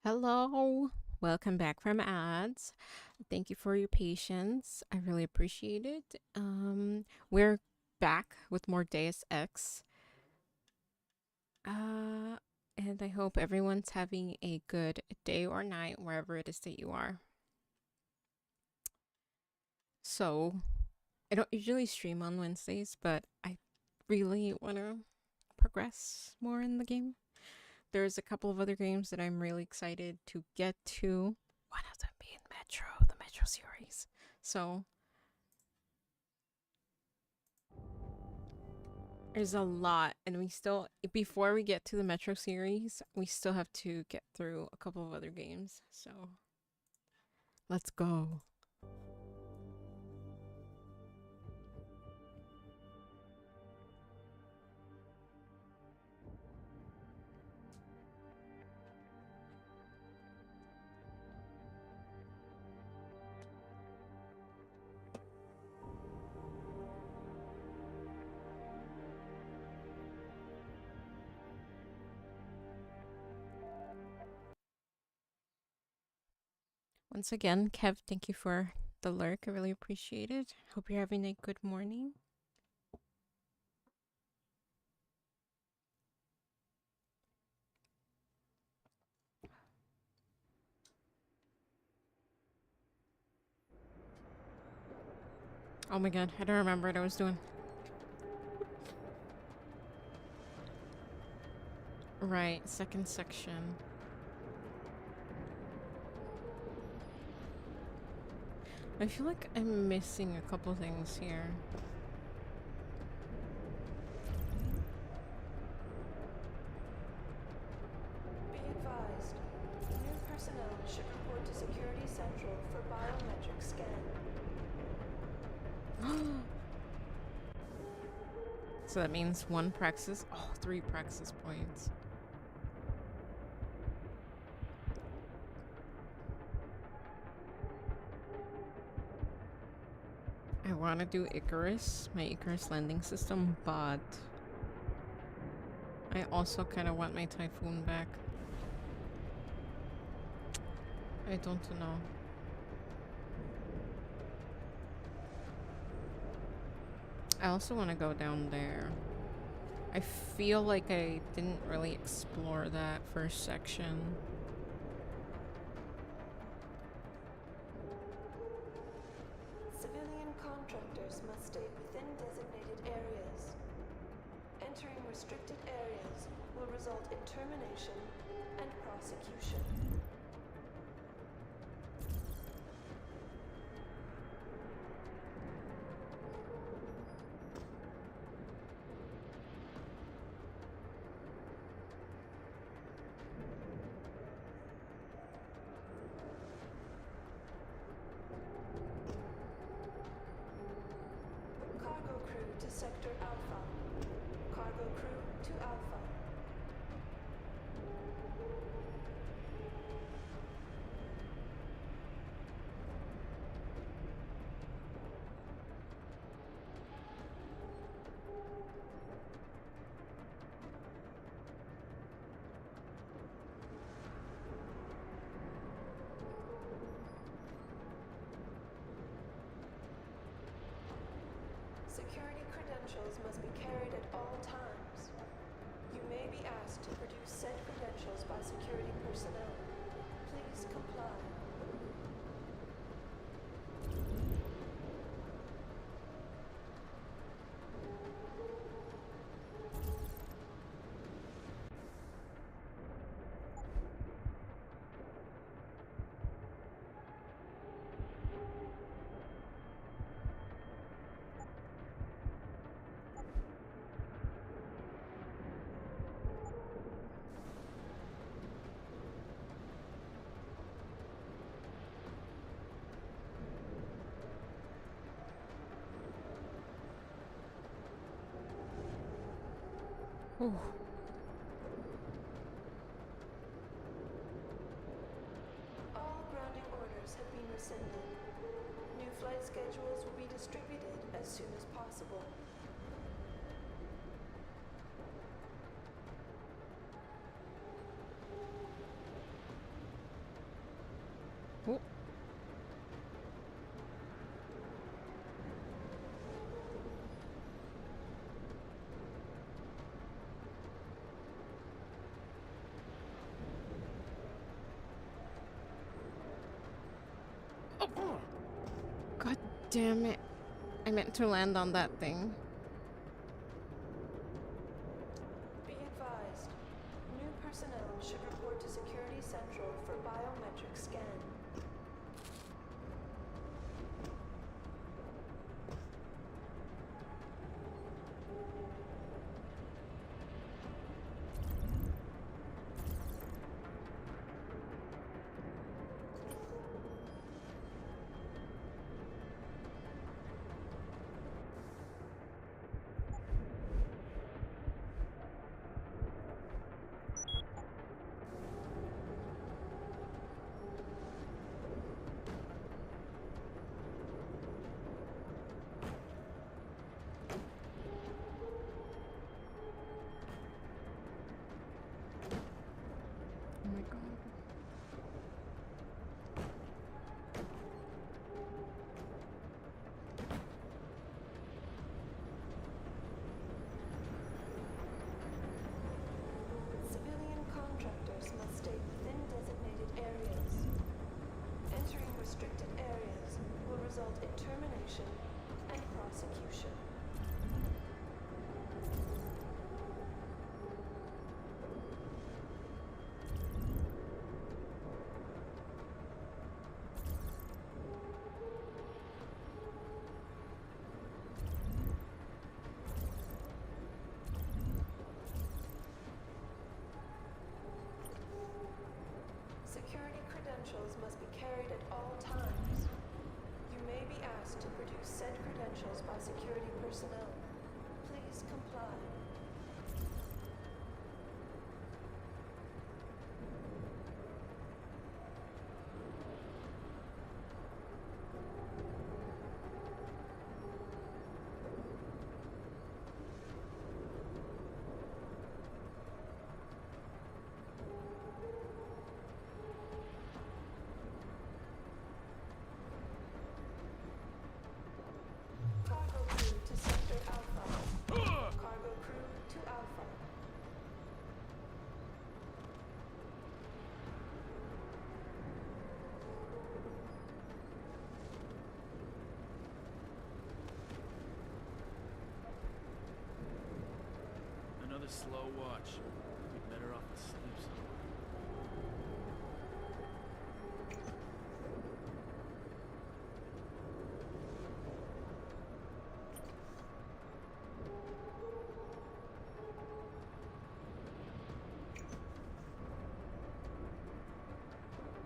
Hello, welcome back from ads. Thank you for your patience. I really appreciate it. We're back with more Deus Ex. And I hope everyone's having a good day or night wherever it is that you are. So, I don't usually stream on Wednesdays, but I really want to progress more in the game. There's a couple of other games that I'm really excited to get to. One of them being the Metro series. So there's a lot, and before we get to the Metro series, we still have to get through a couple of other games. So let's go. Once again, Kev, thank you for the lurk. I really appreciate it. Hope you're having a good morning. Oh my god, I don't remember what I was doing. Right, second section. I feel like I'm missing a couple things here. Be advised, new personnel should report to Security Central for biometric scan. So that means 1 praxis. Oh, 3 praxis points. I want to do Icarus, my Icarus landing system, but I also kind of want my Typhoon back. I don't know. I also want to go down there. I feel like I didn't really explore that first section. Civilian contractors must stay within designated areas. Entering restricted areas will result in termination and prosecution. Cargo crew to Sector Alpha. Cargo crew to Alpha. Security credentials must be carried at all times. You may be asked to produce said credentials by security personnel. Please comply. Ooh. All grounding orders have been rescinded. New flight schedules will be distributed as soon as possible. Oh. Oh. God damn it. I meant to land on that thing. Be advised, new personnel should report to Security Central for biometric scan. Oh my god. Civilian contractors must stay within designated areas. Entering restricted areas will result in termination and prosecution. Security credentials must be carried at all times. You may be asked to produce said credentials by security personnel. Please comply. Cargo crew to Sector Alpha. Cargo crew to Alpha. Another slow watch. Be better off asleep somewhere.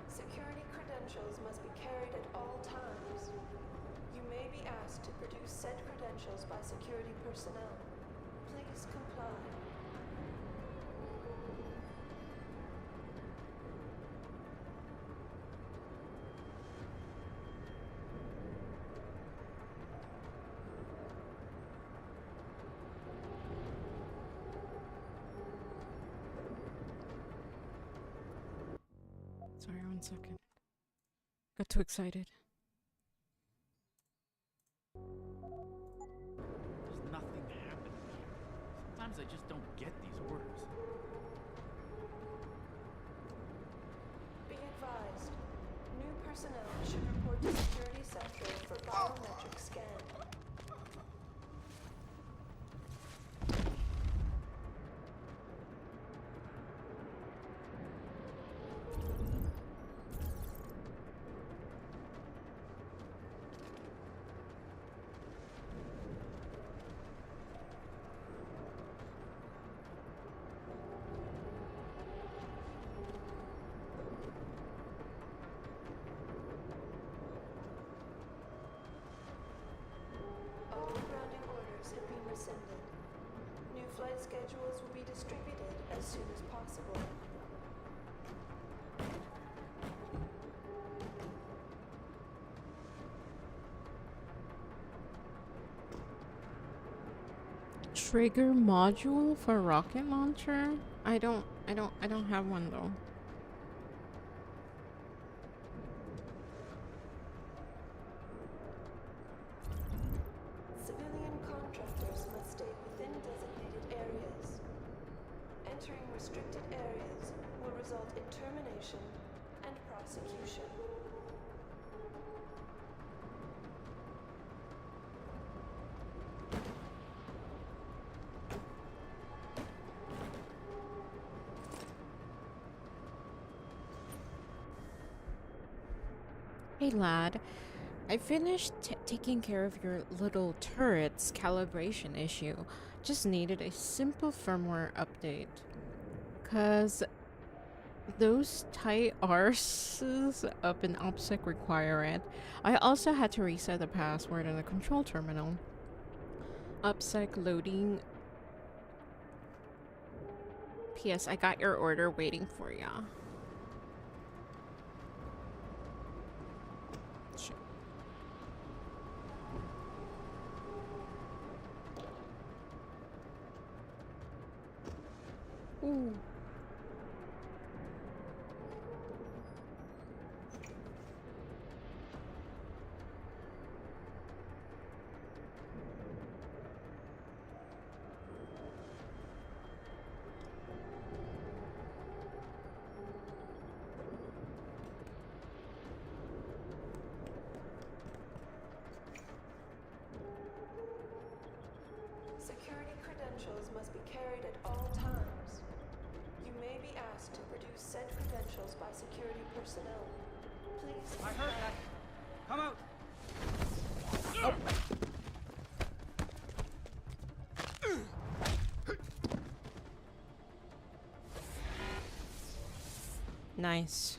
Security credentials must be carried at all times. You may be asked to produce said credentials by security personnel. Please comply. Sorry, 1 second. Got too excited. There's nothing happening here. Sometimes I just don't get these orders. Be advised, new personnel should report to Security Central for biometric scan. All grounding orders have been rescinded. New flight schedules will be distributed as soon as possible. Trigger module for rocket launcher? I don't have one though. restricted areas will result in termination and prosecution. Hey lad, I finished taking care of your little turret's calibration issue. Just needed a simple firmware update. Cause those tight arses up in OPSEC require it. I also had to reset the password in the control terminal. OPSEC loading. P.S. I got your order waiting for ya. Shit. Ooh. Security credentials must be carried at all times. You may be asked to produce said credentials by security personnel. Please. I heard that. Come out. Nice.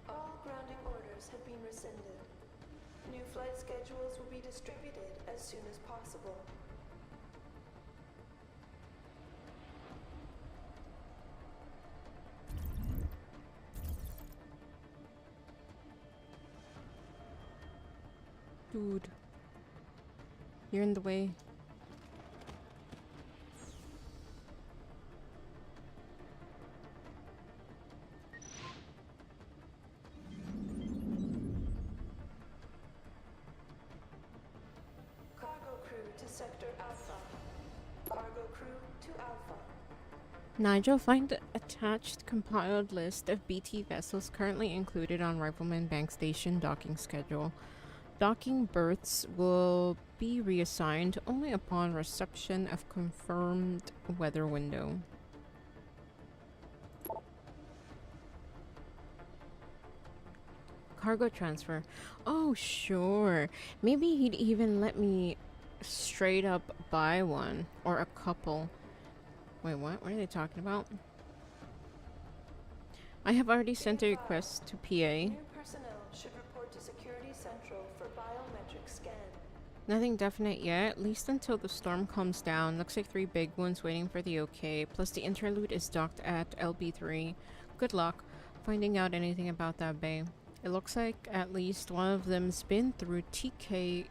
All grounding orders have been rescinded. New flight schedules will be distributed as soon as possible. Dude. You're in the way. Cargo crew to Sector Alpha. Cargo crew to Alpha. Nigel, find the attached compiled list of BT vessels currently included on Rifleman Bank Station docking schedule. Docking berths will be reassigned only upon reception of confirmed weather window. Cargo transfer. Oh, sure. Maybe he'd even let me straight up buy one or a couple. Wait, what? What are they talking about? I have already sent a request to PA. New personnel should report to Security Central for biometric scan. Nothing definite yet, at least until the storm calms down. Looks like 3 big ones waiting for the okay, plus the interlude is docked at LB3. Good luck finding out anything about that bay. It looks like at least one of them's been through TKY.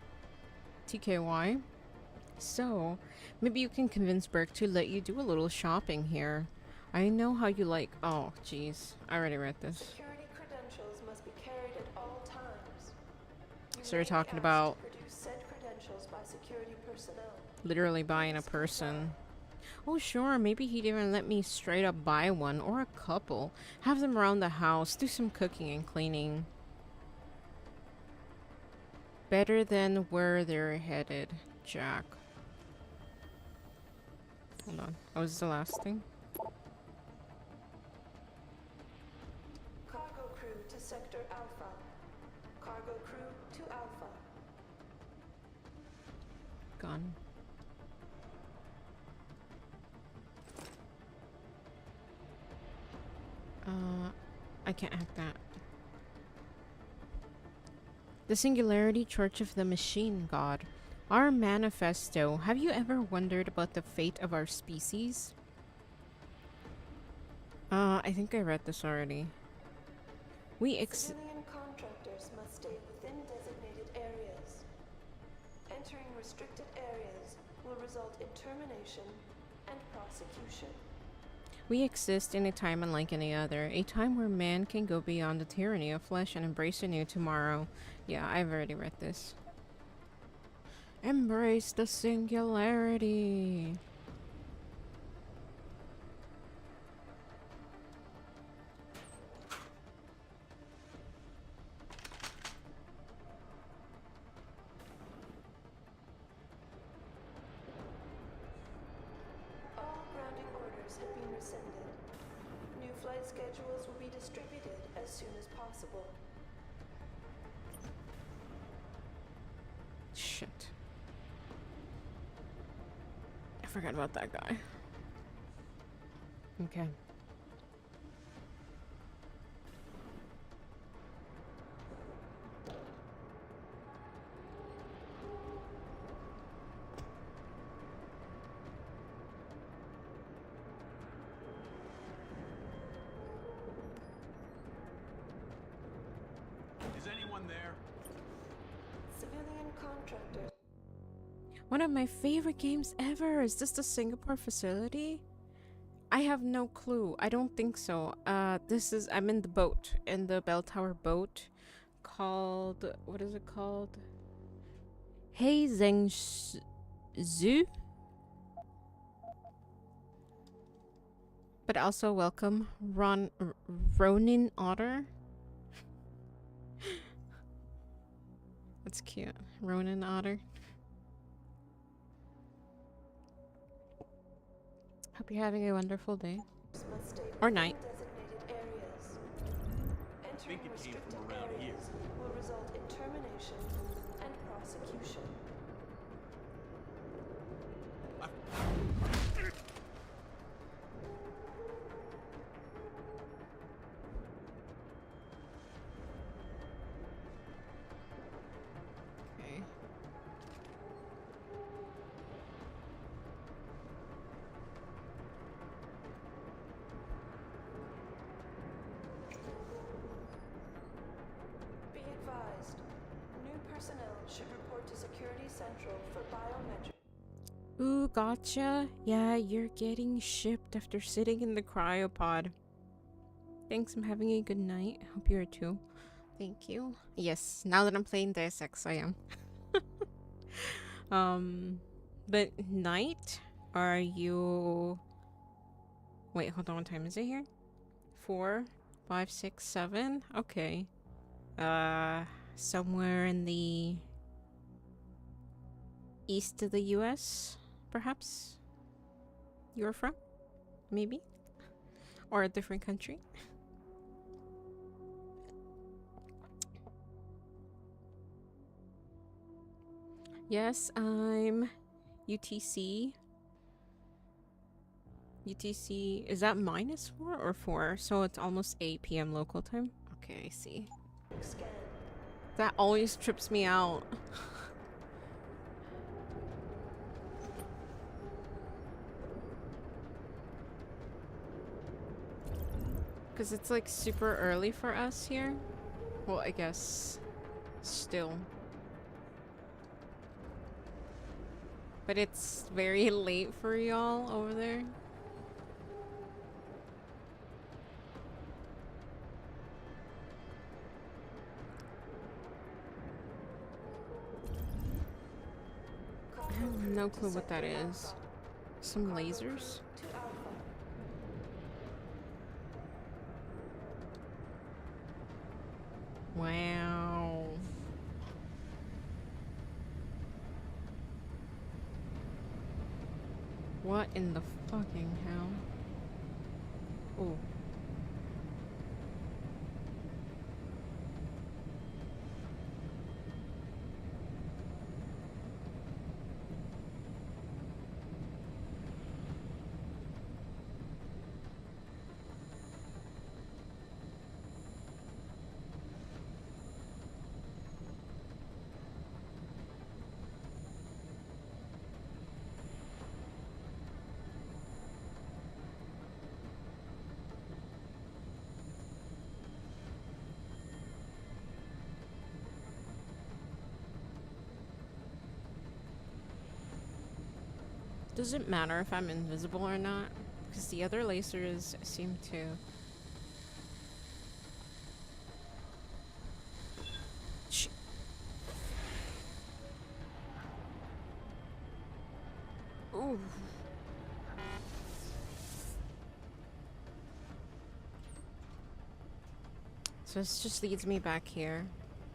So, maybe you can convince Burke to let you do a little shopping here. I know how you like— oh, jeez. I already read this. Security credentials must be carried at all times. You So you're may be talking asked about— to produce said credentials by security personnel. literally buying a person. Oh, sure. Maybe he'd even let me straight up buy one or a couple. Have them around the house. Do some cooking and cleaning. Better than where they're headed, Jack. Hold on. What was the last thing? Cargo crew to Sector Alpha. Cargo crew to Alpha. Gone. I can't hack that. The Singularity Church of the Machine God. Our manifesto. Have you ever wondered about the fate of our species? I think I read this already. Civilian contractors must stay within designated areas. Entering restricted areas will result in termination and prosecution. We exist in a time unlike any other, a time where man can go beyond the tyranny of flesh and embrace a new tomorrow. Yeah, I've already read this. Embrace the singularity. All grounding orders have been rescinded. New flight schedules will be distributed as soon as possible. Shit. I forgot about that guy. Okay. Is anyone there? Civilian contractors. One of my favorite games ever. Is this the Singapore facility? I have no clue. I don't think so. I'm in the boat, in the bell tower boat called, what is it called? Hei Zhen Zui? But also welcome Ronin Otter. That's cute. Ronin Otter. Hope you're having a wonderful day. Must stay Or within night. designated areas. Entering think it came restricted from around here. areas will result in termination and prosecution. Okay. Be advised, new personnel should report to Security Central for biometric. Ooh, gotcha. Yeah, you're getting shipped after sitting in the cryopod. Thanks, I'm having a good night. Hope you are too. Thank you. Yes, now that I'm playing Deus Ex, I am. But night? Are you... Wait, hold on, what time is it here? 4, 5, 6, 7? Okay. Somewhere in the east of the US, perhaps? You're from? Maybe? Or a different country? Yes, I'm UTC. UTC, is that -4 or 4? So it's almost 8 p.m. local time? Okay, I see. Scan. That always trips me out. Because it's like super early for us here. Well, I guess still. But it's very late for y'all over there. I have no clue what that is. Some lasers? To Alpha. Wow. What in the fucking hell? Oh. Does it matter if I'm invisible or not? Because the other lasers seem to... Ooh. So this just leads me back here.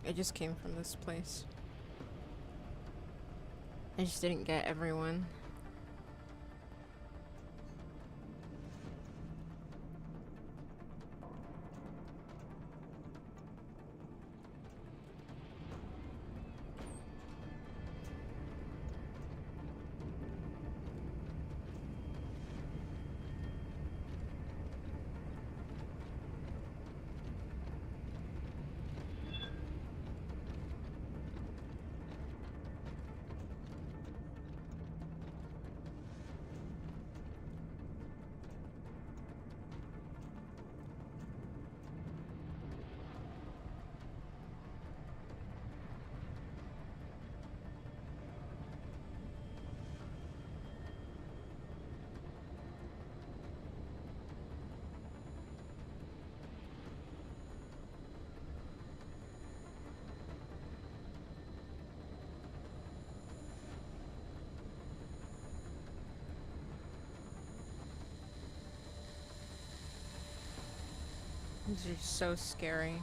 I just came from this place. I just didn't get everyone. These are so scary.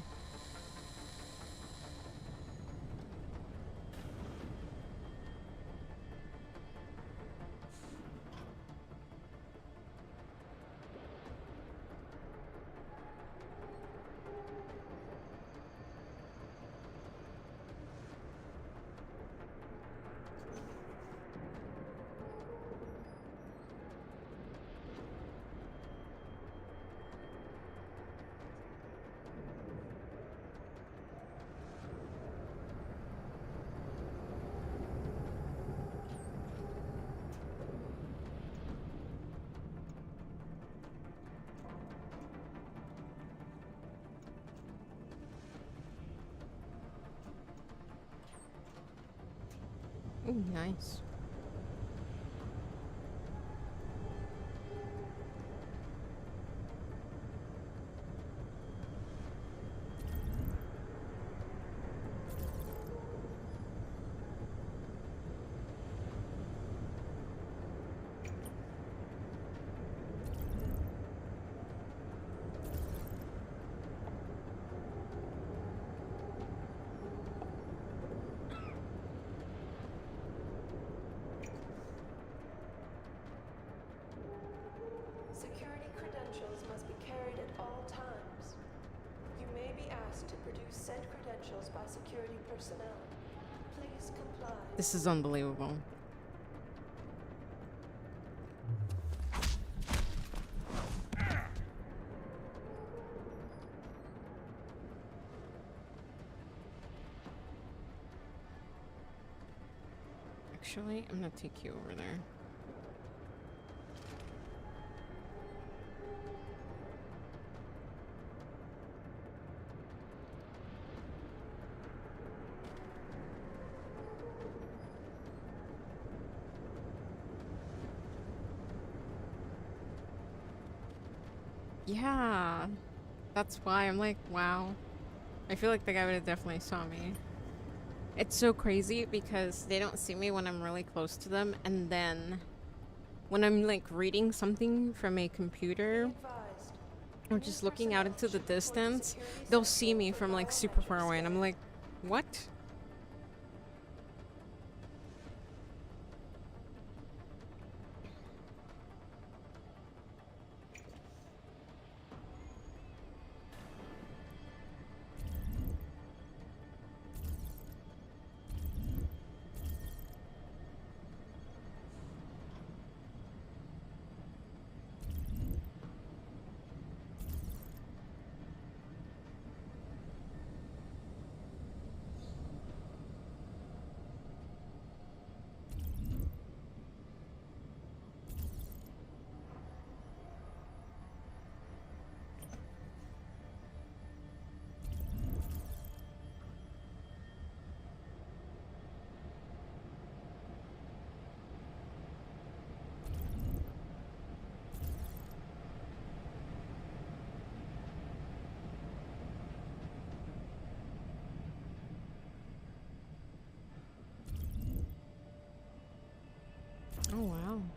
Ooh, nice. Security credentials must be carried at all times. You may be asked to produce said credentials by security personnel. Please comply. This is unbelievable. Actually, I'm gonna take you over there. Yeah, that's why I'm like, wow. I feel like the guy would have definitely saw me. It's so crazy because they don't see me when I'm really close to them, and then when I'm like reading something from a computer or just looking out into the distance, they'll see me from like super far away, and I'm like, what?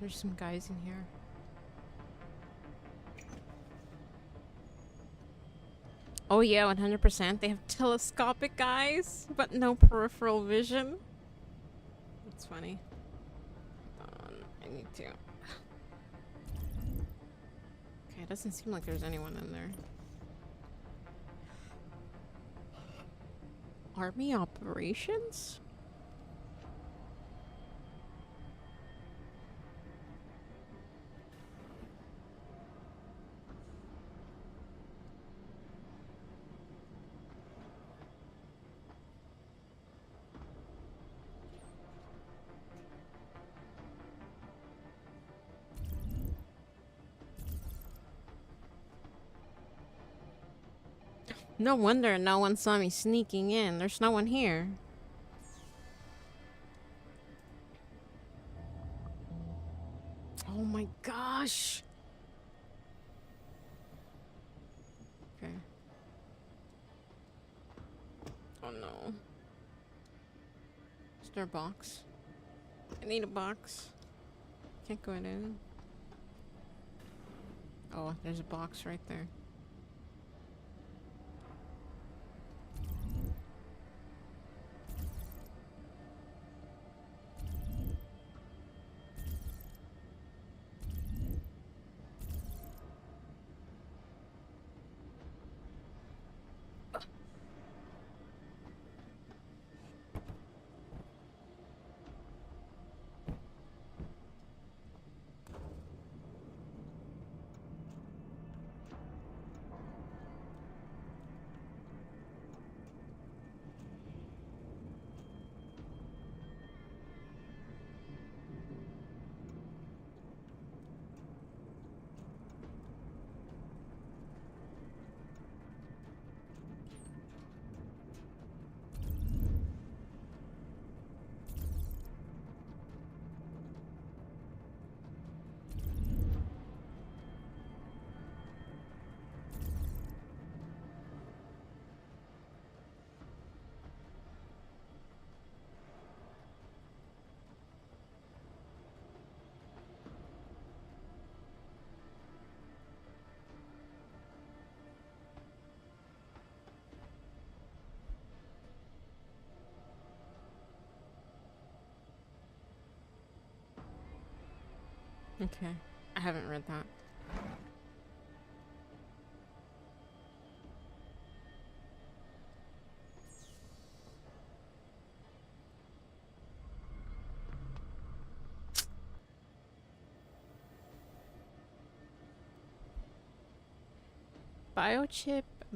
There's some guys in here. Oh yeah, 100%. They have telescopic eyes, but no peripheral vision. That's funny. I need to. Okay, it doesn't seem like there's anyone in there. Army operations? No wonder no one saw me sneaking in. There's no one here. Oh my gosh. Okay. Oh no. Is there a box? I need a box. Can't go in. Oh, there's a box right there. Okay. I haven't read that.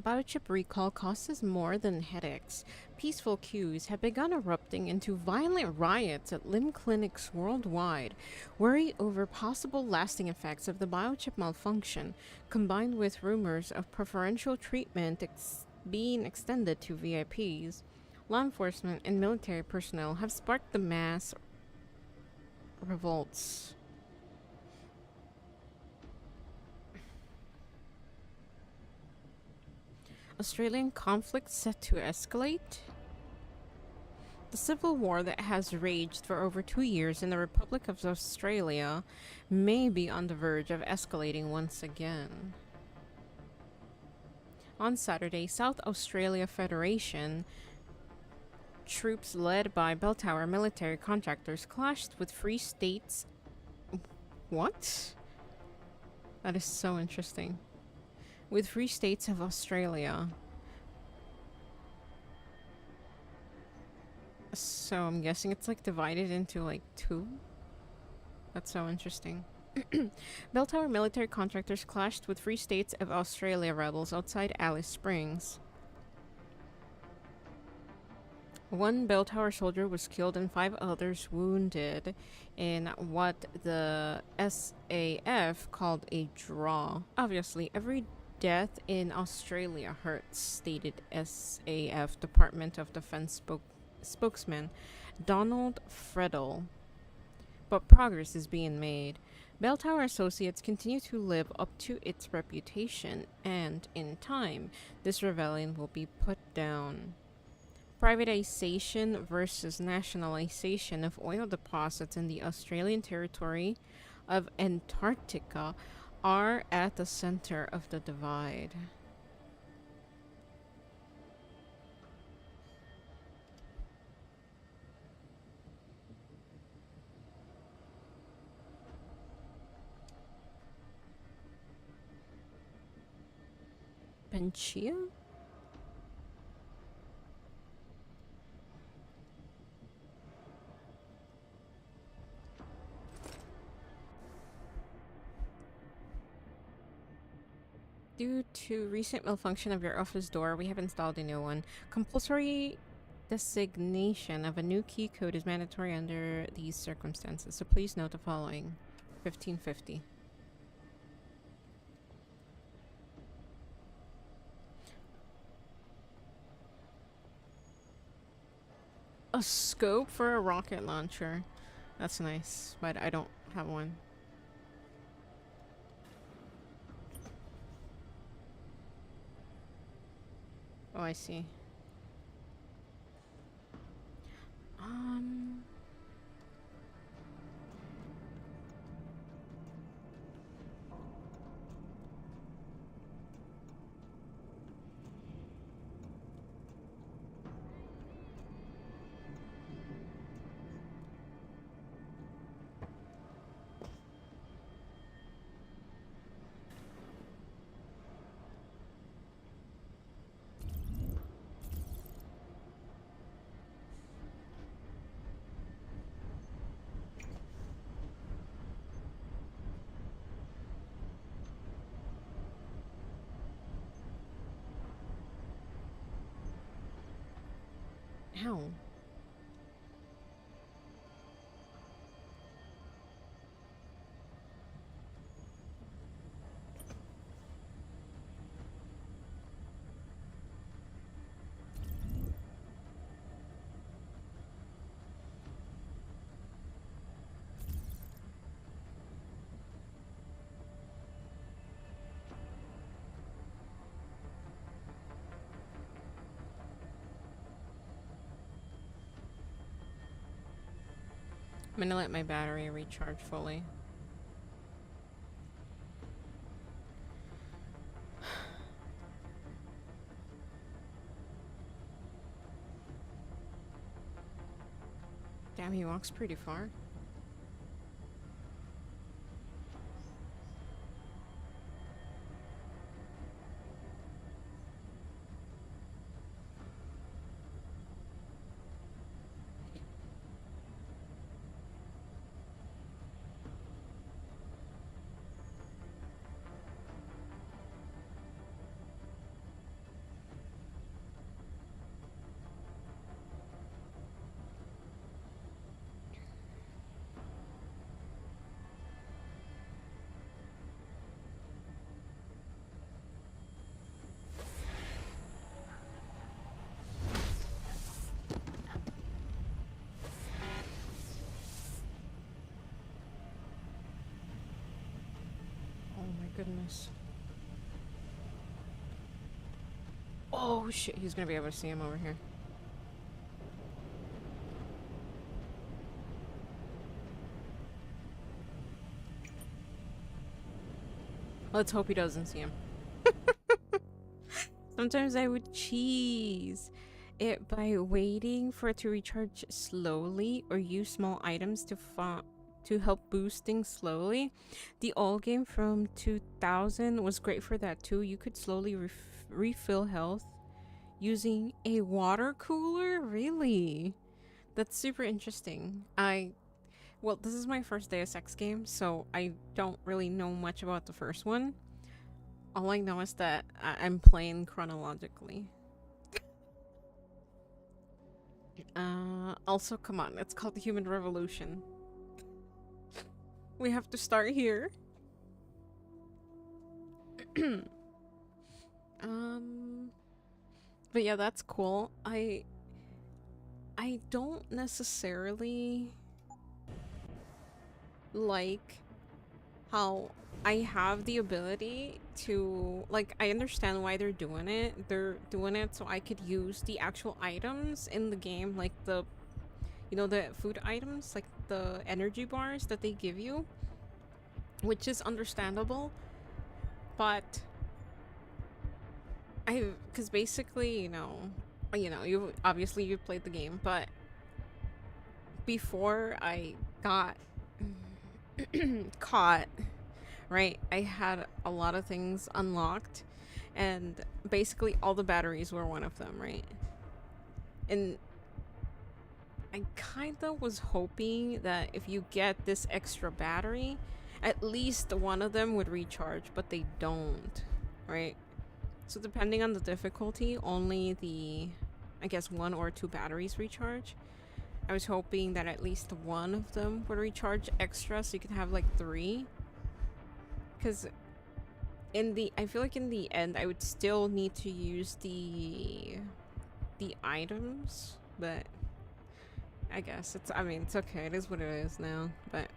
Biochip recall costs more than headaches. Peaceful queues have begun erupting into violent riots at limb clinics worldwide. Worry over possible lasting effects of the biochip malfunction, combined with rumors of preferential treatment being extended to VIPs. Law enforcement and military personnel have sparked the mass revolts. Australian conflict set to escalate? The civil war that has raged for over 2 years in the Republic of Australia may be on the verge of escalating once again. On Saturday, South Australia Federation troops led by bell tower military contractors clashed with Free States. What? That is so interesting. With Free States of Australia. So I'm guessing it's like divided into like 2? That's so interesting. Bell tower military contractors clashed with Free States of Australia rebels outside Alice Springs. One bell tower soldier was killed and 5 others wounded in what the SAF called a draw. Obviously, every death in Australia hurts, stated SAF Department of Defense spokesman Donald Fredel. But progress is being made. Bell Tower Associates continue to live up to its reputation, and in time, this rebellion will be put down. Privatization versus nationalization of oil deposits in the Australian territory. of Antarctica are at the center of the divide. Benchia? Due to recent malfunction of your office door, we have installed a new one. Compulsory designation of a new key code is mandatory under these circumstances, so please note the following. 1550. A scope for a rocket launcher. That's nice, but I don't have one. Oh, I see. Ow. I'm gonna let my battery recharge fully. Damn, he walks pretty far. Goodness. Oh shit, he's gonna be able to see him over here. Let's hope he doesn't see him. Sometimes I would cheese it by waiting for it to recharge slowly or use small items to help boost things slowly. The old game from 2000 was great for that too. You could slowly refill health using a water cooler. Really? That's super interesting. Well, this is my first Deus Ex game, so I don't really know much about the first one. All I know is that I'm playing chronologically. Also, come on, it's called the Human Revolution. We have to start here. But yeah, that's cool. I don't necessarily like how I have the ability to, like, I understand why they're doing it. They're doing it so I could use the actual items in the game, like the food items, like the energy bars that they give you. which is understandable, but because basically, you obviously you played the game, but before I got caught, right, I had a lot of things unlocked, and basically all the batteries were one of them, right? And I kind of was hoping that if you get this extra battery, at least one of them would recharge, but they don't, right? So depending on the difficulty, only the, I guess, 1 or 2 batteries recharge. I was hoping that at least one of them would recharge extra so you could have like 3. Because I feel like in the end I would still need to use the items, but I guess it's okay, it is what it is now, but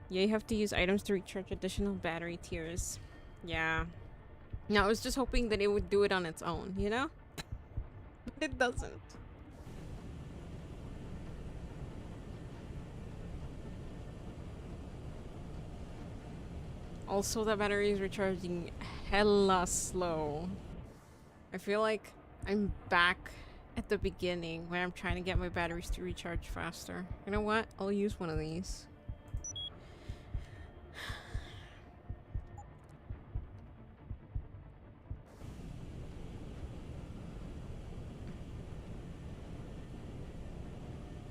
yeah, you have to use items to recharge additional battery tiers. Yeah. No, I was just hoping that it would do it on its own, you know? But it doesn't. Also, the battery is recharging hella slow. I feel like I'm back at the beginning where I'm trying to get my batteries to recharge faster. You know what? I'll use one of these.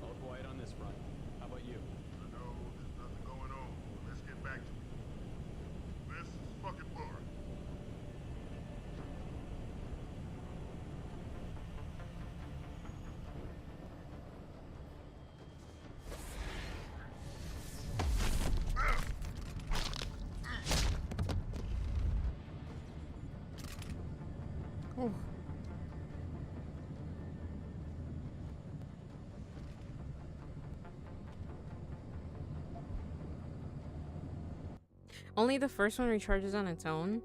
All quiet on this front. How about you? I know there's nothing going on, but let's get back to it. This is fucking boring. Oh. Only the first one recharges on its own.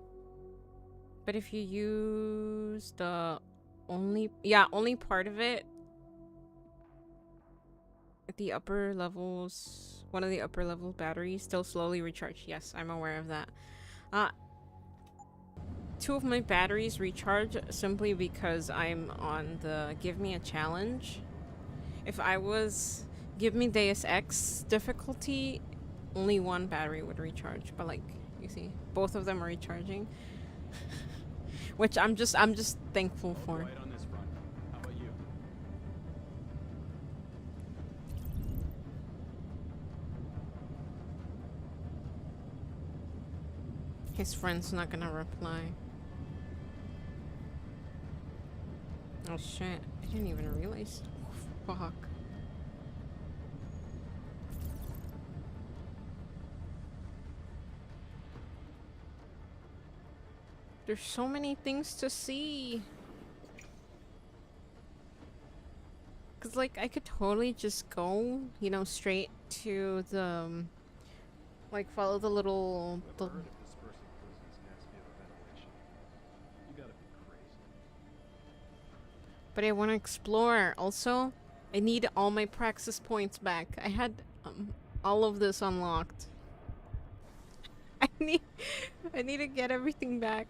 But if you use the only part of it, at the upper levels, one of the upper level batteries still slowly recharge. Yes, I'm aware of that. 2 of my batteries recharge simply because I'm on the give me a challenge. If I was give me Deus Ex difficulty, only 1 battery would recharge, but like you see, both of them are recharging. Which I'm just thankful All for. quiet on this front. How about you? His friend's not gonna reply. Oh shit, I didn't even realize. Oh, fuck. There's so many things to see. Cause like I could totally just go, straight to the like follow the little Ever heard of dispersing prisoners gas via the ventilation? You gotta be crazy. but I want to explore. Also, I need all my praxis points back. I had all of this unlocked. I need to get everything back.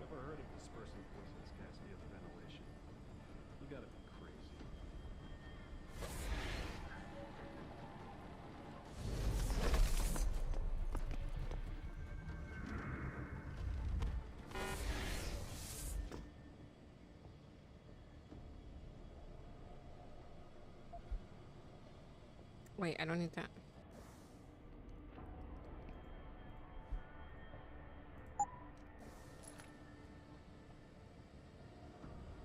Ever heard of dispersing poisonous gas via the ventilation? You gotta be crazy. Wait, I don't need that.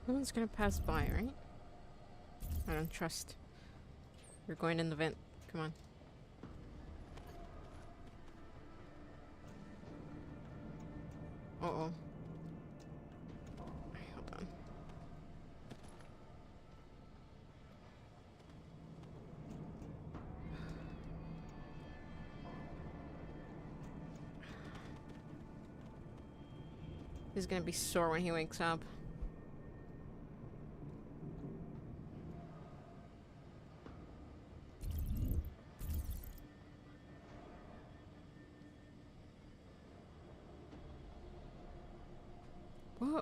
No one's gonna pass by, right? I don't trust. You're going in the vent. Come on. Uh-oh. Hold on. He's gonna be sore when he wakes up.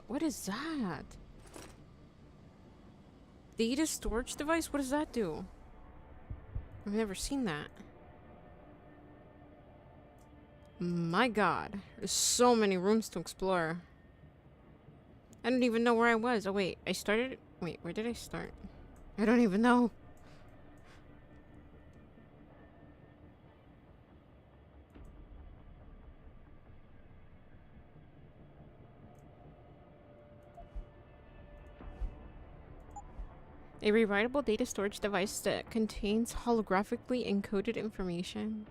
What is that? Data storage device? What does that do? I've never seen that. My god. There's so many rooms to explore. I don't even know where I was. Oh wait, I started... Wait, where did I start? I don't even know. A rewritable data storage device that contains holographically encoded information.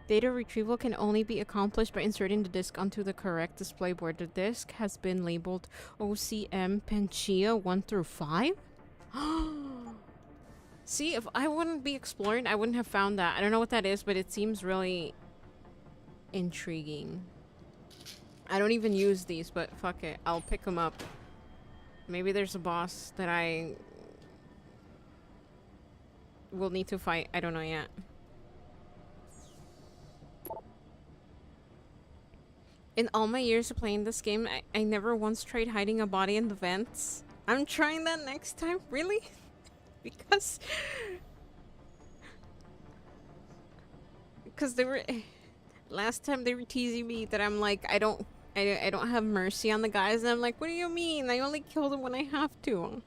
Data retrieval can only be accomplished by inserting the disk onto the correct display board. The disk has been labeled OCM Panchea 1 through 5? See, if I wouldn't be exploring, I wouldn't have found that. I don't know what that is, but it seems really intriguing. I don't even use these, but fuck it. I'll pick them up. Maybe there's a boss that I will need to fight. I don't know yet. In all my years of playing this game, I never once tried hiding a body in the vents. I'm trying that next time. Really? Because they were... Last time they were teasing me that I'm like, I don't have mercy on the guys. And I'm like, what do you mean? I only kill them when I have to.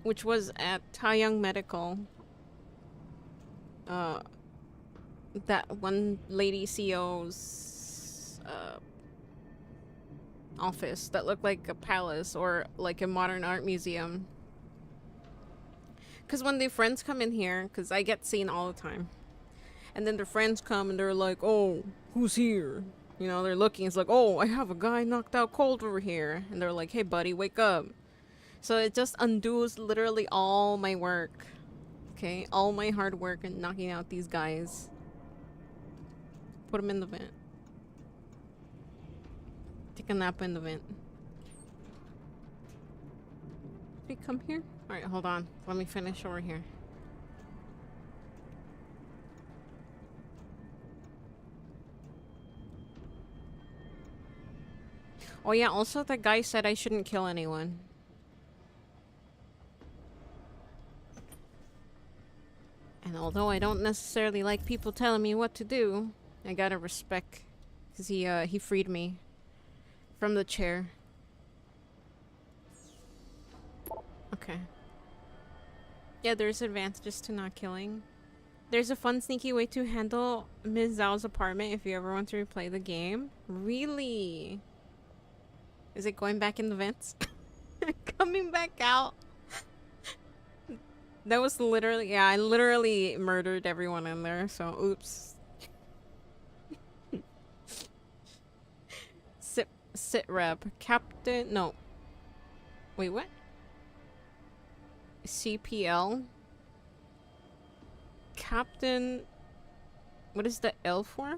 Which was at Taeyang Medical. That one lady CEO's office that looked like a palace or like a modern art museum. Because when their friends come in here, because I get seen all the time, and then their friends come and they're like, oh, who's here? You know, they're looking, it's like, oh, I have a guy knocked out cold over here. And they're like, hey buddy, wake up. So it just undoes literally all my work. Okay, all my hard work and knocking out these guys. Put them in the vent. Take a nap in the vent. Did he come here? Alright, hold on. Let me finish over here. Oh yeah, also the guy said I shouldn't kill anyone. And although I don't necessarily like people telling me what to do, I gotta respect, because he freed me from the chair. Okay. Yeah, there's advantages to not killing. There's a fun, sneaky way to handle Ms. Zhao's apartment if you ever want to replay the game. Really? Is it going back in the vents? Coming back out? That was literally, yeah, I literally murdered everyone in there, so oops. Sit rep. Captain, no. Wait, what? CPL? Captain, what is the L for?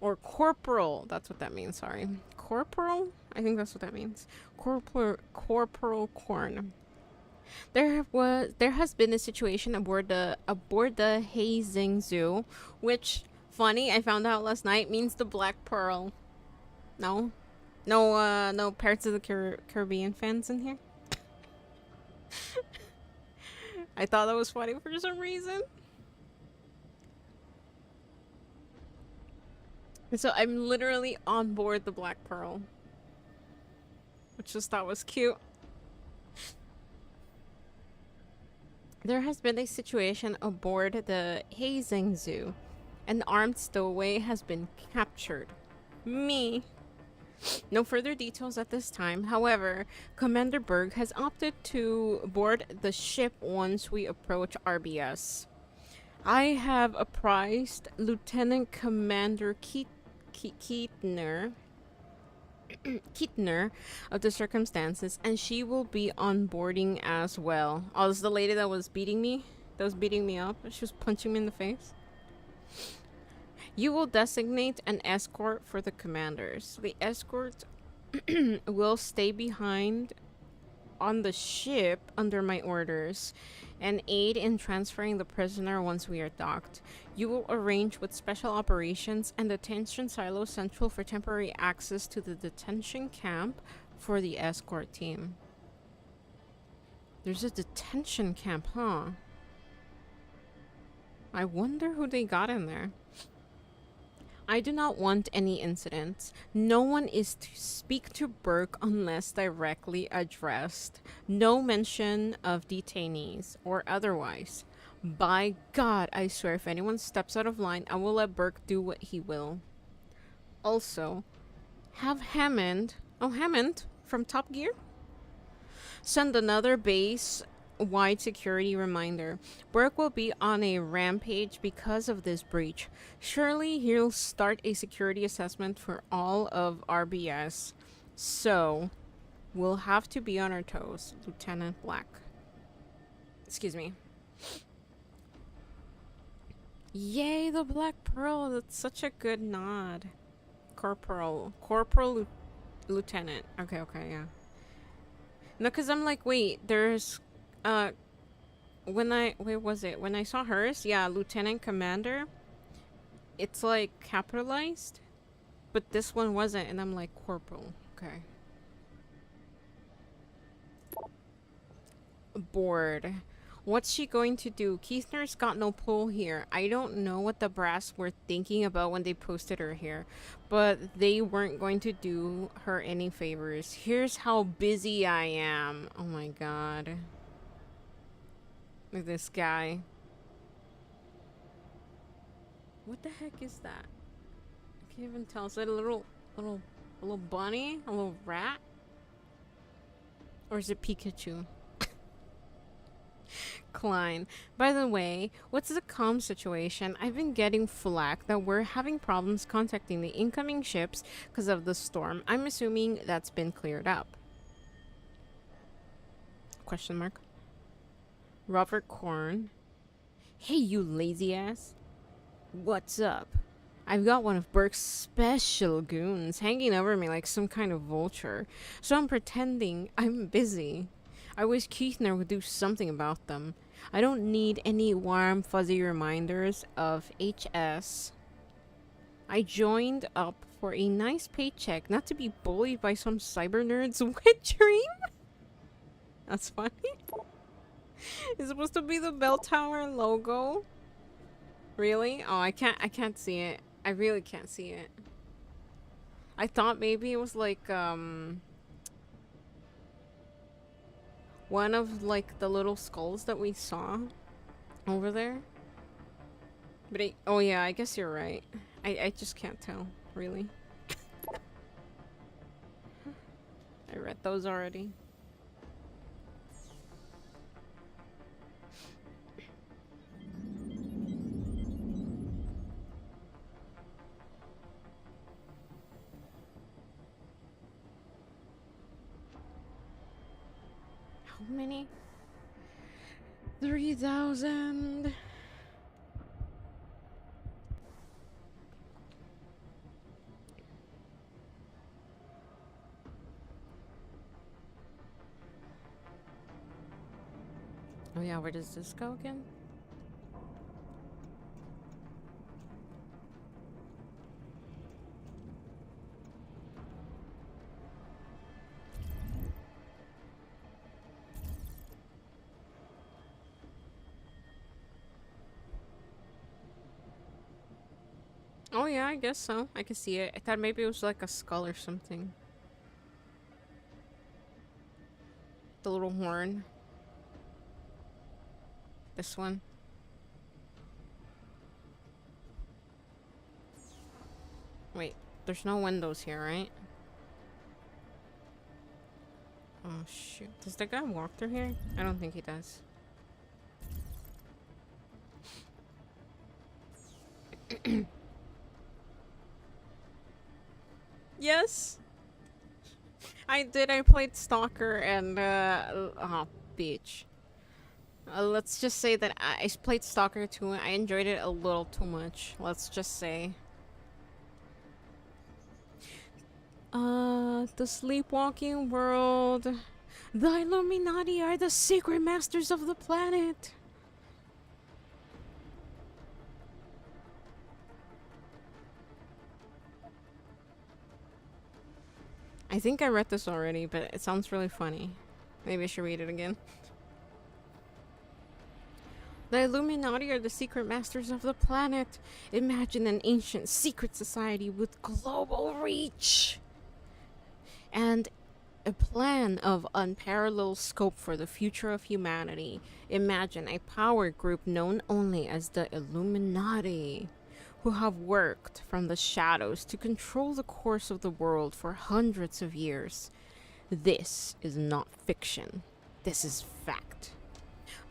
Or corporal, that's what that means, sorry. Corporal? I think that's what that means. Corporal Corn. There has been a situation aboard the Hei Zhen Zui, which, funny, I found out last night, means the Black Pearl. No? No Pirates of the Caribbean fans in here? I thought that was funny for some reason. And so I'm literally on board the Black Pearl, which just thought was cute. There has been a situation aboard the Hei Zhen Zui. An armed stowaway has been captured. Me. No further details at this time. However, Commander Berg has opted to board the ship once we approach RBS. I have apprised Lieutenant Commander Keitner of the circumstances, and she will be on boarding as well. Oh, this is the lady that was beating me? That was beating me up? She was punching me in the face? You will designate an escort for the commanders. The escort will stay behind on the ship under my orders and aid in transferring the prisoner once we are docked. You will arrange with Special Operations and Detention Silo Central for temporary access to the detention camp for the escort team. There's a detention camp, huh? I wonder who they got in there. I do not want any incidents. No one is to speak to Burke unless directly addressed. No mention of detainees or otherwise. By God, I swear if anyone steps out of line, I will let Burke do what he will. Also, have Hammond from Top Gear send another base-wide security reminder. Burke will be on a rampage because of this breach. Surely he'll start a security assessment for all of RBS. So, we'll have to be on our toes. Lieutenant Black. Excuse me. Yay, the Black Pearl. That's such a good nod. Corporal Lieutenant. Okay, yeah. No, because I'm like, wait, there's, when I saw hers, yeah, Lieutenant Commander, it's like capitalized, but this one wasn't, and I'm like, Corporal, okay. Bored. What's she going to do? Keithner's got no pull here. I don't know what the brass were thinking about when they posted her here, but they weren't going to do her any favors. Here's how busy I am. Oh my god. Look at this guy. What the heck is that? I can't even tell. Is that a little bunny? A little rat? Or is it Pikachu? Klein. By the way, what's the comm situation? I've been getting flack that we're having problems contacting the incoming ships because of the storm. I'm assuming that's been cleared up. Question mark. Robert Korn. Hey, you lazy ass. What's up? I've got one of Burke's special goons hanging over me like some kind of vulture, so I'm pretending I'm busy. I wish Keithner would do something about them. I don't need any warm, fuzzy reminders of HS. I joined up for a nice paycheck, not to be bullied by some cyber nerd's wet dream. That's funny. It's supposed to be the bell tower logo. Really? Oh, I can't see it. I really can't see it. I thought maybe it was like, one of like the little skulls that we saw over there. But oh yeah, I guess you're right. I just can't tell, really. I read those already. How many? 3,000. Oh yeah, where does this go again? Oh yeah, I guess so. I can see it. I thought maybe it was like a skull or something. The little horn. This one. Wait, there's no windows here, right? Oh shoot. Does the guy walk through here? I don't think he does. Yes. I did. I played Stalker and oh, bitch. Let's just say that I played Stalker too. I enjoyed it a little too much. Let's just say. The sleepwalking world. The Illuminati are the secret masters of the planet. I think I read this already, but it sounds really funny. Maybe I should read it again. The Illuminati are the secret masters of the planet. Imagine an ancient secret society with global reach and a plan of unparalleled scope for the future of humanity. Imagine a power group known only as the Illuminati, who have worked from the shadows to control the course of the world for hundreds of years. This is not fiction. This is fact.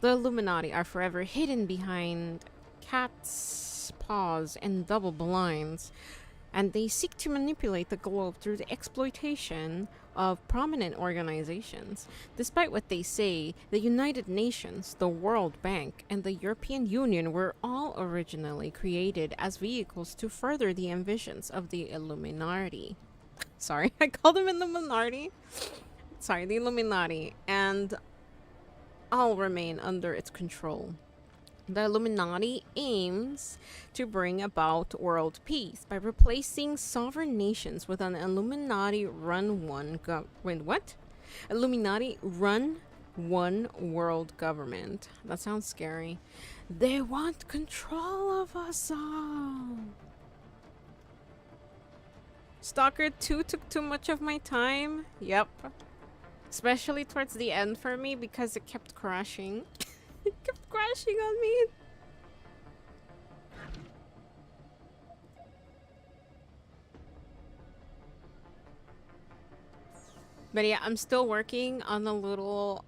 The Illuminati are forever hidden behind cat's paws and double blinds, and they seek to manipulate the globe through the exploitation of prominent organizations. Despite what they say, the United Nations, the World Bank, and the European Union were all originally created as vehicles to further the ambitions of the Illuminati. Sorry, I called them Illuminati. Sorry, the Illuminati, and all remain under its control. The Illuminati aims to bring about world peace by replacing sovereign nations with an Illuminati-run one world government. That sounds scary. They want control of us all. Stalker 2 took too much of my time. Yep. Especially towards the end for me because it kept crashing. It kept crashing on me. But yeah, I'm still working on a little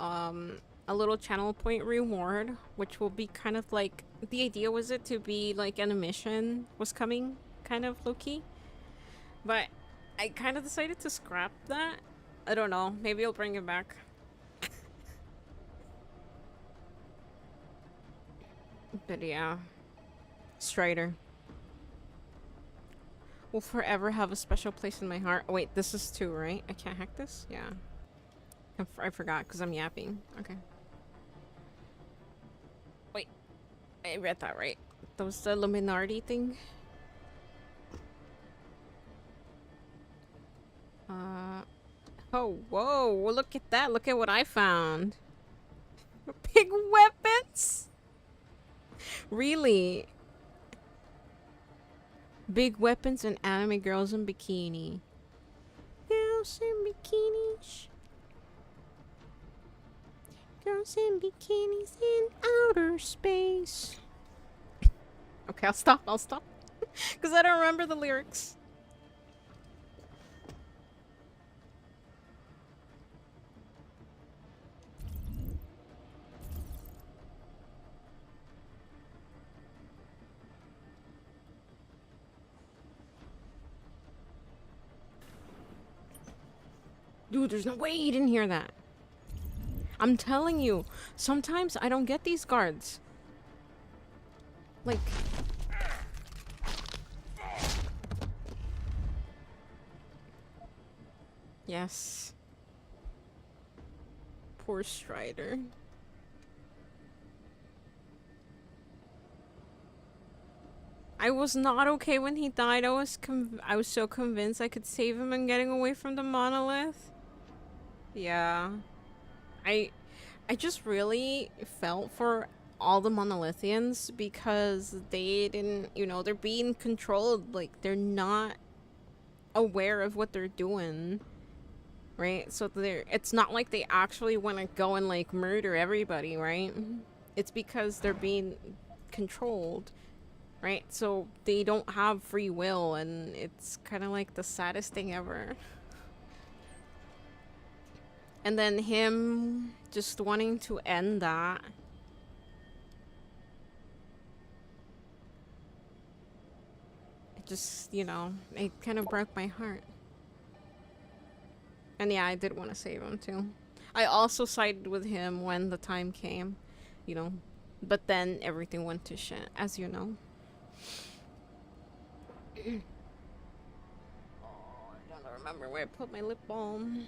channel point reward, which will be kind of like, the idea was it to be like an emission was coming, kind of low-key. But I kind of decided to scrap that. I don't know, maybe I'll bring it back. But yeah, Strider will forever have a special place in my heart. Oh, wait, this is 2, right? I can't hack this? Yeah. I forgot because I'm yapping. Okay. Wait, I read that right. That was the Illuminati thing. Oh, whoa, look at that. Look at what I found. Big weapons? Really? Big weapons and anime girls in bikini. Girls in bikinis. Girls in bikinis in outer space. Okay, I'll stop. Because I don't remember the lyrics. Dude, there's no way he didn't hear that. I'm telling you, sometimes I don't get these guards. Like... Yes. Poor Strider. I was not okay when he died. I was so convinced I could save him and getting away from the monolith. Yeah. I just really felt for all the monolithians because they didn't, you know, they're being controlled. Like, they're not aware of what they're doing. Right? So it's not like they actually want to go and, like, murder everybody, right? It's because they're being controlled. Right? So they don't have free will, and it's kind of like the saddest thing ever. And then him just wanting to end that. It just, you know, it kind of broke my heart. And yeah, I did want to save him too. I also sided with him when the time came, you know. But then everything went to shit, as you know. Oh, I don't remember where I put my lip balm.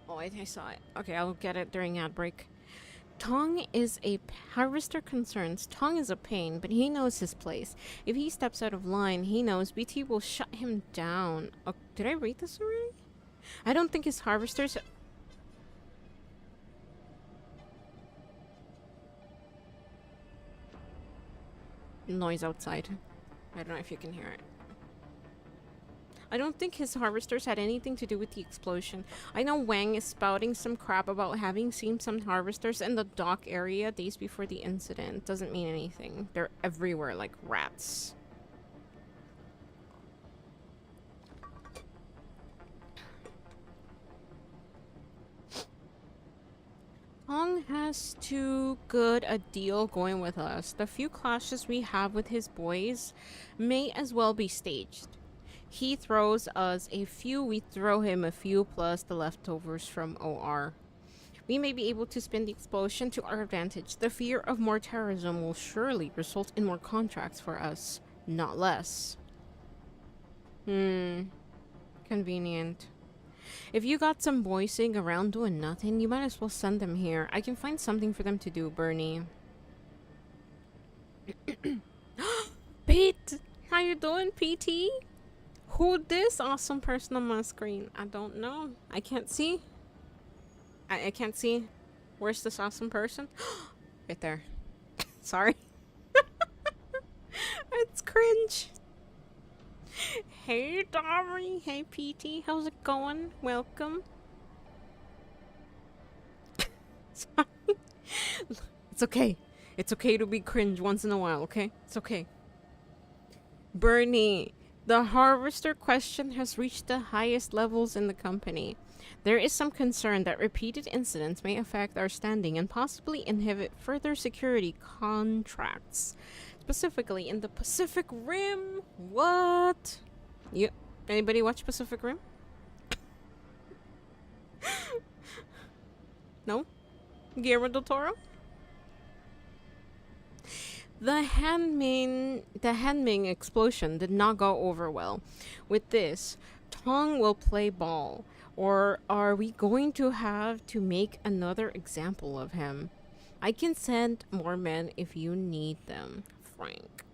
Oh, I saw it. Okay, I'll get it during ad break. Tong is a harvester concerns. Tong is a pain, but he knows his place. If he steps out of line, he knows BT will shut him down. Oh, did I read this already? I don't think his harvesters... Noise outside. I don't know if you can hear it. I don't think his harvesters had anything to do with the explosion. I know Wang is spouting some crap about having seen some harvesters in the dock area days before the incident. Doesn't mean anything. They're everywhere like rats. Hong has too good a deal going with us. The few clashes we have with his boys may as well be staged. He throws us a few, we throw him a few, plus the leftovers from OR. We may be able to spin the explosion to our advantage. The fear of more terrorism will surely result in more contracts for us, not less. Convenient. If you got some boys sitting around doing nothing, you might as well send them here. I can find something for them to do, Bernie. Pete! How you doing, PT? Who this awesome person on my screen? I don't know. I can't see. I can't see. Where's this awesome person? Right there. Sorry. It's cringe. Hey, Dory. Hey, PT. How's it going? Welcome. Sorry. It's okay. It's okay to be cringe once in a while, okay? It's okay. Bernie. The harvester question has reached the highest levels in the company. There is some concern that repeated incidents may affect our standing and possibly inhibit further security contracts. Specifically in the Pacific Rim. What? You, anybody watch Pacific Rim? No? Guillermo del Toro? The Hanming explosion did not go over well. With this, Tong will play ball. Or are we going to have to make another example of him? I can send more men if you need them, Frank.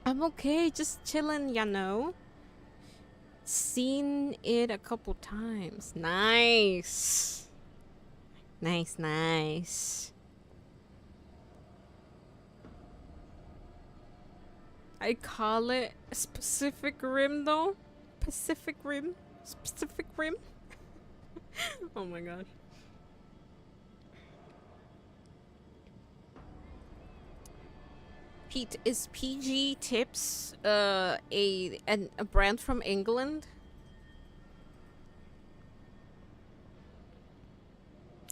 I'm okay, just chilling, you know. Seen it a couple times. Nice. Nice. I call it Pacific Rim though. Pacific Rim. Oh my god. Pete, is PG Tips a brand from England?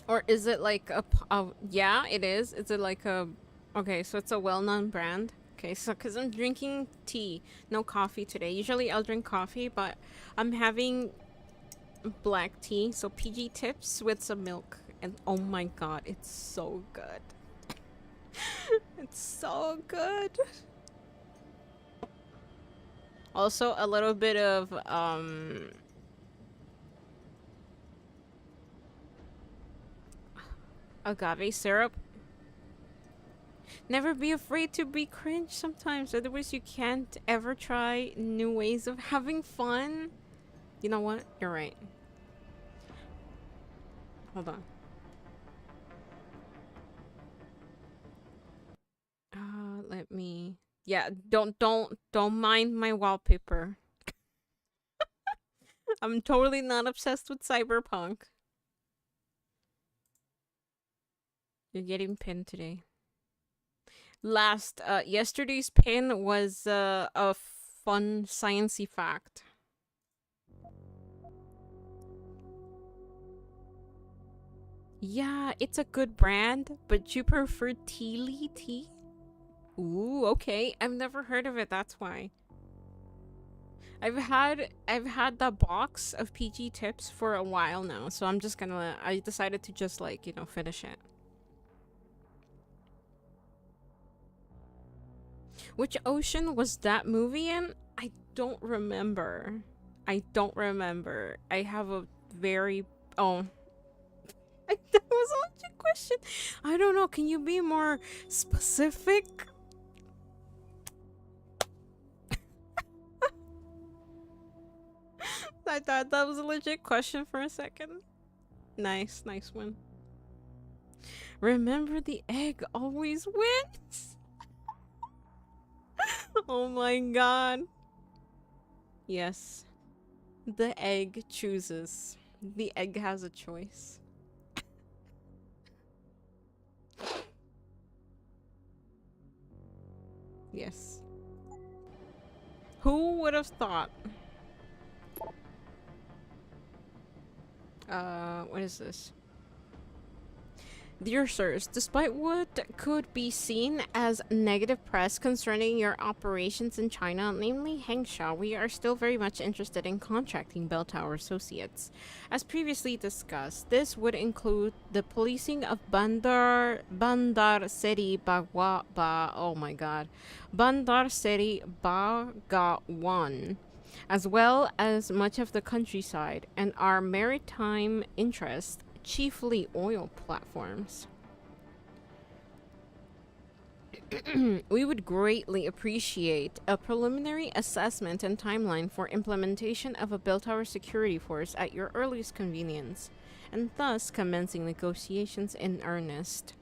Or is it like yeah, it is. Is it like a... Okay, so it's a well-known brand. Okay, so because I'm drinking tea, no coffee today. Usually I'll drink coffee, but I'm having black tea. So PG Tips with some milk. And oh my god, it's so good. It's so good. Also a little bit of agave syrup. Never be afraid to be cringe sometimes, otherwise you can't ever try new ways of having fun. You know what? You're right. Hold on. Let me... Yeah, don't mind my wallpaper. I'm totally not obsessed with cyberpunk. You're getting pinned today. Yesterday's pin was a fun sciencey fact. Yeah, it's a good brand, but you prefer Tealy tea? Ooh, okay. I've never heard of it, that's why. I've had the box of PG Tips for a while now, so I'm just gonna... I decided to just, like, you know, finish it. Which ocean was that movie in? I don't remember. I don't remember. I have a very... Oh. That was a legit question. I don't know. Can you be more specific? I thought that was a legit question for a second. Nice. Nice one. Remember, the egg always wins. Oh my god. Yes. The egg chooses. The egg has a choice. Yes. Who would have thought? What is this? Dear sirs, despite what could be seen as negative press concerning your operations in China, namely Hengsha, we are still very much interested in contracting bell tower associates. As previously discussed, this would include the policing of Bandar Seri Bandar Seri Bagawan, as well as much of the countryside, and our maritime interests, chiefly oil platforms. We would greatly appreciate a preliminary assessment and timeline for implementation of a bell tower security force at your earliest convenience, and thus commencing negotiations in earnest.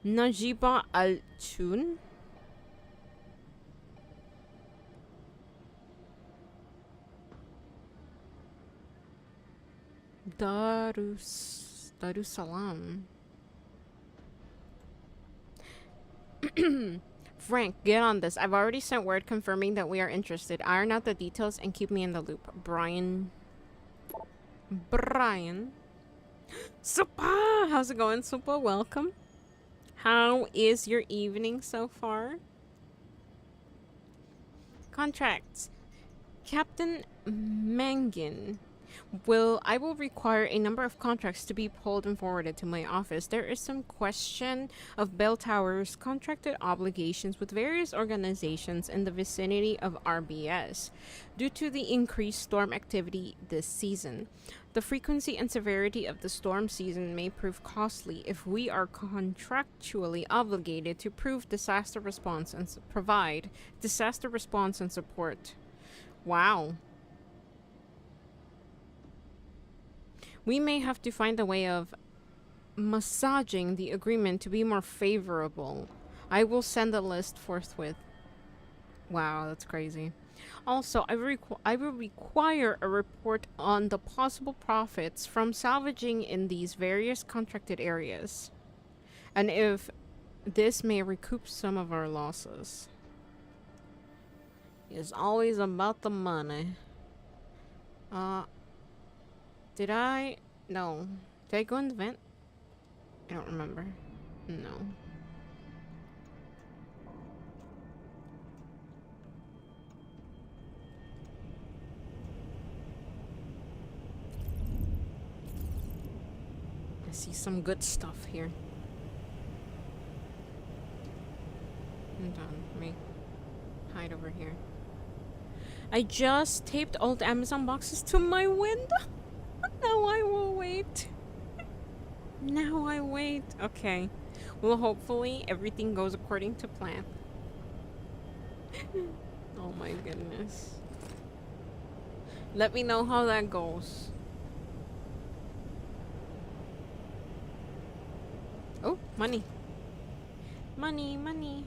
Najiba Al-Chun? Darussalam. Frank, get on this. I've already sent word confirming that we are interested. Iron out the details and keep me in the loop. Brian. Supa! How's it going, Supa? Welcome. How is your evening so far? Contracts. Captain Mangin. I will require a number of contracts to be pulled and forwarded to my office. There is some question of bell towers contracted obligations with various organizations in the vicinity of RBS due to the increased storm activity this season. The frequency and severity of the storm season may prove costly if we are contractually obligated to provide disaster response and support. Wow. We may have to find a way of massaging the agreement to be more favorable. I will send a list forthwith. Wow, that's crazy. Also, I will require a report on the possible profits from salvaging in these various contracted areas, and if this may recoup some of our losses. It's always about the money. Did I? No. Did I go in the vent? I don't remember. No. I see some good stuff here. Hold on. Let me hide over here. I just taped all the Amazon boxes to my window. Now I will wait. Now I wait. Okay. Well, hopefully everything goes according to plan. Oh my goodness. Let me know how that goes. Oh, money. Money, money.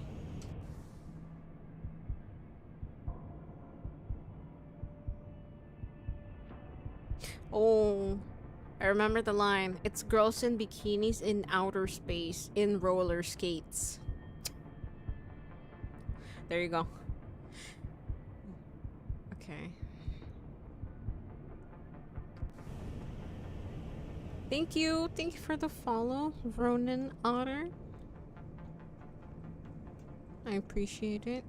Oh, I remember the line. It's girls in bikinis in outer space in roller skates. There you go. Okay. Thank you. Thank you for the follow, Ronan Otter. I appreciate it.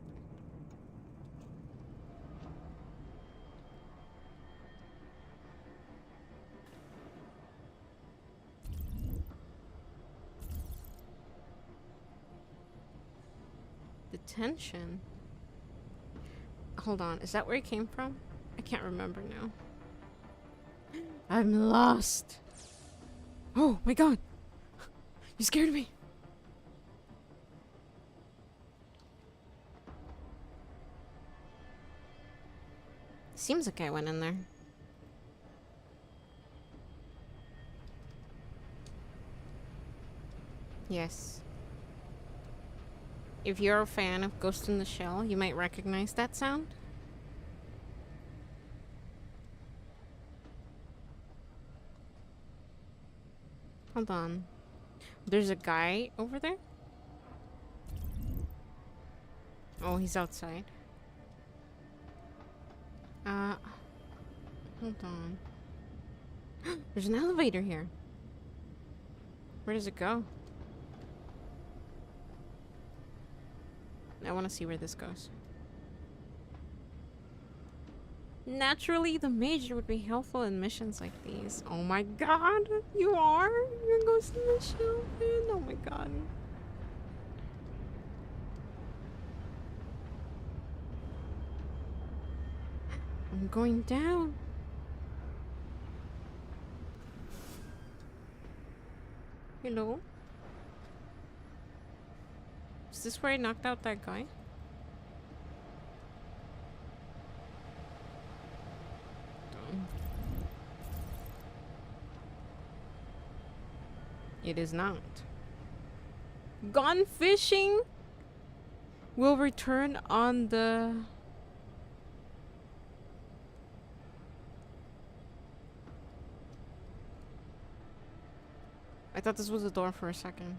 Detention? Hold on, is that where he came from? I can't remember now. I'm lost. Oh my god. You scared me. Seems like I went in there. Yes. If you're a fan of Ghost in the Shell, you might recognize that sound. Hold on. There's a guy over there? Oh, he's outside. Hold on. There's an elevator here. Where does it go? I want to see where this goes. Naturally, the Major would be helpful in missions like these. Oh my god, you are? You're Ghost in the Shell, man. Oh my god. I'm going down. Hello? Is this where I knocked out that guy? It is not. Gone fishing will return on the... I thought this was a door for a second.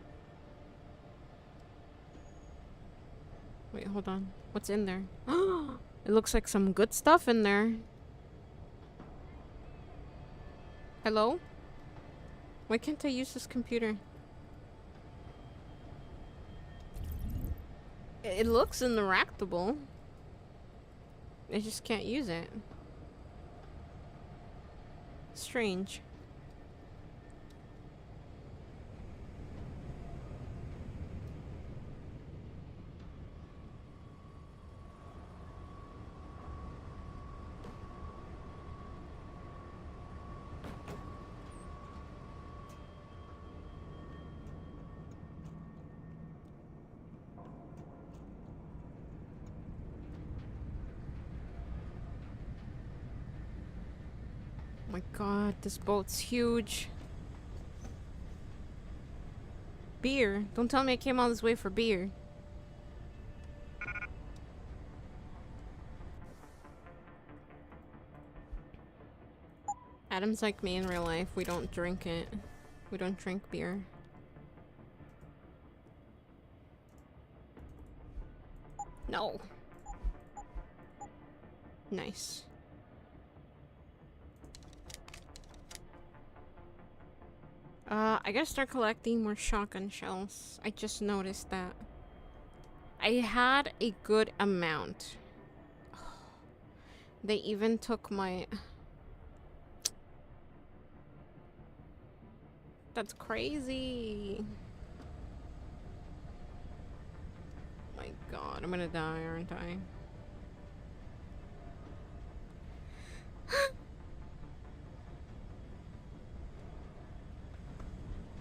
Wait, hold on. What's in there? It looks like some good stuff in there. Hello? Why can't I use this computer? It looks interactable. I just can't use it. Strange. My god, this boat's huge. Beer? Don't tell me I came all this way for beer. Adam's like me in real life. We don't drink it. We don't drink beer. No. Nice. I gotta start collecting more shotgun shells. I just noticed that. I had a good amount. They even took my... That's crazy. My god, I'm gonna die, aren't I?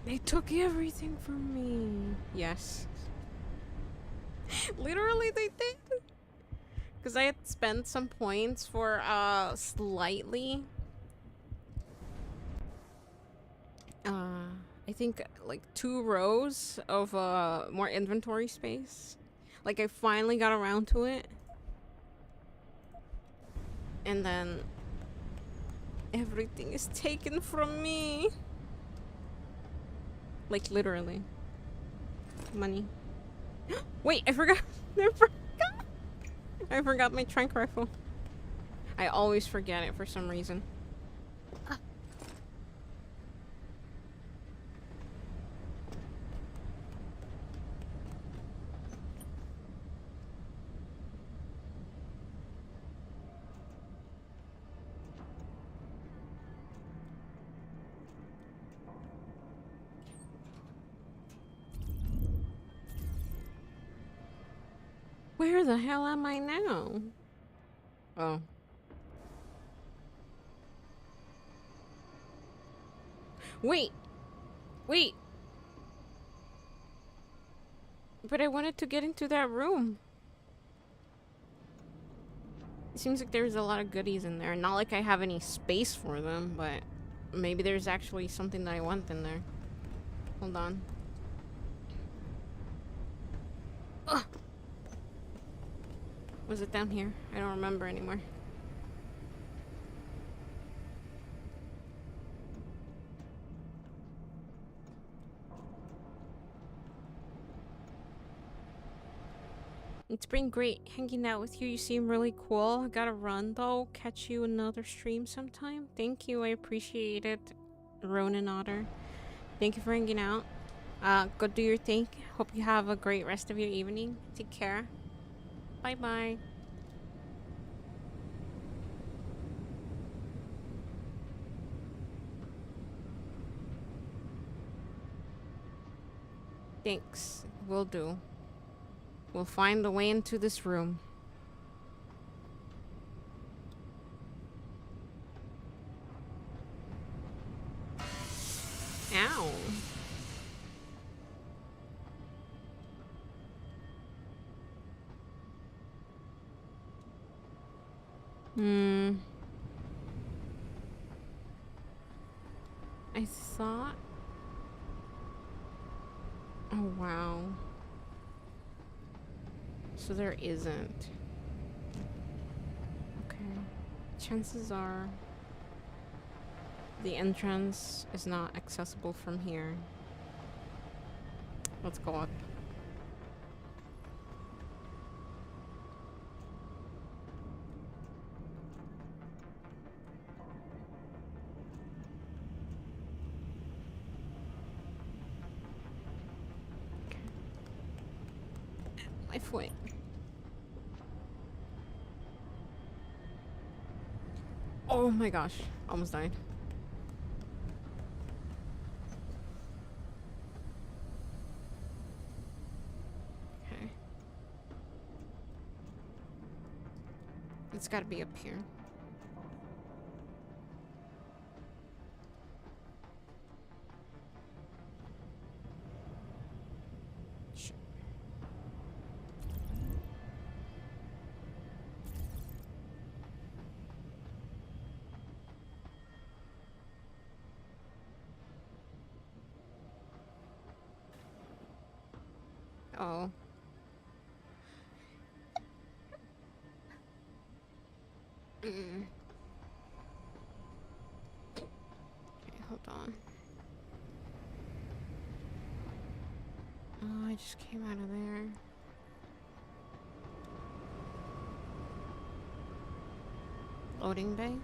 They took everything from me. Yes. Literally, they did. Because I had spent some points for, slightly... I think, like, 2 rows of, more inventory space. Like, I finally got around to it. And then... everything is taken from me. Like, literally. Money. Wait, I forgot. I forgot my tranq rifle. I always forget it for some reason. Where the hell am I now? Oh. Wait! Wait! But I wanted to get into that room. It seems like there's a lot of goodies in there. Not like I have any space for them, but maybe there's actually something that I want in there. Hold on. Ugh! Was it down here? I don't remember anymore. It's been great hanging out with you. You seem really cool. I gotta run though. Catch you another stream sometime. Thank you. I appreciate it. Ronan Otter. Thank you for hanging out. Go do your thing. Hope you have a great rest of your evening. Take care. Bye bye. Thanks. Will do. We'll find the way into this room. Ow. I thought... Oh, wow. So there isn't. Okay. Chances are the entrance is not accessible from here. Let's go up. My foot. Oh my gosh, almost died. Okay. It's gotta be up here. Shit. Oh. Okay, hold on. Oh, I just came out of there. Loading bay?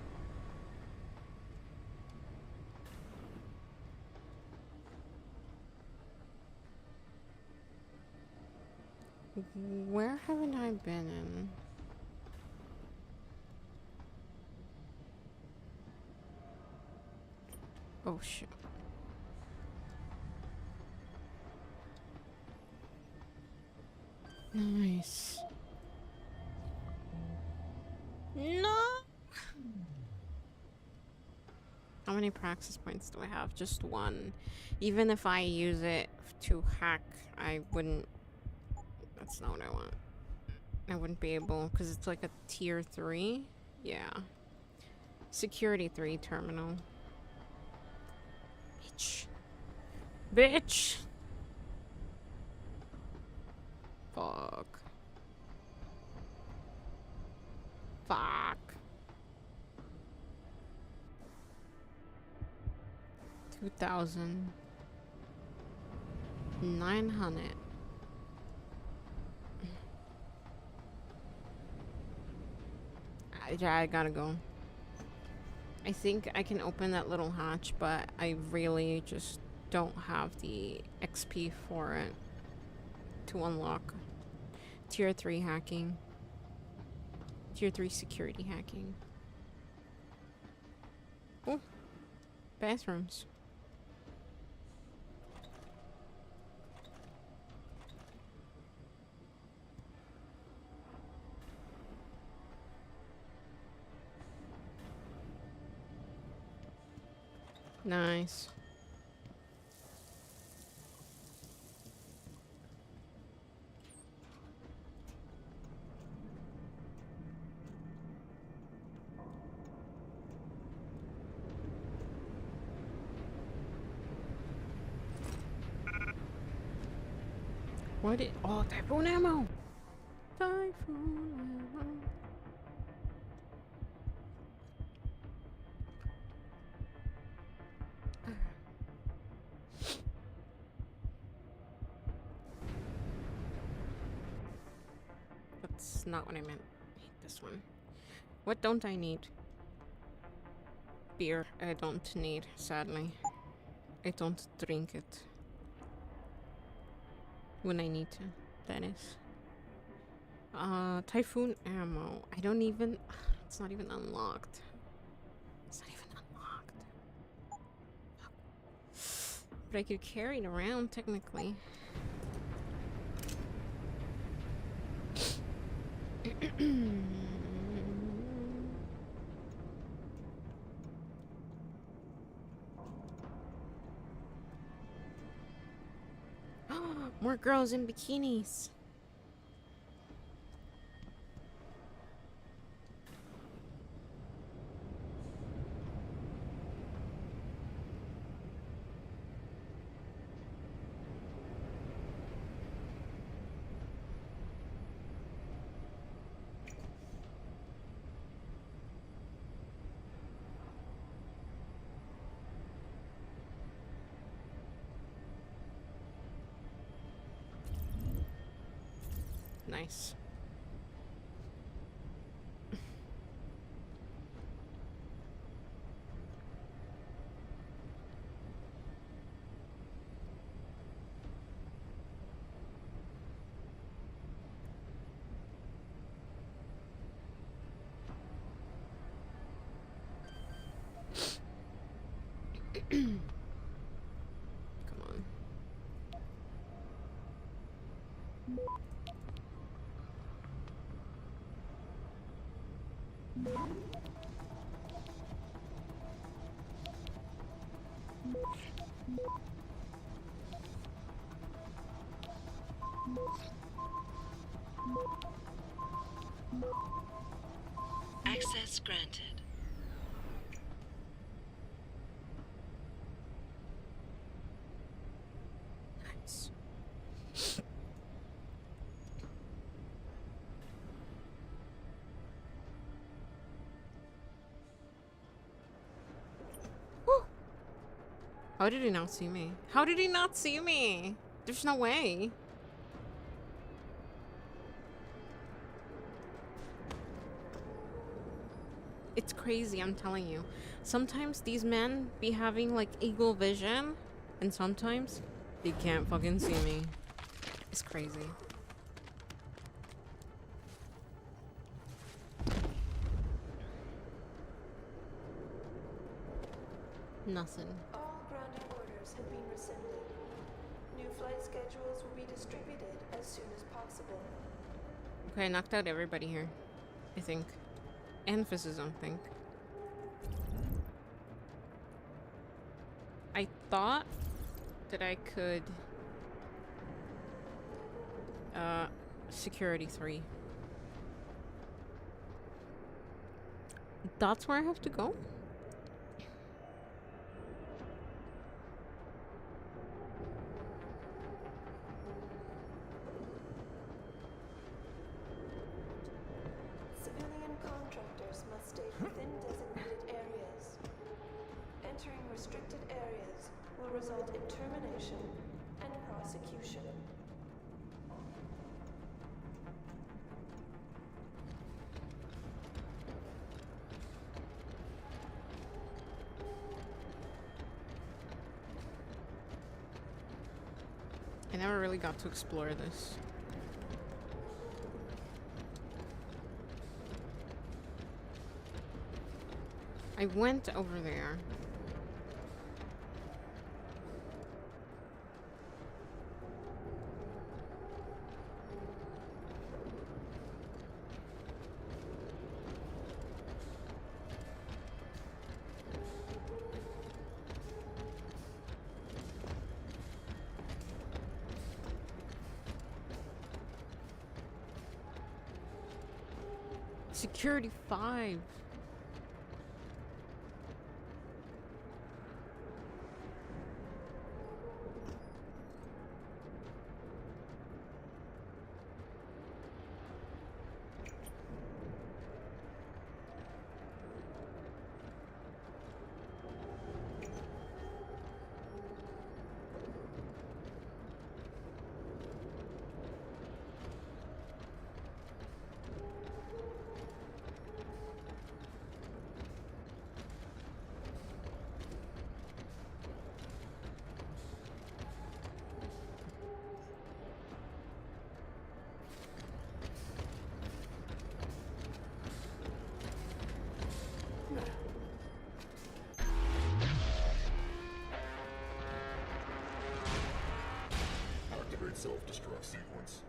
Where haven't I been in? Oh shit. Nice. No! How many praxis points do I have? Just one. Even if I use it to hack, I wouldn't... That's not what I want. I wouldn't be able, because it's like a tier 3. Yeah. Security 3 terminal. Bitch. Bitch! Fuck. Fuck. 2,900. I gotta go. I think I can open that little hatch, but I really just don't have the XP for it to unlock tier 3 hacking. Tier 3 security hacking. Oh, bathrooms. Nice. What did? Oh, typhoon ammo! Typhoon ammo. That's not what I meant. I hate this one. What don't I need? Beer. I don't need, sadly. I don't drink it. When I need to, that is. Typhoon ammo. I don't even... It's not even unlocked. It's not even unlocked. But I could carry it around, technically. More girls in bikinis. Nice. Come on. Access granted. Nice. Woo! How did he not see me? How did he not see me? There's no way. It's crazy, I'm telling you. Sometimes these men be having like eagle vision, and sometimes they can't fucking see me. It's crazy. Nothing. All grounding orders have been rescinded. New flight schedules will be distributed as soon as possible. Okay, I knocked out everybody here, I think. And Fizzes, I think. I thought that I could... Security 3. That's where I have to go? Civilian contractors must stay within designated areas. Entering restricted areas will result in termination and prosecution. I never really got to explore this. I went over there. Security 5. Activate self-destruct sequence.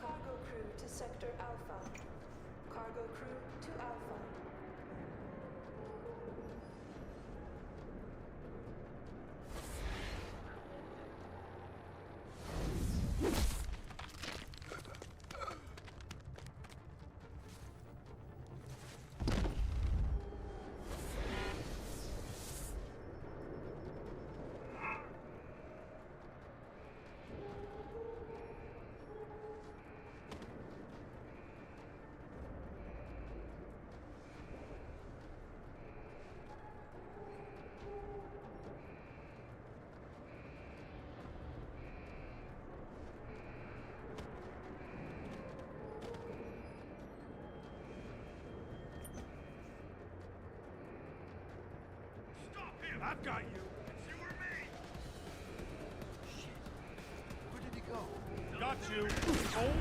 Cargo crew to Sector Alpha. Cargo crew to Alpha. Stop him! I've got you! It's you or me! Shit. Where did he go? Got you! Oh!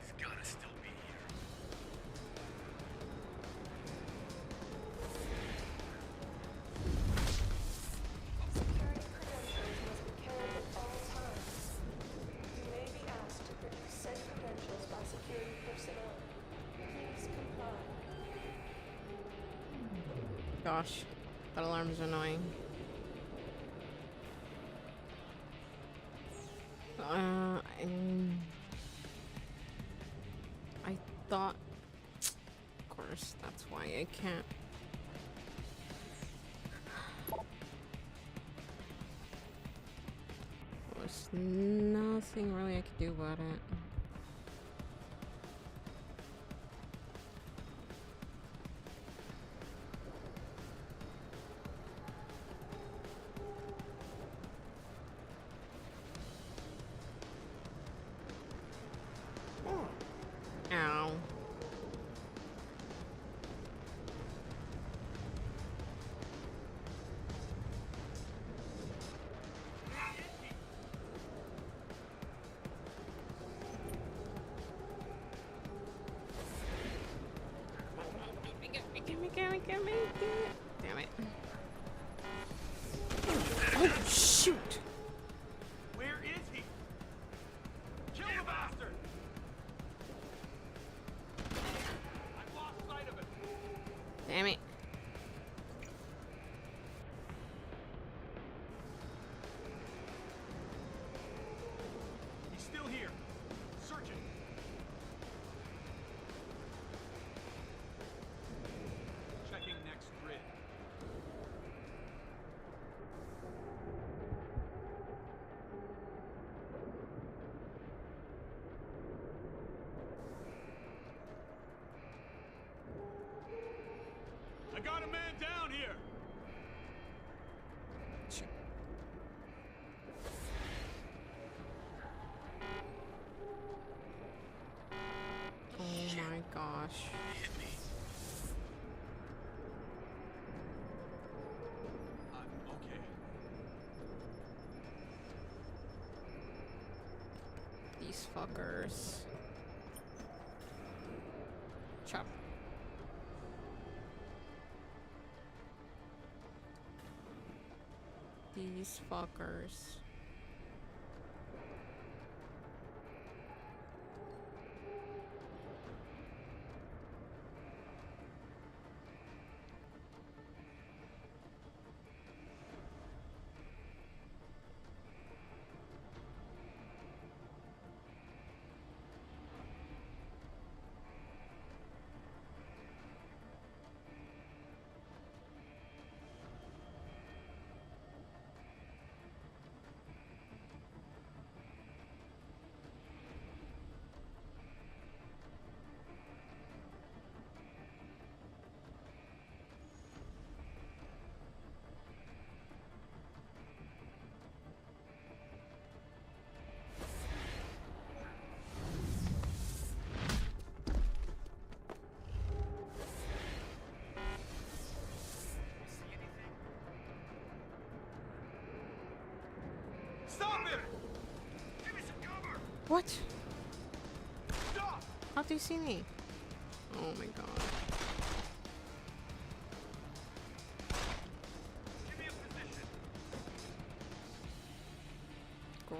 He's gotta still be here. Security credentials must be carried at all times. You may be asked to produce said credentials by security personnel. Please comply. Gosh, that alarm is annoying. I thought, of course, that's why I can't. There's nothing really I could do about it. Ow. Give me. Damn it. Oh, shoot. Where is he? Kill the bastard! I've lost sight of him. Damn it. He's still here. Searching. Checking next bridge. These fuckers. Chop. These fuckers. Stop him! Give me some cover! What? Stop! How do you see me? Oh my god. Give me a position.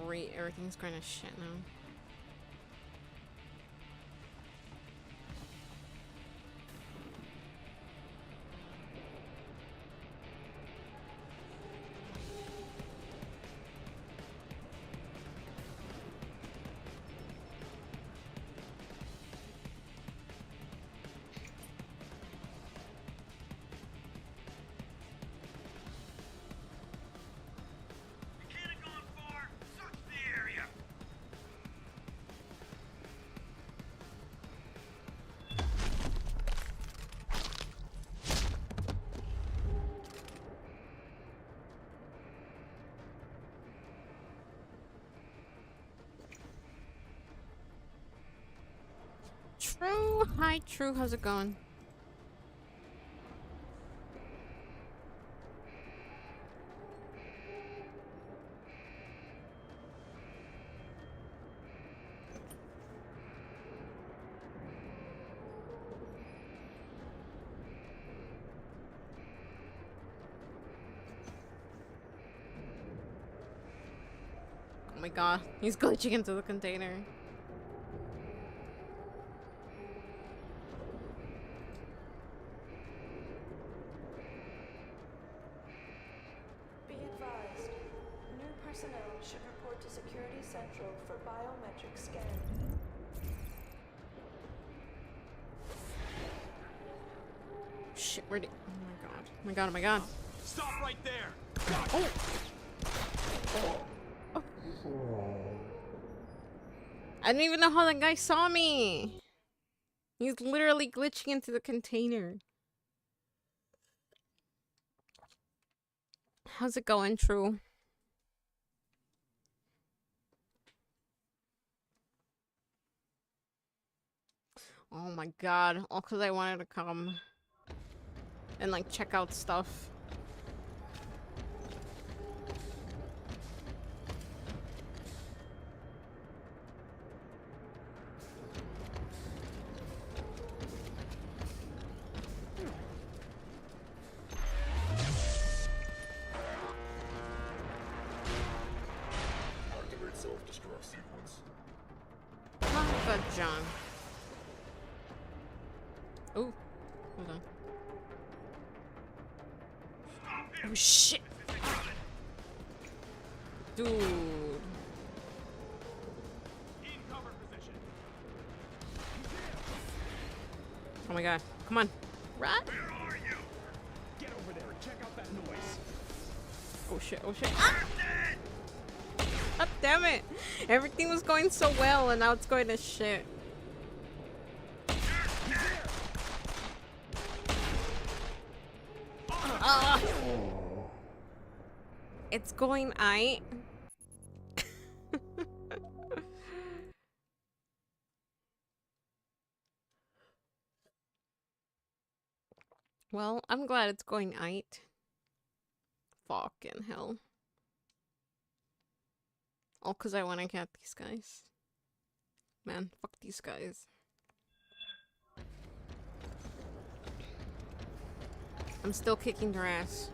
Great, everything's going to shit now. You can't have gone far. Search the area. True. Hi, True. How's it going? Oh my god, he's glitching into the container. Be advised, new personnel should report to Security Central for biometric scan. Shit, where did? Oh my god! Oh my god! Oh my god! Stop right there. Oh! I don't even know how that guy saw me. He's literally glitching into the container. How's it going, True? Oh my god, all because I wanted to come and like check out stuff. Activate self-destruct sequence. Oh, good, John. Oh, hold on. Oh shit, dude. In cover position. Oh my god, come on, run! Where are you? Get over there and check out that noise. Oh shit, oh shit. Ah! God damn it! Everything was going so well and now it's going to shit. Ah! It's going aight. Well, I'm glad it's going aight. Fucking hell. All because I want to get these guys. Man, fuck these guys. I'm still kicking their ass.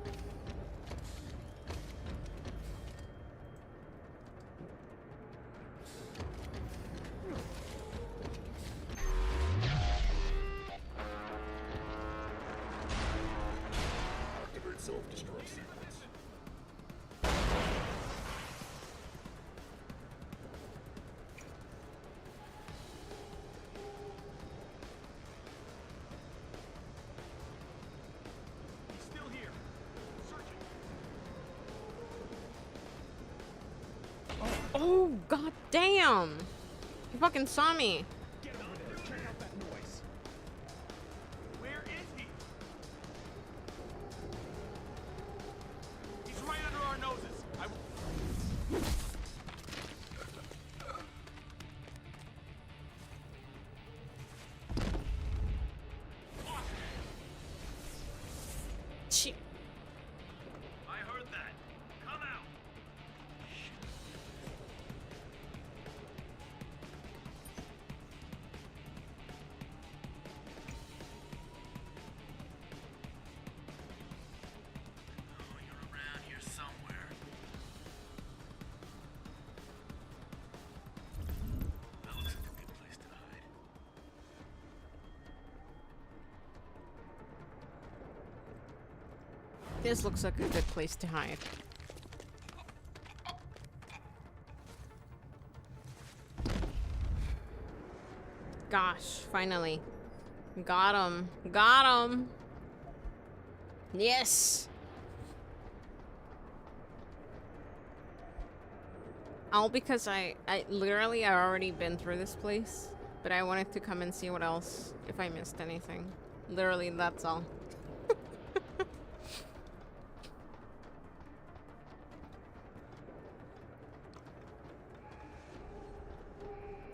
Activate self-destruct sequence. He's still here. Searching. Oh, god damn! You fucking saw me. Get over there. Check out that noise. Where is he? He's right under our noses. Shit. I heard that. Come out. Oh, you're around here somewhere. That looks like a good place to hide. This looks like a good place to hide. Gosh, finally. Got him. Got him. Yes. All because I literally I've already been through this place, but I wanted to come and see what else, if I missed anything. Literally, that's all.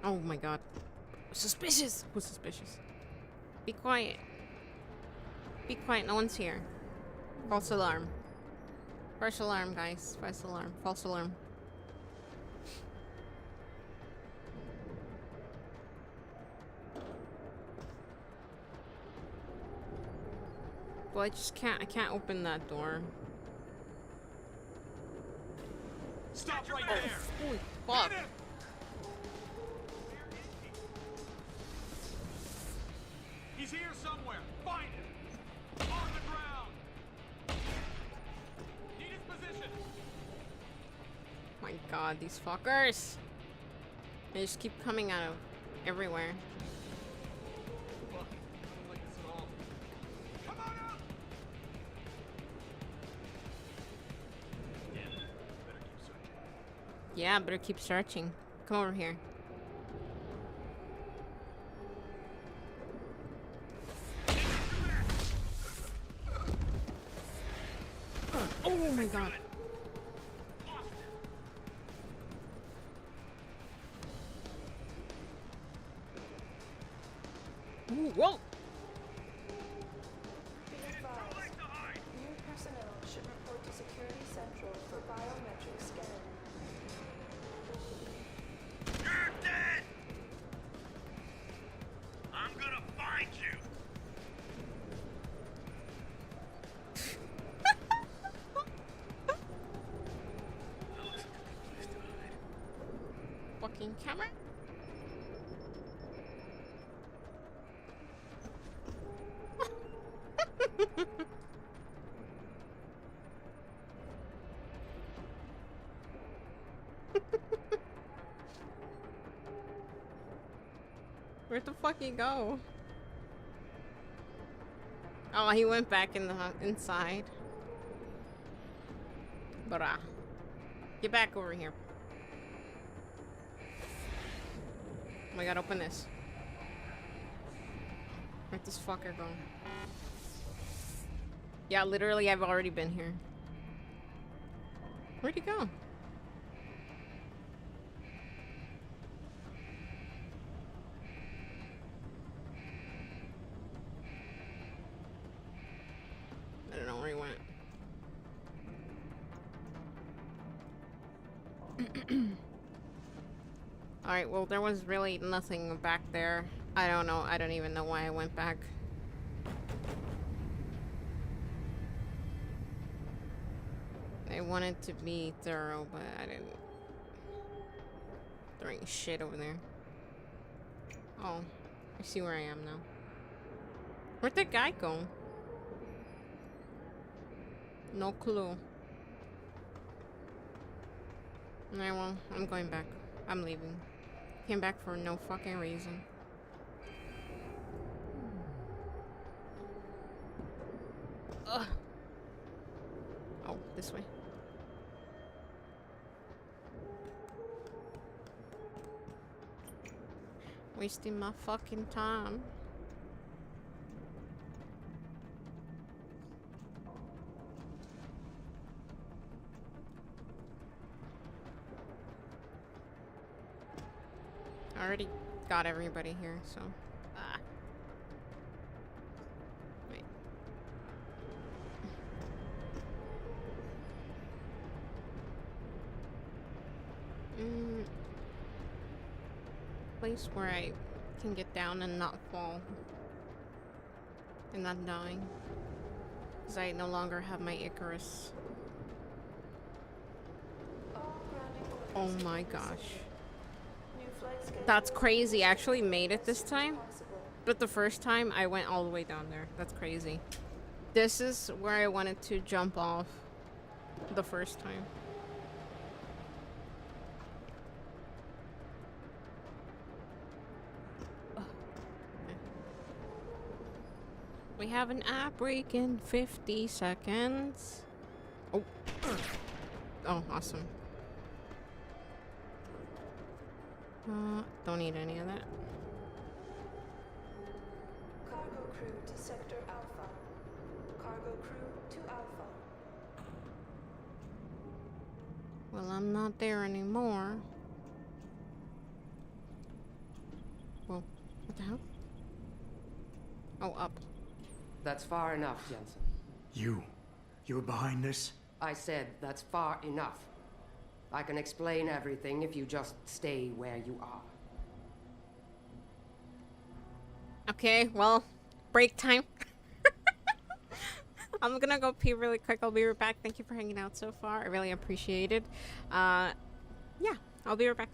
Oh my god. Suspicious! Who's suspicious? Be quiet. Be quiet, no one's here. False alarm. False alarm, guys. False alarm. False alarm. Well, I can't open that door. Stop right there. Holy fuck. Get him! He's here somewhere. Find him. On the ground. Need his position. My god, these fuckers. They just keep coming out of everywhere. Fuck. I don't like this at all. Come on out. Yeah, better keep searching. Yeah, better keep searching. Come over here. Oh my god. Ooh, whoa! Be advised, new personnel should report to Security Central for biometric scan. You're dead. I'm gonna find you. Fucking camera. Where'd the fuck he go? Oh, he went back in the inside. Bruh. Get back over here. Oh my god, open this. Where'd this fucker go? Yeah, literally, I've already been here. Where'd he go? I don't know where he went. Alright, well, there was really nothing back there. I don't know. I don't even know why I went back. I wanted to be thorough, but I didn't. There ain't shit over there. Oh, I see where I am now. Where'd that guy go? No clue. Alright, well, I'm going back. I'm leaving. Came back for no fucking reason. Ugh. Oh, this way. Wasting my fucking time. I already got everybody here, so. Ah. Wait. Place where I can get down and not fall. And not dying. Because I no longer have my Icarus. All grounding Oh orders my received. gosh. New flight schedule That's crazy. I actually made it this as soon as time. possible. But the first time, I went all the way down there. That's crazy. This is where I wanted to jump off the first time. Ugh. Okay. We have an app break in 50 seconds. Oh. Oh, awesome. Don't need any of that. Cargo crew to Sector Alpha. Cargo crew to Alpha. Well, I'm not there anymore. Whoa, what the hell? Oh, up. That's far enough, Jensen. You were behind this? I said that's far enough. I can explain everything if you just stay where you are. Okay, well, break time. I'm gonna go pee really quick. I'll be right back. Thank you for hanging out so far. I really appreciate it. Yeah, I'll be right back.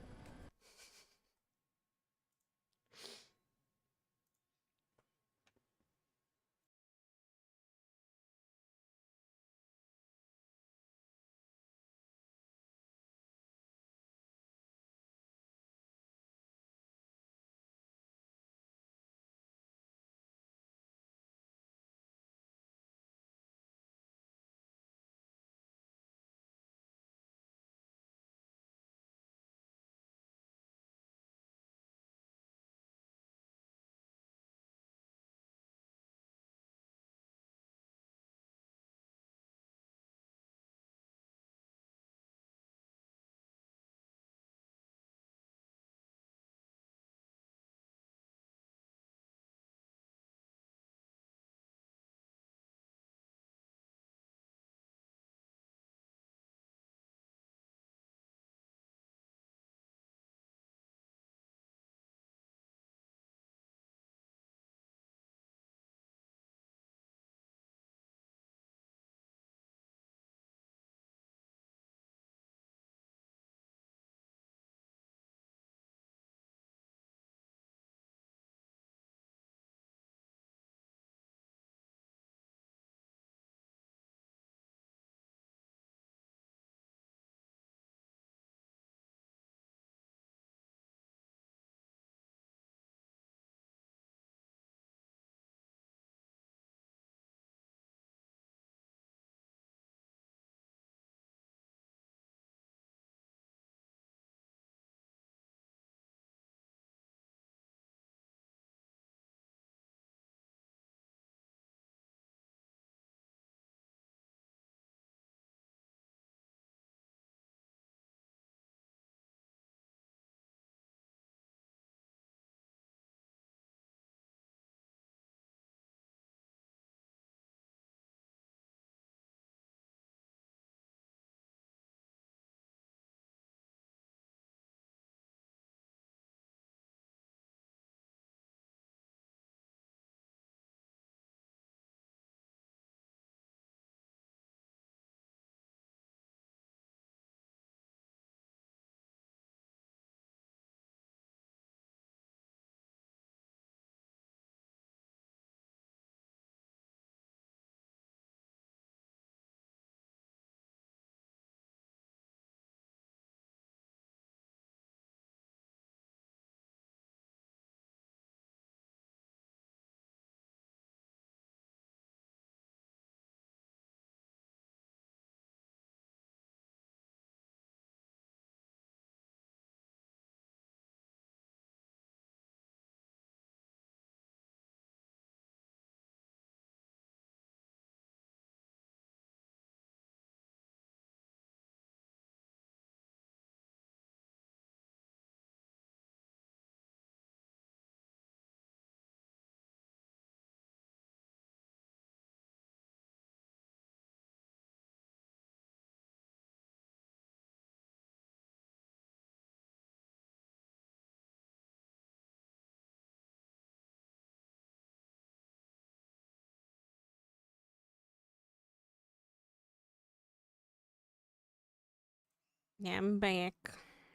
Yeah, I'm back.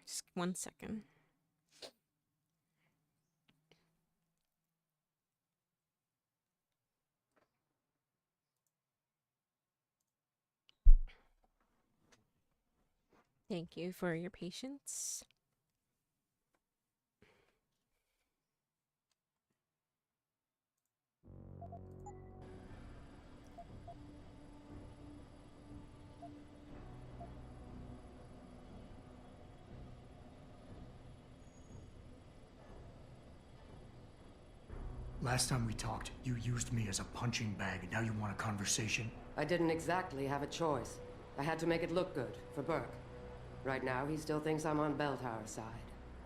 Just 1 second. Thank you for your patience. Last time we talked, you used me as a punching bag, and now you want a conversation? I didn't exactly have a choice. I had to make it look good for Burke. Right now, he still thinks I'm on Bell Tower's side.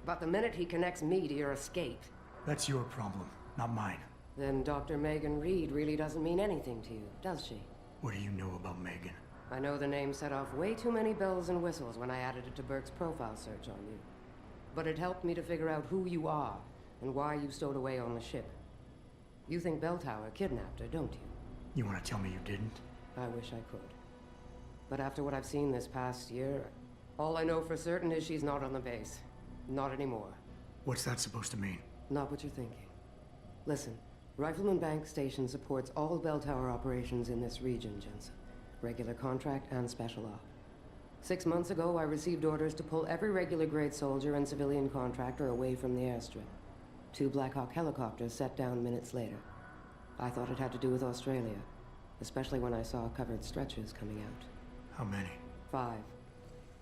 But the minute he connects me to your escape, That's your problem, not mine. then Dr. Megan Reed really doesn't mean anything to you, does she? What do you know about Megan? I know the name set off way too many bells and whistles when I added it to Burke's profile search on you. But it helped me to figure out who you are and why you stowed away on the ship. You think Bell Tower kidnapped her, don't you? You want to tell me you didn't? I wish I could. But after what I've seen this past year, all I know for certain is she's not on the base. Not anymore. What's that supposed to mean? Not what you're thinking. Listen, Rifleman Bank Station supports all Bell Tower operations in this region, Jensen. Regular contract and special op. 6 months ago, I received orders to pull every regular grade soldier and civilian contractor away from the airstrip. 2 Black Hawk helicopters set down minutes later. I thought it had to do with Australia, especially when I saw covered stretchers coming out. How many? 5.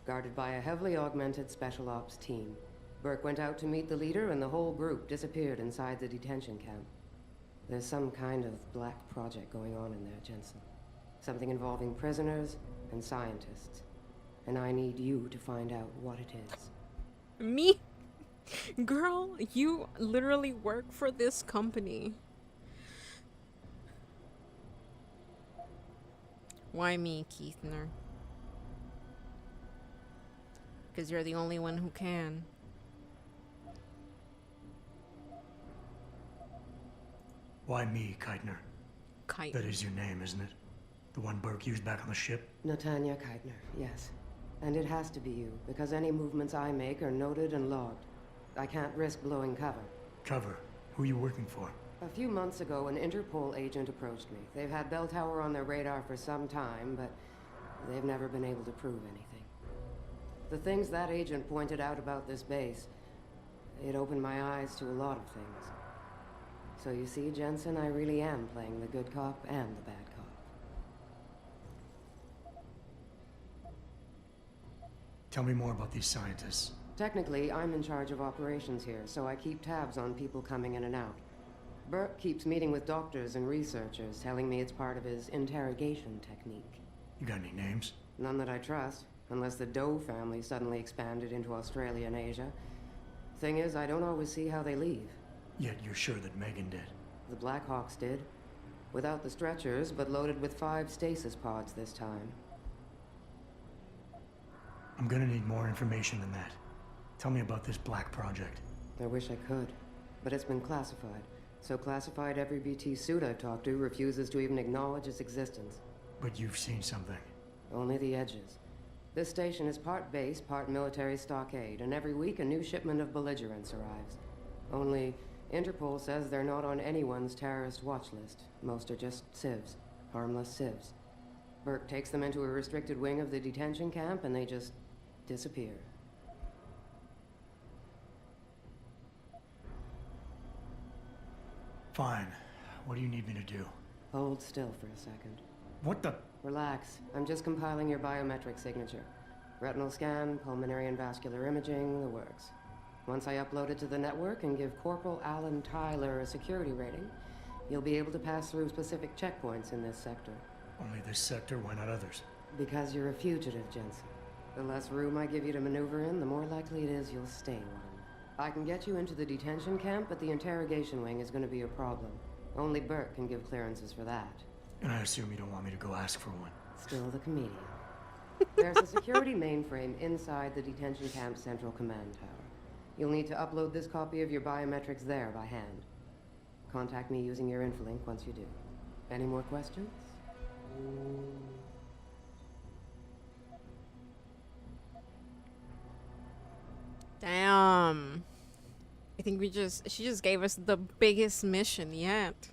Guarded by a heavily augmented special ops team. Burke went out to meet the leader and the whole group disappeared inside the detention camp. There's some kind of black project going on in there, Jensen. Something involving prisoners and scientists. And I need you to find out what it is. Me? Girl, you literally work for this company. Why me, Keithner? Because you're the only one who can. Why me, Keitner? Kite. That is your name, isn't it? The one Burke used back on the ship? Natanya Keitner, yes. And it has to be you, because any movements I make are noted and logged. I can't risk blowing cover. Cover. Who are you working for? A few months ago, an Interpol agent approached me. They've had Bell Tower on their radar for some time, but they've never been able to prove anything. The things that agent pointed out about this base, it opened my eyes to a lot of things. So you see, Jensen, I really am playing the good cop and the bad cop. Tell me more about these scientists. Technically, I'm in charge of operations here, so I keep tabs on people coming in and out. Burke keeps meeting with doctors and researchers, telling me it's part of his interrogation technique. You got any names? None that I trust, unless the Doe family suddenly expanded into Australia and Asia. Thing is, I don't always see how they leave. Yet you're sure that Megan did. The Blackhawks did. Without the stretchers, but loaded with 5 stasis pods this time. I'm gonna need more information than that. Tell me about this black project. I wish I could, but it's been classified. So classified every BT suit I've talked to refuses to even acknowledge its existence. But you've seen something. Only the edges. This station is part base, part military stockade, and every week a new shipment of belligerents arrives. Only, Interpol says they're not on anyone's terrorist watch list. Most are just civs. Harmless civs. Burke takes them into a restricted wing of the detention camp and they just disappear. Fine. What do you need me to do? Hold still for a second. What the? Relax. I'm just compiling your biometric signature. Retinal scan, pulmonary and vascular imaging, the works. Once I upload it to the network and give Corporal Alan Tyler a security rating, you'll be able to pass through specific checkpoints in this sector. Only this sector, why not others? Because you're a fugitive, Jensen. The less room I give you to maneuver in, the more likely it is you'll stay one. I can get you into the detention camp, but the interrogation wing is going to be a problem. Only Burke can give clearances for that. And I assume you don't want me to go ask for one. Still the comedian. There's a security mainframe inside the detention camp's central command tower. You'll need to upload this copy of your biometrics there by hand. Contact me using your infolink once you do. Any more questions? I think she just gave us the biggest mission yet.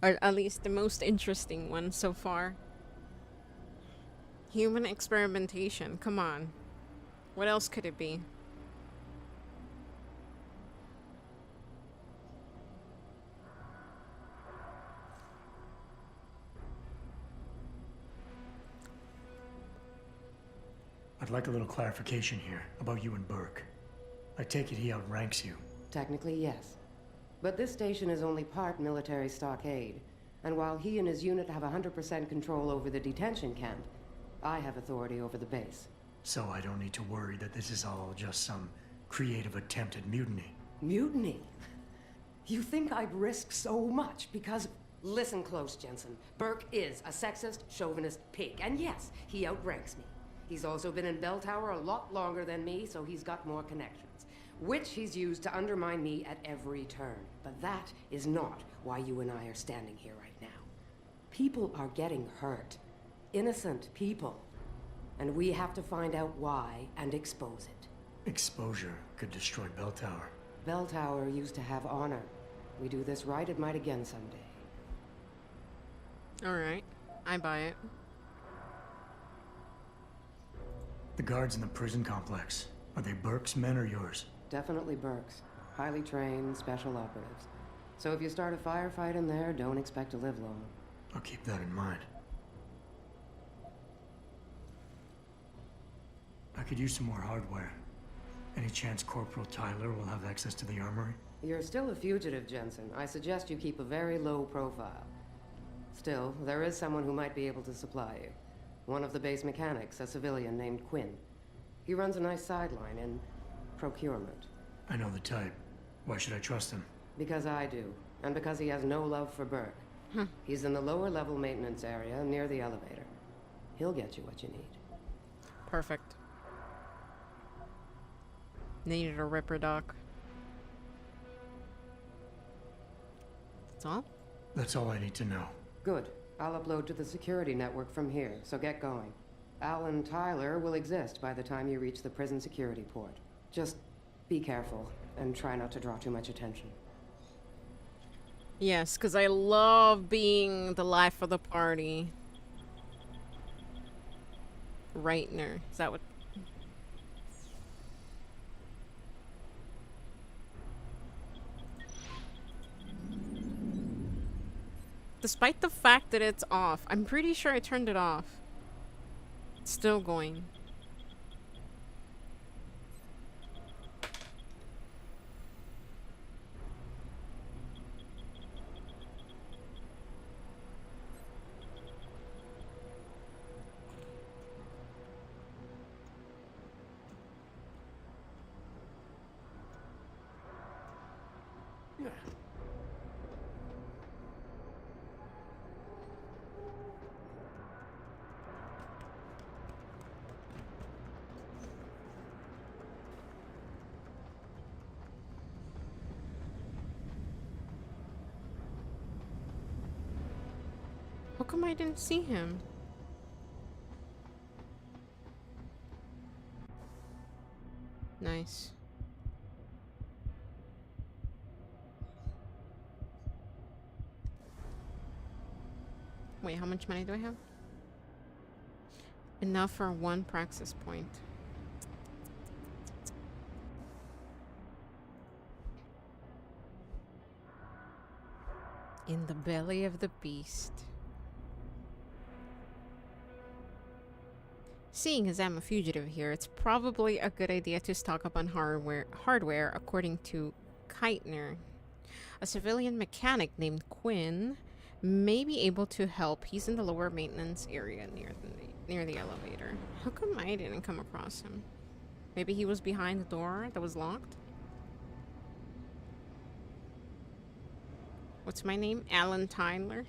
Or at least the most interesting one so far. Human experimentation, come on. What else could it be? I'd like a little clarification here about you and Burke. I take it he outranks you. Technically, yes. But this station is only part military stockade. And while he and his unit have 100% control over the detention camp, I have authority over the base. So I don't need to worry that this is all just some creative attempt at mutiny. Mutiny? You think I'd risk so much because... Listen close, Jensen. Burke is a sexist, chauvinist pig. And yes, he outranks me. He's also been in Bell Tower a lot longer than me, so he's got more connections, which he's used to undermine me at every turn. But that is not why you and I are standing here right now. People are getting hurt. Innocent people. And we have to find out why and expose it. Exposure could destroy Bell Tower. Bell Tower used to have honor. We do this right, it might again someday. Alright, I buy it. The guards in the prison complex, are they Burke's men or yours? Definitely Burke's. Highly trained, special operatives. So if you start a firefight in there, don't expect to live long. I'll keep that in mind. I could use some more hardware. Any chance Corporal Tyler will have access to the armory? You're still a fugitive, Jensen. I suggest you keep a very low profile. Still, there is someone who might be able to supply you. One of the base mechanics, a civilian named Quinn. He runs a nice sideline in procurement. I know the type. Why should I trust him? Because I do, and because he has no love for Burke. He's in the lower level maintenance area near the elevator. He'll get you what you need. Perfect. Needed a ripper doc. That's all? That's all I need to know. Good. I'll upload to the security network from here, so get going. Alan Tyler will exist by the time you reach the prison security port. Just be careful, and try not to draw too much attention. Yes, because I love being the life of the party. Reitner. Is that what... Despite the fact that it's off, I'm pretty sure I turned it off. It's still going. How come I didn't see him? Nice. Wait, how much money do I have? Enough for one praxis point. In the belly of the beast. Seeing as I'm a fugitive here, it's probably a good idea to stock up on hardware according to Keitner. A civilian mechanic named Quinn may be able to help. He's in the lower maintenance area near the elevator. How come I didn't come across him? Maybe he was behind the door that was locked? What's my name? Alan Tyler?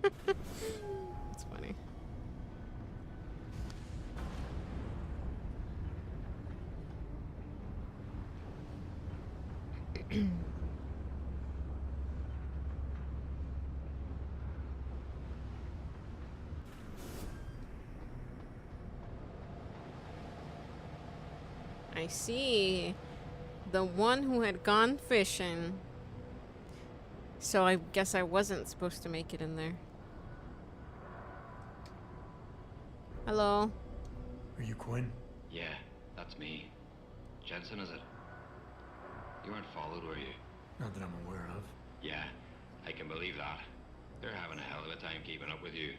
That's funny. I see. The one who had gone fishing. So I guess I wasn't supposed to make it in there. Hello? Are you Quinn? Yeah, that's me. Jensen, is it? You weren't followed, were you? Not that I'm aware of. Yeah, I can believe that. They're having a hell of a time keeping up with you.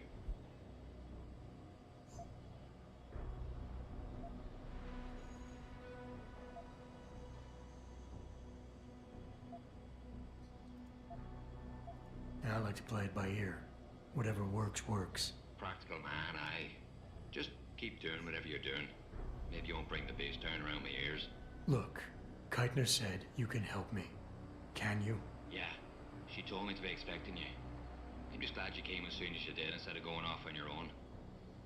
Yeah, I like to play it by ear. Whatever works, works. Practical man, aye. Just keep doing whatever you're doing. Maybe you won't bring the base down around my ears. Look, Keitner said you can help me. Can you? Yeah, she told me to be expecting you. I'm just glad you came as soon as you did instead of going off on your own.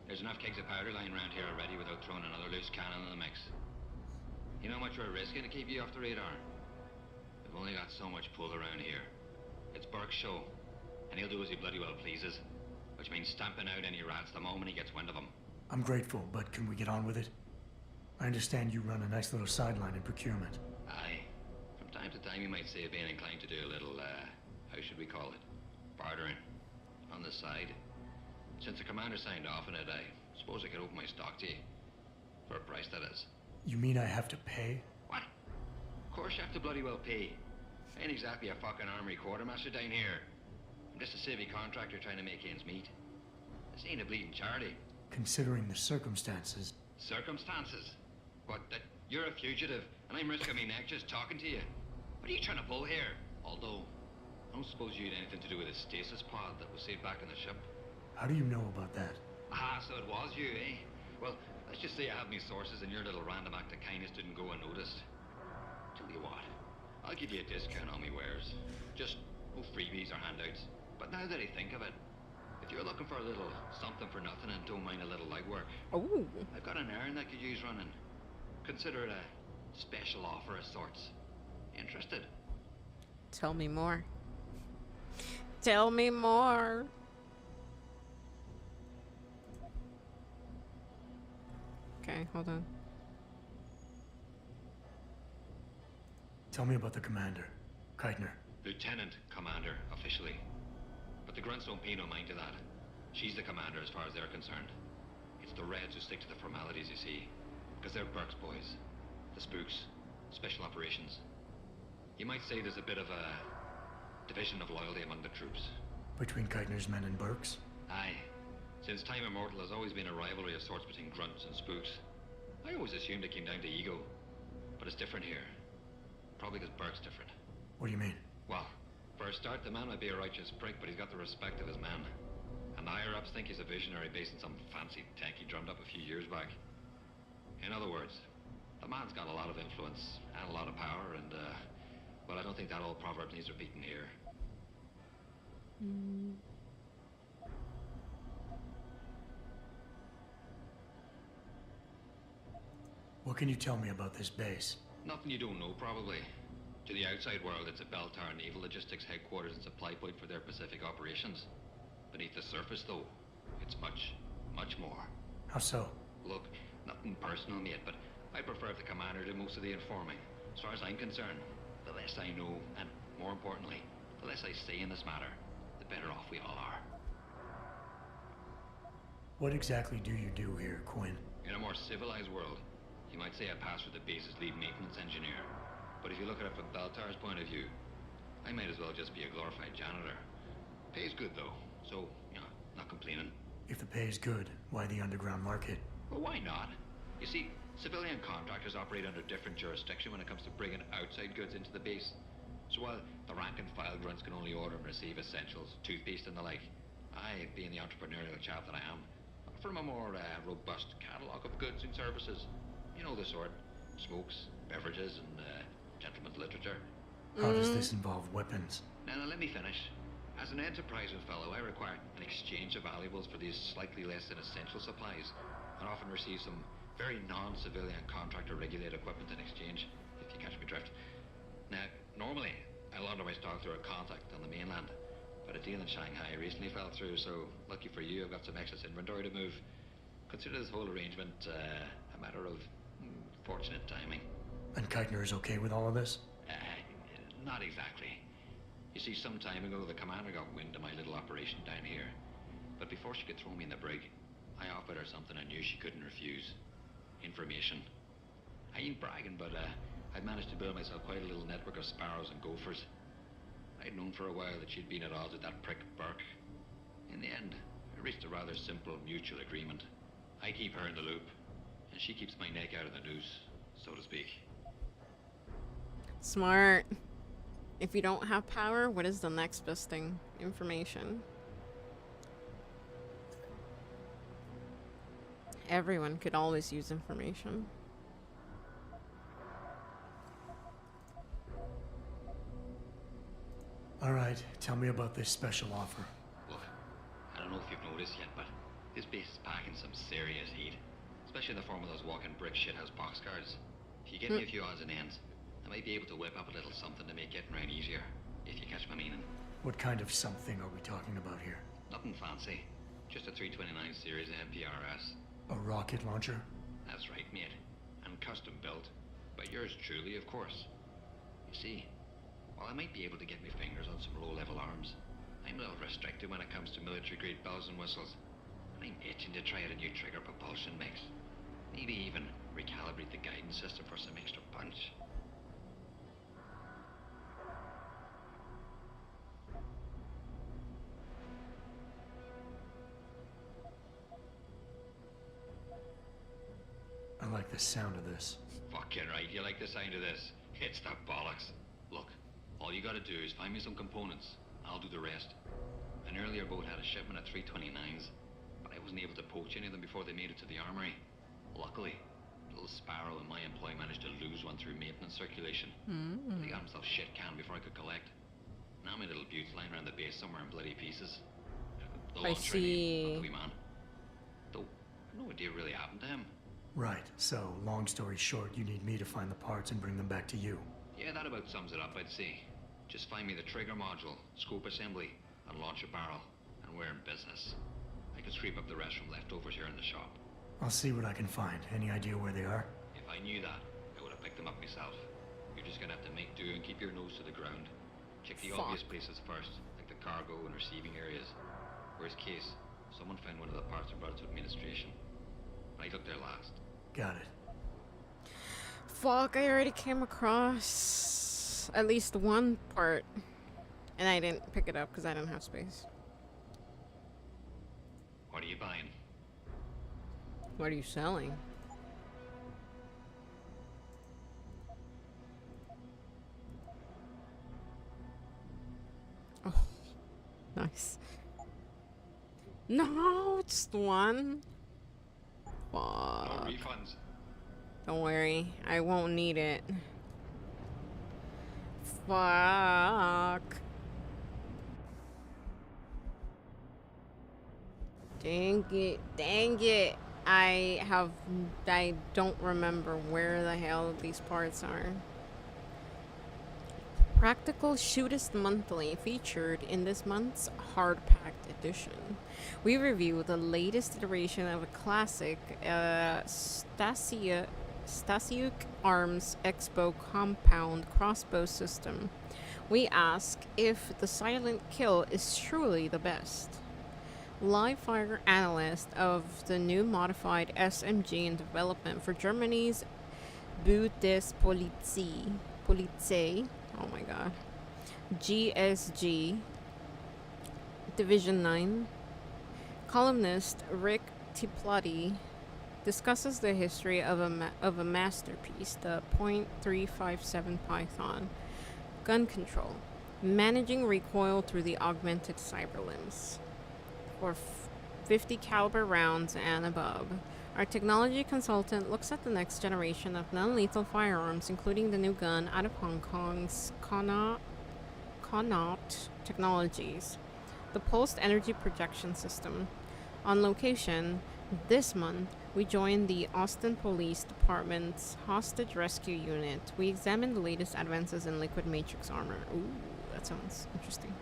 There's enough kegs of powder lying around here already without throwing another loose cannon in the mix. You know how much we're risking to keep you off the radar? We've only got so much pull around here. It's Burke's show, and he'll do as he bloody well pleases, which means stamping out any rats the moment he gets wind of them. I'm grateful, but can we get on with it? I understand you run a nice little sideline in procurement. Aye. From time to time you might see it being inclined to do a little, how should we call it? Bartering. On the side. Since the commander signed off on it, I suppose I could open my stock to you. For a price, that is. You mean I have to pay? What? Of course you have to bloody well pay. I ain't exactly a fucking armory quartermaster down here. I'm just a civvy contractor trying to make ends meet. This ain't a bleeding charity. Considering the circumstances. Circumstances? What, that you're a fugitive and I'm risking my neck just talking to you? What are you trying to pull here? Although, I don't suppose you had anything to do with the stasis pod that was saved back in the ship. How do you know about that? Ah, so it was you, eh? Well, let's just say I have my sources and your little random act of kindness didn't go unnoticed. Tell you what, I'll give you a discount on me wares. Just no freebies or handouts. But now that I think of it, if you're looking for a little something for nothing and don't mind a little legwork, Oh. I've got an errand that could use running. Consider it a special offer of sorts. Interested? Tell me more. Tell me more. Okay, hold on. Tell me about the commander, Keitner. Lieutenant Commander, officially. But the grunts don't pay no mind to that. She's the commander as far as they're concerned. It's the Reds who stick to the formalities, you see. Because they're Burke's boys. The spooks. Special operations. You might say there's a bit of a division of loyalty among the troops. Between Keitner's men and Burke's? Aye. Since time immortal, there's always been a rivalry of sorts between grunts and spooks. I always assumed it came down to ego. But it's different here. Probably because Burke's different. What do you mean? Well, for a start, the man might be a righteous prick, but he's got the respect of his men. And the higher-ups think he's a visionary based on some fancy tech he drummed up a few years back. In other words, the man's got a lot of influence and a lot of power, and, well, I don't think that old proverb needs repeating here. What can you tell me about this base? Nothing you don't know, probably. To the outside world, it's a bell tower naval logistics headquarters and supply point for their Pacific operations. Beneath the surface, though, it's much, much more. How so? Look, nothing personal, mate, but I prefer if the commander did most of the informing. As far as I'm concerned, the less I know, and more importantly, the less I say in this matter, the better off we all are. What exactly do you do here, Quinn? In a more civilized world, you might say I pass for the base's lead maintenance engineer. But if you look at it from Bell Tower's point of view, I might as well just be a glorified janitor. Pays good, though, so, you know, not complaining. If the pay is good, why the underground market? Well, why not? You see, civilian contractors operate under different jurisdiction when it comes to bringing outside goods into the base. So while the rank-and-file grunts can only order and receive essentials, toothpaste and the like, I, being the entrepreneurial chap that I am, offer them a more robust catalogue of goods and services. You know the sort. Smokes, beverages, and gentleman's literature. How does this involve weapons? Now, let me finish. As an enterprising fellow, I require an exchange of valuables for these slightly less than essential supplies, and often receive some very non-civilian contractor-regulated equipment in exchange, if you catch me drift. Now, normally, I launder my stock through a contact on the mainland, but a deal in Shanghai recently fell through, so lucky for you, I've got some excess inventory to move. Consider this whole arrangement a matter of fortunate timing. And Keitner is okay with all of this? Not exactly. You see, some time ago, the commander got wind of my little operation down here. But before she could throw me in the brig, I offered her something I knew she couldn't refuse. Information. I ain't bragging, but I'd managed to build myself quite a little network of sparrows and gophers. I'd known for a while that she'd been at odds with that prick Burke. In the end, I reached a rather simple mutual agreement. I keep her in the loop, and she keeps my neck out of the noose, so to speak. Smart. If you don't have power, what is the next best thing? Information. Everyone could always use information. All right, tell me about this special offer. Look, I don't know if you've noticed yet, but this base is packing some serious heat. Especially in the form of those walking brick shithouse boxcars. If you get me a few odds and ends, I might be able to whip up a little something to make getting around easier, if you catch my meaning. What kind of something are we talking about here? Nothing fancy. Just a 329 series MPRS. A rocket launcher? That's right, mate. And custom built. By yours truly, of course. You see, while I might be able to get my fingers on some low-level arms, I'm a little restricted when it comes to military-grade bells and whistles. And I'm itching to try out a new trigger propulsion mix. Maybe even recalibrate the guidance system for some extra punch. I like the sound of this. Fucking right, you like the sound of this? It's the bollocks. Look, all you gotta do is find me some components. I'll do the rest. An earlier boat had a shipment of 329s, but I wasn't able to poach any of them before they made it to the armory. Luckily, little Sparrow in my employ managed to lose one through maintenance circulation. He got himself shit canned before I could collect. Now my little bute's lying around the base somewhere in bloody pieces. The I launcher, I mean, not see. the wee man. Though, I've no idea really happened to him. Right, so, long story short, you need me to find the parts and bring them back to you. Yeah, that about sums it up, I'd say. Just find me the trigger module, scope assembly, and launch a barrel, and we're in business. I can scrape up the rest from leftovers here in the shop. I'll see what I can find. Any idea where they are? If I knew that, I would have picked them up myself. You're just gonna have to make do and keep your nose to the ground. Check the obvious places first, like the cargo and receiving areas. Worst case, someone found one of the parts and brought it to administration. I looked there last. Got it. Fuck, I already came across at least one part. And I didn't pick it up because I didn't have space. What are you buying? What are you selling? Oh, nice. No, just one. No Fuck. refunds. Don't worry, I won't need it. Fuck. Dang it, dang it. I don't remember where the hell these parts are. Practical Shootist Monthly featured in this month's hard-packed edition. We review the latest iteration of a classic Stasiuk Arms Expo compound crossbow system. We ask if the silent kill is truly the best. Live fire analyst of the new modified SMG in development for Germany's Bundespolizei, oh my god, GSG, Division 9, columnist Rick Tiplati discusses the history of a masterpiece, the .357 Python, gun control, managing recoil through the augmented cyber limbs. For 50 caliber rounds and above. Our technology consultant looks at the next generation of non-lethal firearms, including the new gun out of Hong Kong's Connaught Technologies, the Pulsed Energy Projection System. On location, this month, we joined the Austin Police Department's Hostage Rescue Unit. We examined the latest advances in liquid matrix armor. Ooh, that sounds interesting.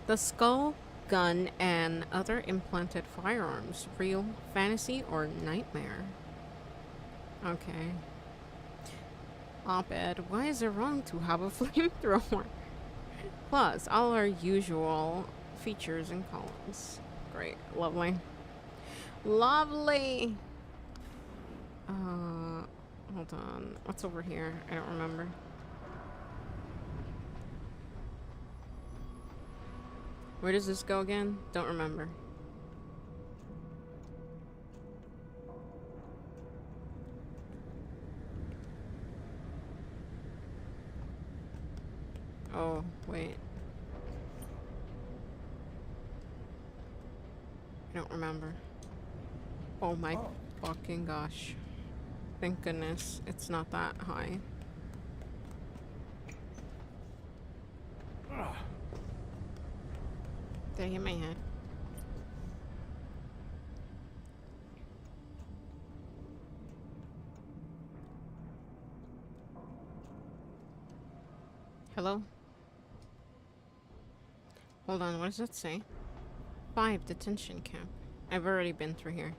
The Skull Gun and other implanted firearms. Real, fantasy, or nightmare? Okay. Op-ed. Why is it wrong to have a flamethrower? Plus, all our usual features and columns. Great. Lovely. Lovely! Hold on. What's over here? I don't remember. Where does this go again? Don't remember. Oh, wait. I don't remember. Oh my fucking gosh. Thank goodness it's not that high. Did I hit my head? Hello? Hold on, what does that say? 5 detention camp. I've already been through here.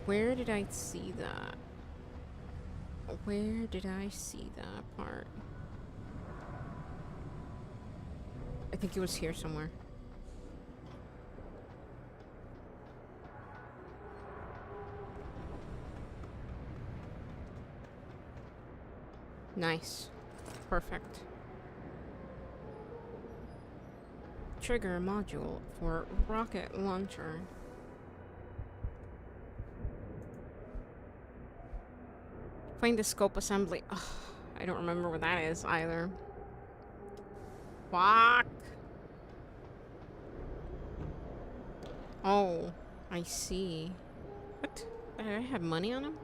Where did I see that? Where did I see that part? I think it was here somewhere. Nice. Perfect. Trigger module for rocket launcher. Find the scope assembly. Ugh, I don't remember where that is either. Fuck. Oh, I see. What? Did I have money on them?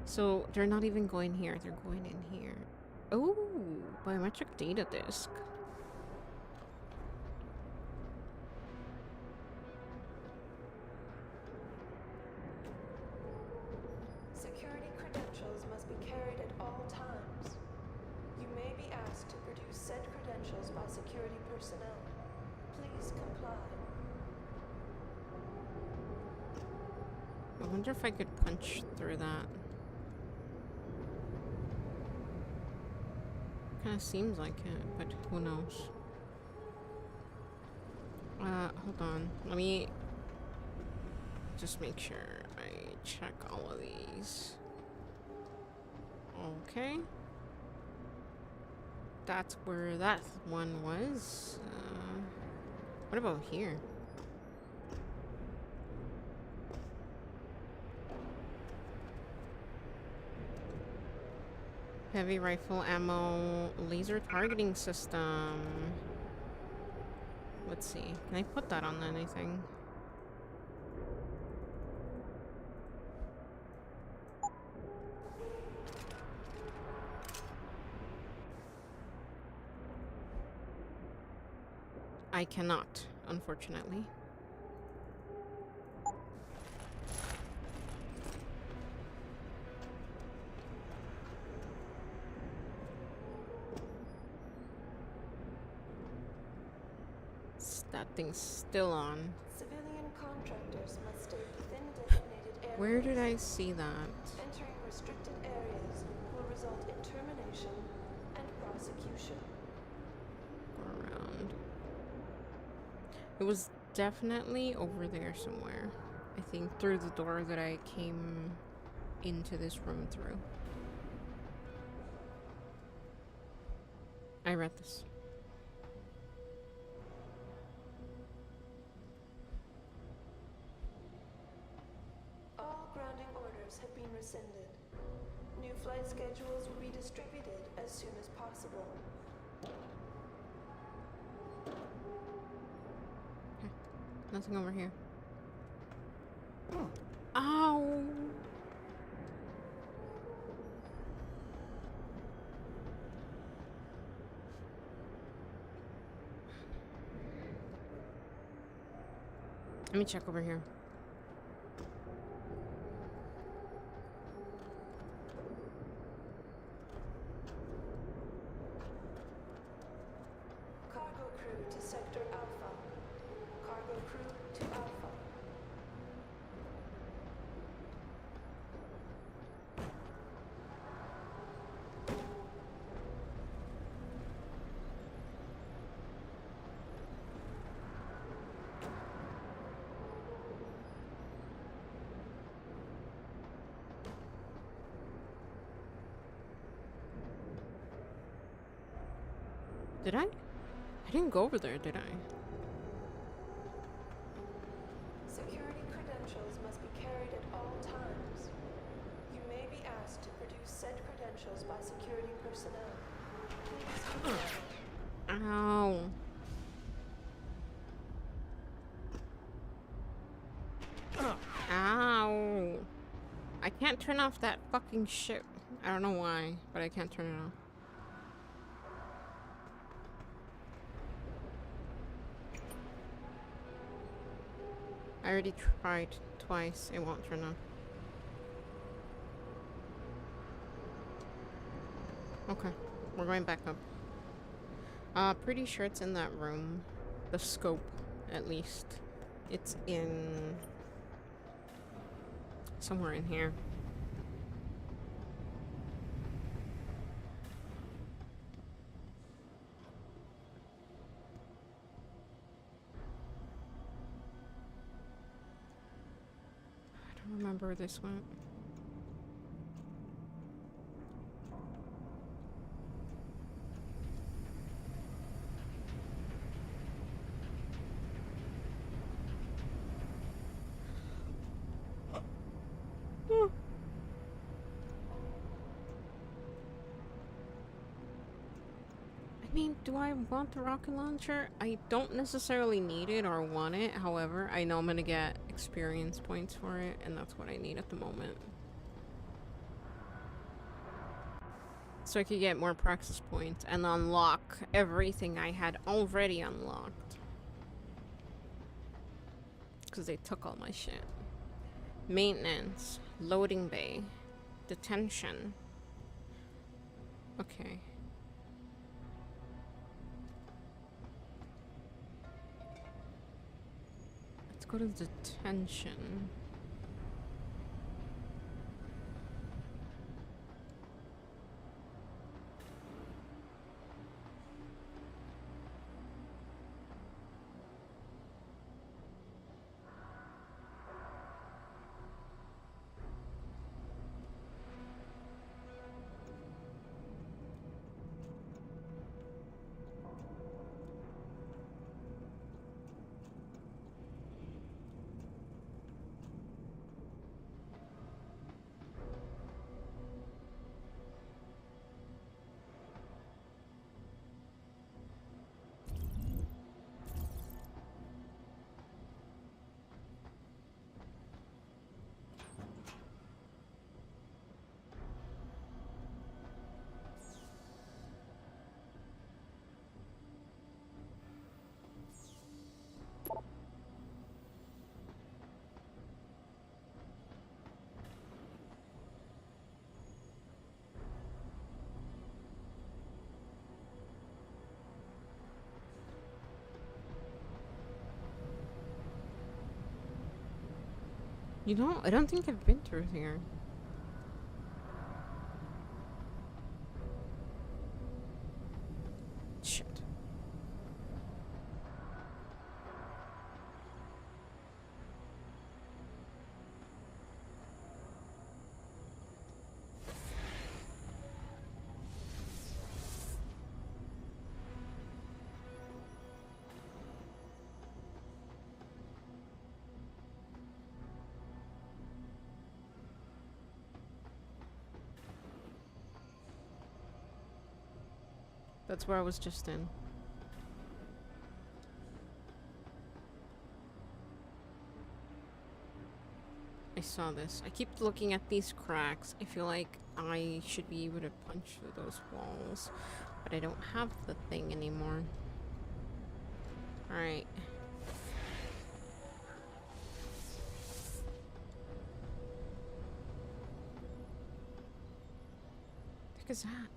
So they're not even going here. They're going in here. Oh, biometric data disk. Security credentials must be carried at all times. You may be asked to produce said credentials by security personnel. Please comply. I wonder if I could punch through that. Kind of seems like it, but who knows? Hold on. Let me just make sure I check all of these. Okay. That's where that one was. What about here? Heavy rifle ammo, laser targeting system. Let's see. Can I put that on anything? I cannot, unfortunately. That thing's still on. Civilian contractors must stay within designated areas. Where did I see that? Entering restricted areas will result in termination and prosecution. Go around. It was definitely over there somewhere. I think through the door that I came into this room through. I read this. All grounding orders have been rescinded. New flight schedules will be distributed as soon as possible. Nothing over here. Ow! Let me check over here. Cargo crew to Sector Alpha. Cargo crew to Alpha. Did I? I didn't go over there, did I? Security credentials must be carried at all times. You may be asked to produce said credentials by security personnel. Please be careful. Ow. Ow. I can't turn off that fucking shit. I don't know why, but I can't turn it off. I already tried twice. It won't turn off. Okay, we're going back up. Pretty sure it's in that room. The scope, at least. It's in... somewhere in here. I don't remember where this went. I mean, do I want the rocket launcher? I don't necessarily need it or want it. However, I know I'm gonna get experience points for it, and that's what I need at the moment. So I could get more practice points and unlock everything I had already unlocked. Because they took all my shit. Maintenance. Loading bay. Detention. Okay. Let's go to detention. You know, I don't think I've been through here. Shit. That's where I was just in. I saw this. I keep looking at these cracks. I feel like I should be able to punch through those walls, but I don't have the thing anymore. Alright. What the heck is that?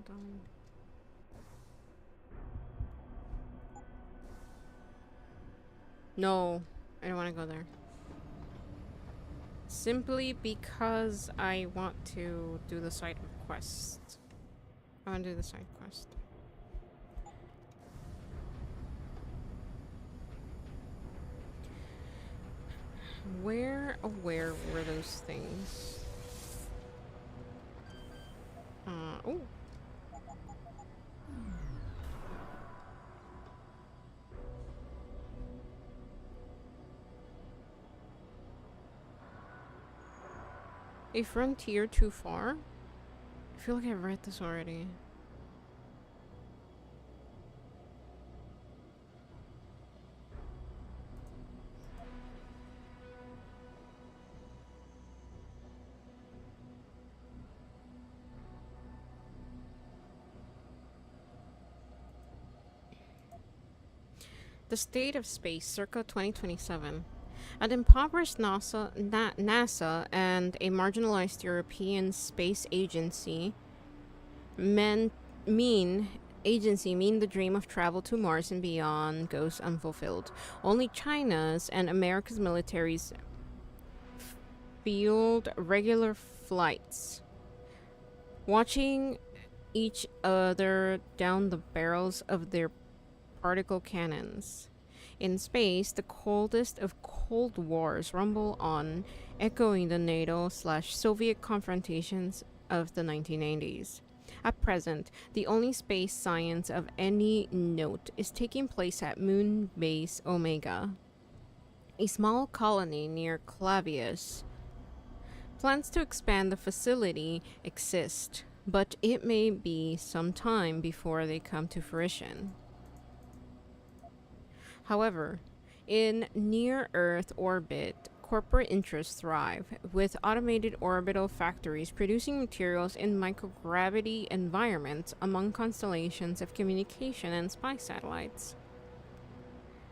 Hold on. No, I don't want to go there. Simply because I want to do the side quest. I want to do the side quest. Where were those things? Oh. A frontier too far? I feel like I've read this already. The State of Space, circa 2027. An impoverished NASA and a marginalized European Space Agency mean the dream of travel to Mars and beyond goes unfulfilled. Only China's and America's militaries field regular flights, watching each other down the barrels of their particle cannons. In space, the coldest of cold wars rumble on, echoing the NATO/Soviet confrontations of the 1980s. At present, the only space science of any note is taking place at Moon Base Omega, a small colony near Clavius. Plans to expand the facility exist, but it may be some time before they come to fruition. However, in near-Earth orbit, corporate interests thrive, with automated orbital factories producing materials in microgravity environments among constellations of communication and spy satellites.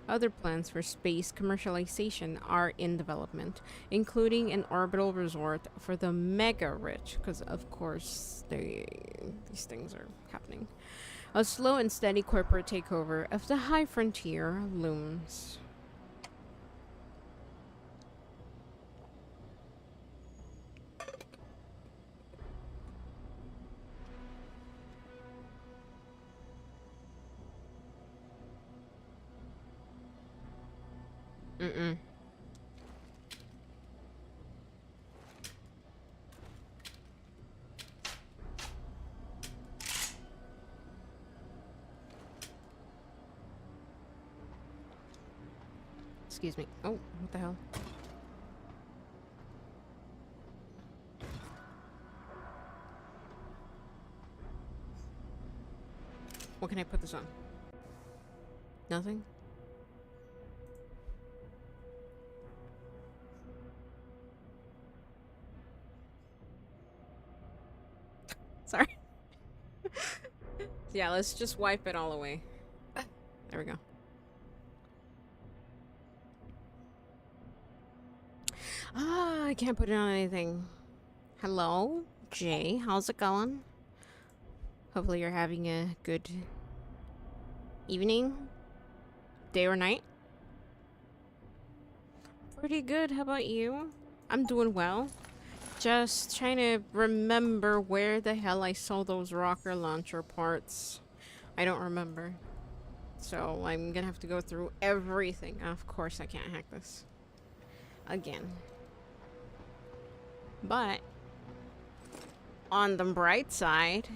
Other plans for space commercialization are in development, including an orbital resort for the mega-rich, because of course these things are happening. A slow and steady corporate takeover of the high frontier looms. Mm-mm. Excuse me. Oh, what the hell? What can I put this on? Nothing? Sorry. Yeah, let's just wipe it all away. There we go. Ah, I can't put it on anything. Hello, Jay. How's it going? Hopefully you're having a good evening, day or night. Pretty good. How about you? I'm doing well. Just trying to remember where the hell I saw those rocket launcher parts. I don't remember. So I'm gonna have to go through everything. Of course I can't hack this. Again. But on the bright side,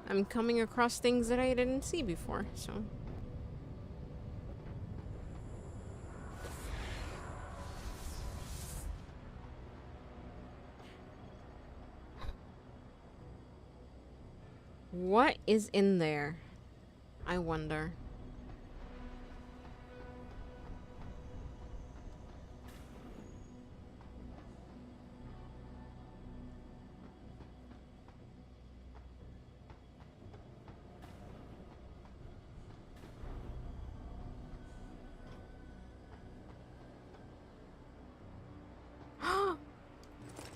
I'm coming across things that I didn't see before, so. What is in there? I wonder.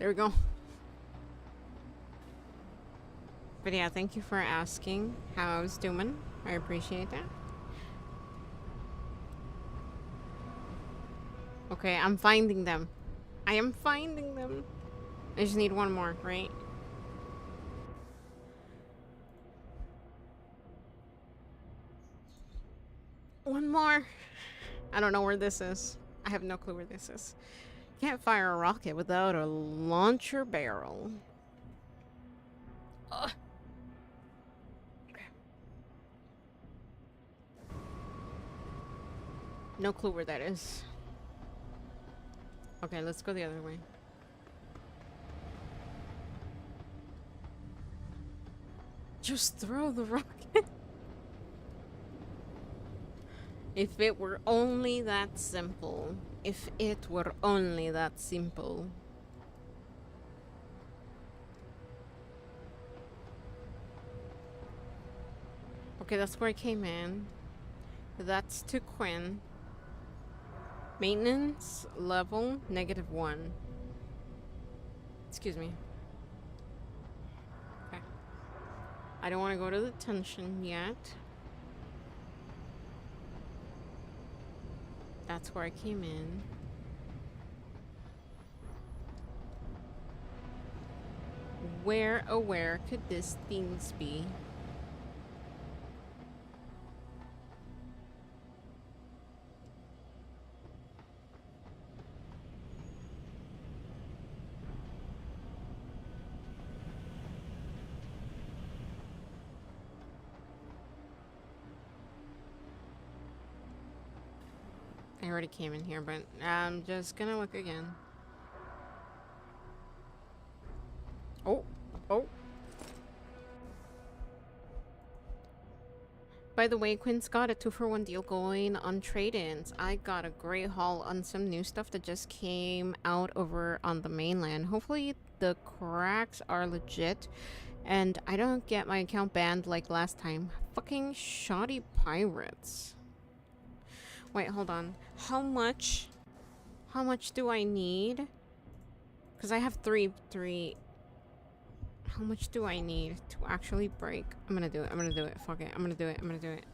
There we go. But yeah, thank you for asking how I was doing. I appreciate that. Okay, I'm finding them. I am finding them. I just need one more, right? one more. I don't know where this is. I have no clue where this is. Can't fire a rocket without a launcher barrel. Ugh. Okay. No clue where that is. Okay, let's go the other way. Just throw the rocket. If it were only that simple. If it were only that simple. Okay, that's where I came in. That's to Quinn. Maintenance level -1. Excuse me. Okay. I don't want to go to the detention yet. That's where I came in. Where, oh where could this things be? I already came in here, but I'm just gonna look again. Oh, oh. By the way, Quinn's got a 2-for-1 deal going on trade-ins. I got a great haul on some new stuff that just came out over on the mainland. Hopefully the cracks are legit and I don't get my account banned like last time. Fucking shoddy pirates. Wait, hold on. How much do I need? Because I have three. How much do I need to actually break? I'm gonna do it. I'm gonna do it. Fuck it. I'm gonna do it. I'm gonna do it.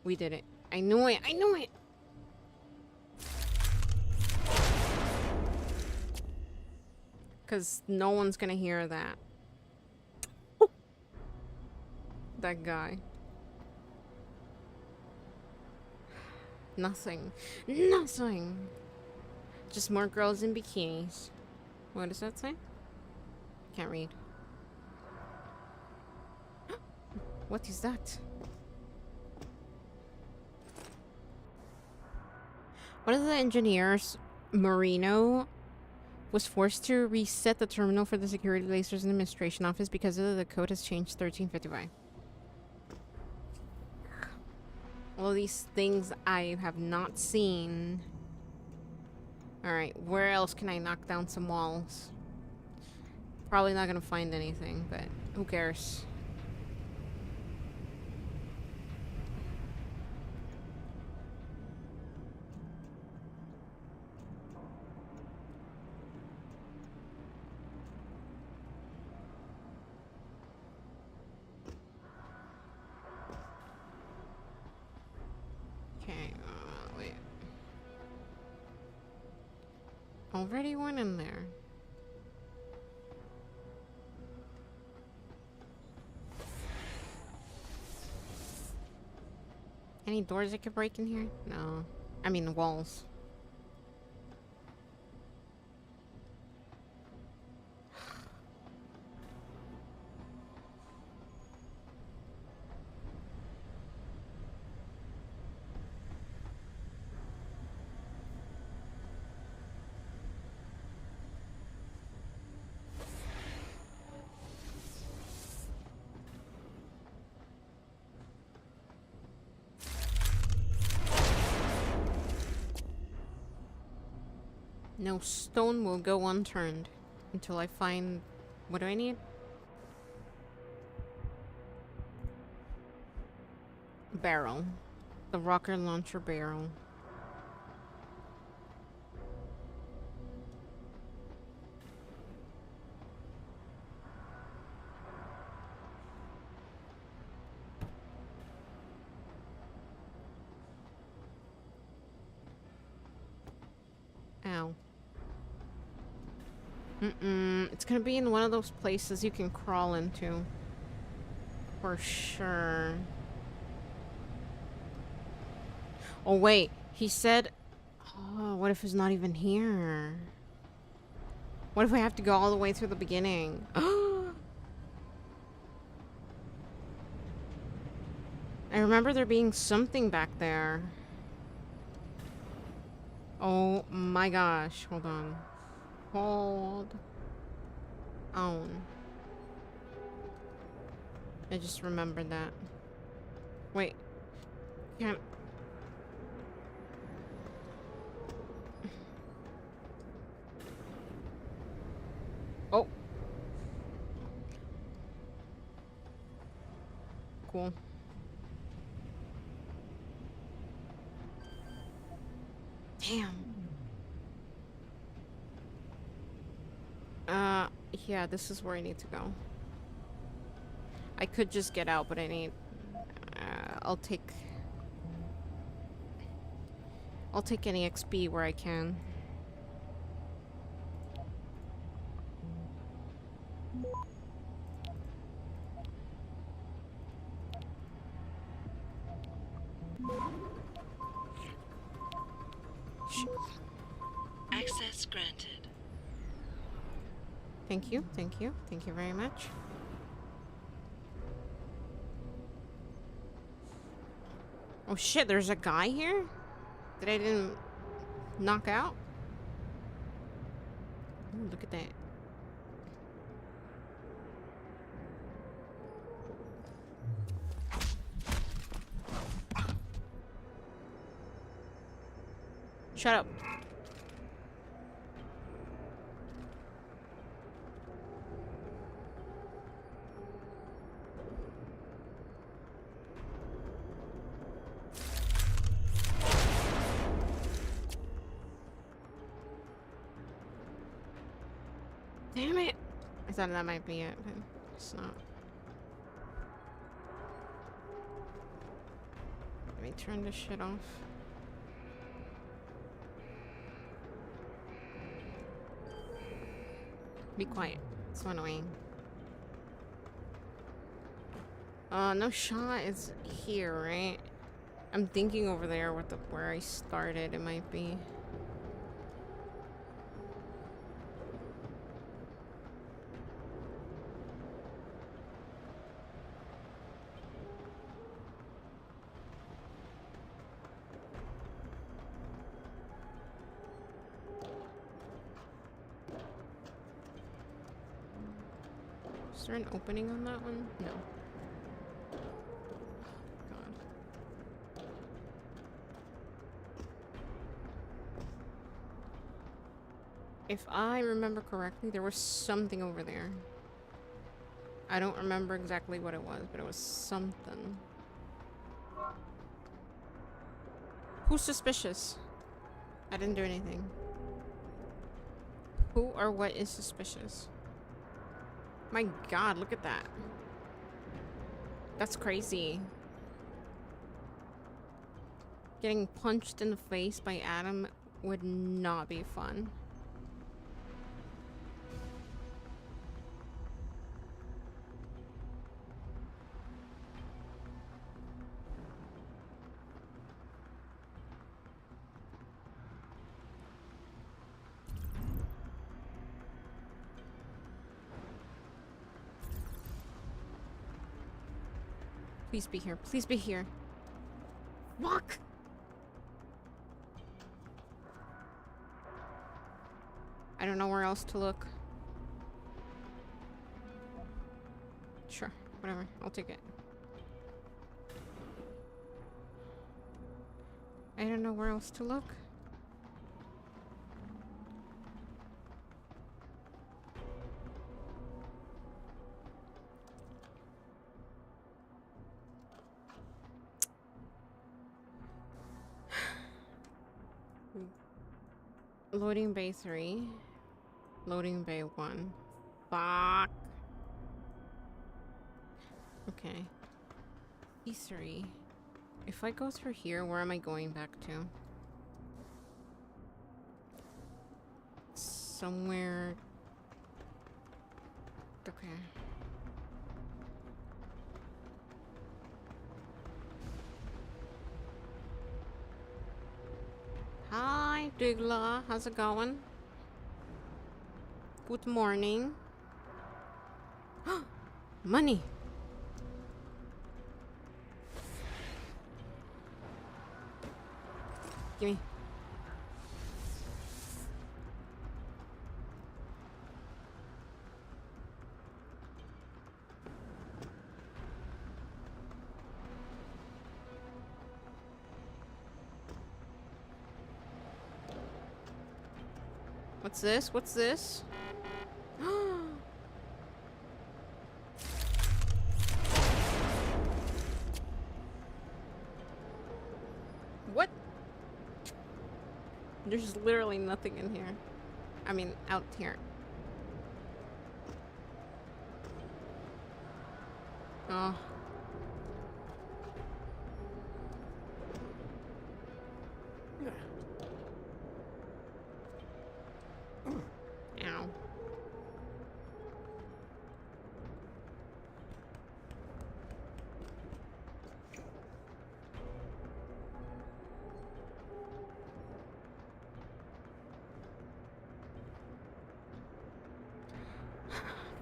We did it. I knew it. I knew it. Because no one's gonna hear that. That guy. Nothing. Nothing. Just more girls in bikinis. What does that say? Can't read. What is that? One of the engineers, Marino, was forced to reset the terminal for the Security Lasers Administration Office because of the code has changed 1355. All of these things I have not seen. Alright, where else can I knock down some walls? Probably not gonna find anything, but who cares? Okay, wait. Already one in there. Any doors I could break in here? No. I mean walls. No stone will go unturned until I find... What do I need? Barrel. The rocket launcher barrel. Ow. It's gonna be in one of those places you can crawl into. For sure. Oh, wait. He said... Oh, what if it's not even here? What if we have to go all the way through the beginning? I remember there being something back there. Oh my gosh. Hold on. Hold on. I just remembered that. Wait. Can't... Oh. Cool. Damn. Yeah, this is where I need to go. I could just get out, but I need... I'll take any XP where I can. Access granted. Thank you, thank you, thank you very much. Oh shit, there's a guy here that I didn't knock out? Ooh, look at that. Shut up. Damn it! I thought that might be it, but it's not. Let me turn this shit off. Be quiet. It's so annoying. No shot is here, right? I'm thinking over there where I started, it might be. Is there an opening on that one? No. God. If I remember correctly, there was something over there. I don't remember exactly what it was, but it was something. Who's suspicious? I didn't do anything. Who or what is suspicious? My God, look at that. That's crazy. Getting punched in the face by Adam would not be fun. Please be here. Please be here. Walk! I don't know where else to look. Sure. Whatever. I'll take it. I don't know where else to look. Loading bay 3. Loading bay 1. Fuck. Okay. E3. If I go through here, where am I going back to? Somewhere... Okay. Douglas. How's it going? Good morning. Money. Gimme. What's this? What's this? What? There's literally nothing in here. I mean, out here. Oh. Ow.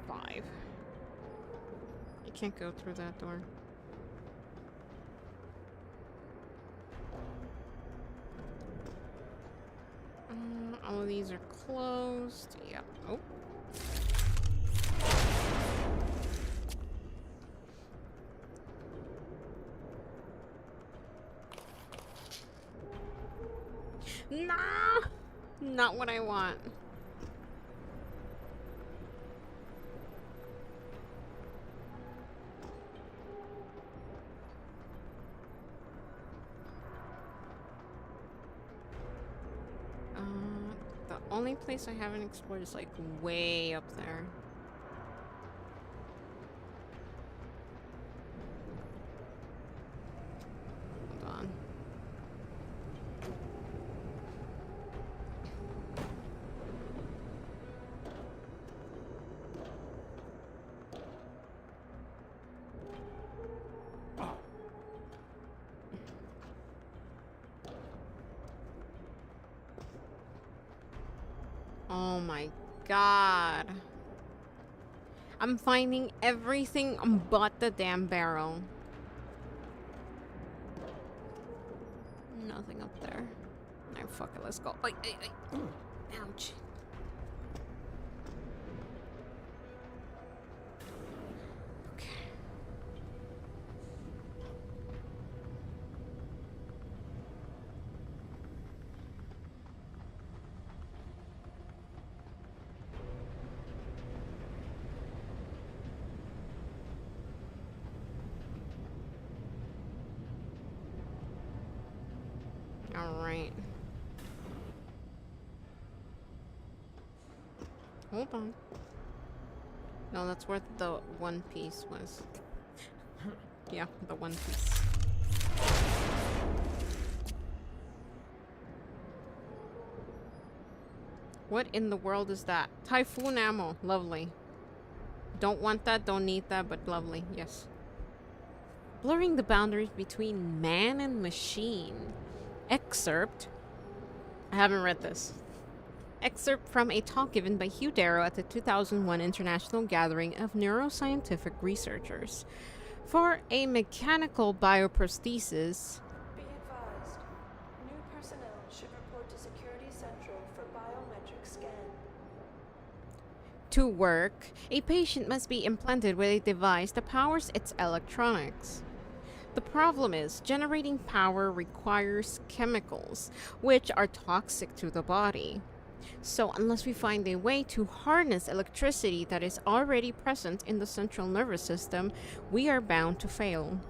Five. You can't go through that door. All of these are closed. Yep. Oh. Nah! Not what I want. The only place I haven't explored is like way up there. Hold on. Oh my god. I'm finding everything but the damn barrel. Nothing up there. Alright, fuck it, let's go. Ay, ay, ay. Ouch. Okay. Alright. Hold on. No, that's where the one piece was. Yeah, the one piece. What in the world is that? Typhoon ammo. Lovely. Don't want that, don't need that, but lovely. Yes. Blurring the boundaries between man and machine. Excerpt. I haven't read this. Excerpt from a talk given by Hugh Darrow at the 2001 International Gathering of Neuroscientific Researchers. For a mechanical bioprosthesis. Be advised, new personnel should report to Security Central for biometric scan. To work, a patient must be implanted with a device that powers its electronics. The problem is, generating power requires chemicals, which are toxic to the body. So unless we find a way to harness electricity that is already present in the central nervous system, we are bound to fail.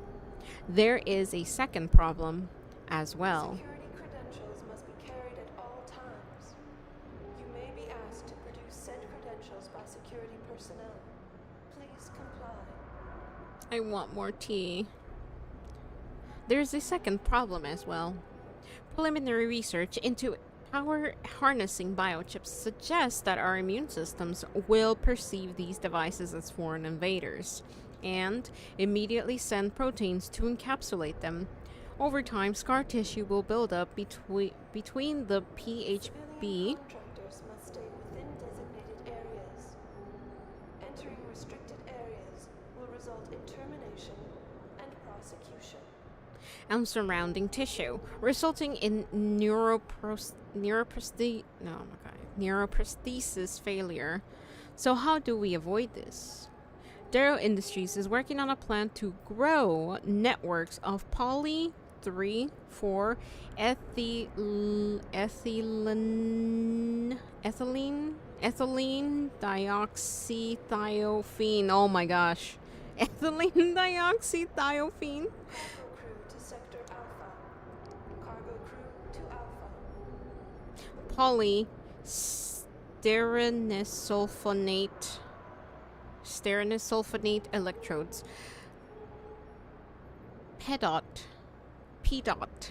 There is a second problem as well. Security credentials must be carried at all times. You may be asked to produce said credentials by security personnel. Please comply. I want more tea. There's a second problem as well. Preliminary research into power harnessing biochips suggests that our immune systems will perceive these devices as foreign invaders and immediately send proteins to encapsulate them, Over time, scar tissue will build up between the PHB. Civilian contractors must stay within designated areas. Entering restricted areas will result in termination and prosecution. And surrounding tissue, resulting in neuroprosthesis failure. So how do we avoid this? Darrow Industries is working on a plan to grow networks of poly 3,4 ethylene dioxythiophene. Oh my gosh. Ethylene dioxythiophene. Cargo crew to Sector Alpha. Cargo crew to Alpha. Styrenisulfonate electrodes. PDOT,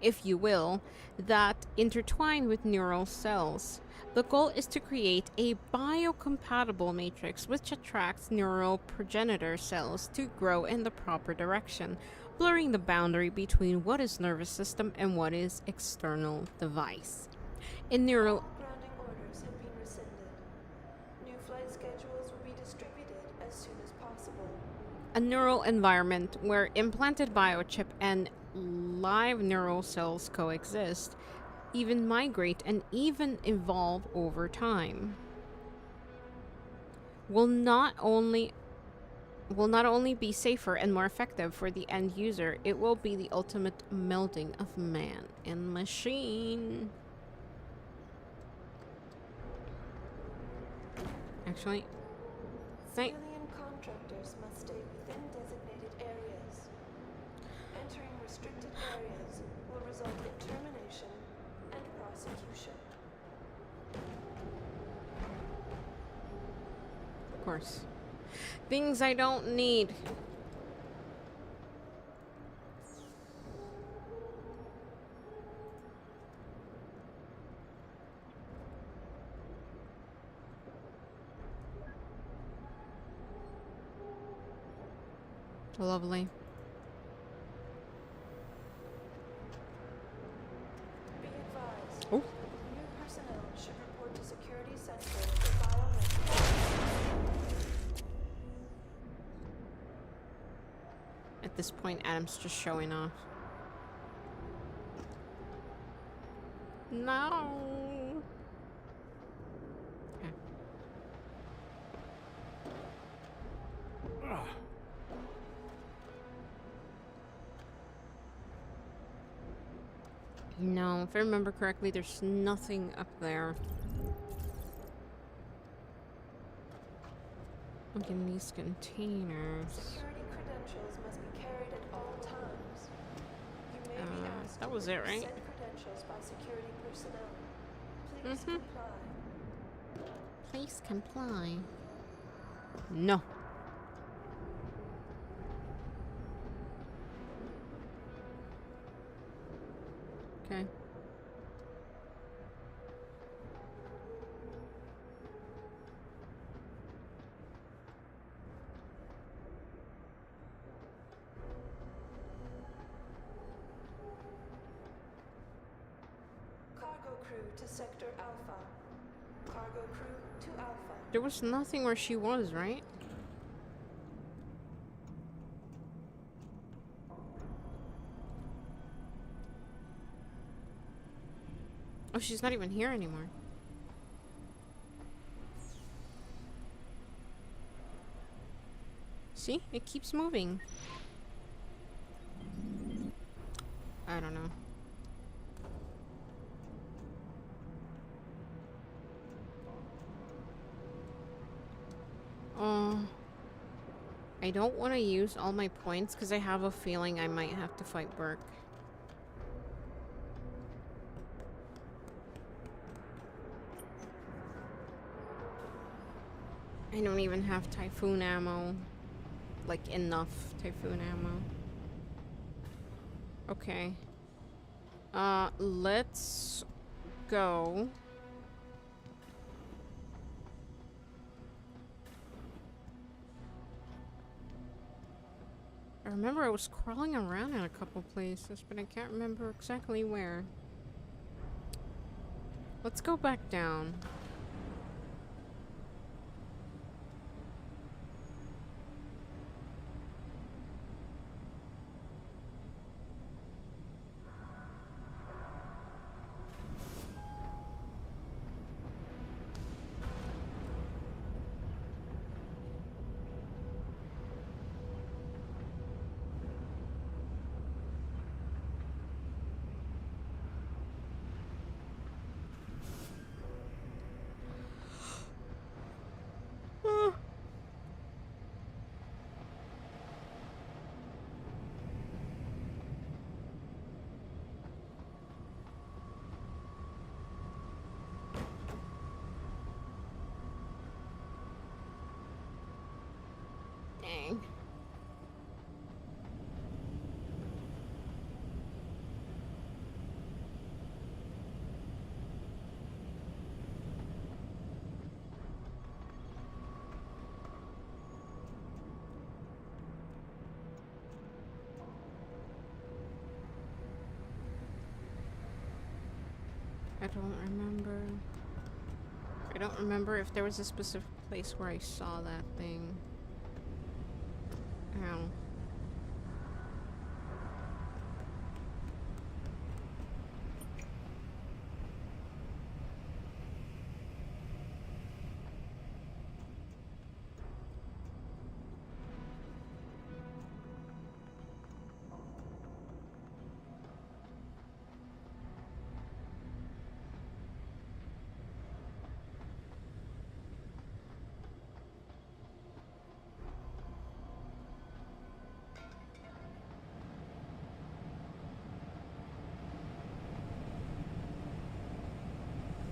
if you will, that intertwine with neural cells. The goal is to create a biocompatible matrix which attracts neural progenitor cells to grow in the proper direction, blurring the boundary between what is nervous system and what is external device. In neural All grounding orders have been rescinded. New flight schedules will be distributed as soon as possible. a neural environment where implanted biochip and live neural cells coexist, even migrate and even evolve over time, will not only be safer and more effective for the end user, it will be the ultimate melding of man and machine. Actually, thank. Civilian contractors must stay within designated areas. Entering restricted areas will result in termination and prosecution. Of course. Things I don't need. Lovely. Be advised. Oh. New personnel should report to Security Center for biometrics. At this point, Adam's just showing off. No. Okay. No, if I remember correctly, there's nothing up there. Look in these containers. Security credentials must be carried at all times. You may be asked that to was it, produce right? said credentials by security personnel. Please comply. Please comply. No. Okay. Cargo crew to Sector Alpha. Cargo crew to Alpha. There was nothing where she was, right? Oh, she's not even here anymore. See? It keeps moving. I don't know. I don't want to use all my points because I have a feeling I might have to fight Burke. I don't even have Typhoon ammo. Like, enough Typhoon ammo. Okay. Let's go. I remember I was crawling around in a couple places, but I can't remember exactly where. Let's go back down. Dang. I don't remember. I don't remember if there was a specific place where I saw that thing. Ow.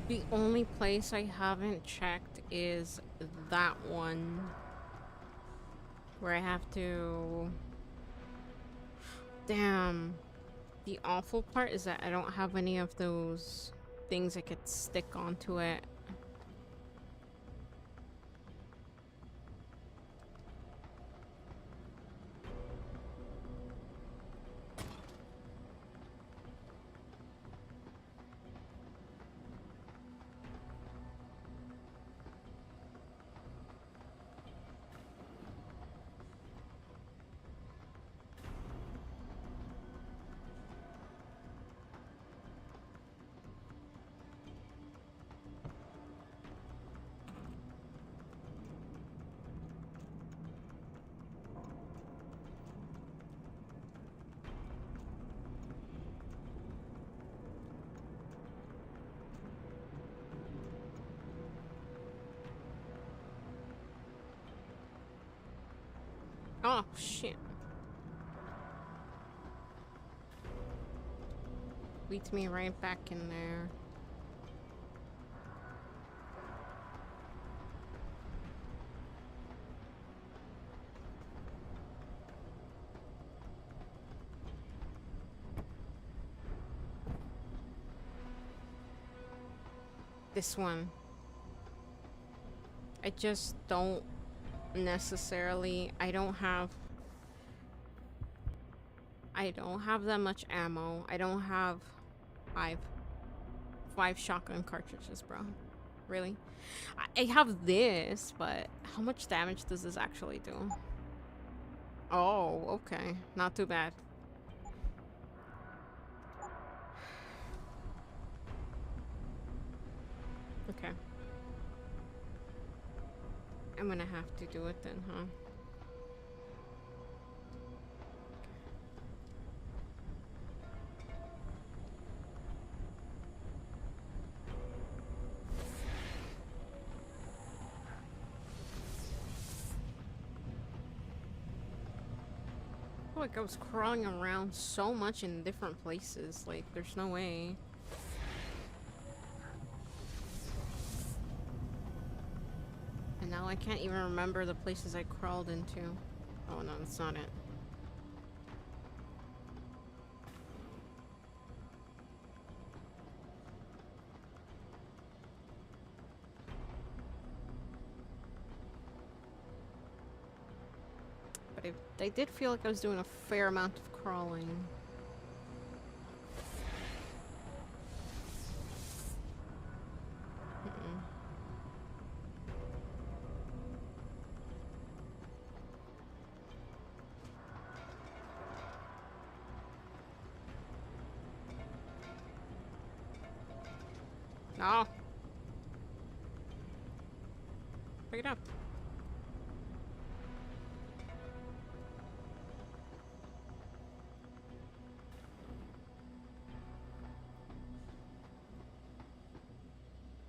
The only place I haven't checked is that one where I have to... Damn. The awful part is that I don't have any of those things I could stick onto it. Oh, shit. Leads me right back in there. This one. I just don't necessarily... I don't have that much ammo. I don't have five shotgun cartridges, bro. Really? I have this, but how much damage does this actually do? Oh, okay. Not too bad. Okay. I'm gonna have to do it then, huh? Like I was crawling around so much in different places. Like, there's no way. And now I can't even remember the places I crawled into. Oh no, that's not it. But I did feel like I was doing a fair amount of crawling. No. Pick it up.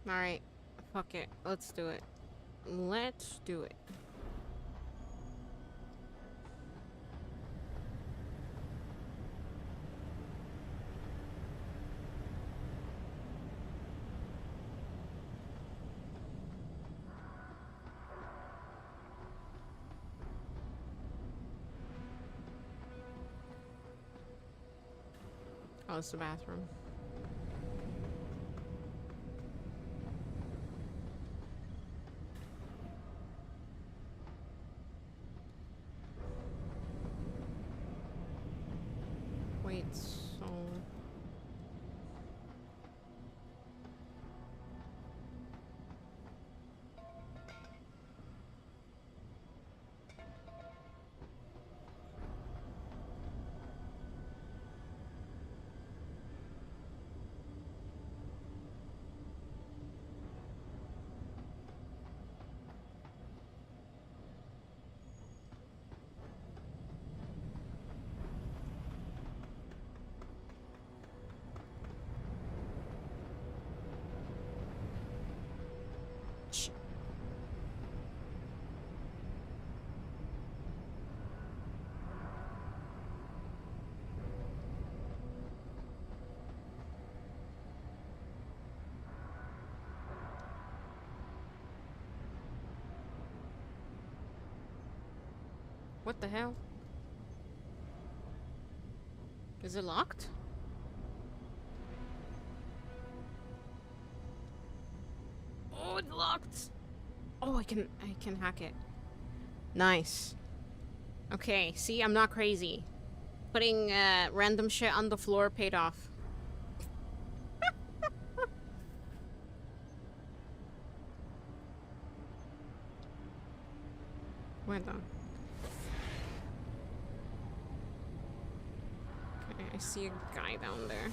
Alright. Fuck it. Let's do it. Let's do it. Oh, it's the bathroom. Wait, so... What the hell? Is it locked? Oh, it's locked! Oh, I can hack it. Nice. Okay, see, I'm not crazy. Putting random shit on the floor paid off. Wait though. Okay, I see a guy down there.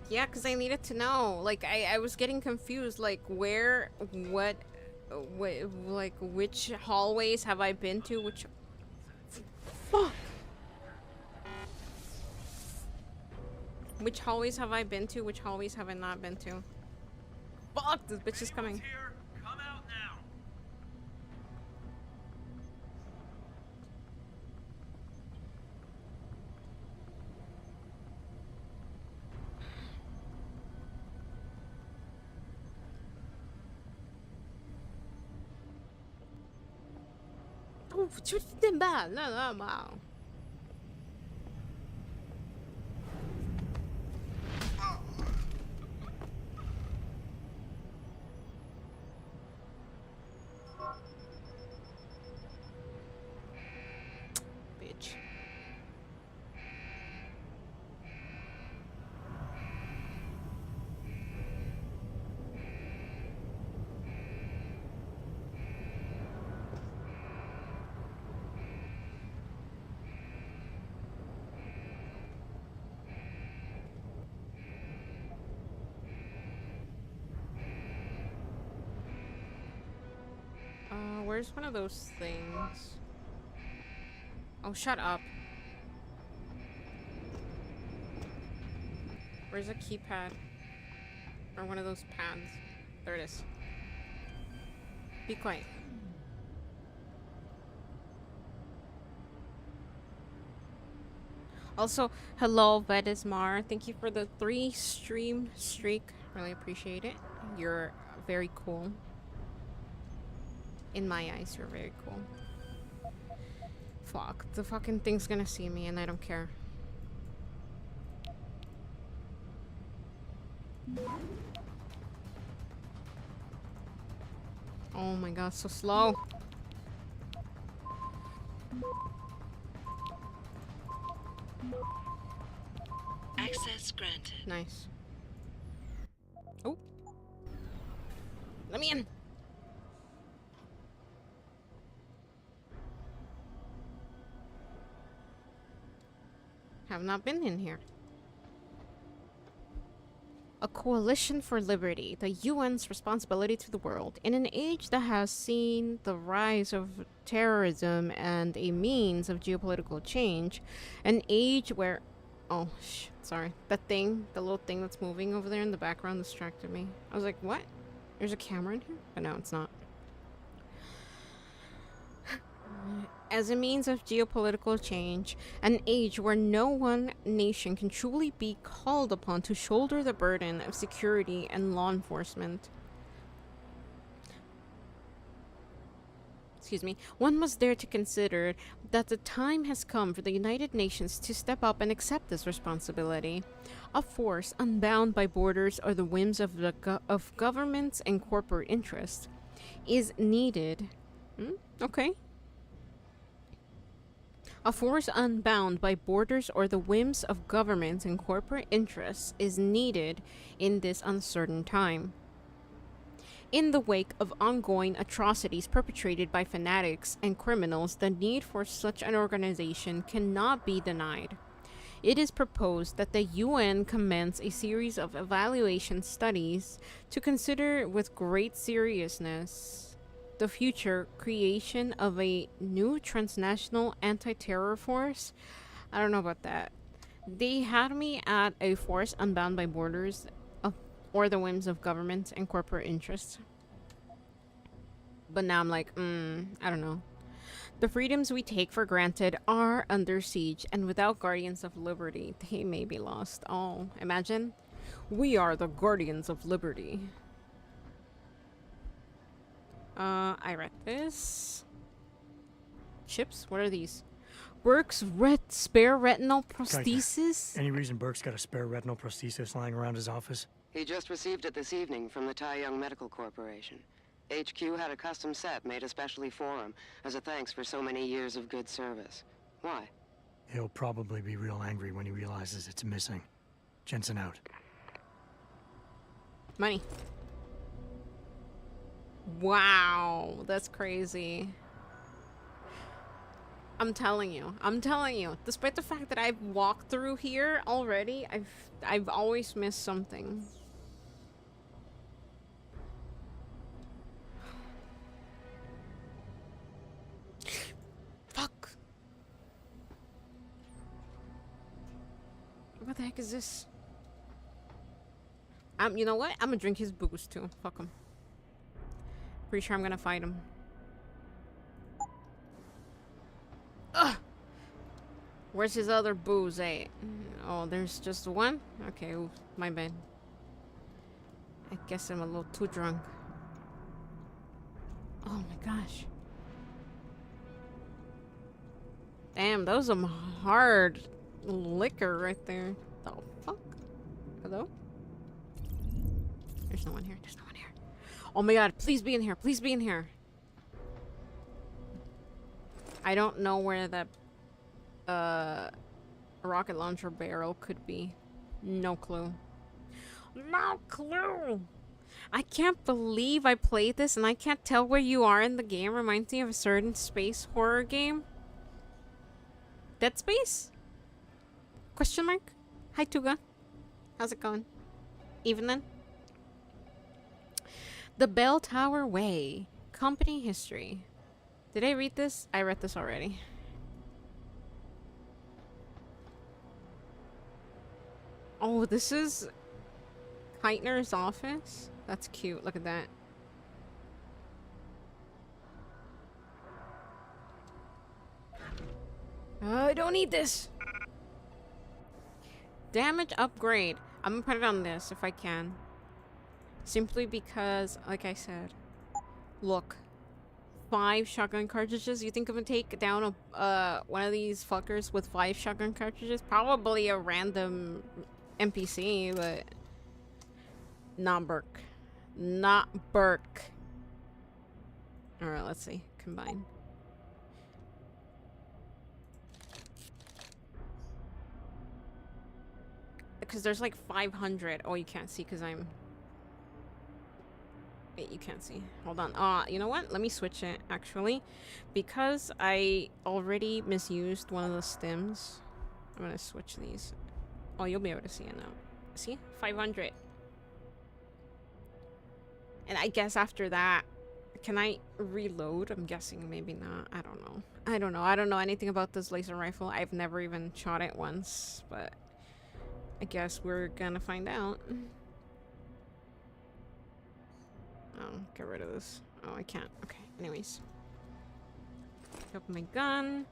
Yeah, because I needed to know. Like, I was getting confused. Like, where, what, like, which hallways have I been to? Which... Fuck! Which hallways have I been to? Which hallways have I not been to? Fuck! This bitch is coming. Come out now. Oh, 出电吧，那嘛。Bitch. Where's one of those things? Oh, shut up. Where's a keypad? Or one of those pads? There it is. Be quiet. Also, hello, Vedismar. Thank you for the 3 stream streak. Really appreciate it. You're very cool. In my eyes, you're very cool. Fuck. The fucking thing's gonna see me and I don't care. Oh my god, so slow. Access granted. Nice. Oh. Let me in. Have not been in here. A coalition for liberty, the UN's responsibility to the world. In an age that has seen the rise of terrorism and a means of geopolitical change, an age where... Oh, sorry. That thing, the little thing that's moving over there in the background distracted me. I was like, what? There's a camera in here? But no, it's not. As a means of geopolitical change, an age where no one nation can truly be called upon to shoulder the burden of security and law enforcement. Excuse me. One must dare to consider that the time has come for the United Nations to step up and accept this responsibility. A force unbound by borders or the whims of governments and corporate interests is needed. Okay. A force unbound by borders or the whims of governments and corporate interests is needed in this uncertain time. In the wake of ongoing atrocities perpetrated by fanatics and criminals, the need for such an organization cannot be denied. It is proposed that the UN commence a series of evaluation studies to consider with great seriousness the future creation of a new transnational anti-terror force. I don't know about that. They had me at a force unbound by borders or the whims of governments and corporate interests. But now I'm like, I don't know. The freedoms we take for granted are under siege, and without guardians of liberty, they may be lost. Oh, imagine. We are the guardians of liberty. I read this. Chips? What are these? Burke's spare retinal prosthesis? Any reason Burke's got a spare retinal prosthesis lying around his office? He just received it this evening from the Tai Young Medical Corporation. HQ had a custom set made especially for him, as a thanks for so many years of good service. Why? He'll probably be real angry when he realizes it's missing. Jensen out. Money. Wow, that's crazy. I'm telling you, despite the fact that I've walked through here already, I've always missed something. Fuck. What the heck is this? You know what? I'm gonna drink his booze too. Fuck him. Pretty sure I'm gonna fight him. Ugh! Where's his other booze at? Oh, there's just one? Okay, ooh, my bad. I guess I'm a little too drunk. Oh my gosh. Damn, that was some hard liquor right there. The fuck? Hello? There's no one here. There's no one here. Oh my god, please be in here. Please be in here. I don't know where that rocket launcher barrel could be. No clue. No clue. I can't believe I played this and I can't tell where you are in the game. Reminds me of a certain space horror game. Dead Space? Question mark? Hi Tuga. How's it going? Evening? The Bell Tower Way. Company history. Did I read this? I read this already. Oh, this is Heitner's office? That's cute. Look at that. I don't need this. Damage upgrade. I'm gonna put it on this if I can. Simply because, like I said, look. 5 shotgun cartridges. You think I'm gonna take down a one of these fuckers with 5 shotgun cartridges? Probably a random NPC, but not Burke. Not Burke. Alright, let's see. Combine. because there's like 500. Oh, you can't see because I'm... Wait, you can't see. Hold on. You know what? Let me switch it, actually. Because I already misused one of the stims, I'm gonna switch these. Oh, you'll be able to see it now. See? 500. And I guess after that, can I reload? I'm guessing maybe not. I don't know. I don't know anything about this laser rifle. I've never even shot it once, but I guess we're gonna find out. Oh, get rid of this. Oh, I can't. Okay, anyways. Pick up my gun.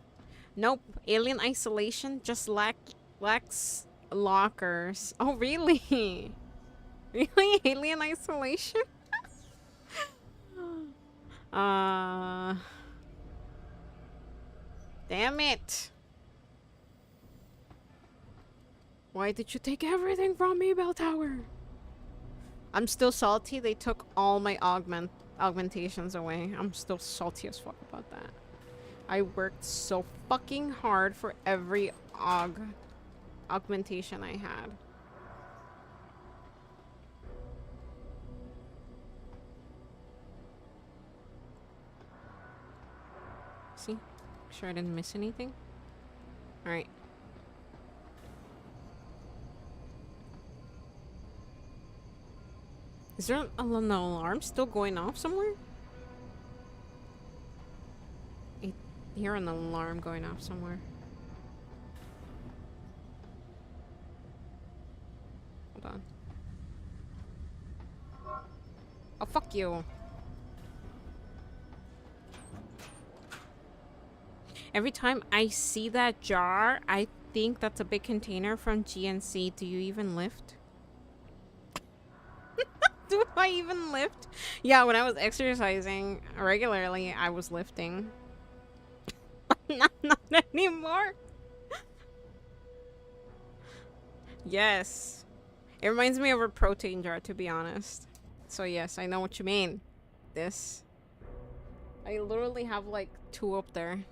Nope. Alien isolation just lacks lockers. Oh, really? Really? Alien isolation? Damn it. Why did you take everything from me, Bell Tower? I'm still salty. They took all my augmentations away. I'm still salty as fuck about that. I worked so fucking hard for every augmentation I had. See? Make sure I didn't miss anything. Alright. Is there an alarm still going off somewhere? I hear an alarm going off somewhere. Hold on. Oh, fuck you. Every time I see that jar, I think that's a big container from GNC. Do you even lift? Do I even lift? Yeah, when I was exercising regularly, I was lifting. not anymore. Yes. It reminds me of a protein jar, to be honest. So yes, I know what you mean. This. I literally have like 2 up there.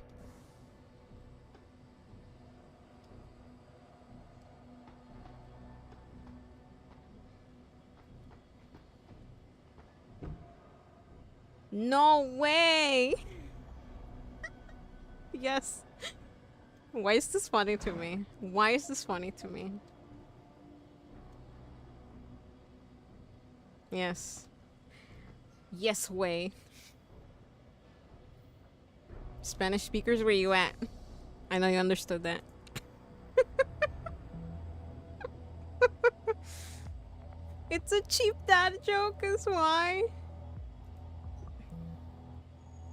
No way! Yes. Why is this funny to me? Why is this funny to me? Yes. Yes way. Spanish speakers, where you at? I know you understood that. It's a cheap dad joke is why.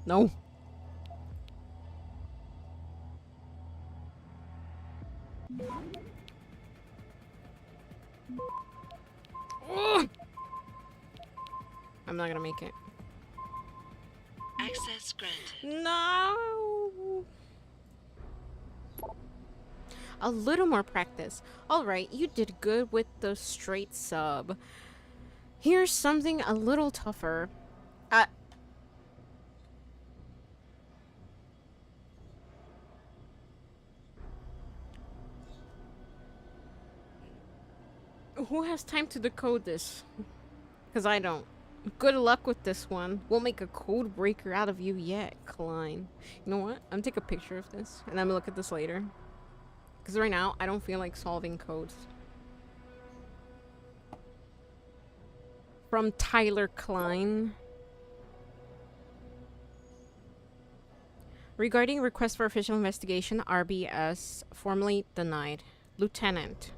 No. Ugh! I'm not gonna make it. Access granted. No. A little more practice. Alright, you did good with the straight sub. Here's something a little tougher. Who has time to decode this? Because I don't. Good luck with this one. We'll make a code breaker out of you yet, Klein. You know what? I'm gonna take a picture of this and I'm gonna look at this later. Because right now, I don't feel like solving codes. From Tyler Klein. Regarding request for official investigation, RBS formally denied. Lieutenant.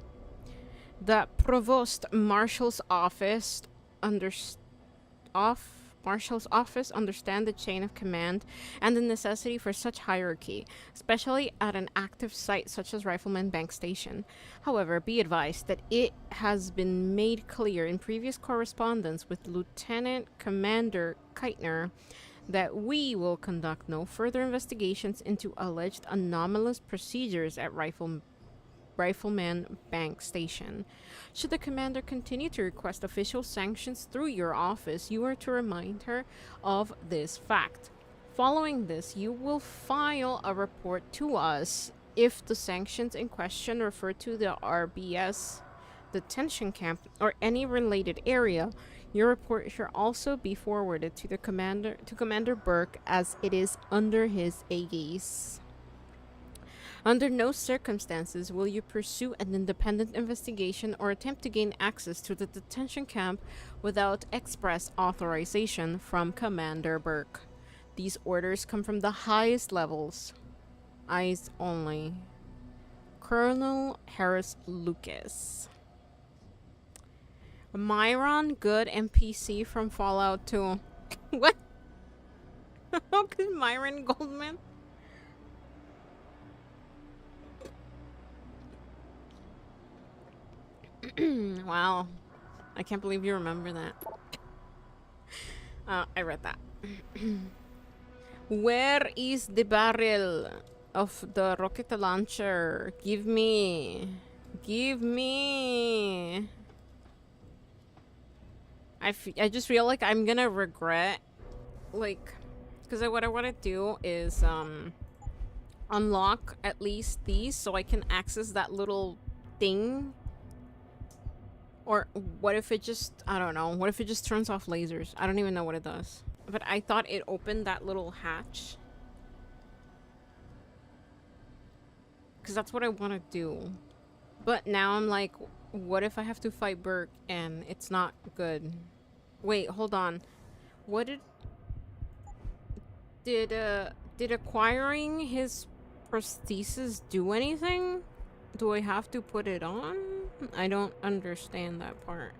The Provost Marshal's office understand the chain of command and the necessity for such hierarchy, especially at an active site such as Rifleman Bank Station. However, be advised that it has been made clear in previous correspondence with Lieutenant Commander Keitner that we will conduct no further investigations into alleged anomalous procedures at Rifleman Bank Station. Should the commander continue to request official sanctions through your office, you are to remind her of this fact. Following this, you will file a report to us if the sanctions in question refer to the RBS detention camp or any related area, your report should also be forwarded to Commander Burke, as it is under his aegis. Under no circumstances will you pursue an independent investigation or attempt to gain access to the detention camp without express authorization from Commander Burke. These orders come from the highest levels. Eyes only. Colonel Harris Lucas. Myron, good NPC from Fallout 2. What? How could Myron Goldman? Wow. I can't believe you remember that. I read that. Where is the barrel of the rocket launcher? Give me. Give me. I just feel like I'm gonna regret, like, because what I want to do is unlock at least these so I can access that little thing. Or what if it just, I don't know, what if it just turns off lasers? I don't even know what it does. But I thought it opened that little hatch. Because that's what I want to do. But now I'm like, what if I have to fight Burke and it's not good? Wait, hold on. What did acquiring his prosthesis do anything? Do I have to put it on? I don't understand that part.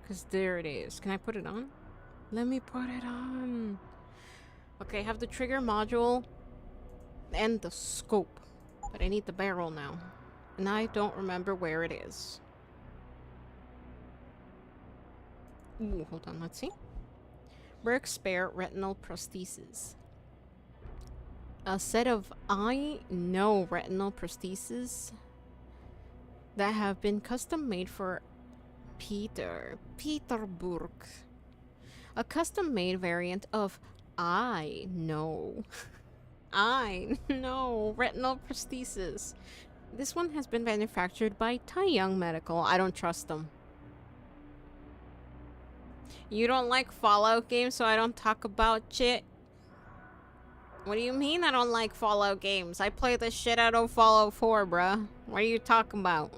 Because there it is. Can I put it on? Let me put it on. Okay, I have the trigger module and the scope. But I need the barrel now. And I don't remember where it is. Ooh, hold on, let's see. Burke spare retinal prosthesis. A set of retinal prostheses that have been custom made for Peter Burke. A custom made variant of retinal prosthesis. This one has been manufactured by Taiyang Medical. I don't trust them. You don't like Fallout games, so I don't talk about shit? What do you mean I don't like Fallout games? I play the shit out of Fallout 4, bruh. What are you talking about?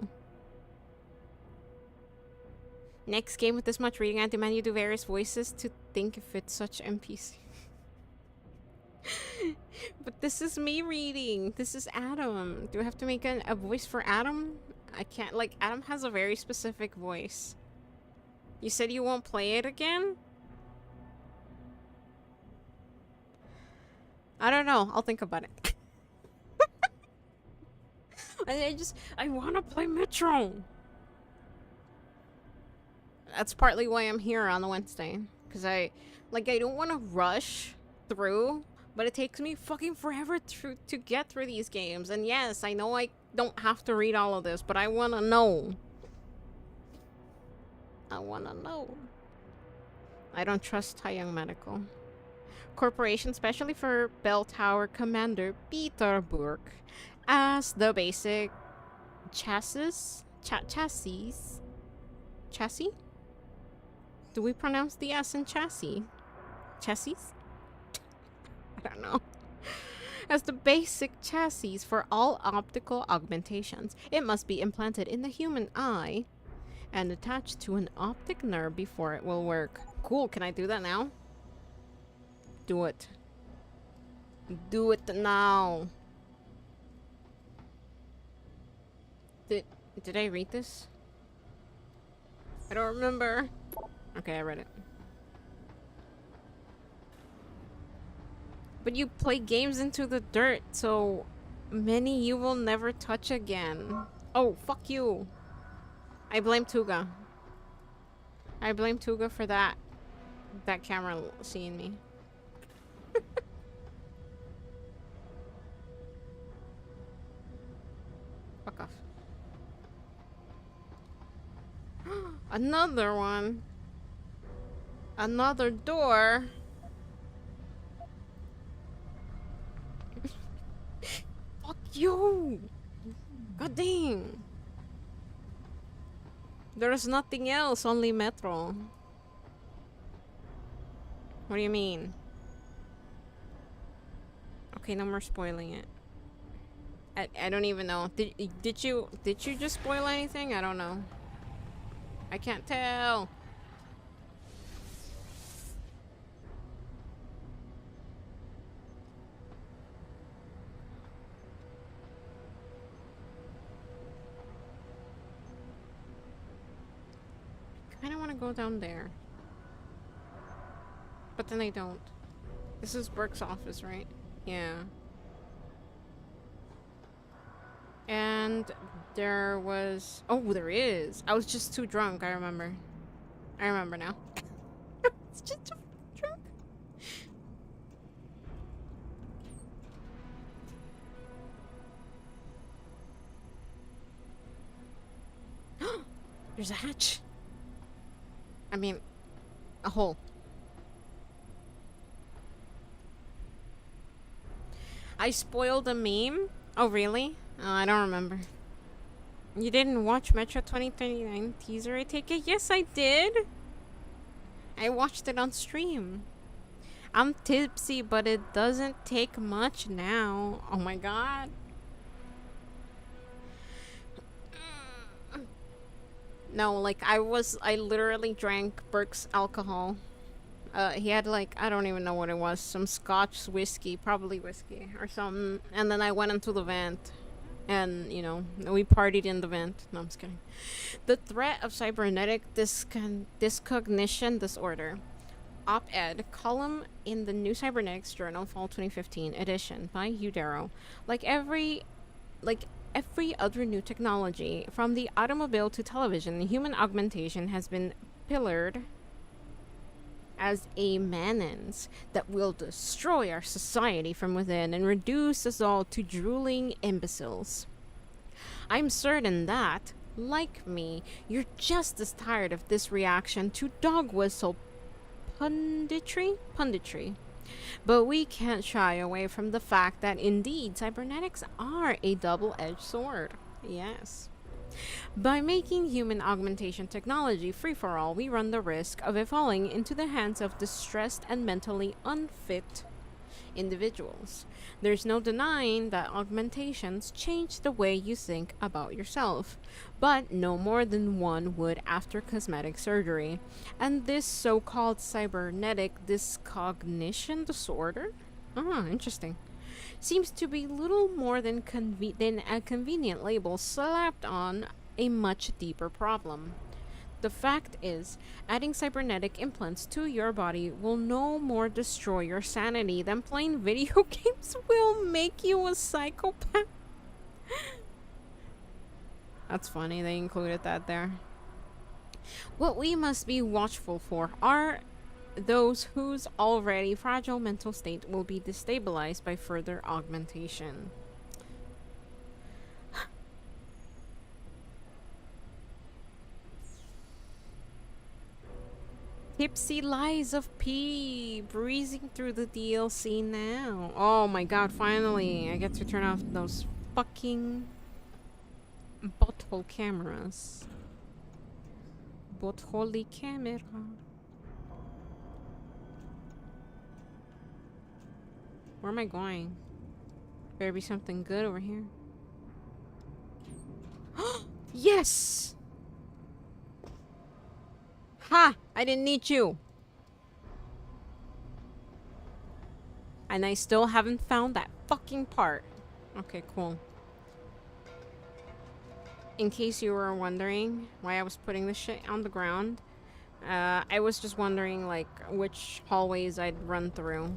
Next game with this much reading, I demand you do various voices to think if it's such NPC. But this is me reading. This is Adam. Do I have to make a voice for Adam? I can't. Like, Adam has a very specific voice. You said you won't play it again? I don't know. I'll think about it. I want to play Metro. That's partly why I'm here on a Wednesday. Because I don't want to rush through, but it takes me fucking forever to get through these games. And yes, I know I don't have to read all of this, but I want to know. I want to know. I don't trust Taiyang Medical Corporation, especially for Bell Tower Commander Peter Burke, as the basic chassis? Chassis? Do we pronounce the S in chassis? Chassis? I don't know. As the basic chassis for all optical augmentations, it must be implanted in the human eye and attached to an optic nerve before it will work. Cool, can I do that now? Do it. Do it now. Did I read this? I don't remember. Okay, I read it. But you play games into the dirt, so many you will never touch again. Oh, fuck you. I blame Tuga. I blame Tuga for that camera seeing me. Fuck off. Another one. Another door. Fuck you. God dang. There's nothing else, only Metro. What do you mean? Okay, no more spoiling it. I don't even know. Did you just spoil anything? I don't know. I can't tell. I don't want to go down there. But then I don't. This is Burke's office, right? Yeah. And there was... Oh, there is. I was just too drunk, I remember. I remember now. It's just too drunk. There's a hatch. I mean, a hole. I spoiled a meme? Oh, really? Oh, I don't remember. You didn't watch Metro 2039 teaser, I take it? Yes, I did! I watched it on stream. I'm tipsy, but it doesn't take much now. Oh my god. No, like, I literally drank Burke's alcohol. He had, like, I don't even know what it was. Some Scotch whiskey, probably whiskey or something. And then I went into the vent. And, you know, we partied in the vent. No, I'm just kidding. The threat of cybernetic discognition disorder. Op-ed column in the New Cybernetics Journal, Fall 2015 edition by Udero. Like every other new technology, from the automobile to television, human augmentation has been pillared as a menace that will destroy our society from within and reduce us all to drooling imbeciles. I'm certain that, like me, you're just as tired of this reaction to dog whistle punditry. But we can't shy away from the fact that indeed cybernetics are a double-edged sword. Yes. By making human augmentation technology free-for-all, we run the risk of it falling into the hands of distressed and mentally unfit individuals. There's no denying that augmentations change the way you think about yourself, but no more than one would after cosmetic surgery. And this so-called cybernetic discognition disorder? Interesting. Seems to be little more than a convenient label slapped on a much deeper problem. The fact is, adding cybernetic implants to your body will no more destroy your sanity than playing video games will make you a psychopath. That's funny, they included that there. What we must be watchful for are those whose already fragile mental state will be destabilized by further augmentation. Tipsy Lies of P, breezing through the DLC now. Oh my god, finally I get to turn off those fucking butthole cameras. Butthole camera. Where am I going? Better be something good over here. Yes! Ha! I didn't need you! And I still haven't found that fucking part. Okay, cool. In case you were wondering why I was putting this shit on the ground, I was just wondering, like, which hallways I'd run through.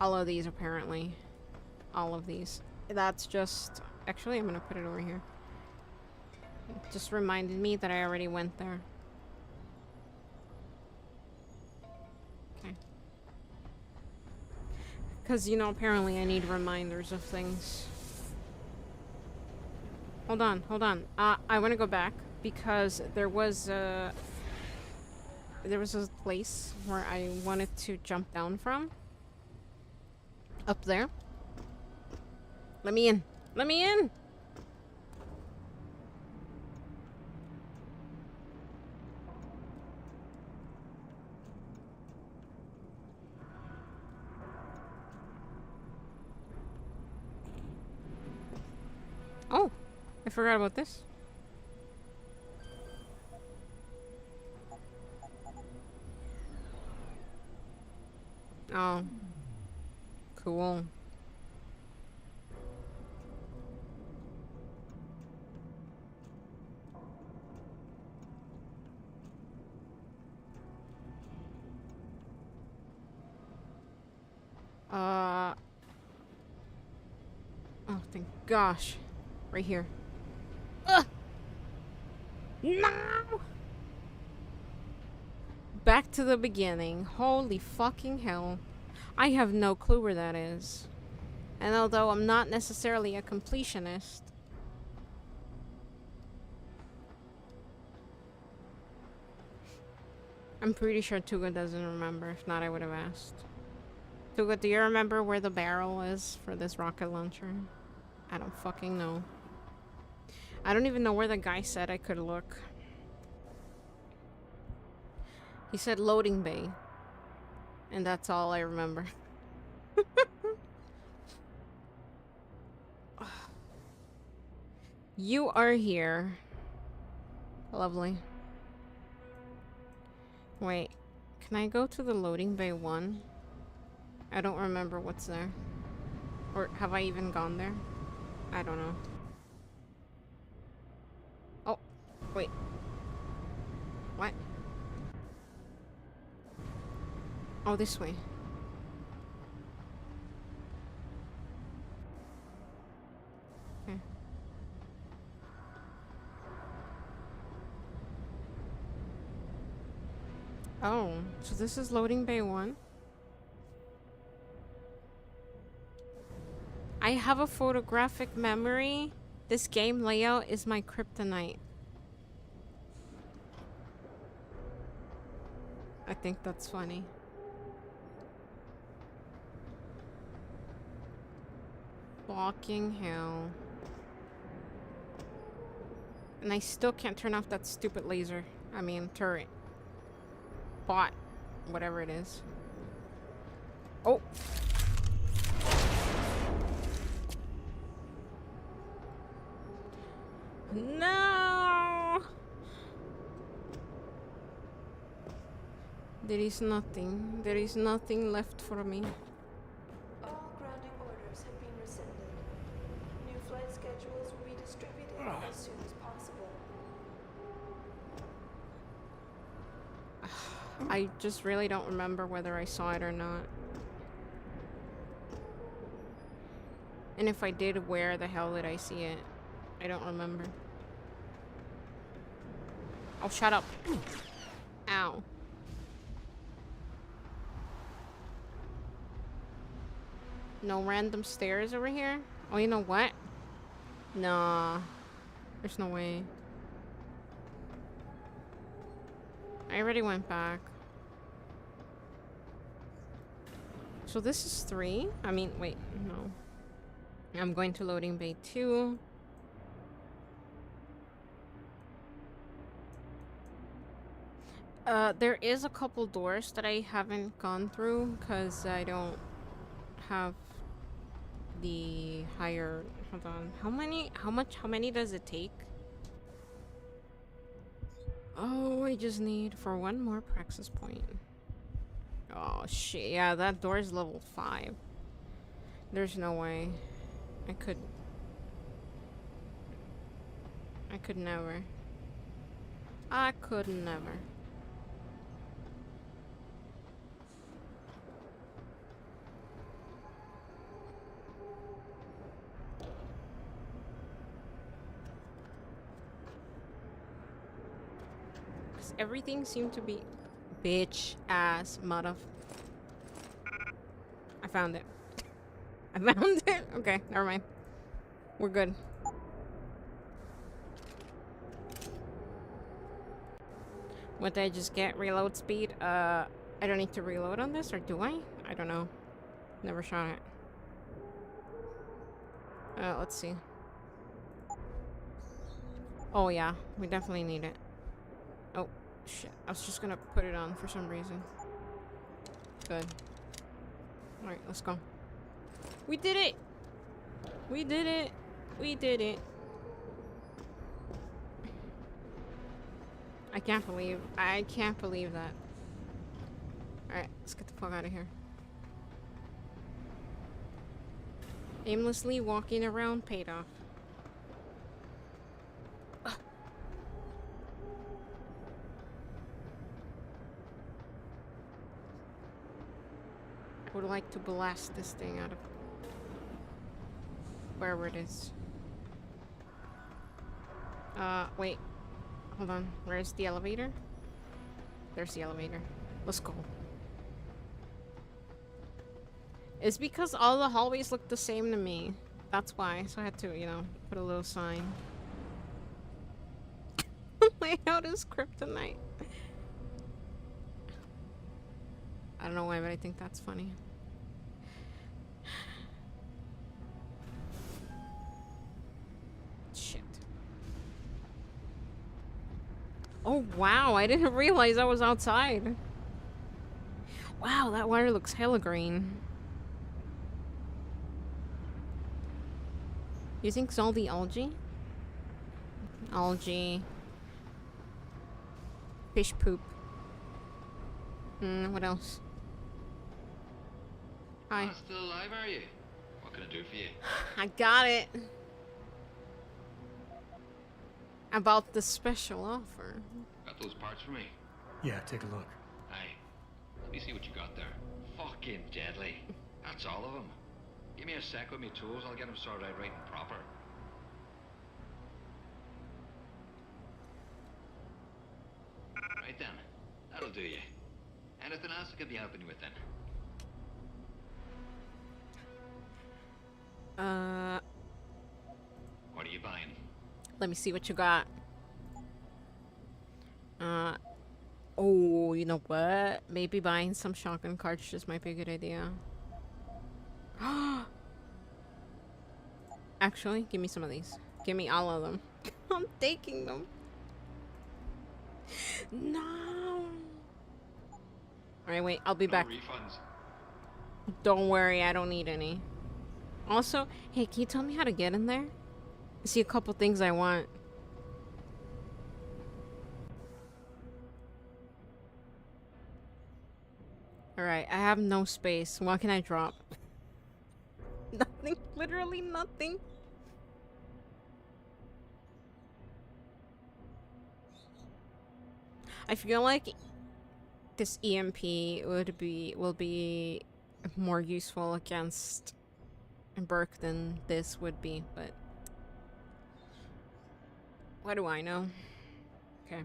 All of these, apparently. All of these. That's just... Actually, I'm gonna put it over here. It just reminded me that I already went there. Okay. Because, you know, apparently I need reminders of things. Hold on, hold on. I want to go back because there was a place where I wanted to jump down from. Up there. Let me in. Let me in! Oh, I forgot about this. Oh, cool. Oh, thank gosh. Right here. Ugh! No! Back to the beginning. Holy fucking hell. I have no clue where that is. And although I'm not necessarily a completionist, I'm pretty sure Tuga doesn't remember. If not, I would have asked. Tuga, do you remember where the barrel is for this rocket launcher? I don't fucking know. I don't even know where the guy said I could look. He said loading bay. And that's all I remember. You are here. Lovely. Wait, can I go to the loading bay 1? I don't remember what's there. Or have I even gone there? I don't know. Oh, wait. What? Oh, this way. Okay. Oh, so this is loading bay 1? I have a photographic memory. This game layout is my kryptonite. I think that's funny. Fucking hell. And I still can't turn off that stupid laser. I mean, turret. Bot. Whatever it is. Oh! No! There is nothing. There is nothing left for me. All grounding orders have been rescinded. New flight schedules will be distributed as soon as possible. I just really don't remember whether I saw it or not. And if I did, where the hell did I see it? I don't remember. Oh, shut up. Ow. No random stairs over here? Oh, you know what? Nah. There's no way. I already went back. So this is 3? I mean, wait, no. I'm going to loading bay 2. There is a couple doors that I haven't gone through because I don't have the higher. Hold on. How many does it take? Oh, I just need for one more praxis point. Oh shit, yeah, that door is level 5. There's no way. I could never. I could never. Because everything seemed to be bitch ass mother. I found it. I found it. Okay, never mind. We're good. What did I just get? Reload speed? I don't need to reload on this, or do I? I don't know. Never shot it. Let's see. Oh yeah, we definitely need it. Oh, shit. I was just gonna put it on for some reason. Good. Alright, let's go. We did it! We did it! We did it! I can't believe that. Alright, let's get the fuck out of here. Aimlessly walking around paid off. Ugh. I would like to blast this thing out of wherever it is. Wait. Hold on. Where's the elevator? There's the elevator. Let's go. It's because all the hallways look the same to me. That's why. So I had to, you know, put a little sign. Layout is kryptonite. I don't know why, but I think that's funny. Shit. Oh wow, I didn't realize I was outside. Wow, that water looks hella green. You think it's all the algae? Algae. Fish poop. What else? Hi. Ah, still alive, are you? What can I do for you? I got it. About the special offer. Got those parts for me? Yeah, take a look. Aye. Let me see what you got there. Fucking deadly. That's all of them. Give me a sec with me tools, I'll get them sorted out right and proper. Right then. That'll do you. Anything else I could be helping you with then? What are you buying? Let me see what you got. Oh, you know what? Maybe buying some shotgun cartridges might be a good idea. Actually, give me some of these. Give me all of them. I'm taking them. No. Alright, wait. I'll be back. No refunds. Don't worry, I don't need any. Also, hey, can you tell me how to get in there? I see a couple things I want. Alright, I have no space. What can I drop? Nothing. Literally nothing. I feel like this EMP will be more useful against Burke than this would be, but what do I know? Okay.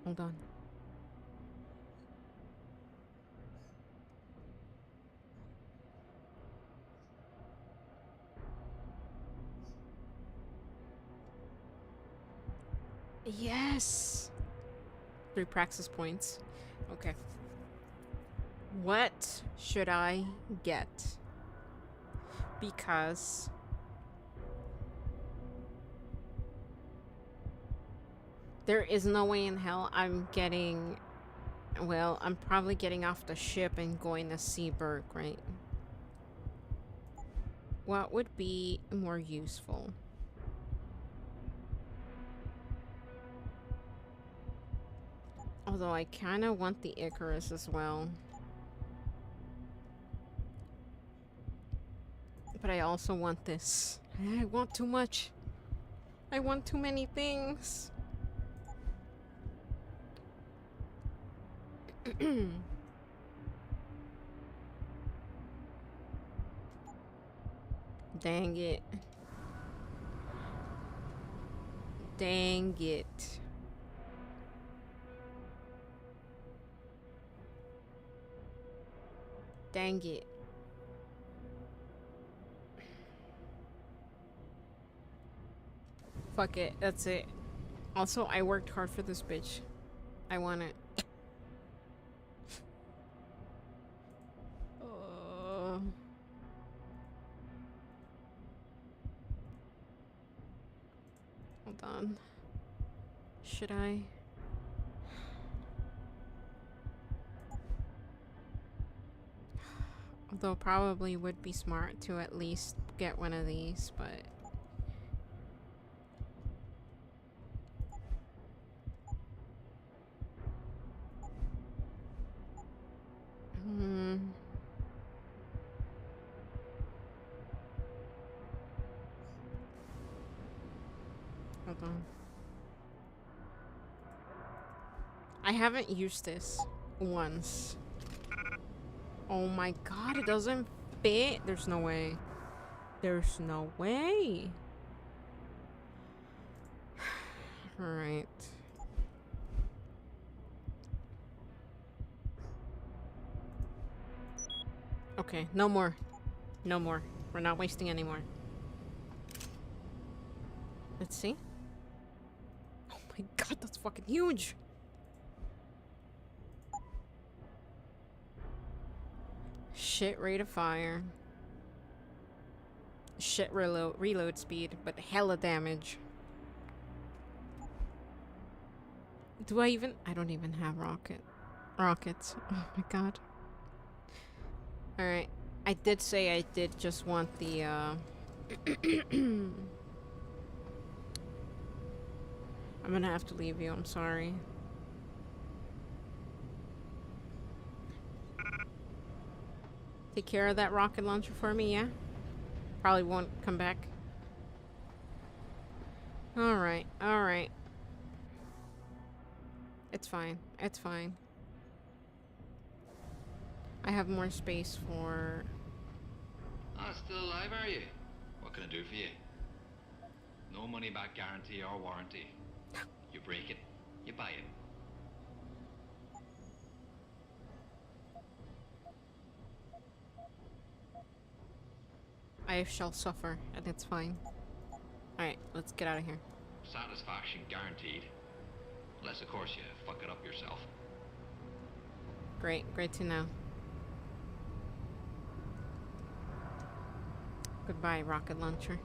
Hold on. Yes! 3 praxis points. Okay. What should I get? Because there is no way in hell I'm getting... Well, I'm probably getting off the ship and going to see Burke, right? What would be more useful? Although I kind of want the Icarus as well. But I also want this. I want too much. I want too many things. Dang it. Dang it. Dang it. Fuck it, that's it. Also, I worked hard for this bitch. I want it. Hold on. Should I? Although probably would be smart to at least get one of these, but Hold on. I haven't used this once. Oh my god, it doesn't fit. There's no way. There's no way. Alright. Okay, no more. No more. We're not wasting any more. Let's see. Oh my god, that's fucking huge. Shit rate of fire. Shit reload speed, but hella damage. Do I even? I don't even have rockets. Oh my god. Alright. I did say I did just want the I'm gonna have to leave you, I'm sorry. Take care of that rocket launcher for me, yeah? Probably won't come back. Alright, alright. It's fine, it's fine. I have more space for... Ah, still alive, are you? What can I do for you? No money back guarantee or warranty. You break it, you buy it. I shall suffer, and it's fine. Alright, let's get out of here. Satisfaction guaranteed. Unless, of course, you fuck it up yourself. Great, great to know. Goodbye, rocket launcher.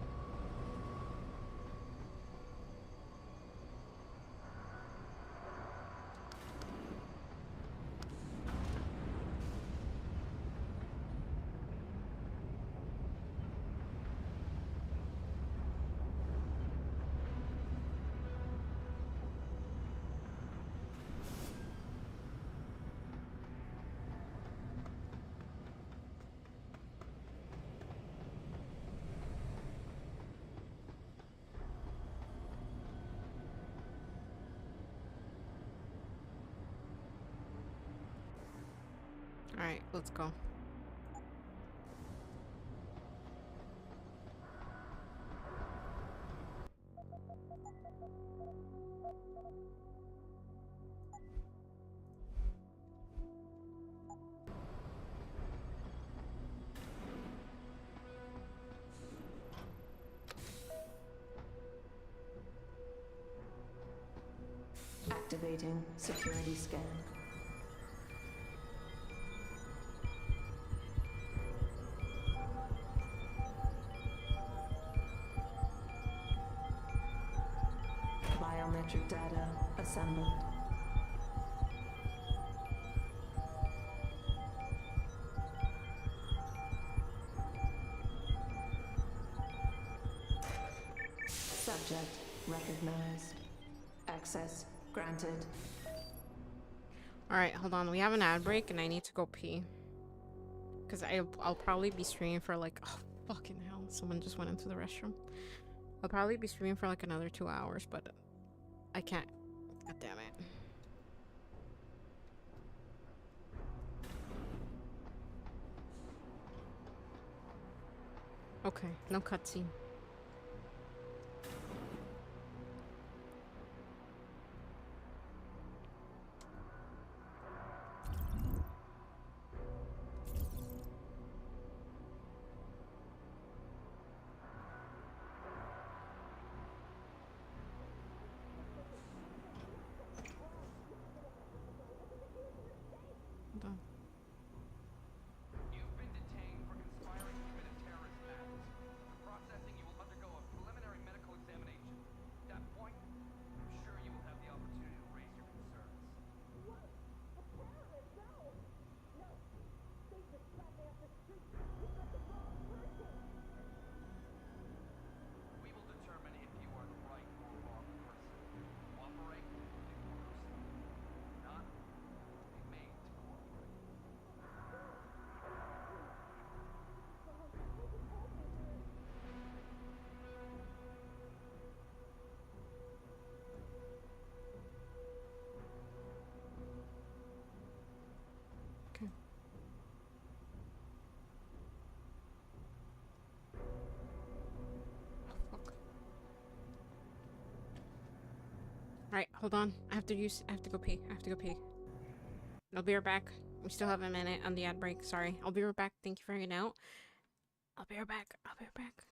Alright, let's go. Activating security scan. Biometric data assembled. Subject recognized. Access granted. Alright, hold on. We have an ad break and I need to go pee. Because I'll probably be streaming for like... Oh, fucking hell. Someone just went into the restroom. I'll probably be streaming for like another 2 hours, but I can't. God damn it. Okay, no cutscene. Hold on. You've been detained for conspiring to commit a terrorist act. Processing Alright, hold on. I have to go pee. I have to go pee. I'll be right back. We still have a minute on the ad break. Sorry. I'll be right back. Thank you for hanging out. I'll be right back. I'll be right back.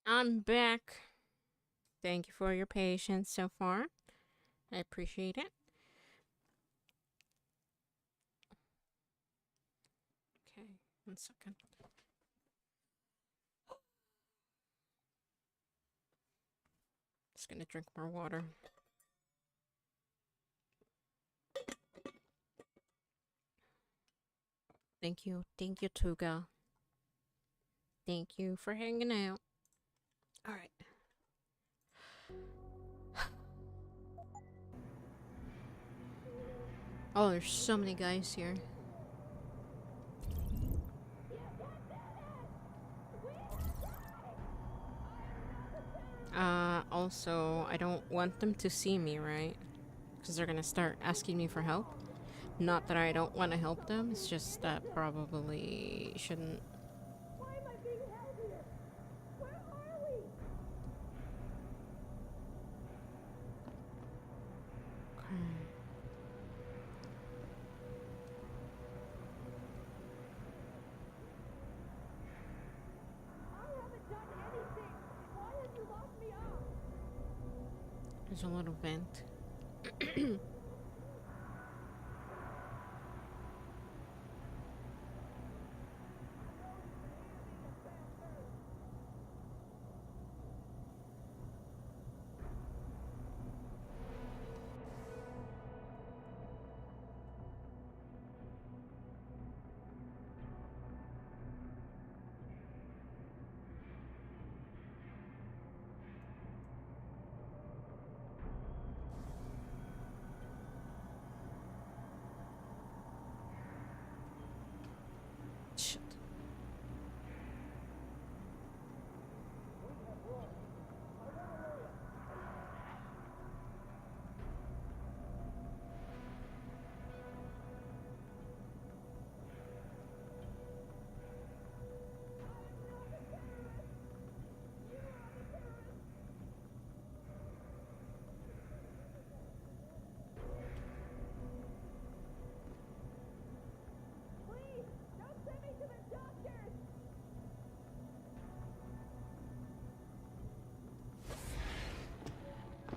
I'm back. Thank you for your patience so far. I appreciate it. Okay, 1 second. Just gonna drink more water. Thank you, Tuga. Thank you for hanging out. All right. Oh, there's so many guys here. Also, I don't want them to see me, right? Because they're gonna start asking me for help. Not that I don't want to help them, it's just that probably shouldn't. Why am I being held here? Where are we? Okay. I haven't done anything. Why have you locked me up? There's a little vent.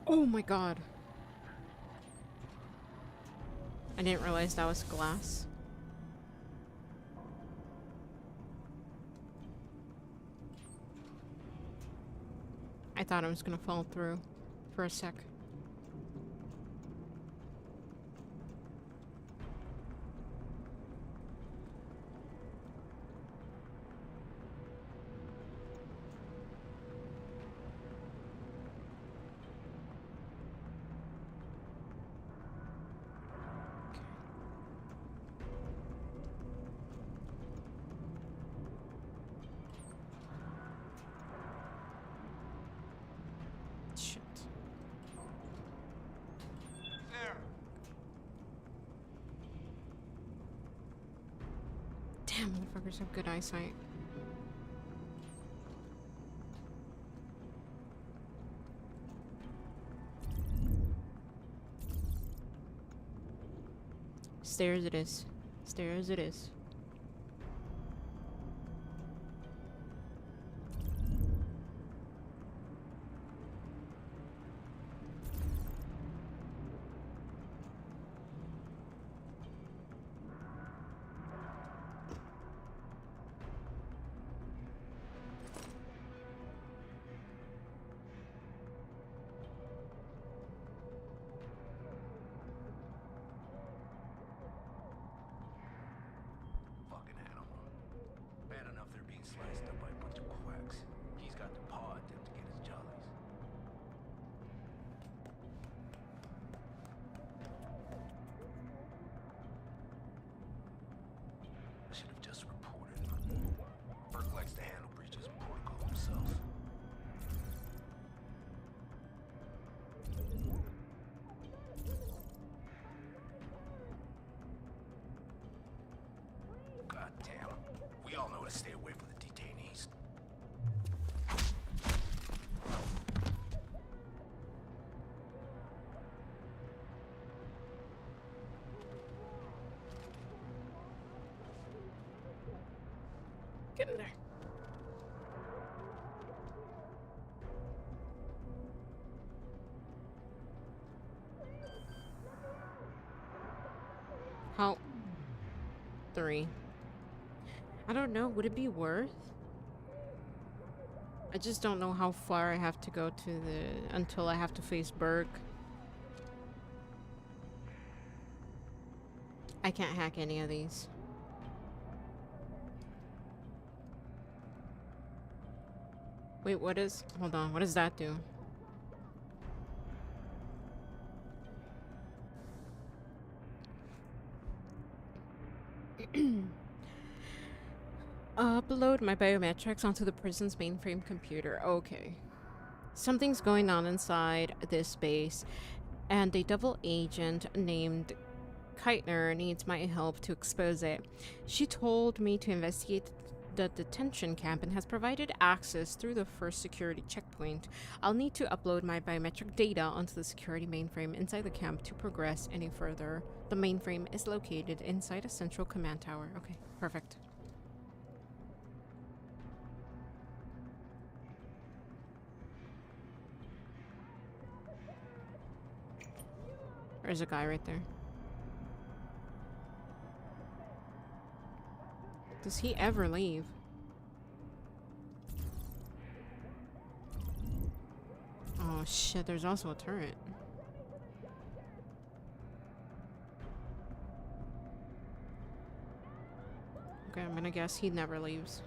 Oh my god. I didn't realize that was glass. I thought I was gonna fall through for a sec. Shit. Damn, motherfuckers have good eyesight. Stairs it is. Stairs it is. Fucking animal. Bad enough they're being sliced up by a bunch of quacks. He's got the paw at them to get his jollies. I should have just reported. Burke likes to handle breaches of protocol himself. God damn. We all know to stay away from the detainees. Get in there. How? 3. I don't know. Would it be worth? I just don't know how far I have to go to the until I have to face Burke. I can't hack any of these. Wait, what is? Hold on. What does that do? Upload my biometrics onto the prison's mainframe computer. Okay. Something's going on inside this base, and a double agent named Keitner needs my help to expose it. She told me to investigate the detention camp and has provided access through the first security checkpoint. I'll need to upload my biometric data onto the security mainframe inside the camp to progress any further. The mainframe is located inside a central command tower. Okay, perfect. There's a guy right there. Does he ever leave? Oh shit, there's also a turret. Okay, I'm gonna guess he never leaves.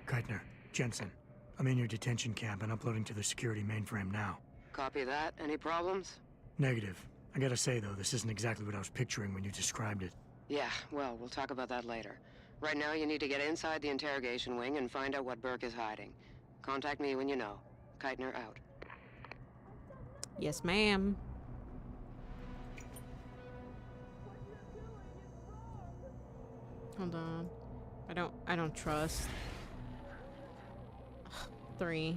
Keitner, Jensen, I'm in your detention camp and uploading to the security mainframe now. Copy that. Any problems? Negative. I gotta say, though, this isn't exactly what I was picturing when you described it. Yeah, well, we'll talk about that later. Right now, you need to get inside the interrogation wing and find out what Burke is hiding. Contact me when you know. Keitner out. Yes, ma'am. Hold on. I don't trust. 3.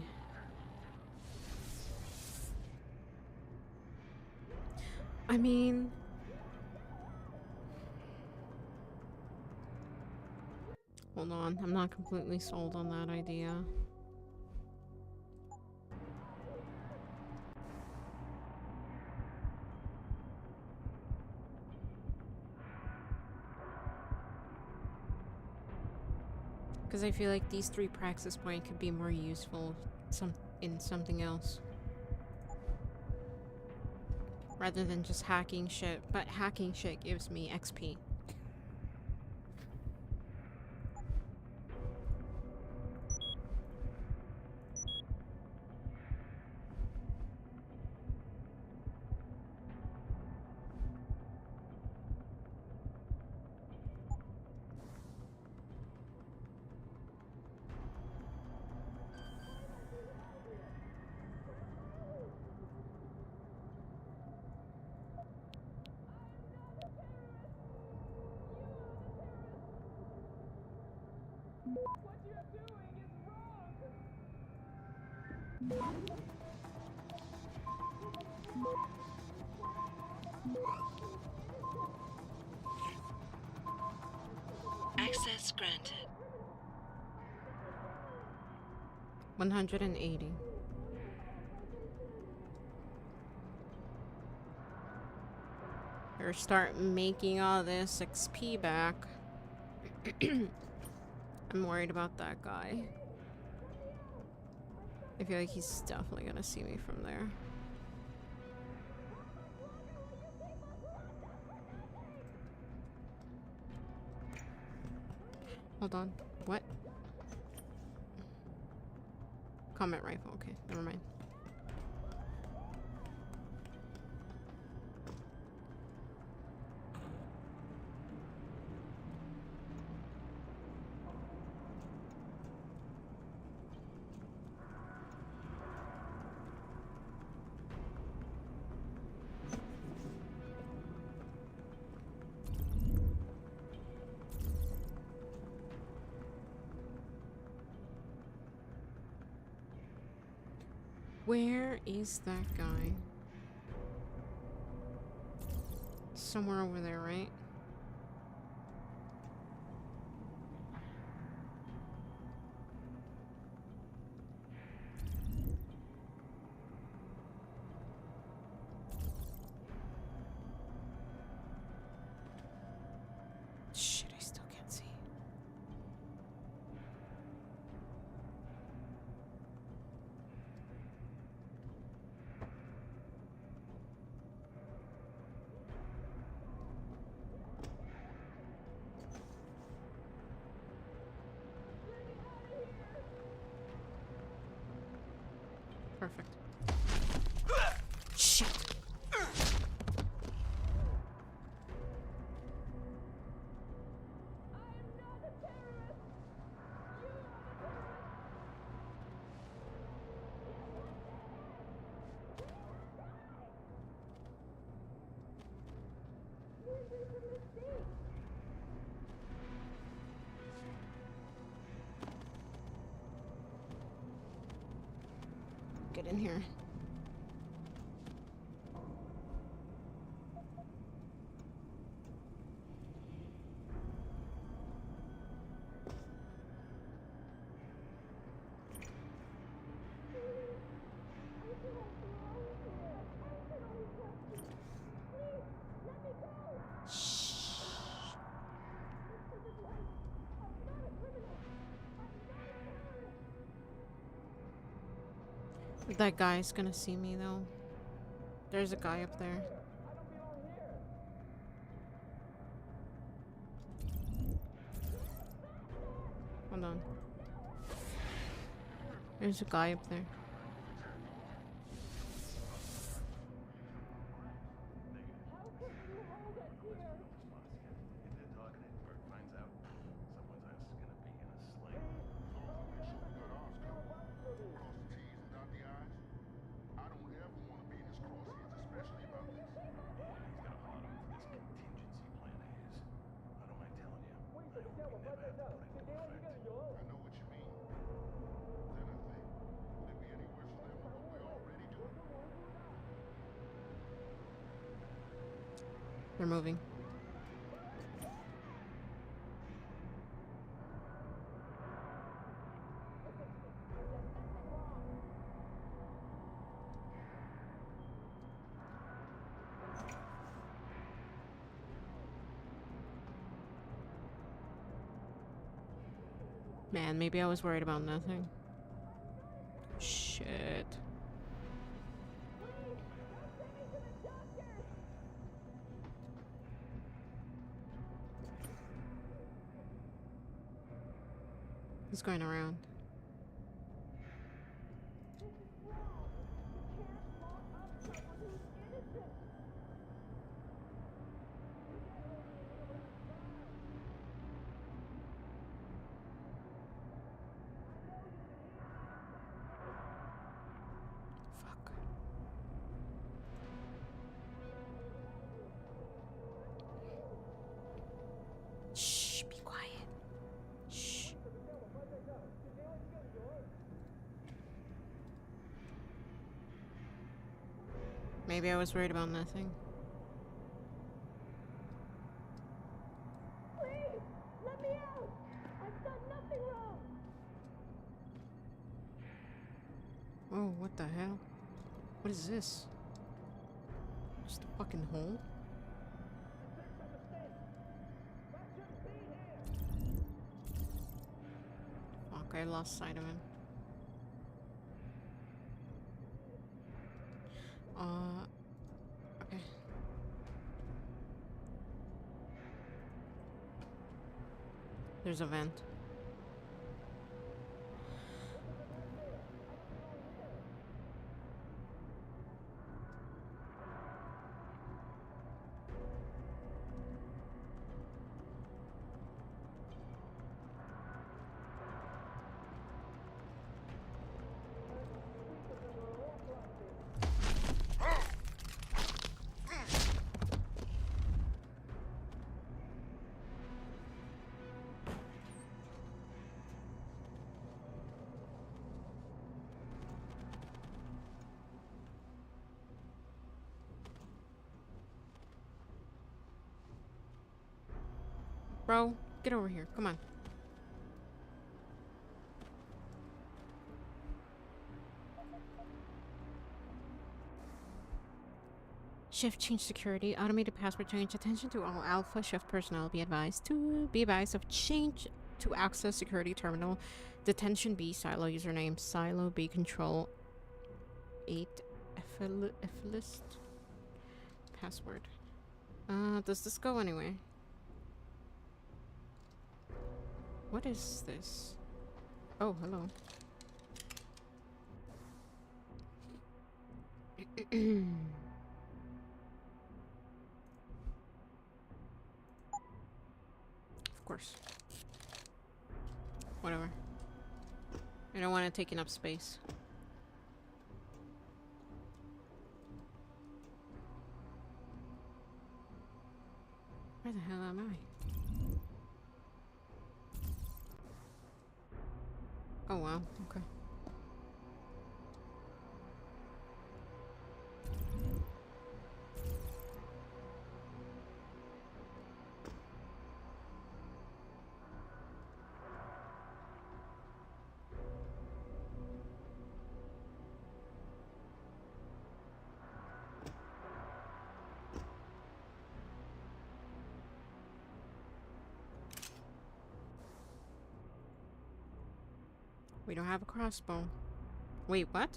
I mean, Hold on, I'm not completely sold on that idea. Because I feel like these 3 praxis points could be more useful in something else. Rather than just hacking shit. But hacking shit gives me XP. Access granted. 180. Or start making all this XP back. I'm worried about that guy. I feel like he's definitely gonna see me from there. Hold on. What? Combat rifle. Okay, never mind. Where is that guy? Somewhere over there, right? Shit, I still can't see. Perfect. Shit. Get in here. That guy's gonna see me though. There's a guy up there. Hold on. There's a guy up there. They're moving. Man, maybe I was worried about nothing. Shit. He's going around. Fuck. Shh, be quiet. Shh. Maybe I was worried about nothing. Please, let me out! I've done nothing wrong! Oh, what the hell? What is this? Just a fucking hole? Fuck, I lost sight of him. Okay. There's a vent. Bro, get over here. Come on. Shift change security. Automated password change. Attention to all Alpha Shift personnel. Be advised of change to access security terminal. Detention B silo username. Silo B control 8 list. Password. Does this go anywhere? What is this? Oh, hello. Of course. Whatever. I don't want to take enough space. Where the hell am I? Oh wow, okay. We don't have a crossbow. Wait, what?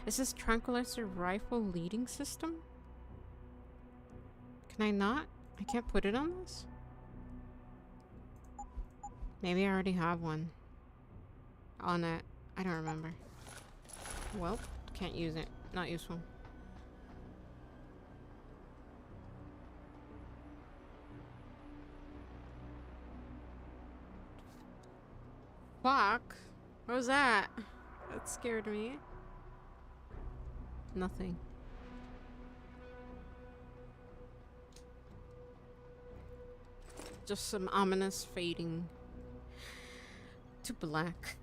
Is this tranquilizer rifle leading system? Can I not? I can't put it on this? Maybe I already have one. On it. I don't remember. Well, can't use it. Not useful. Fuck. What was that? That scared me. Nothing. Just some ominous fading to black.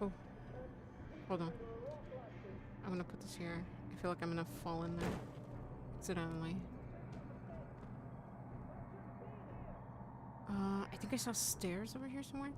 Oh, hold on. I'm gonna put this here. I feel like I'm gonna fall in there. accidentally. I think I saw stairs over here somewhere.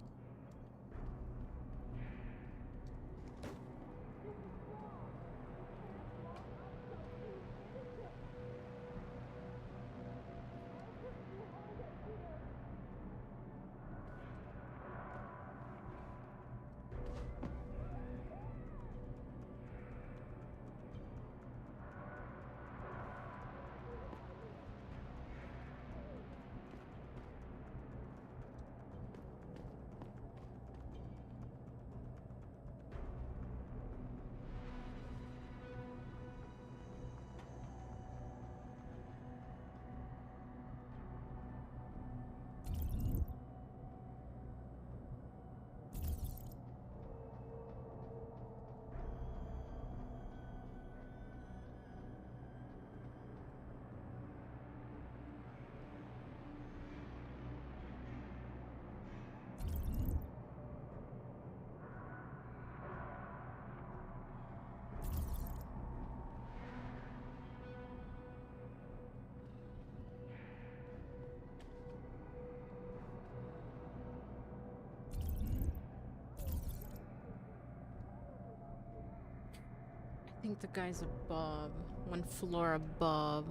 I think the guy's above. One floor above.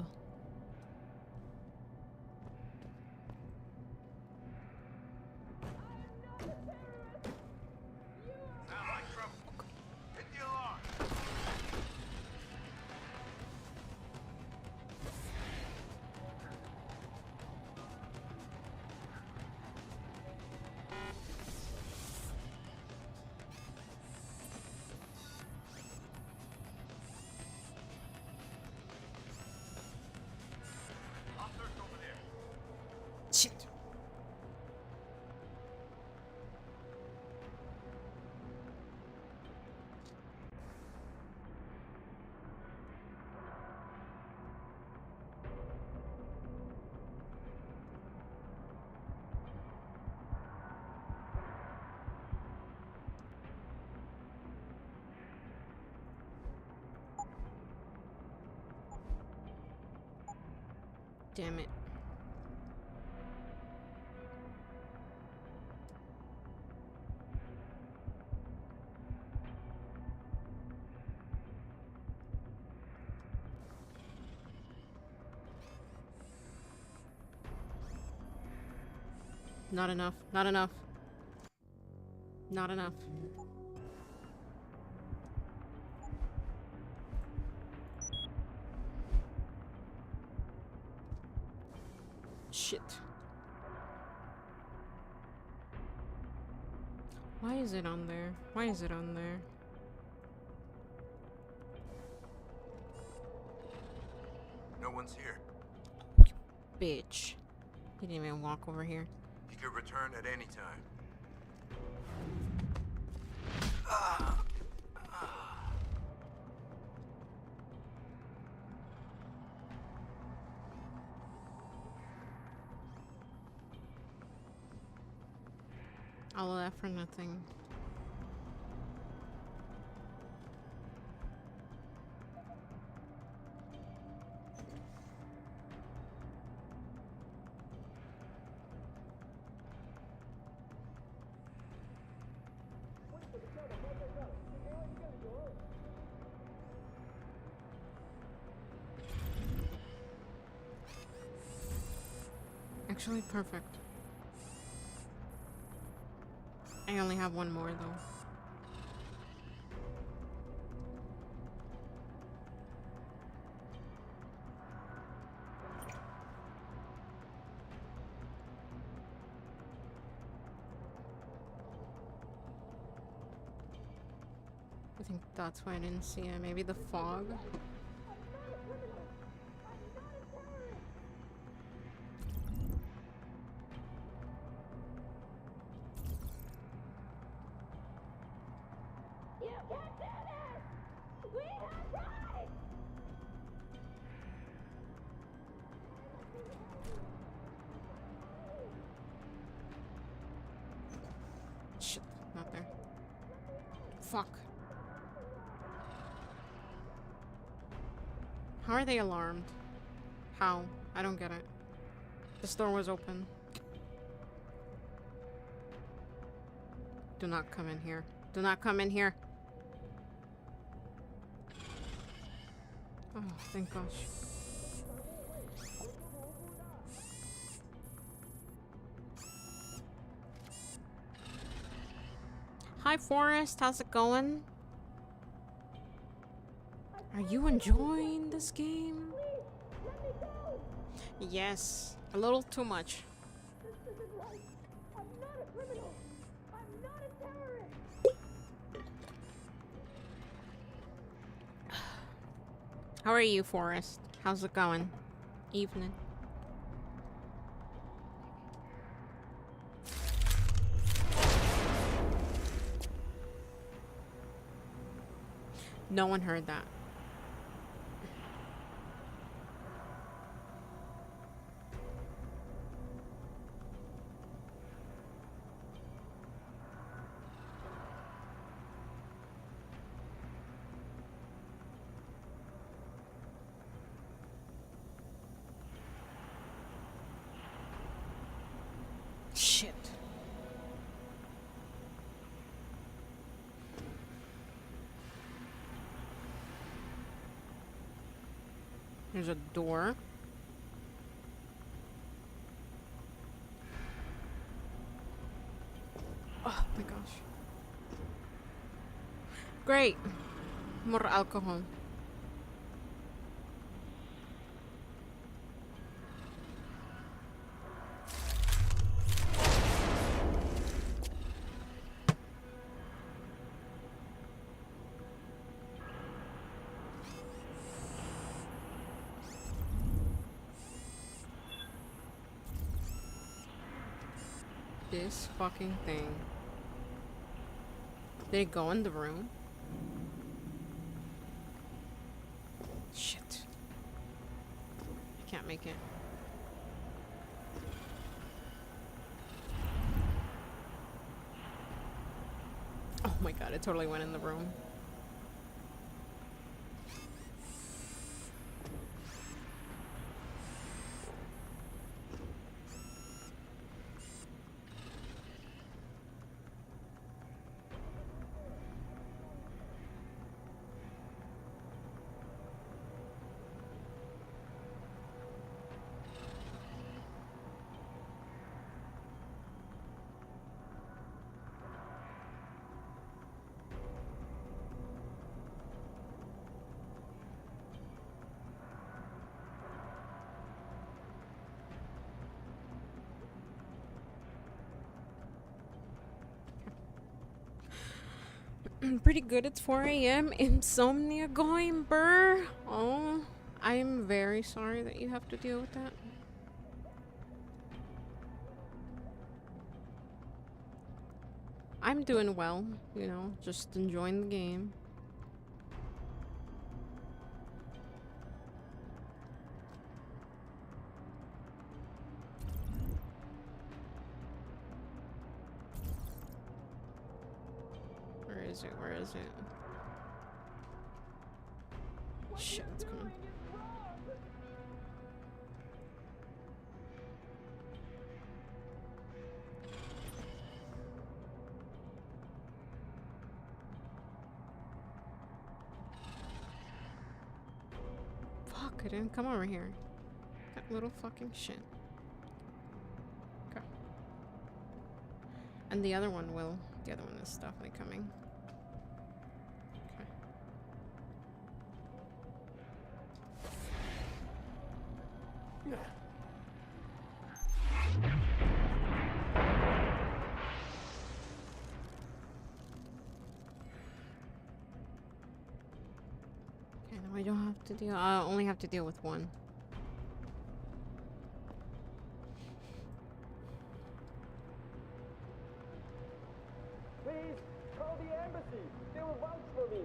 Sound like trouble. Hit the alarm. Officers over there. Shit. Damn it. Not enough. Not enough. Not enough. Shit. Why is it on there? Why is it on there? No one's here. Bitch. He didn't even walk over here. He could return at any time. All of that for nothing. Actually, perfect. I only have one more, though. I think that's why I didn't see it. Maybe the fog? Shit, not there. Fuck. How are they alarmed? How? I don't get it. This door was open. Do not come in here. Do not come in here. Oh, thank gosh. Hi, Forrest. How's it going? Are you enjoying this game? Yes. A little too much. How are you, Forrest? How's it going? Evening. No one heard that. Shit. There's a door. Oh my gosh. Great. More alcohol. This fucking thing. Did it go in the room? Shit. I can't make it. Oh my god, it totally went in the room. Pretty good. It's 4 a.m. Insomnia going, burr. Oh, I'm very sorry that you have to deal with that. I'm doing well, you know, just enjoying the game. Where is it? Where is it? Shit, it's coming. Fuck, I didn't come over here. That little fucking shit. Okay. And the other one will. The other one is definitely coming. Okay. Okay, now I don't have to deal. I only have to deal with one. Please, call the embassy. They will vouch for me.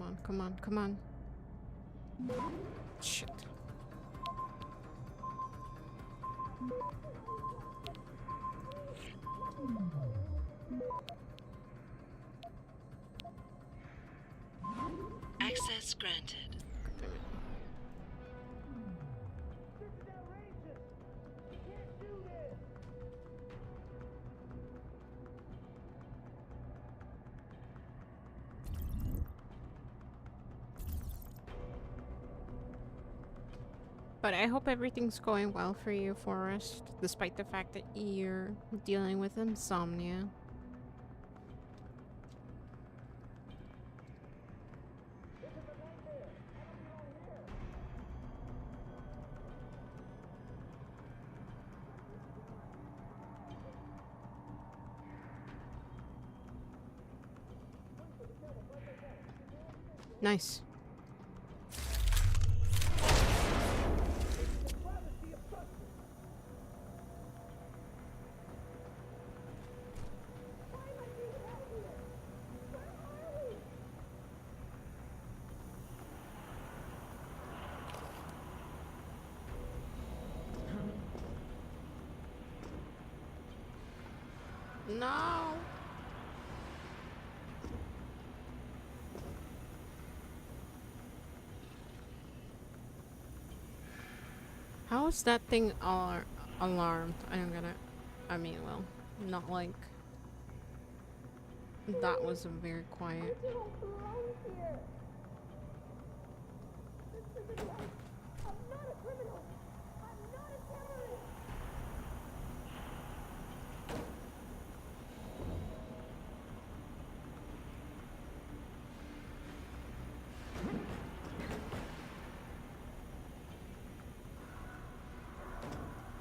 on, come on, come on. Shit. Access granted. But I hope everything's going well for you, Forrest, despite the fact that you're dealing with insomnia. Nice. No. How is that thing alarmed? I don't get it. I mean, well, not like that was a very quiet.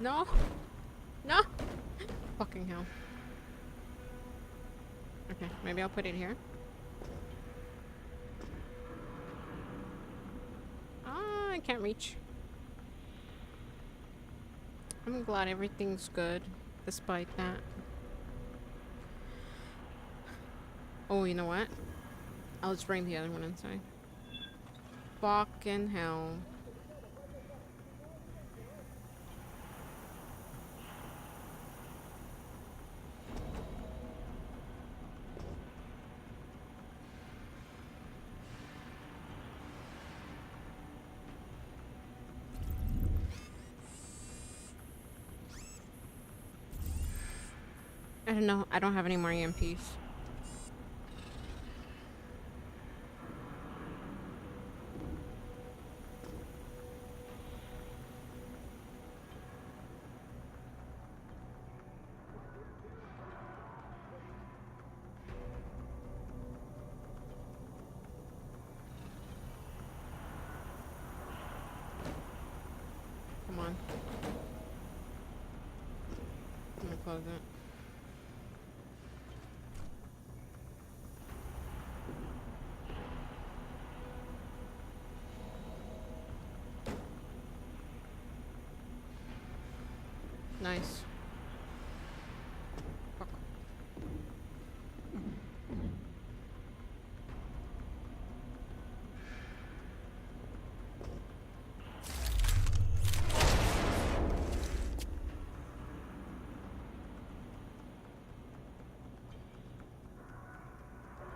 No! No! Fucking hell. Okay, maybe I'll put it here. Ah, I can't reach. I'm glad everything's good, despite that. Oh, you know what? I'll just bring the other one inside. Fucking hell. I don't know. I don't have any more EMPs. Come on. I'm gonna close it. Nice. Fuck.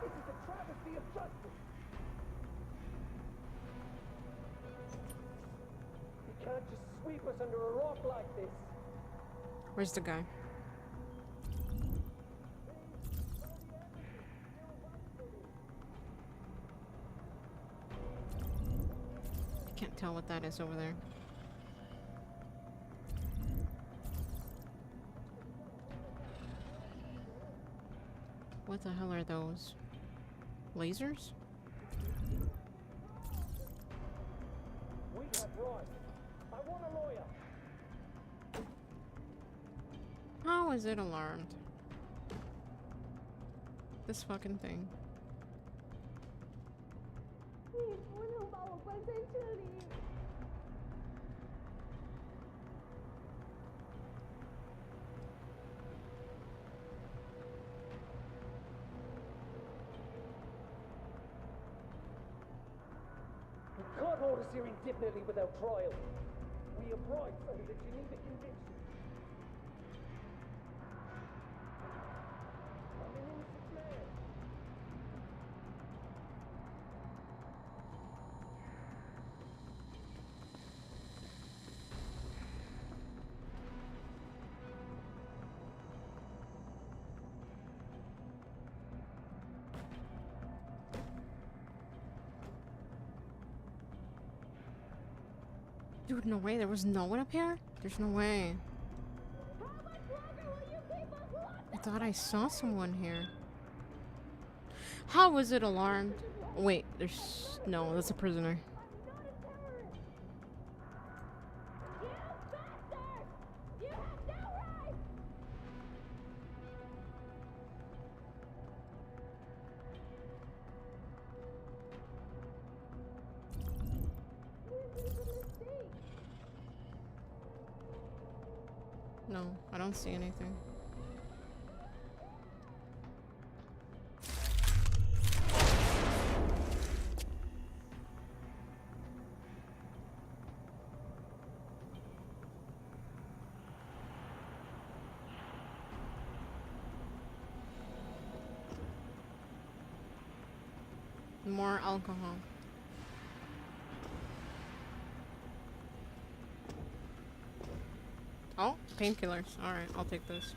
This is a travesty of justice. You can't just sweep us under a rock like this. Where's the guy? I can't tell what that is over there. What the hell are those? Lasers? We have right. I want a lawyer. How is it alarmed? This fucking thing. out of here indefinitely without trial. We have rights under the Geneva Convention. I'm an innocent man. Dude, no way. There was no one up here? There's no way. I thought I saw someone here. How was it alarmed? Wait, there's... No, that's a prisoner. No, I don't see anything. More alcohol. Oh, painkillers. Alright, I'll take those.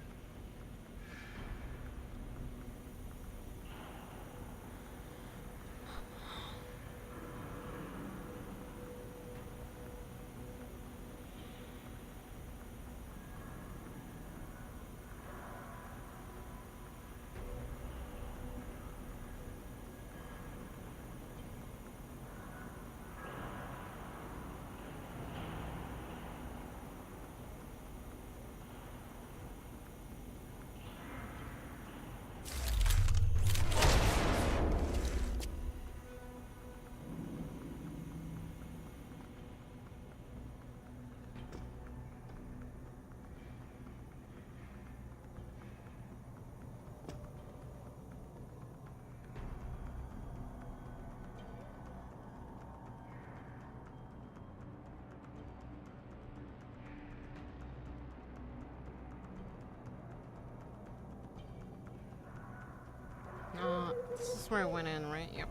This is where I went in, right? Yep.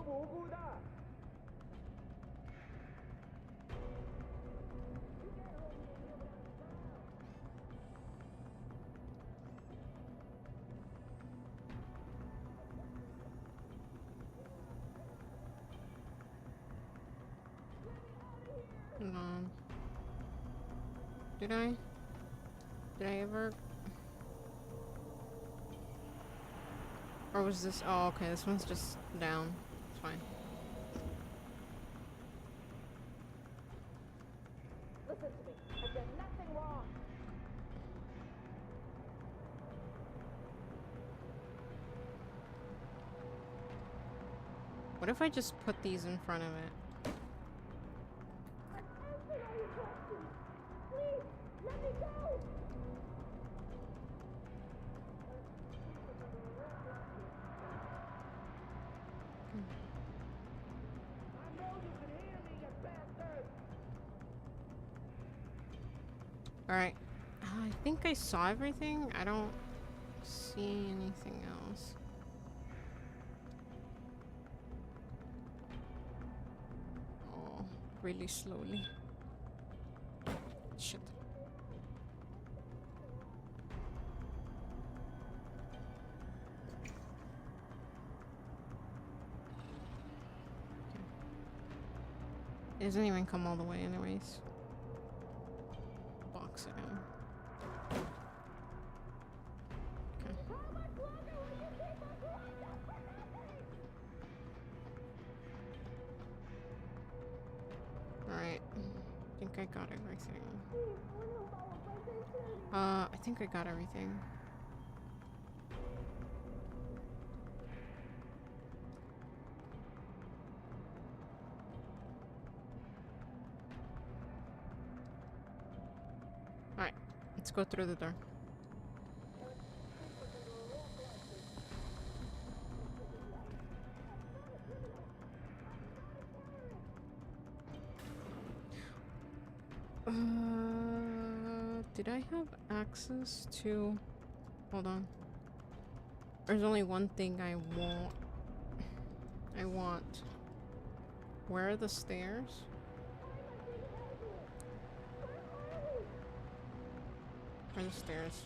Hold on. Did I ever? Or was this? Oh, okay. This one's just down. It's fine. Listen to me. I've done nothing wrong. What if I just put these in front of it? Please, let me go. I know you can hear me, you bastard! Alright. I think I saw everything. I don't see anything else. Oh, really slowly. Shit. It doesn't even come all the way anyways. Box it in. Okay. Alright. I think I got everything. I think I got everything. Let's go through the door. Did I have access to... Hold on. There's only one thing I want. Where are the stairs? Where are the stairs?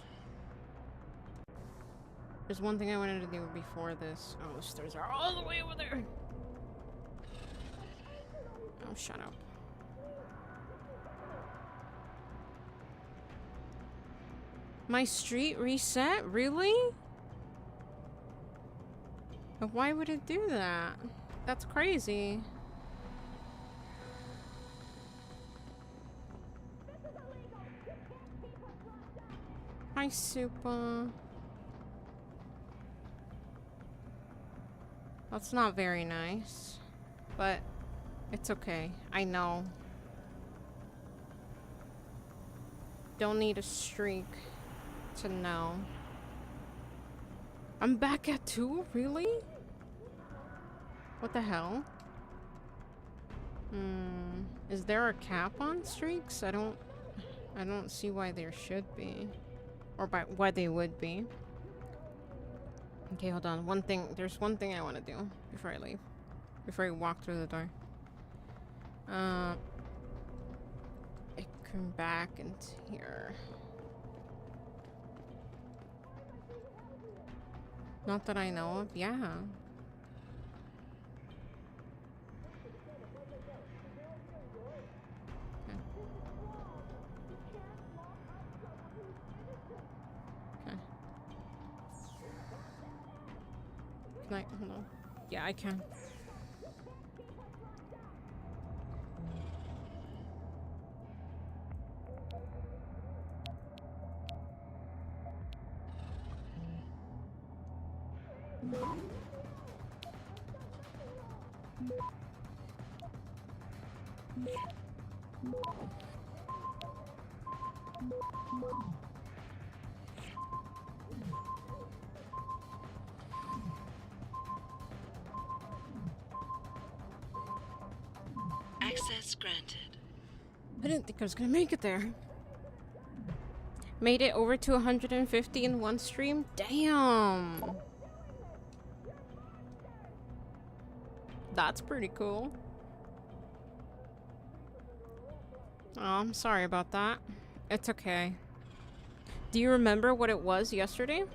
There's one thing I wanted to do before this. Oh, the stairs are all the way over there! Oh, shut up. My street reset? Really? But why would it do that? That's crazy. Hi, Super. That's not very nice. But it's okay. I know. Don't need a streak to know. I'm back at 2? Really? What the hell? Is there a cap on streaks? I don't see why there should be. Or why they would be. Okay, hold on. There's one thing I want to do before I leave. Before I walk through the door. I come back into here. Not that I know of, yeah. Okay. Can I, hold on. Yeah, I can. Access granted. I didn't think I was gonna make it there. Made it over to 150 in one stream? Damn! That's pretty cool. Oh, I'm sorry about that. It's okay. Do you remember what it was yesterday?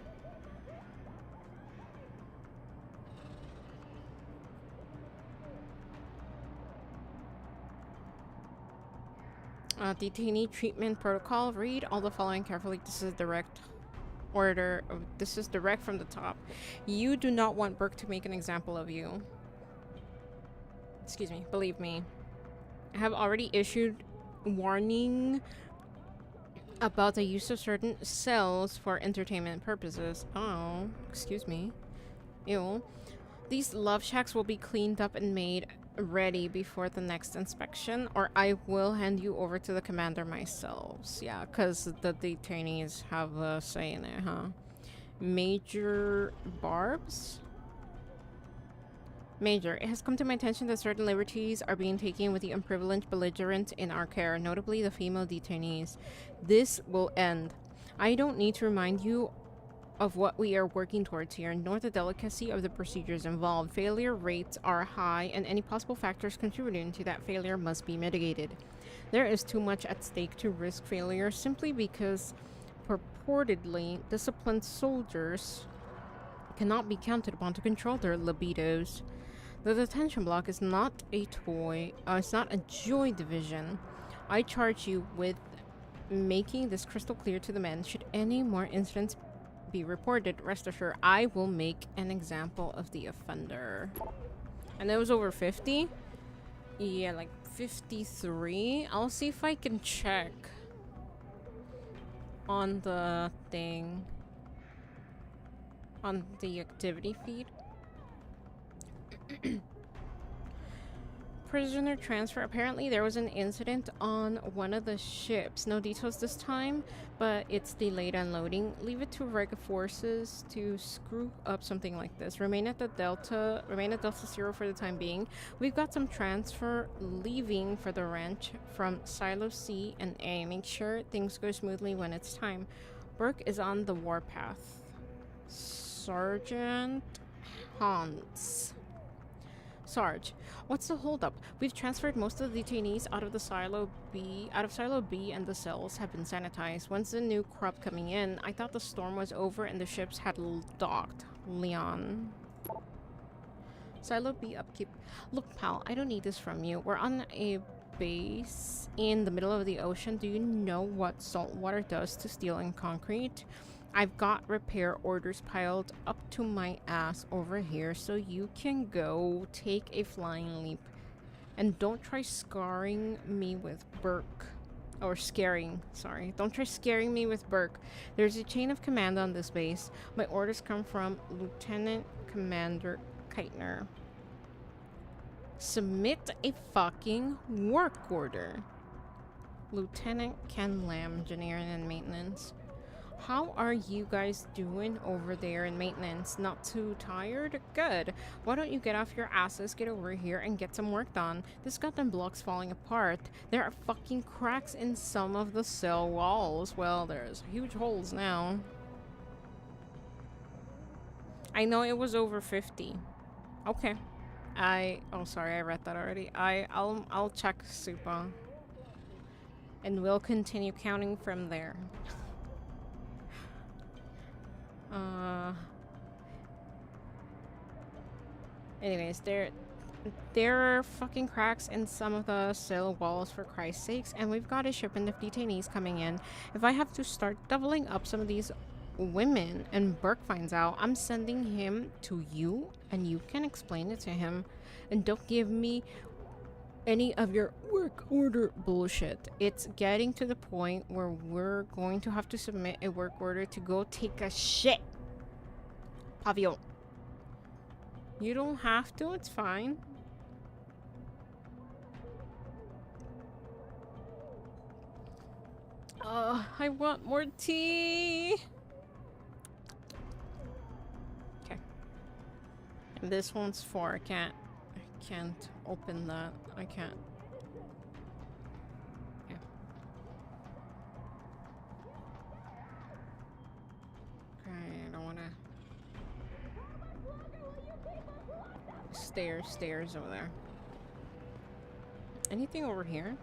Detainee treatment protocol. Read all the following carefully. This is direct order. This is direct from the top. You do not want Burke to make an example of you. Excuse me. Believe me. I have already issued warning about the use of certain cells for entertainment purposes. Oh, excuse me. Ew. These love shacks will be cleaned up and made ready before the next inspection, or I will hand you over to the commander myself. Yeah, because the detainees have a say in it, huh? Major Barbs? Major, it has come to my attention that certain liberties are being taken with the unprivileged belligerent in our care, notably the female detainees. This will end. I don't need to remind you of what we are working towards here, nor the delicacy of the procedures involved. Failure rates are high, and any possible factors contributing to that failure must be mitigated. There is too much at stake to risk failure simply because purportedly disciplined soldiers cannot be counted upon to control their libidos. The detention block is not a toy. It's not a joy division. I charge you with making this crystal clear to the men. Should any more incidents be reported, rest assured I will make an example of the offender. And it was over 50? Yeah, like 53. I'll see if I can check on the thing, on the activity feed. prisoner transfer. Apparently there was an incident on one of the ships. No details this time, but it's delayed unloading. Leave it to Reg forces to screw up something like this. Remain at Delta Zero for the time being. We've got some transfer leaving for the ranch from Silo C and A. Make sure things go smoothly when it's time. Burke is on the warpath. Sergeant Hans. Sarge, what's the holdup? We've transferred most of the detainees out of Silo B, and the cells have been sanitized. When's the new crop coming in? I thought the storm was over and the ships had docked. Leon. Silo B upkeep. Look, pal, I don't need this from you. We're on a base in the middle of the ocean. Do you know what salt water does to steel and concrete? I've got repair orders piled up to my ass over here, so you can go take a flying leap. And don't try scarring me with Burke. Or scaring, sorry. Don't try scaring me with Burke. There's a chain of command on this base. My orders come from Lieutenant Commander Keitner. Submit a fucking work order. Lieutenant Ken Lamb, Engineering and Maintenance. How are you guys doing over there in maintenance? Not too tired? Good. Why don't you get off your asses, get over here, and get some work done? This goddamn block's falling apart. There are fucking cracks in some of the cell walls. Well, there's huge holes now. I know it was over 50. Okay. Oh, sorry, I read that already. I'll check Supa. And we'll continue counting from there. Anyways, there are fucking cracks in some of the cell walls, for Christ's sakes, and we've got a shipment of detainees coming in. If I have to start doubling up some of these women and Burke finds out, I'm sending him to you and you can explain it to him. And don't give me any of your work order bullshit. It's getting to the point where we're going to have to submit a work order to go take a shit. Pavillon. You don't have to, it's fine. I want more tea. Okay. And this one's 4. I can't open that. I can't. Yeah. Okay, I don't wanna. Stairs over there. Anything over here?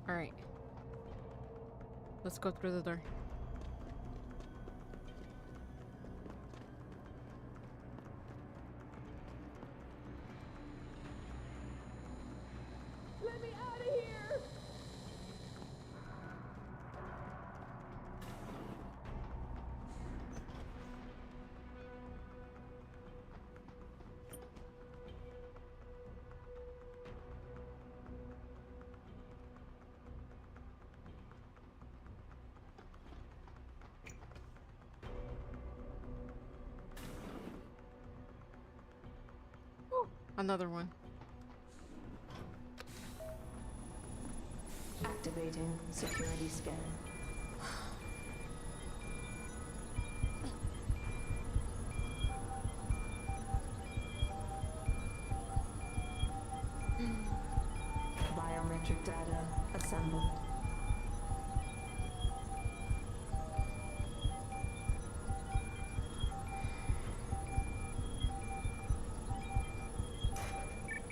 Alright. Let's go through the door. Let me out of here! Another one. Activating security scan. Biometric data assembled.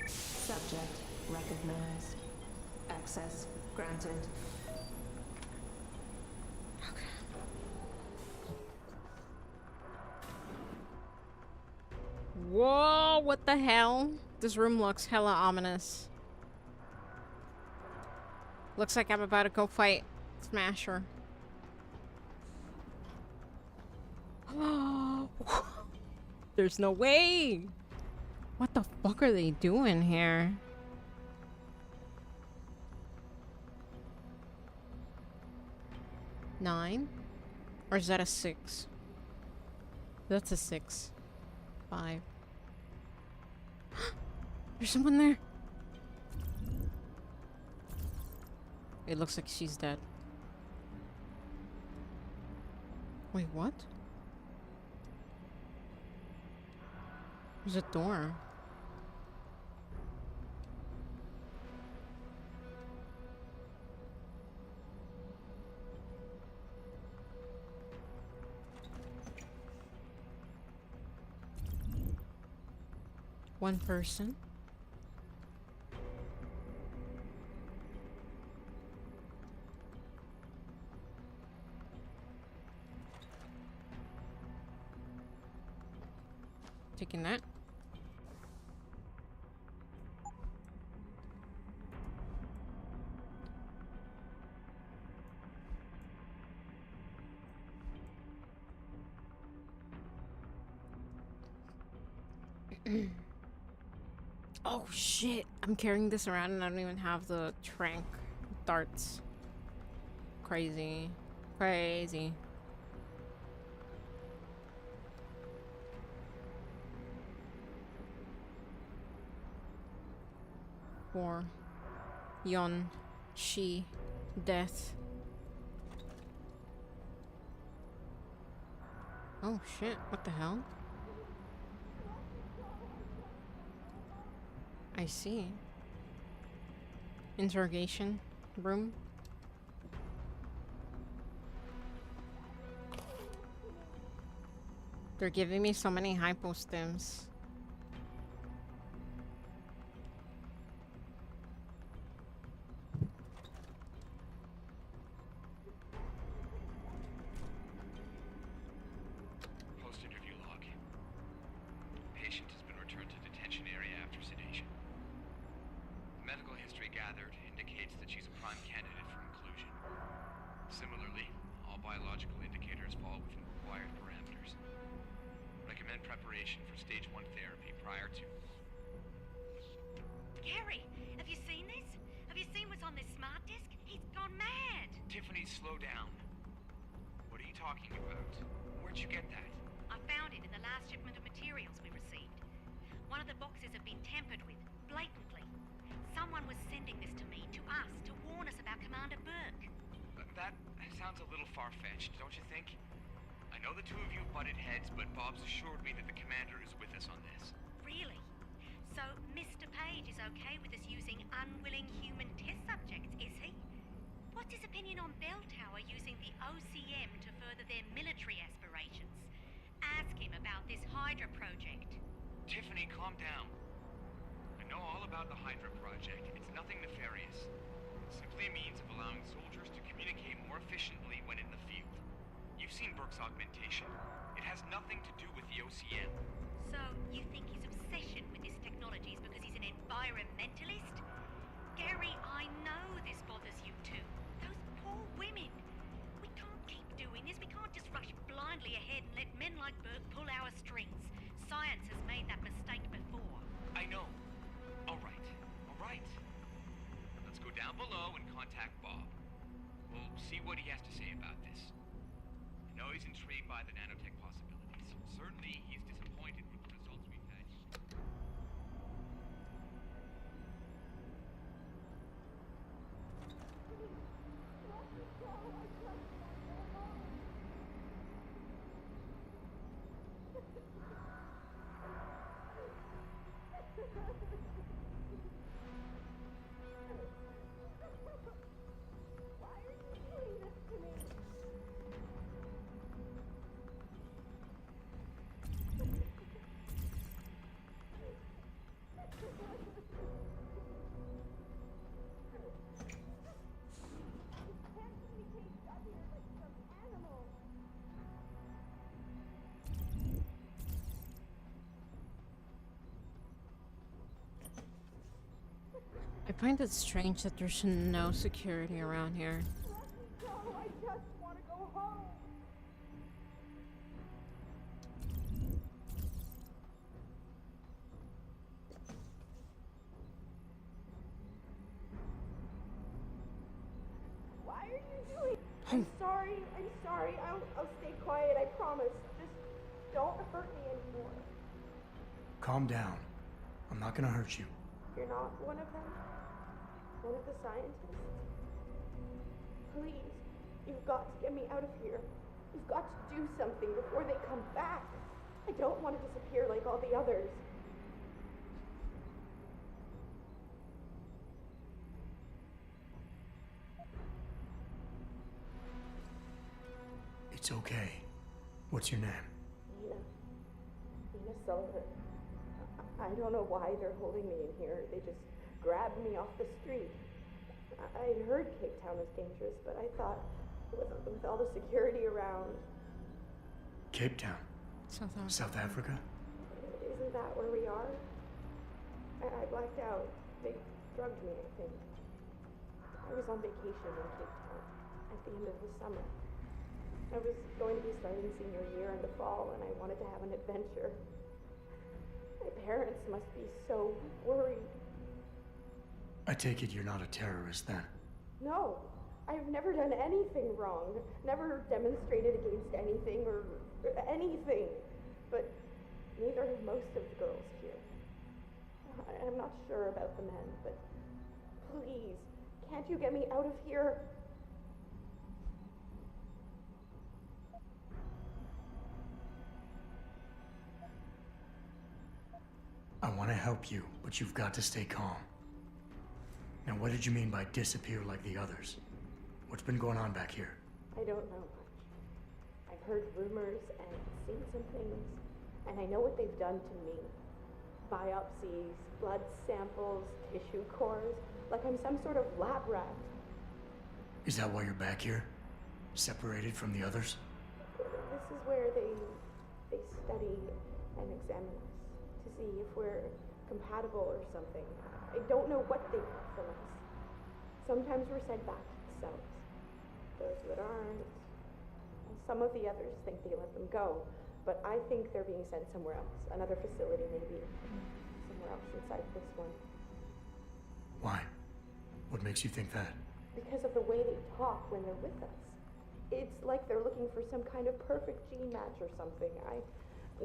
Subject recognized. Access granted. Whoa, what the hell? This room looks hella ominous. Looks like I'm about to go fight Smasher. There's no way! What the fuck are they doing here? Nine? Or is that a 6? That's a 6. 5. There's someone there! It looks like she's dead. Wait, what? There's a door. One person. Taking that. Oh shit, I'm carrying this around and I don't even have the trank darts. Crazy. Crazy. War. Yon. She. Death. Oh shit, what the hell? I see. Interrogation room. They're giving me so many hypostims. Post-interview log. Patient has been returned to detention area after sedation. The medical history gathered indicates that she's a prime candidate for inclusion. Similarly, all biological indicators fall within required parameters. Recommend preparation for stage 1 therapy prior to... Gary, have you seen this? Have you seen what's on this smart disk? He's gone mad! Tiffany, slow down. What are you talking about? Where'd you get that? I found it in the last shipment of materials we received. One of the boxes had been tampered with, blatantly. Someone was sending this to me, to us, to warn us about Commander Burke. That sounds a little far-fetched, don't you think? I know the two of you butted heads, but Bob's assured me that the commander is with us on this. Really? So, Mr. Page is okay with us using unwilling human test subjects, is he? What's his opinion on Bell Tower using the OCM to further their military aspirations? Ask him about this Hydra project. Tiffany, calm down. I know all about the Hydra project. It's nothing nefarious. It's simply a means of allowing soldiers to communicate more efficiently when in the field. You've seen Burke's augmentation. It has nothing to do with the OCM. So, you think his obsession with his technology is because he's an environmentalist? Gary, I know this bothers you too. Those poor women. We can't keep doing this. We can't just rush blindly ahead and let men like Burke pull our strings. Science has made that mistake before. I know. All right. Let's go down below and contact Bob. We'll see what he has to say about this. I know he's intrigued by the nanotech possibilities. Certainly, he's disappointed with the results we've had. I find it strange that there's no security around here. No, I just want to go home. Why are you doing? I'm sorry. I'll stay quiet. I promise. Just don't hurt me anymore. Calm down. I'm not gonna hurt you. You're not one of them? One of the scientists? Please, you've got to get me out of here. You've got to do something before they come back. I don't want to disappear like all the others. It's okay. What's your name? Nina Sullivan. I don't know why they're holding me in here. They just grabbed me off the street. I'd heard Cape Town was dangerous, but I thought with all the security around... Cape Town? South Africa? Isn't that where we are? I blacked out. They drugged me, I think. I was on vacation in Cape Town at the end of the summer. I was going to be starting senior year in the fall, and I wanted to have an adventure. My parents must be so worried. I take it you're not a terrorist then? No, I've never done anything wrong. Never demonstrated against anything or anything. But neither have most of the girls here. I'm not sure about the men, but please, can't you get me out of here? I want to help you, but you've got to stay calm. Now, what did you mean by disappear like the others? What's been going on back here? I don't know much. I've heard rumors and seen some things, and I know what they've done to me. Biopsies, blood samples, tissue cores, like I'm some sort of lab rat. Is that why you're back here? Separated from the others? This is where they study and examine us to see if we're compatible or something. I don't know what they want from us. Sometimes we're sent back to the cells. Those that aren't, and some of the others think they let them go, but I think they're being sent somewhere else, another facility maybe, somewhere else inside this one. Why? What makes you think that? Because of the way they talk when they're with us. It's like they're looking for some kind of perfect gene match or something. I'm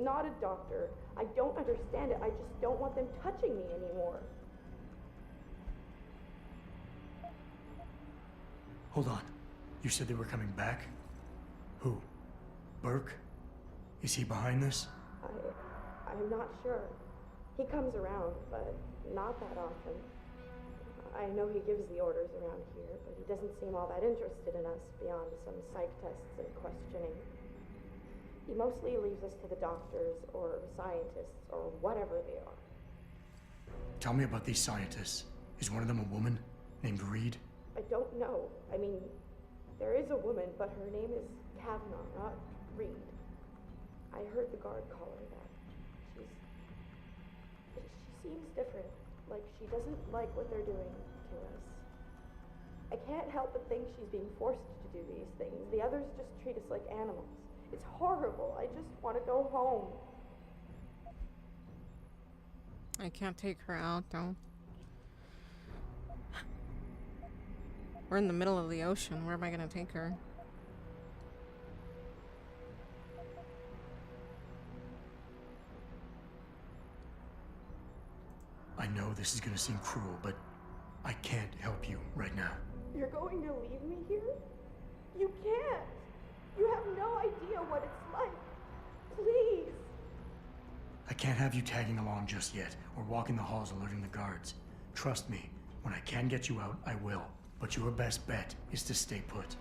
not a doctor. I don't understand it. I just don't want them touching me anymore. Hold on. You said they were coming back? Who? Burke? Is he behind this? I'm not sure. He comes around, but not that often. I know he gives the orders around here, but he doesn't seem all that interested in us beyond some psych tests and questioning. He mostly leaves us to the doctors or scientists or whatever they are. Tell me about these scientists. Is one of them a woman named Reed? I don't know. I mean, there is a woman, but her name is Kavanaugh, not Reed. I heard the guard call her that. She seems different. Like she doesn't like what they're doing to us. I can't help but think she's being forced to do these things. The others just treat us like animals. It's horrible. I just want to go home. I can't take her out, though. We're in the middle of the ocean. Where am I gonna take her? I know this is gonna seem cruel, but I can't help you right now. You're going to leave me here? You can't. You have no idea what it's like. Please. I can't have you tagging along just yet, or walking the halls alerting the guards. Trust me, when I can get you out, I will. But your best bet is to stay put.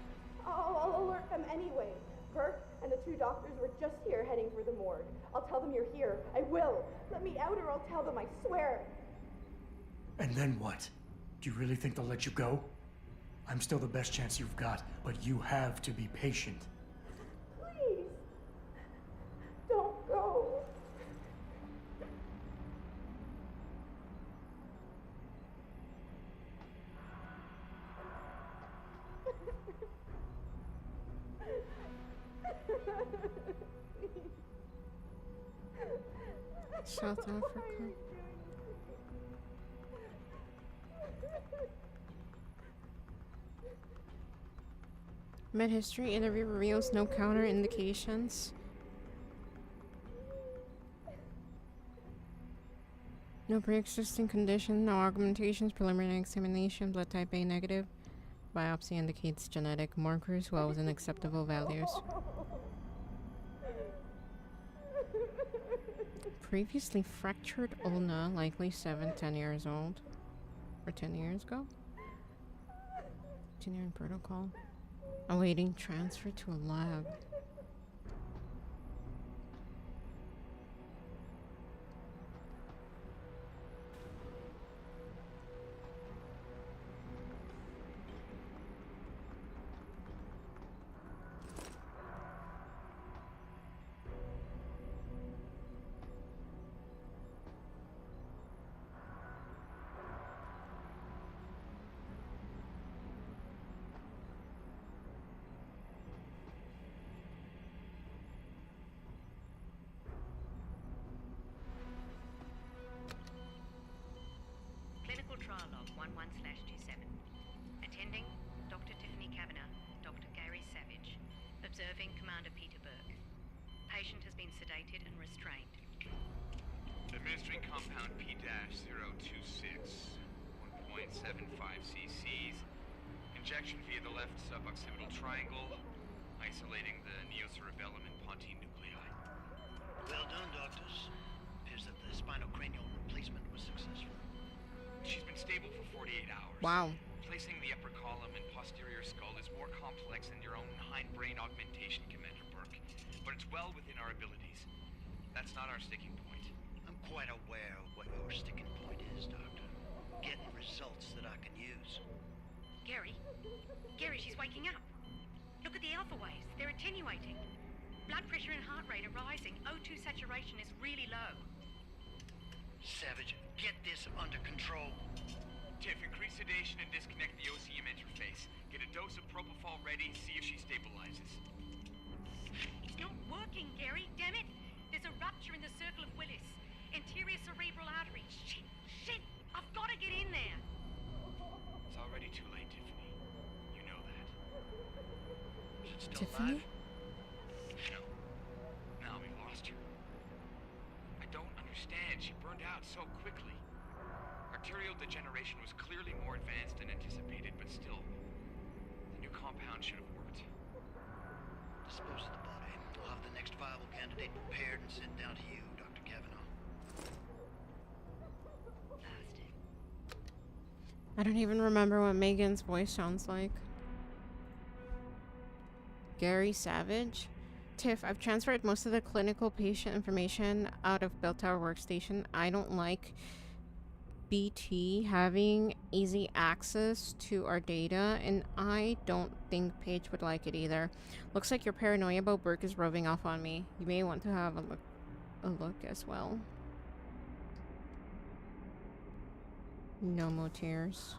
I'll alert them anyway. Burke and the 2 doctors were just here heading for the morgue. I'll tell them you're here. I will. Let me out or I'll tell them, I swear. And then what? Do you really think they'll let you go? I'm still the best chance you've got, but you have to be patient. Please. Don't go. South Africa. Med history interview reveals no counter indications. No pre-existing condition, no augmentations, preliminary examination, blood type A negative. Biopsy indicates genetic markers well within acceptable values. Previously fractured ulna, likely 10 years old. Or 10 years ago? Continuing protocol. Awaiting transfer to a lab. Clinical trial log 11/27. Attending Dr. Tiffany Kavanagh, Dr. Gary Savage. Observing Commander Peter Burke. Patient has been sedated and restrained. Administering compound P-026, 1.75 cc's. Injection via the left suboccipital triangle, isolating the neocerebellum and pontine nuclei. Well done, doctors. Appears that the spinal cranial replacement was successful. She's been stable for 48 hours. Wow. Placing the upper column and posterior skull is more complex than your own hindbrain augmentation, Commander Burke. But it's well within our abilities. That's not our sticking point. I'm quite aware of what your sticking point is, Doctor. Getting results that I can use. Gary? Gary, she's waking up. Look at the alpha waves. They're attenuating. Blood pressure and heart rate are rising. O2 saturation is really low. Savage, get this under control. Tiff, increase sedation and disconnect the OCM interface. Get a dose of propofol ready, see if she stabilizes. It's not working, Gary. Damn it. There's a rupture in the circle of Willis. Anterior cerebral artery. Shit, shit. I've got to get in there. It's already too late, Tiffany. You know that. Is it still Tiffany? alive? No. Now we've lost her. I don't understand. She burned out so quickly. Arterial degeneration was clearly more advanced than anticipated, but still, the new compound should have worked. Dispose of the body. I'll have the next viable candidate prepared and sent down to you, Dr. Kavanaugh. Bastard. I don't even remember what Megan's voice sounds like. Gary Savage? Tiff, I've transferred most of the clinical patient information out of Bell Tower Workstation. I don't like BT having easy access to our data, and I don't think Paige would like it either. Looks like your paranoia about Burke is rubbing off on me. You may want to have a look as well. No more tears.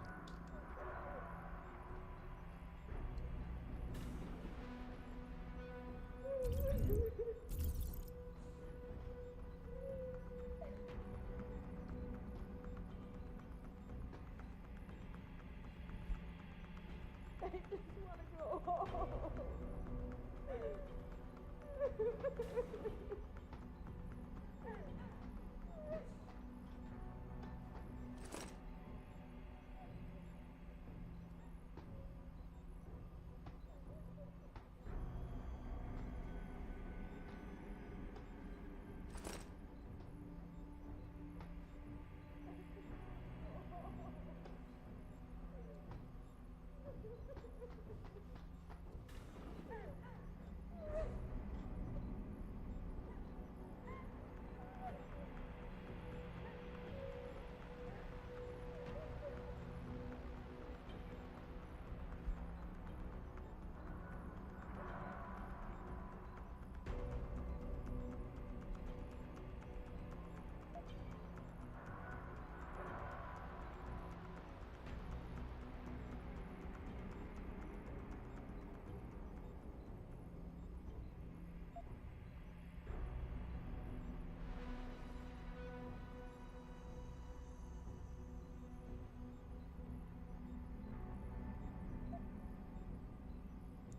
I just want to go home.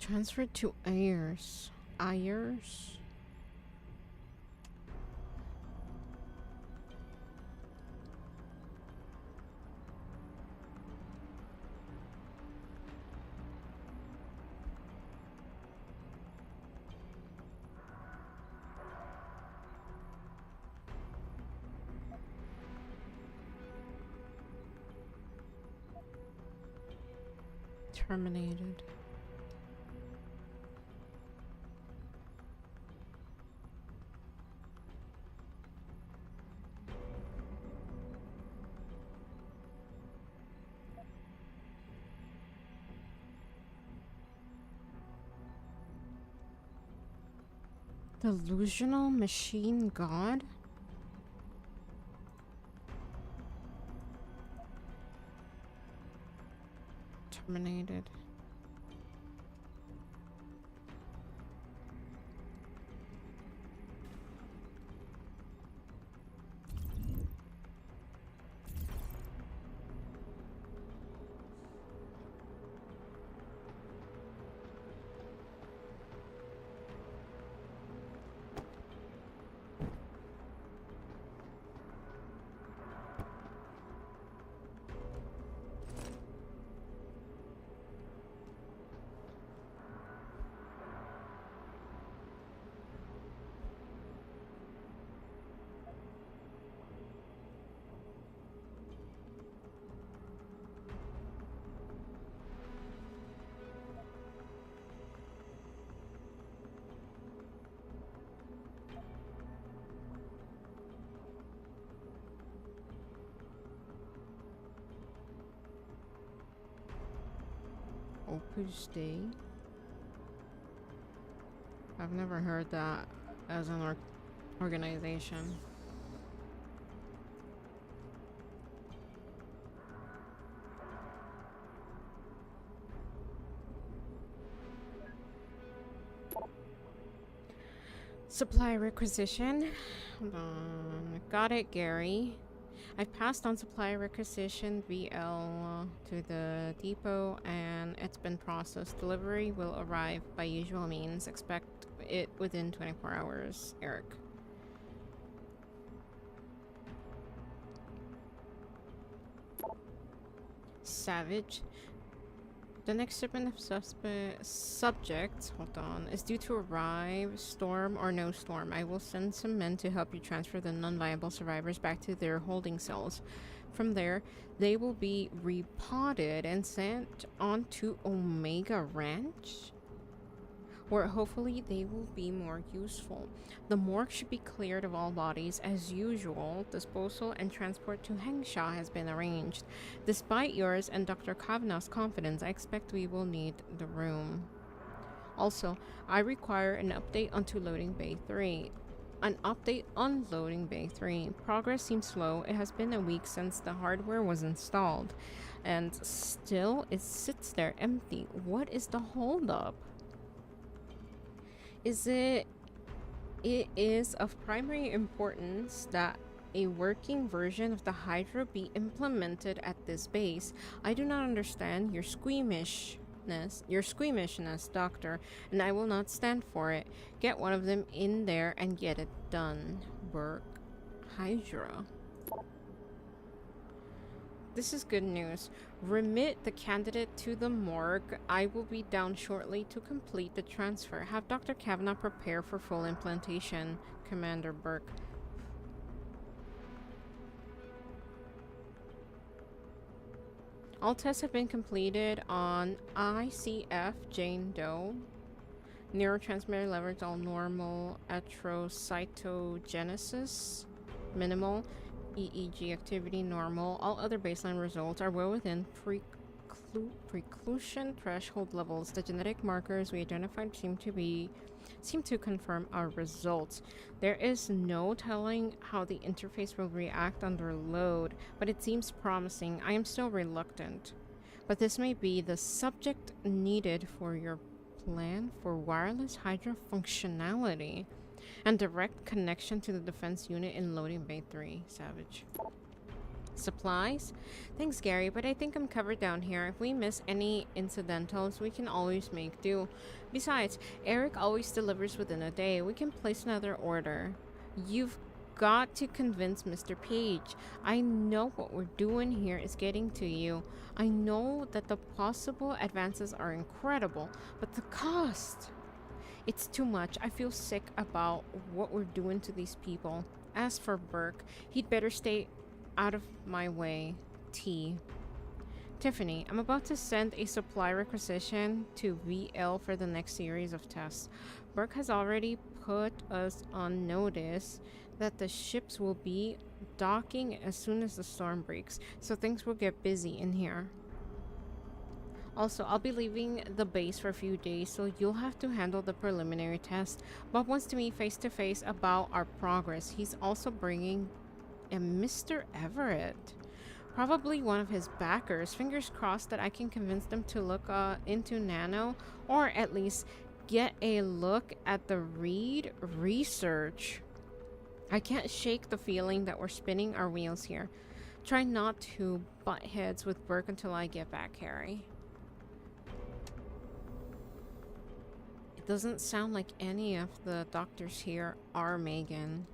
Transferred to Ayers. Ayers? Terminated. Delusional machine god? Terminated. Opus Dei? I've never heard that as an organization. Supply requisition. Hold on. Got it, Gary. I've passed on supply requisition VL to the depot and it's been processed. Delivery will arrive by usual means. Expect it within 24 hours. Eric. Savage. The next shipment of subjects, hold on, is due to arrive, storm or no storm. I will send some men to help you transfer the non-viable survivors back to their holding cells. From there, they will be repotted and sent on to Omega Ranch, where hopefully they will be more useful. The morgue should be cleared of all bodies as usual. Disposal and transport to Hengsha has been arranged. Despite yours and Dr. Kavanaugh's confidence, I expect we will need the room. Also, I require an update onto Loading Bay 3. An update on Loading Bay 3. Progress seems slow. It has been a week since the hardware was installed, and still it sits there empty. What is the holdup? It is of primary importance that a working version of the Hydra be implemented at this base. I do not understand your squeamishness, Doctor, and I will not stand for it. Get one of them in there and get it done. Burke. Hydra. This is good news. Remit the candidate to the morgue. I will be down shortly to complete the transfer. Have Dr. Kavanaugh prepare for full implantation, Commander Burke. All tests have been completed on ICF Jane Doe. Neurotransmitter levels all normal. Atrocytogenesis minimal. EEG activity normal. All other baseline results are well within preclusion threshold levels. The genetic markers we identified seem to confirm our results. There is no telling how the interface will react under load, but it seems promising. I am still reluctant, but this may be the subject needed for your plan for wireless Hydra functionality and direct connection to the defense unit in Loading Bay 3. Savage. Supplies? Thanks, Gary, but I think I'm covered down here. If we miss any incidentals, we can always make do. Besides, Eric always delivers within a day. We can place another order. You've got to convince Mr. Page. I know what we're doing here is getting to you. I know that the possible advances are incredible, but the cost... It's too much. I feel sick about what we're doing to these people. As for Burke, he'd better stay out of my way. T. Tiffany, I'm about to send a supply requisition to VL for the next series of tests. Burke has already put us on notice that the ships will be docking as soon as the storm breaks, so things will get busy in here. Also, I'll be leaving the base for a few days, so you'll have to handle the preliminary test. Bob wants to meet face-to-face about our progress. He's also bringing a Mr. Everett. Probably one of his backers. Fingers crossed that I can convince them to look into Nano, or at least get a look at the Reed research. I can't shake the feeling that we're spinning our wheels here. Try not to butt heads with Burke until I get back, Harry. It doesn't sound like any of the doctors here are Megan.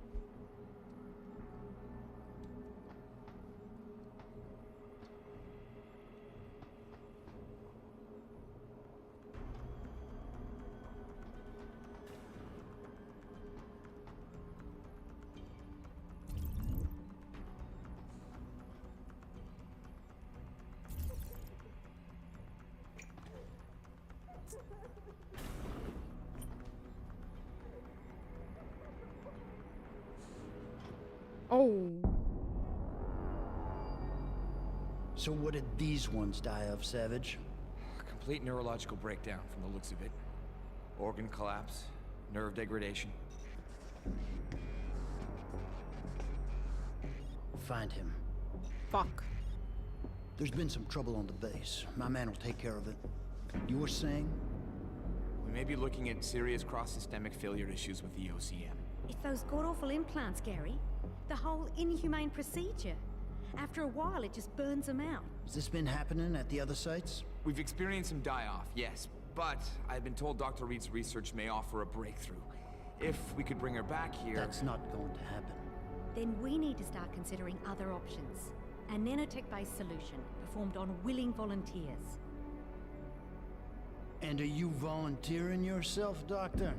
Oh. So what did these ones die of, Savage? Complete neurological breakdown from the looks of it. Organ collapse, nerve degradation. Find him. Fuck. There's been some trouble on the base. My man will take care of it. You were saying? We may be looking at serious cross-systemic failure issues with the OCM. It's those god-awful implants, Gary. The whole inhumane procedure. After a while, it just burns them out. Has this been happening at the other sites? We've experienced some die-off, yes, but I've been told Dr. Reed's research may offer a breakthrough. If we could bring her back here... That's not going to happen. Then we need to start considering other options. A nanotech-based solution performed on willing volunteers. And are you volunteering yourself, Doctor?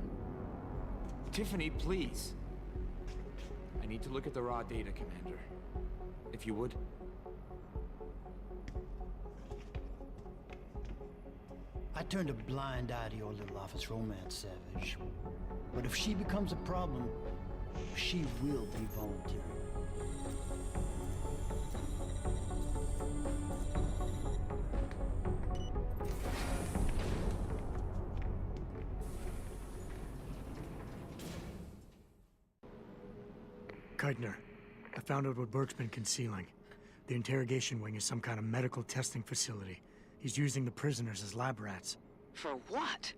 Tiffany, please. I need to look at the raw data, Commander. If you would. I turned a blind eye to your little office romance, Savage. But if she becomes a problem, she will be volunteering. Keitner, I found out what Burke's been concealing. The interrogation wing is some kind of medical testing facility. He's using the prisoners as lab rats. For what?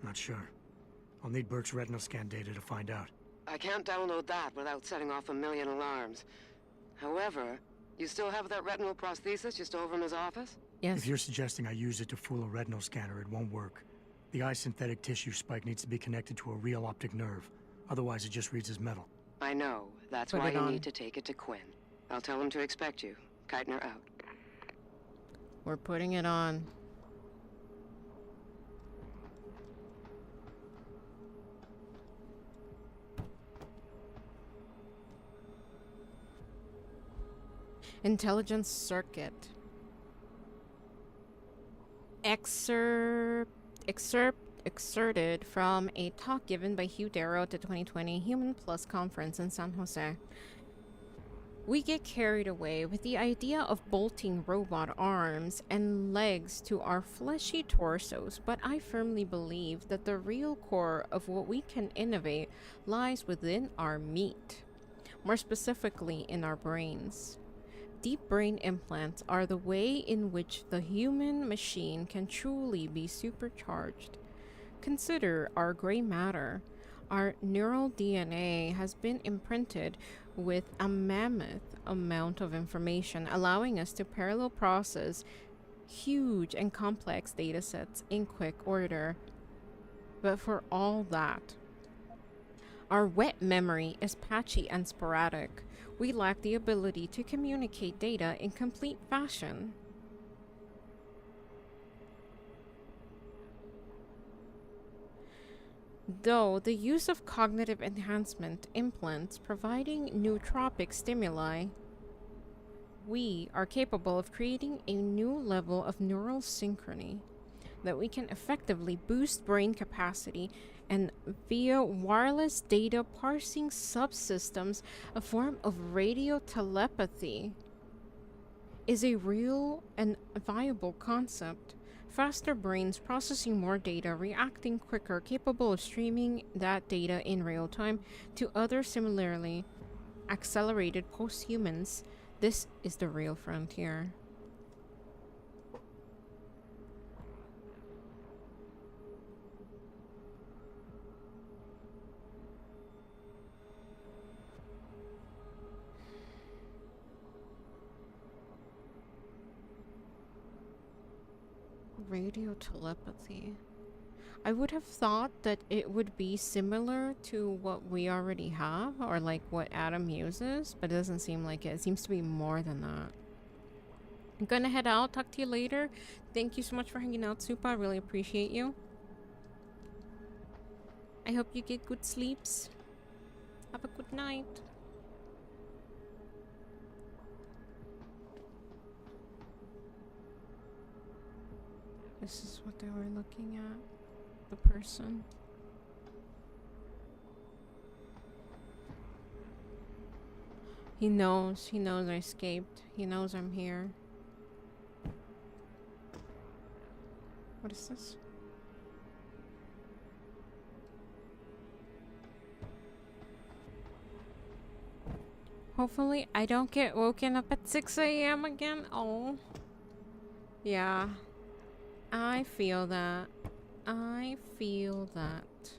Not sure. I'll need Burke's retinal scan data to find out. I can't download that without setting off a million alarms. However, you still have that retinal prosthesis just over in his office? Yes. If you're suggesting I use it to fool a retinal scanner, it won't work. The eye synthetic tissue spike needs to be connected to a real optic nerve. Otherwise, it just reads as metal. I know. That's why you need to take it to Quinn. I'll tell him to expect you. Keitner out. We're putting it on. Intelligence circuit. Excerpted from a talk given by Hugh Darrow at the 2020 Human Plus conference in San Jose. We get carried away with the idea of bolting robot arms and legs to our fleshy torsos, but I firmly believe that the real core of what we can innovate lies within our meat, more specifically in our brains. Deep brain implants are the way in which the human machine can truly be supercharged. Consider our gray matter. Our neural DNA has been imprinted with a mammoth amount of information, allowing us to parallel process huge and complex data sets in quick order. But for all that, our wet memory is patchy and sporadic. We lack the ability to communicate data in complete fashion. Though the use of cognitive enhancement implants providing nootropic stimuli, we are capable of creating a new level of neural synchrony that we can effectively boost brain capacity, and via wireless data parsing subsystems, a form of radio telepathy is a real and viable concept. Faster brains processing more data, reacting quicker, capable of streaming that data in real time to other similarly accelerated posthumans. This is the real frontier. Radio telepathy. I would have thought that it would be similar to what we already have, or like what Adam uses, but it doesn't seem like it. It seems to be more than that. I'm gonna head out. Talk to you later. Thank you so much for hanging out, Supa. I really appreciate you. I hope you get good sleeps. Have a good night. This is what they were looking at. The person. He knows I escaped. He knows I'm here. What is this? Hopefully I don't get woken up at 6 a.m. again. Oh. Yeah. I feel that. I feel that.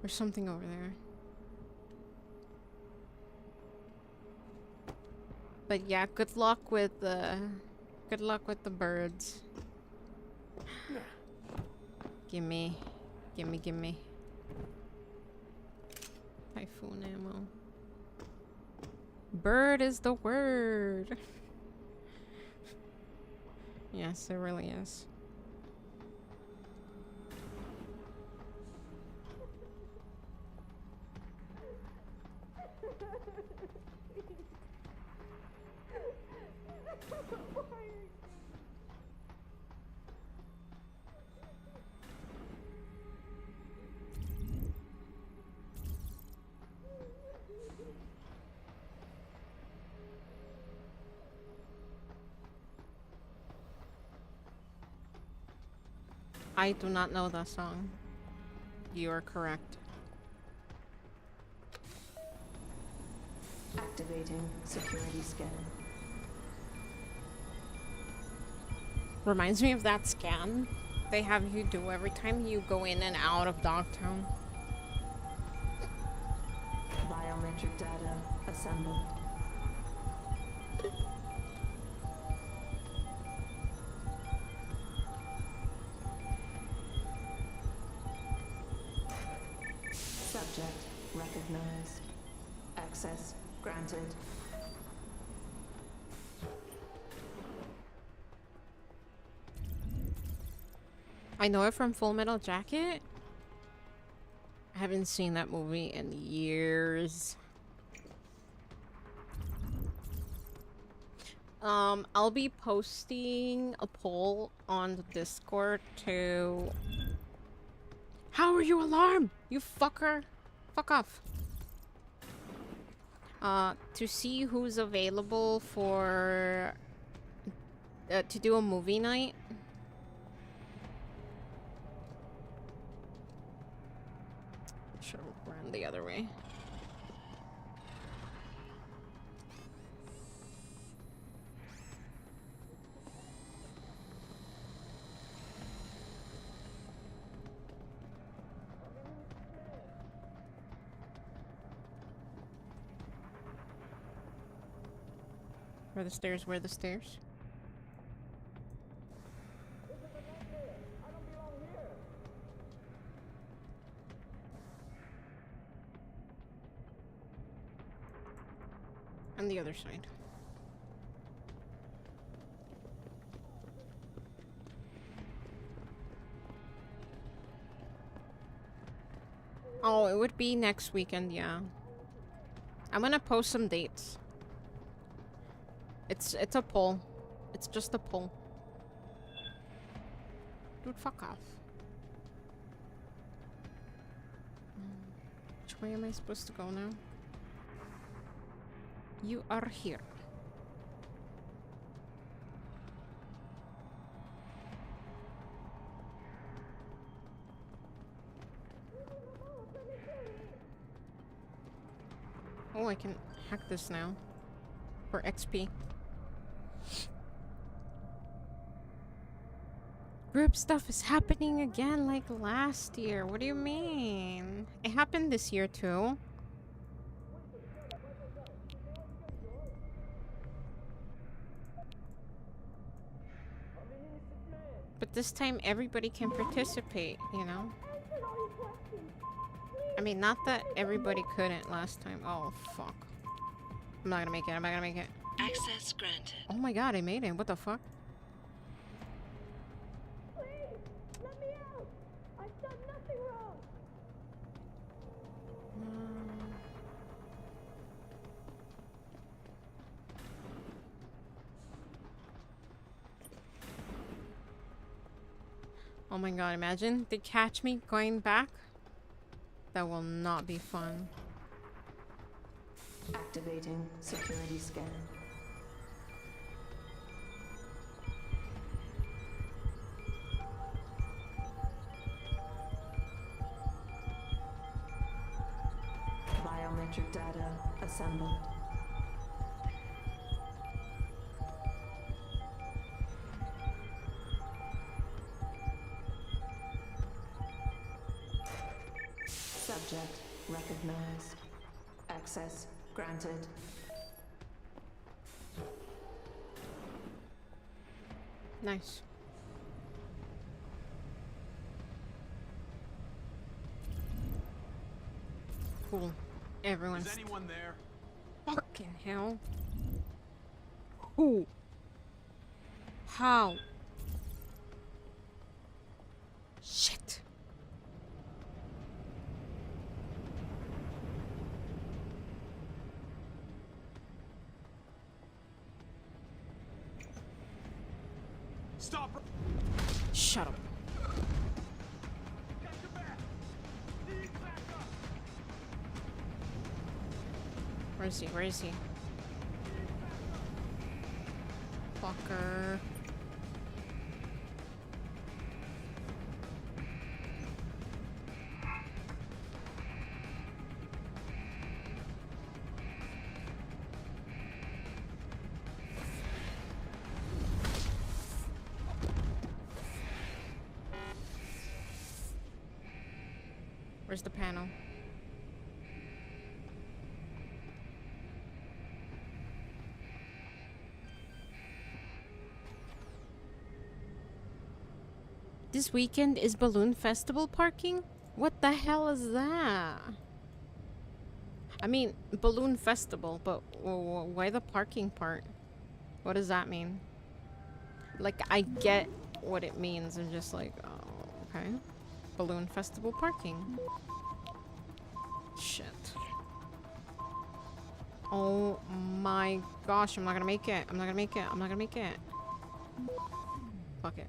There's something over there. But yeah, good luck with the birds. Gimme. Gimme. Typhoon ammo. Bird is the word. Yes, it really is. I do not know that song. You are correct. Activating security scan. Reminds me of that scan they have you do every time you go in and out of Dogtown. Biometric data assembled. Subject recognized. Access granted. I know it from Full Metal Jacket. I haven't seen that movie in years. I'll be posting a poll on the Discord to... How are you alarmed? You fucker. Fuck off. To see who's available for... to do a movie night. Should have ran the other way. Where the stairs? Where the stairs? On the other side. Oh, it would be next weekend, yeah. I'm gonna post some dates. It's a poll. It's just a poll. Dude, fuck off. Which way am I supposed to go now? You are here. Oh, I can hack this now. For XP. Group stuff is happening again like last year. What do you mean? It happened this year too. But this time everybody can participate, you know? I mean, not that everybody couldn't last time. Oh, fuck. I'm not gonna make it. I'm not gonna make it. Access granted. Oh my god, I made it. What the fuck? Please, let me out. I've done nothing wrong. Oh my god, imagine they catch me going back. That will not be fun. Activating security scan. Biometric data assembled. Subject recognized. Access granted. Nice. Cool. Everyone's. Is anyone there? Fucking hell. Who? How? Shit. Stop! Shut up. Where is he? Where is he? Fucker. Where's the panel? This weekend is Balloon Festival parking? What the hell is that? I mean, Balloon Festival, but why the parking part? What does that mean? Like, I get what it means. I'm just like, oh, okay. Balloon Festival parking. Shit. Oh my gosh, I'm not gonna make it. I'm not gonna make it. I'm not gonna make it. Fuck it.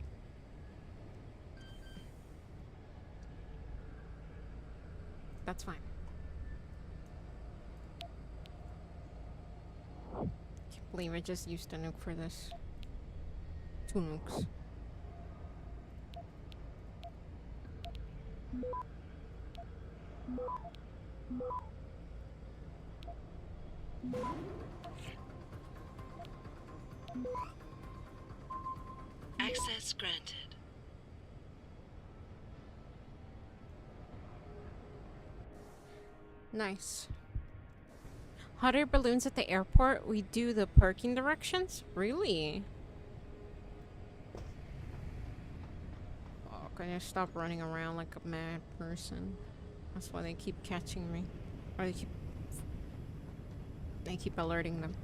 That's fine. Can't believe I just used a nuke for this. 2 nukes. Access granted. Nice. hot air balloons at the airport, we do the parking directions? Really? Oh, can I stop running around like a mad person? That's why they keep catching me. Or they keep alerting them.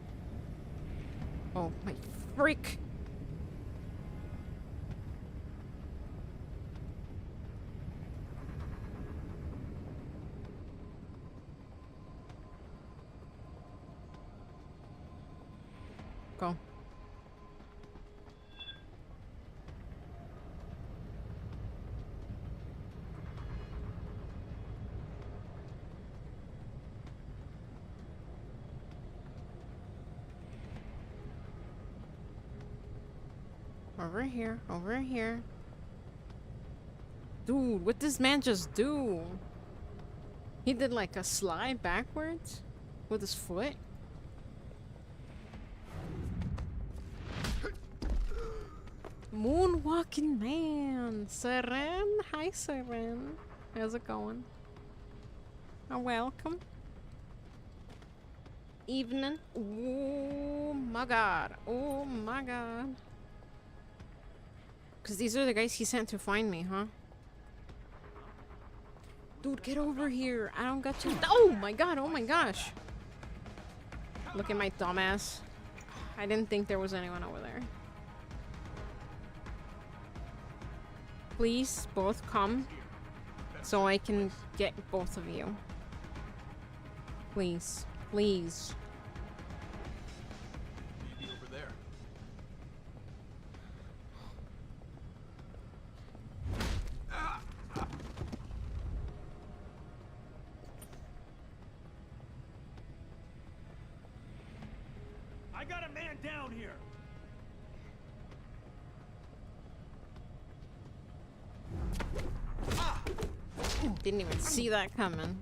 Oh, my freak! Go. Over here, over here. Dude, what does man just do? He did like a slide backwards with his foot. Moonwalking man. Seren. Hi, Seren. How's it going? Welcome. Evening. Oh my god. Oh my god. Because these are the guys he sent to find me, huh? Dude, get over here. I don't got you. Oh my god. Oh my gosh. Look at my dumbass. I didn't think there was anyone over there. Please, both come. So I can get both of you. Please. Please. Maybe over there. I got a man down here. Didn't even see that coming.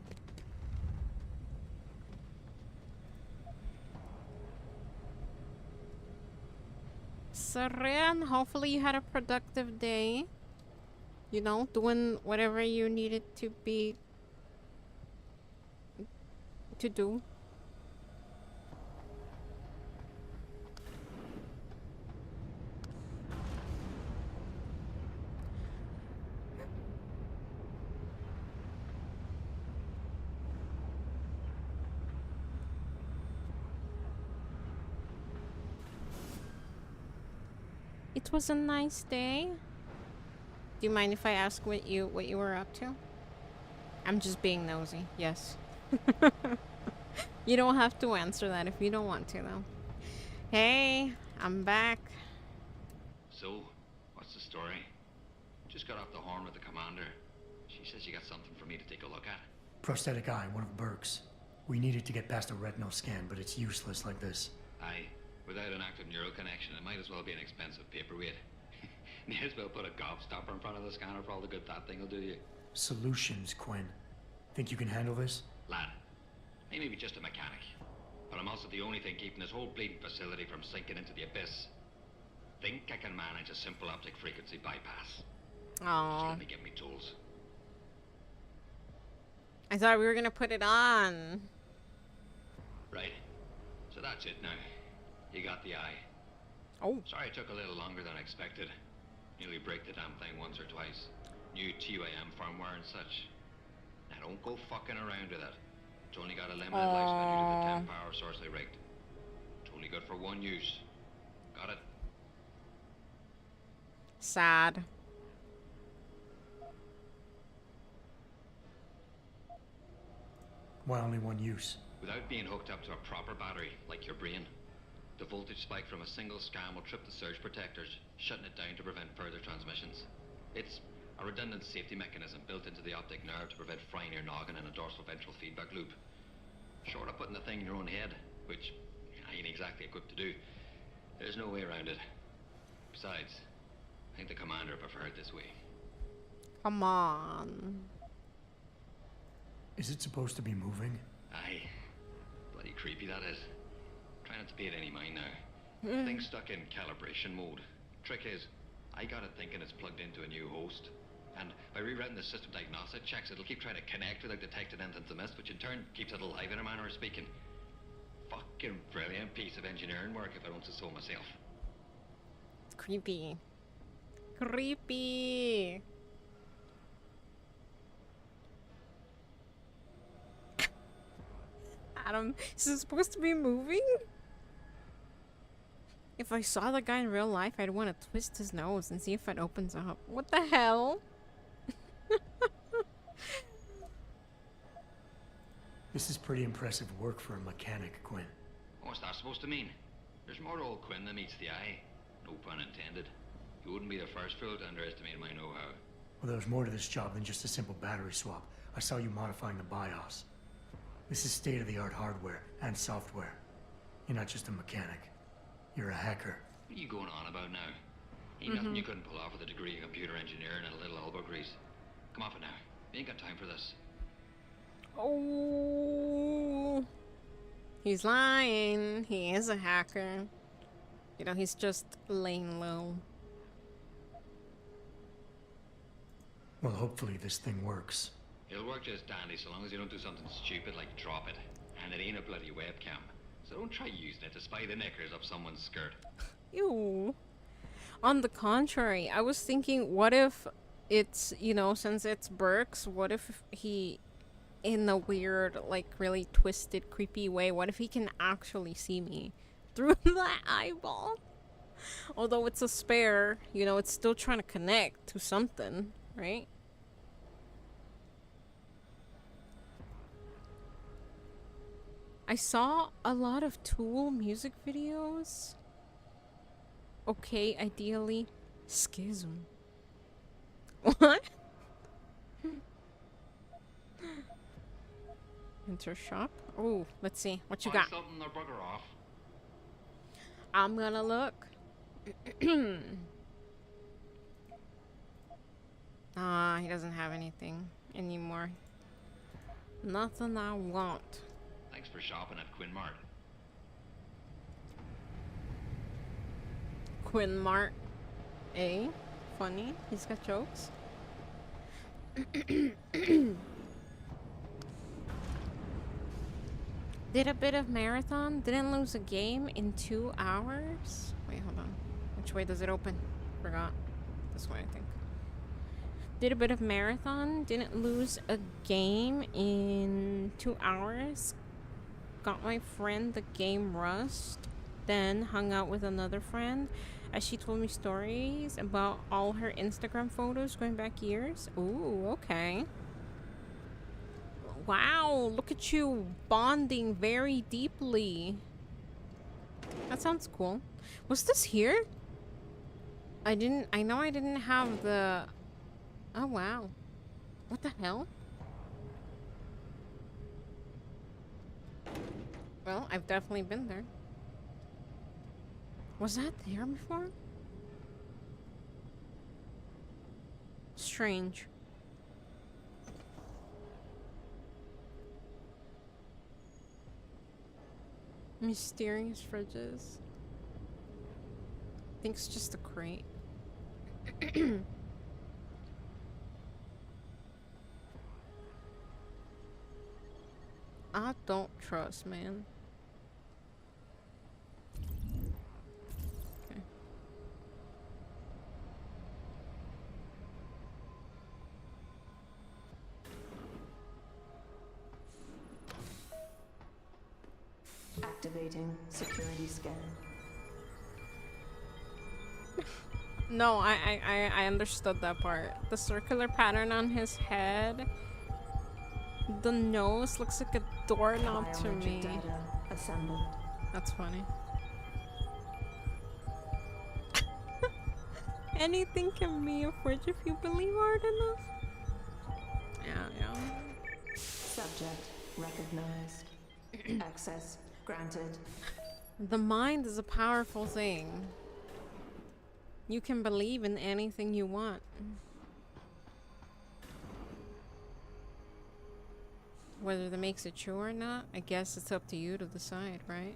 Seren, hopefully you had a productive day. You know, doing whatever you needed to do. It was a nice day. Do you mind if I ask what you were up to? I'm just being nosy. Yes. You don't have to answer that if you don't want to, though. Hey, I'm back. So, what's the story? Just got off the horn with the commander. She says you got something for me to take a look at. Prosthetic eye, one of Burke's. We needed to get past a retinal scan, but it's useless like this. Aye. Without an active neural connection, it might as well be an expensive paperweight. May as well put a gobstopper in front of the scanner for all the good that thing will do you. Solutions, Quinn. Think you can handle this? Lad, I may be just a mechanic, but I'm also the only thing keeping this whole bleeding facility from sinking into the abyss. Think I can manage a simple optic frequency bypass. Just let me get me tools. I thought we were gonna put it on. Right. So that's it now. You got the eye. Oh. Sorry it took a little longer than expected. Nearly break the damn thing once or twice. New TUAM firmware and such. Now don't go fucking around with it. It's only got a limited lifespan due to the 10 power source they rigged. It's only good for one use. Got it? Sad. Why only one use? Without being hooked up to a proper battery, like your brain. The voltage spike from a single scan will trip the surge protectors, shutting it down to prevent further transmissions. It's a redundant safety mechanism built into the optic nerve to prevent frying your noggin in a dorsal ventral feedback loop. Short of putting the thing in your own head, which I ain't exactly equipped to do, there's no way around it. Besides, I think the commander preferred it this way. Come on. Is it supposed to be moving? Aye. Bloody creepy that is. Try not to pay it any mind now. Thing's stuck in calibration mode. Trick is, I got it thinking it's plugged into a new host. And by rewriting the system diagnostic checks, it'll keep trying to connect without detecting anything to miss, which in turn keeps it alive in a manner of speaking. fucking brilliant piece of engineering work, if I don't say so myself. It's creepy. Creepy. Adam, is this supposed to be moving? If I saw the guy in real life, I'd want to twist his nose and see if it opens up. What the hell? This is pretty impressive work for a mechanic, Quinn. What's that supposed to mean? There's more to old Quinn than meets the eye. No pun intended. You wouldn't be the first fool to underestimate my know-how. Well, there's more to this job than just a simple battery swap. I saw you modifying the BIOS. This is state-of-the-art hardware and software. You're not just a mechanic. You're a hacker. What are you going on about now? Ain't nothing you couldn't pull off with a degree in computer engineering and a little elbow grease. Come off it now. We ain't got time for this. Oh, he's lying. He is a hacker. You know, he's just laying low. Well, hopefully this thing works. It'll work just dandy so long as you don't do something stupid like drop it. And it ain't a bloody webcam. So don't try using it to spy the knickers up someone's skirt. Ew. On the contrary, I was thinking, what if it's, you know, since it's Burks, what if he, in a weird, like, really twisted, creepy way, what if he can actually see me through the eyeball? Although it's a spare, you know, it's still trying to connect to something, right? I saw a lot of Tool music videos. Okay, ideally, Schism. What? Enter shop. Oh, let's see what you got. Something or bugger off. I'm gonna look. Ah, he doesn't have anything anymore. Nothing I want. Thanks for shopping at Quinn Mart. Quinn Mart. Eh? Funny. He's got jokes. Did a bit of marathon. Didn't lose a game in 2 hours. Wait, hold on. Which way does it open? Forgot. This way, I think. Did a bit of marathon. Didn't lose a game in 2 hours. Got my friend the game Rust. Then hung out with another friend as she told me stories about all her Instagram photos going back years. Ooh, okay. Wow, look at you bonding very deeply. That sounds cool. Was this here? I know I didn't have the... Oh, wow. What the hell? Well, I've definitely been there. Was that there before? Strange. Mysterious fridges. I think it's just a crate. I don't trust, man. Okay. Activating security scan. No, I understood that part. The circular pattern on his head. The nose looks like a doorknob to me. Data assembled. That's funny. Anything can be a fridge if you believe hard enough. Yeah. Subject recognized. Access granted. The mind is a powerful thing. You can believe in anything you want. Whether that makes it true or not, I guess it's up to you to decide, right?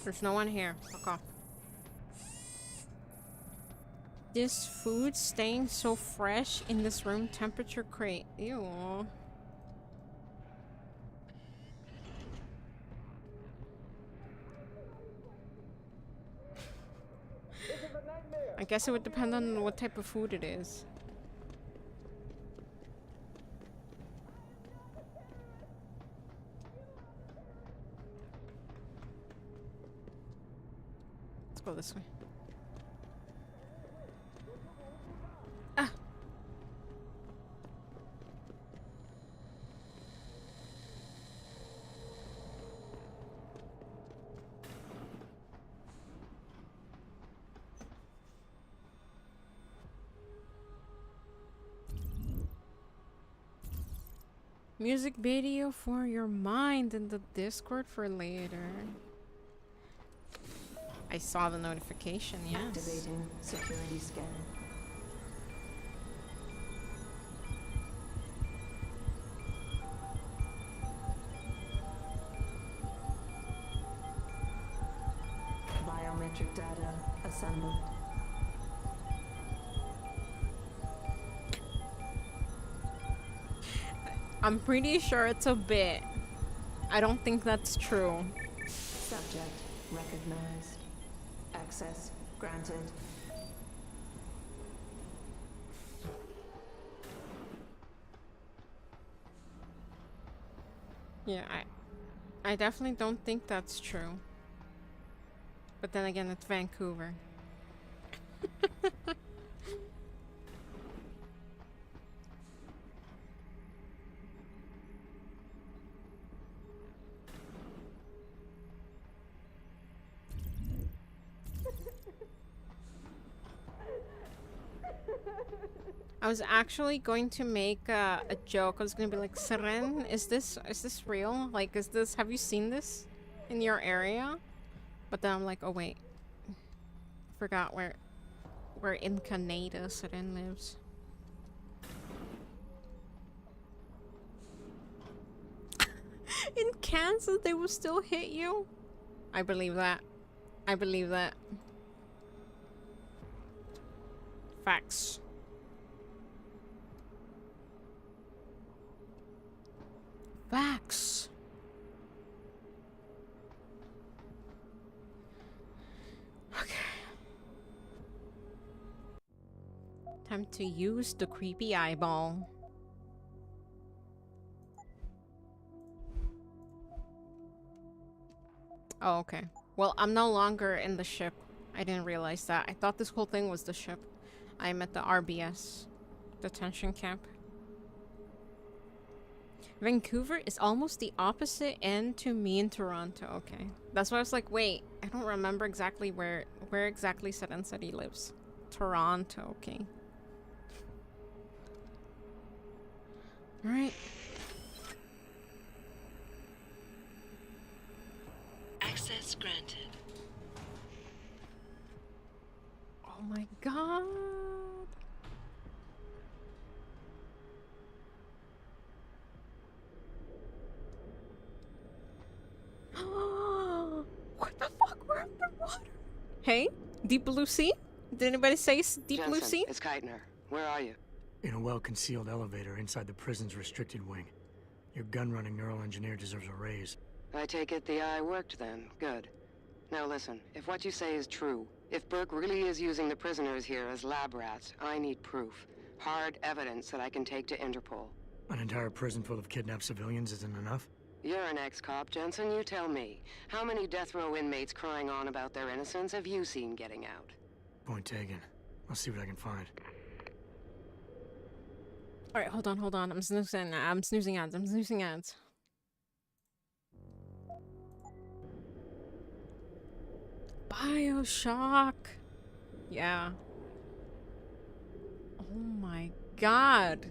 There's no one here. Fuck off. This food staying so fresh in this room temperature crate. Ew. I guess it would depend on what type of food it is. Let's go this way. Ah! Music video for your mind in the Discord for later. I saw the notification, yes. Activating security scan. Biometric data assembled. I'm pretty sure it's a bit. I don't think that's true. Subject recognized. Access granted. Yeah, I definitely don't think that's true. But then again, it's Vancouver. I was actually going to make a joke. I was gonna be like, Seren, is this real? Like, have you seen this in your area? But then I'm like, oh wait, forgot where in Canada Seren lives. In Kansas, they will still hit you? I believe that. I believe that. Facts. Facts. Okay. Time to use the creepy eyeball. Oh, okay. Well, I'm no longer in the ship. I didn't realize that. I thought this whole thing was the ship. I'm at the RBS detention camp. Vancouver is almost the opposite end to me in Toronto. Okay. That's why I was like, wait, I don't remember exactly where exactly Seren said he lives. Toronto, okay. Alright. Access granted. Oh my god. What the fuck? We're underwater. Hey, Deep Blue Sea? Did anybody say Deep Blue Sea? It's Keitner. Where are you? In a well-concealed elevator inside the prison's restricted wing. Your gun-running neural engineer deserves a raise. I take it the eye worked then. Good. Now listen, if what you say is true, if Burke really is using the prisoners here as lab rats, I need proof. Hard evidence that I can take to Interpol. An entire prison full of kidnapped civilians isn't enough? You're an ex-cop, Jensen. You tell me. How many death row inmates crying on about their innocence have you seen getting out? Point taken. I'll see what I can find. Alright, hold on. I'm snoozing ads. BioShock. Yeah. Oh my god.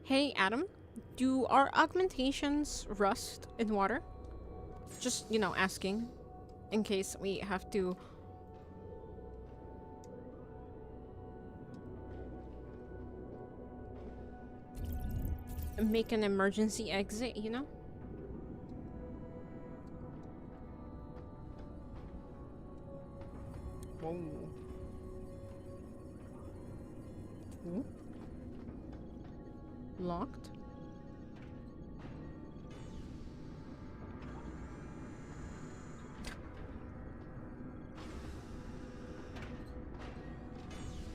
Hey, Adam. Do our augmentations rust in water? Just, you know, asking. In case we have to... make an emergency exit, you know? Whoa. Ooh. Locked.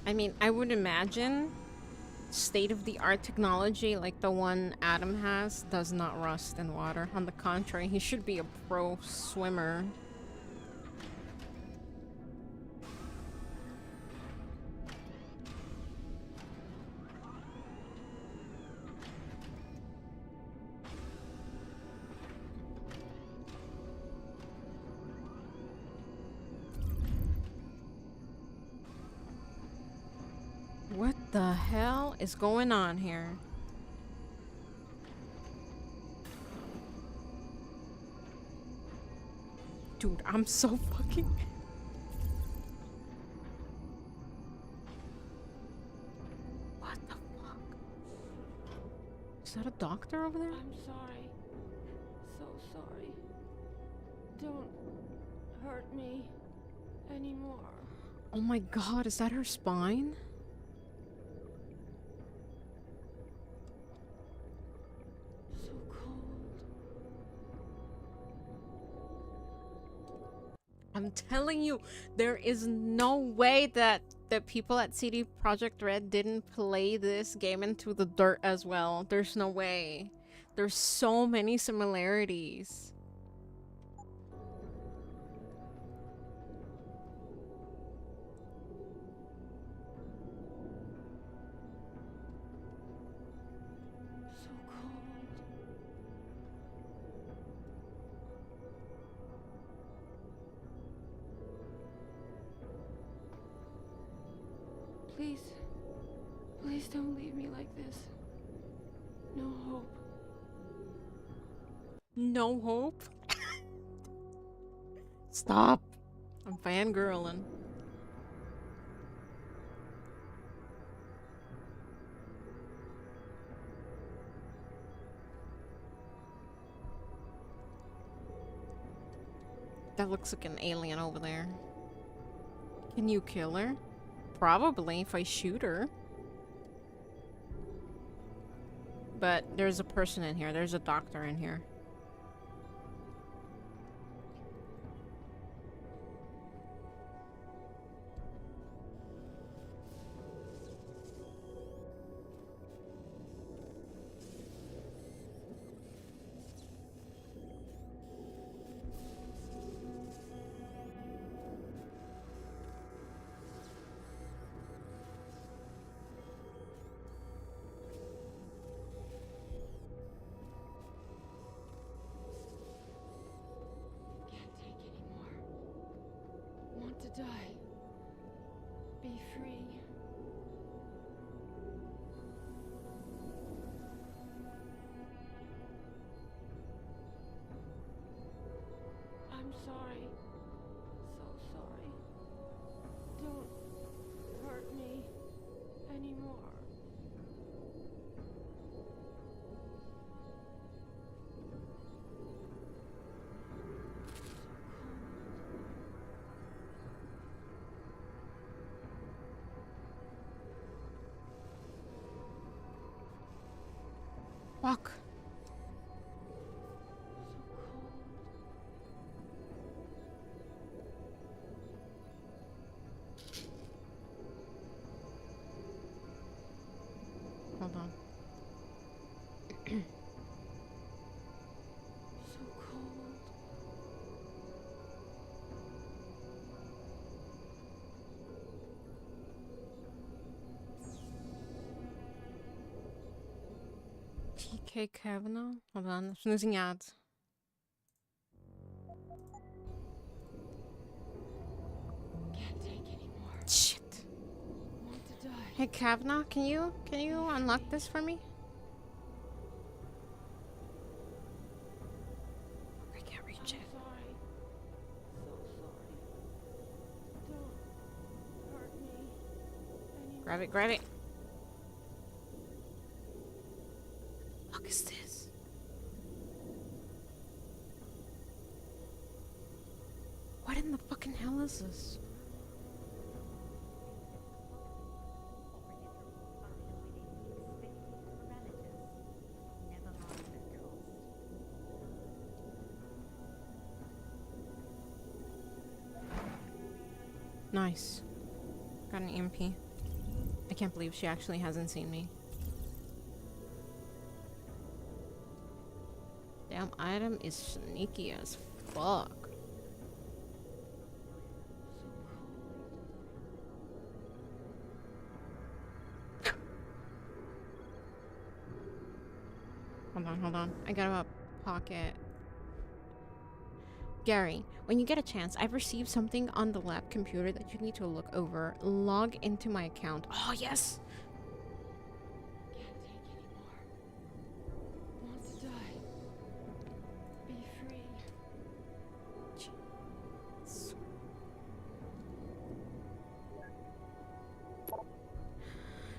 I mean, I would imagine state-of-the-art technology like the one Adam has does not rust in water. On the contrary, he should be a pro swimmer. What the hell is going on here? Dude, I'm so fucking... What the fuck? Is that a doctor over there? I'm sorry. So sorry. Don't hurt me anymore. Oh my god, is that her spine? So cold. I'm telling you, there is no way that the people at CD Projekt Red didn't play this game into the dirt as well. There's no way. There's so many similarities. So cold. Please. Please don't leave me like this. No hope. No hope? Stop. I'm fangirling. That looks like an alien over there. Can you kill her? Probably if I shoot her. But there's a person in here. There's a doctor in here. Want to die. Be free. I'm sorry. So sorry. Don't hurt me anymore. Fuck. Hold on. So cold. TK Kavanaugh? Hold on, snoozing ads. Can't take anymore. Shit. Want to die. Hey Kavanaugh, can you unlock this for me? I can't reach it. Sorry. So sorry. Don't hurt me anymore. Grab it, grab it. What is this? What in the fucking hell is this? Nice. Got an EMP. I can't believe she actually hasn't seen me. Damn, item is sneaky as fuck. Hold on. I got a pocket. Gary, when you get a chance, I've received something on the lab computer that you need to look over. Log into my account. Oh, yes! Can't take anymore. Want to die. Be free. Jeez.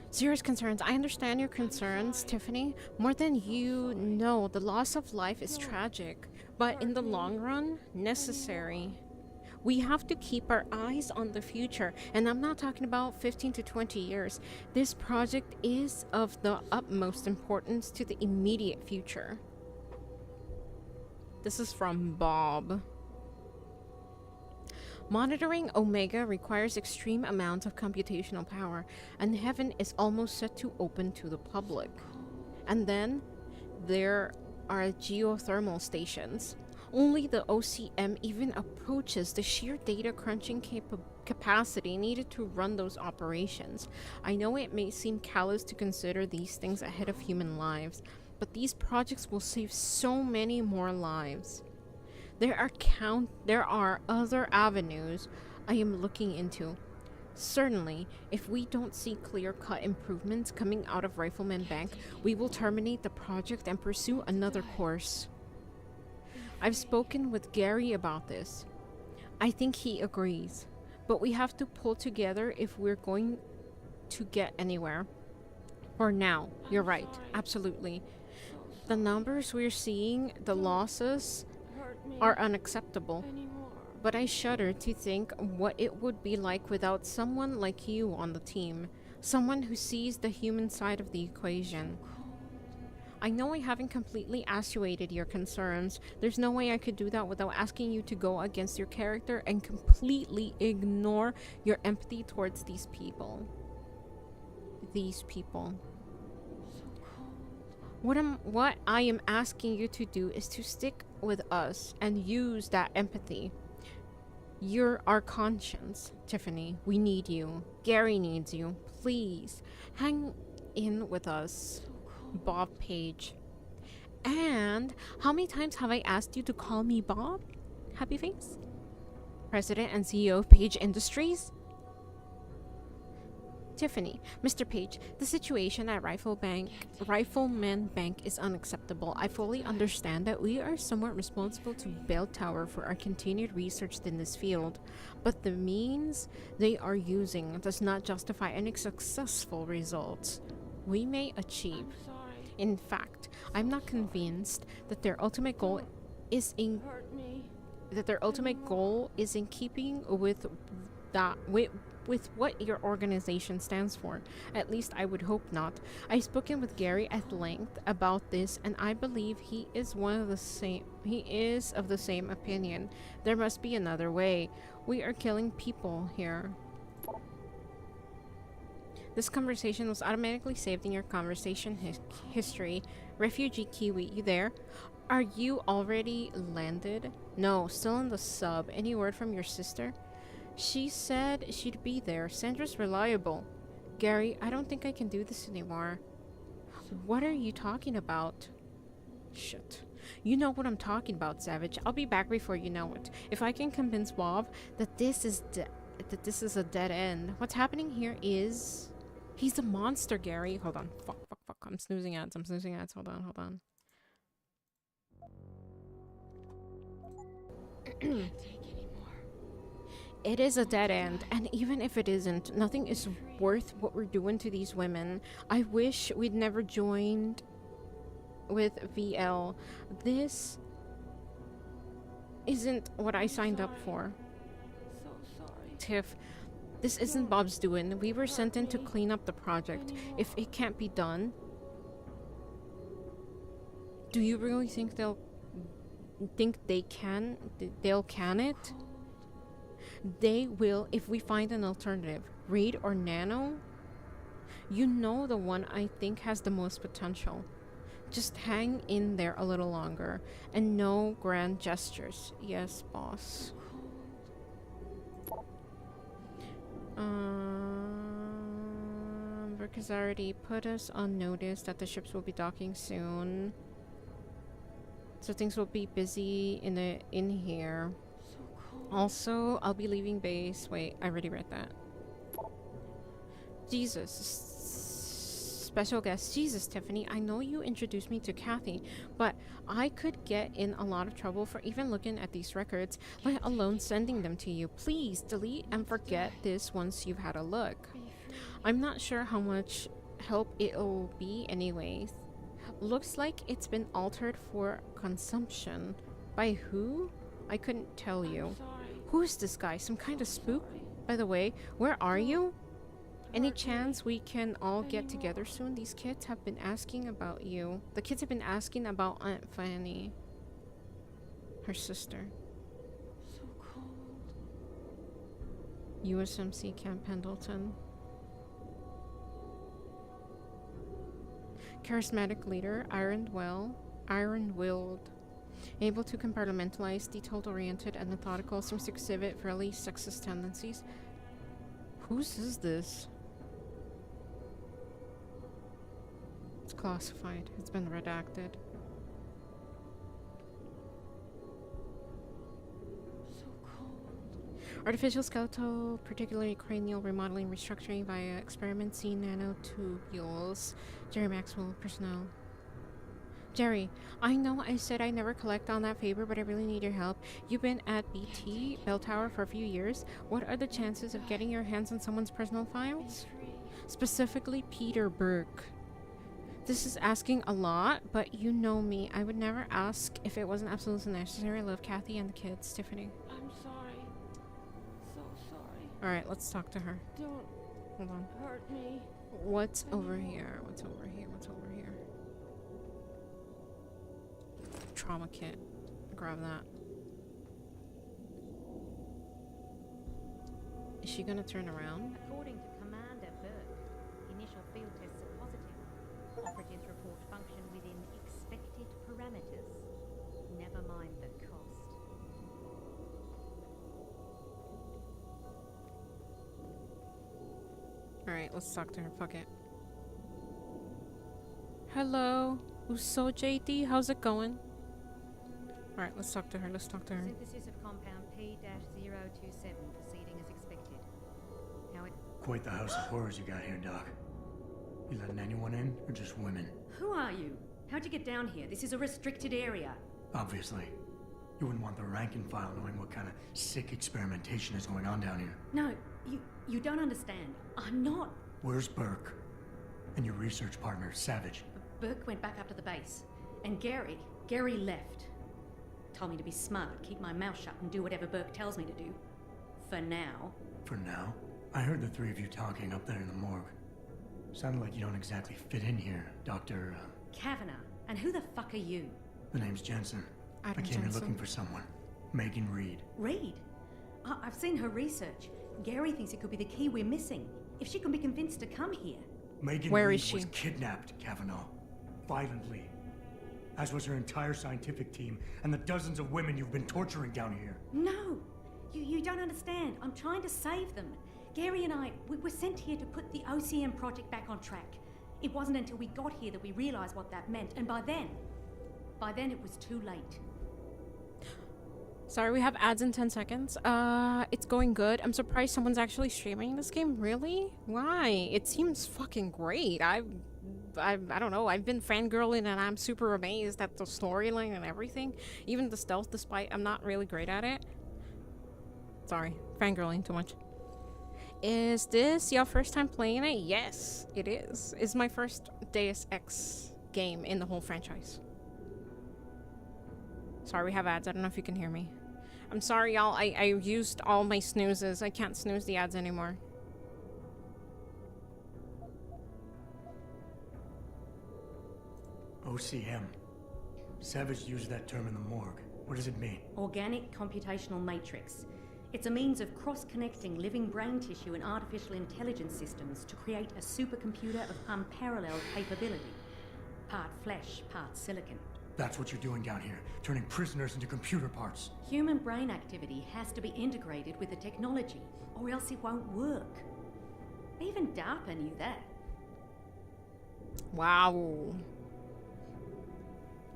Serious concerns. I understand your concerns, Tiffany. More than you know, the loss of life is tragic, but in the long run, necessary. We have to keep our eyes on the future, and I'm not talking about 15 to 20 years. This project is of the utmost importance to the immediate future. This is from Bob. Monitoring Omega requires extreme amounts of computational power, and Heaven is almost set to open to the public. And then there are geothermal stations. Only the OCM even approaches the sheer data crunching capacity needed to run those operations. I know it may seem callous to consider these things ahead of human lives, but these projects will save so many more lives. There are other avenues I am looking into. Certainly, if we don't see clear-cut improvements coming out of Rifleman Bank, we will terminate the project and pursue another course. I've spoken with Gary about this. I think he agrees, but we have to pull together if we're going to get anywhere. For now, you're right, absolutely. The numbers we're seeing, the losses, are unacceptable. But I shudder to think what it would be like without someone like you on the team. Someone who sees the human side of the equation. I know I haven't completely assuaged your concerns. There's no way I could do that without asking you to go against your character and completely ignore your empathy towards these people. What I am asking you to do is to stick with us and use that empathy. You're our conscience, Tiffany. We need you. Gary needs you. Please, hang in with us. Bob Page. And how many times have I asked you to call me Bob? Happy face? President and CEO of Page Industries? Tiffany, Mr. Page, the situation at Rifleman Bank is unacceptable. I fully understand that we are somewhat responsible to Bell Tower for our continued research in this field, but the means they are using does not justify any successful results we may achieve. In fact, I'm not convinced that their ultimate goal is in keeping with what your organization stands for. At least I would hope not. I've spoken with Gary at length about this, and I believe he is of the same opinion. There must be another way. We are killing people here. This conversation was automatically saved in your conversation history. Refugee Kiwi, you there? Are you already landed? No, still in the sub. Any word from your sister? She said she'd be there. Sandra's reliable. Gary, I don't think I can do this anymore. What are you talking about? Shit. You know what I'm talking about, Savage. I'll be back before you know it. If I can convince Bob that this is a dead end. What's happening here is... He's a monster, Gary. Hold on. Fuck. I'm snoozing ads. Hold on. It is a dead end, and even if it isn't, nothing is worth what we're doing to these women. I wish we'd never joined with VL. This isn't what I signed up for. So sorry. Tiff, this isn't Bob's doing. We were sent in to clean up the project. If it can't be done, do you really think they'll can it? They will if we find an alternative. Reed or Nano? You know the one I think has the most potential. Just hang in there a little longer. And no grand gestures. Yes, boss. Brooke has already put us on notice that the ships will be docking soon. So things will be busy in here. Also, I'll be leaving base. Wait, I already read that. Jesus. Special guest. Jesus, Tiffany, I know you introduced me to Kathy, but I could get in a lot of trouble for even looking at these records, let alone sending them to you. Please delete and forget this once you've had a look. I'm not sure how much help it'll be anyways. Looks like it's been altered for consumption. By who? I couldn't tell you. Who's this guy? Some kind of spook? By the way, where are you? Any chance we can all get together soon? These kids have been asking about you. The kids have been asking about Aunt Fanny. Her sister. So cold. USMC Camp Pendleton. Charismatic leader, iron-willed. Able to compartmentalize, detail-oriented, and methodical, seems to exhibit fairly sexist tendencies. Whose is this? It's classified. It's been redacted. So cold. Artificial skeletal, particularly cranial remodeling, restructuring via experiments, nanotubules. Jerry Maxwell, personnel. Jerry, I know I said I never collect on that favor, but I really need your help. You've been at BT, Bell Tower, for a few years. What are the chances of getting your hands on someone's personal files? Specifically, Peter Burke. This is asking a lot, but you know me. I would never ask if it wasn't absolutely necessary. I love Kathy and the kids. Tiffany. I'm sorry. So sorry. Alright, let's talk to her. Don't Hold on. hurt me. What's over here? What's over here? What's over here? Trauma kit. Grab that. Is she gonna turn around? According to Commander Burke, initial field tests are positive. Operatives report function within expected parameters. Never mind the cost. Alright, let's talk to her. Fuck it. Hello. Uso JD, how's it going? Alright, let's talk to her. Let's talk to her. Synthesis of compound P-027 proceeding as expected. How it... Quite the house of horrors you got here, Doc. You letting anyone in, or just women? Who are you? How'd you get down here? This is a restricted area. Obviously. You wouldn't want the rank and file knowing what kind of sick experimentation is going on down here. No, you don't understand. I'm not. Where's Burke? And your research partner, Savage? Burke went back up to the base. And Gary left. Told me to be smart, keep my mouth shut, and do whatever Burke tells me to do. For now. For now? I heard the three of you talking up there in the morgue. Sounded like you don't exactly fit in here, Dr. Kavanagh. And who the fuck are you? The name's Jensen. I came here looking for someone. Megan Reed. Reed? I've seen her research. Gary thinks it could be the key we're missing. If she can be convinced to come here. Megan Reed was kidnapped, Kavanaugh. Violently. As was her entire scientific team and the dozens of women you've been torturing down here. No! You don't understand. I'm trying to save them. Gary and I, we were sent here to put the OCM project back on track. It wasn't until we got here that we realized what that meant, and by then it was too late. Sorry, we have ads in 10 seconds. It's going good. I'm surprised someone's actually streaming this game. Really? Why? It seems fucking great. I don't know. I've been fangirling and I'm super amazed at the storyline and everything. Even the stealth, despite I'm not really great at it. Sorry, fangirling too much. Is this your first time playing it? Yes, it is. It's my first Deus Ex game in the whole franchise. Sorry, we have ads. I don't know if you can hear me. I'm sorry, y'all. I used all my snoozes. I can't snooze the ads anymore. OCM. Savage used that term in the morgue. What does it mean? Organic computational matrix. It's a means of cross-connecting living brain tissue and artificial intelligence systems to create a supercomputer of unparalleled capability. Part flesh, part silicon. That's what you're doing down here, turning prisoners into computer parts. Human brain activity has to be integrated with the technology, or else it won't work. Even DARPA knew that. Wow.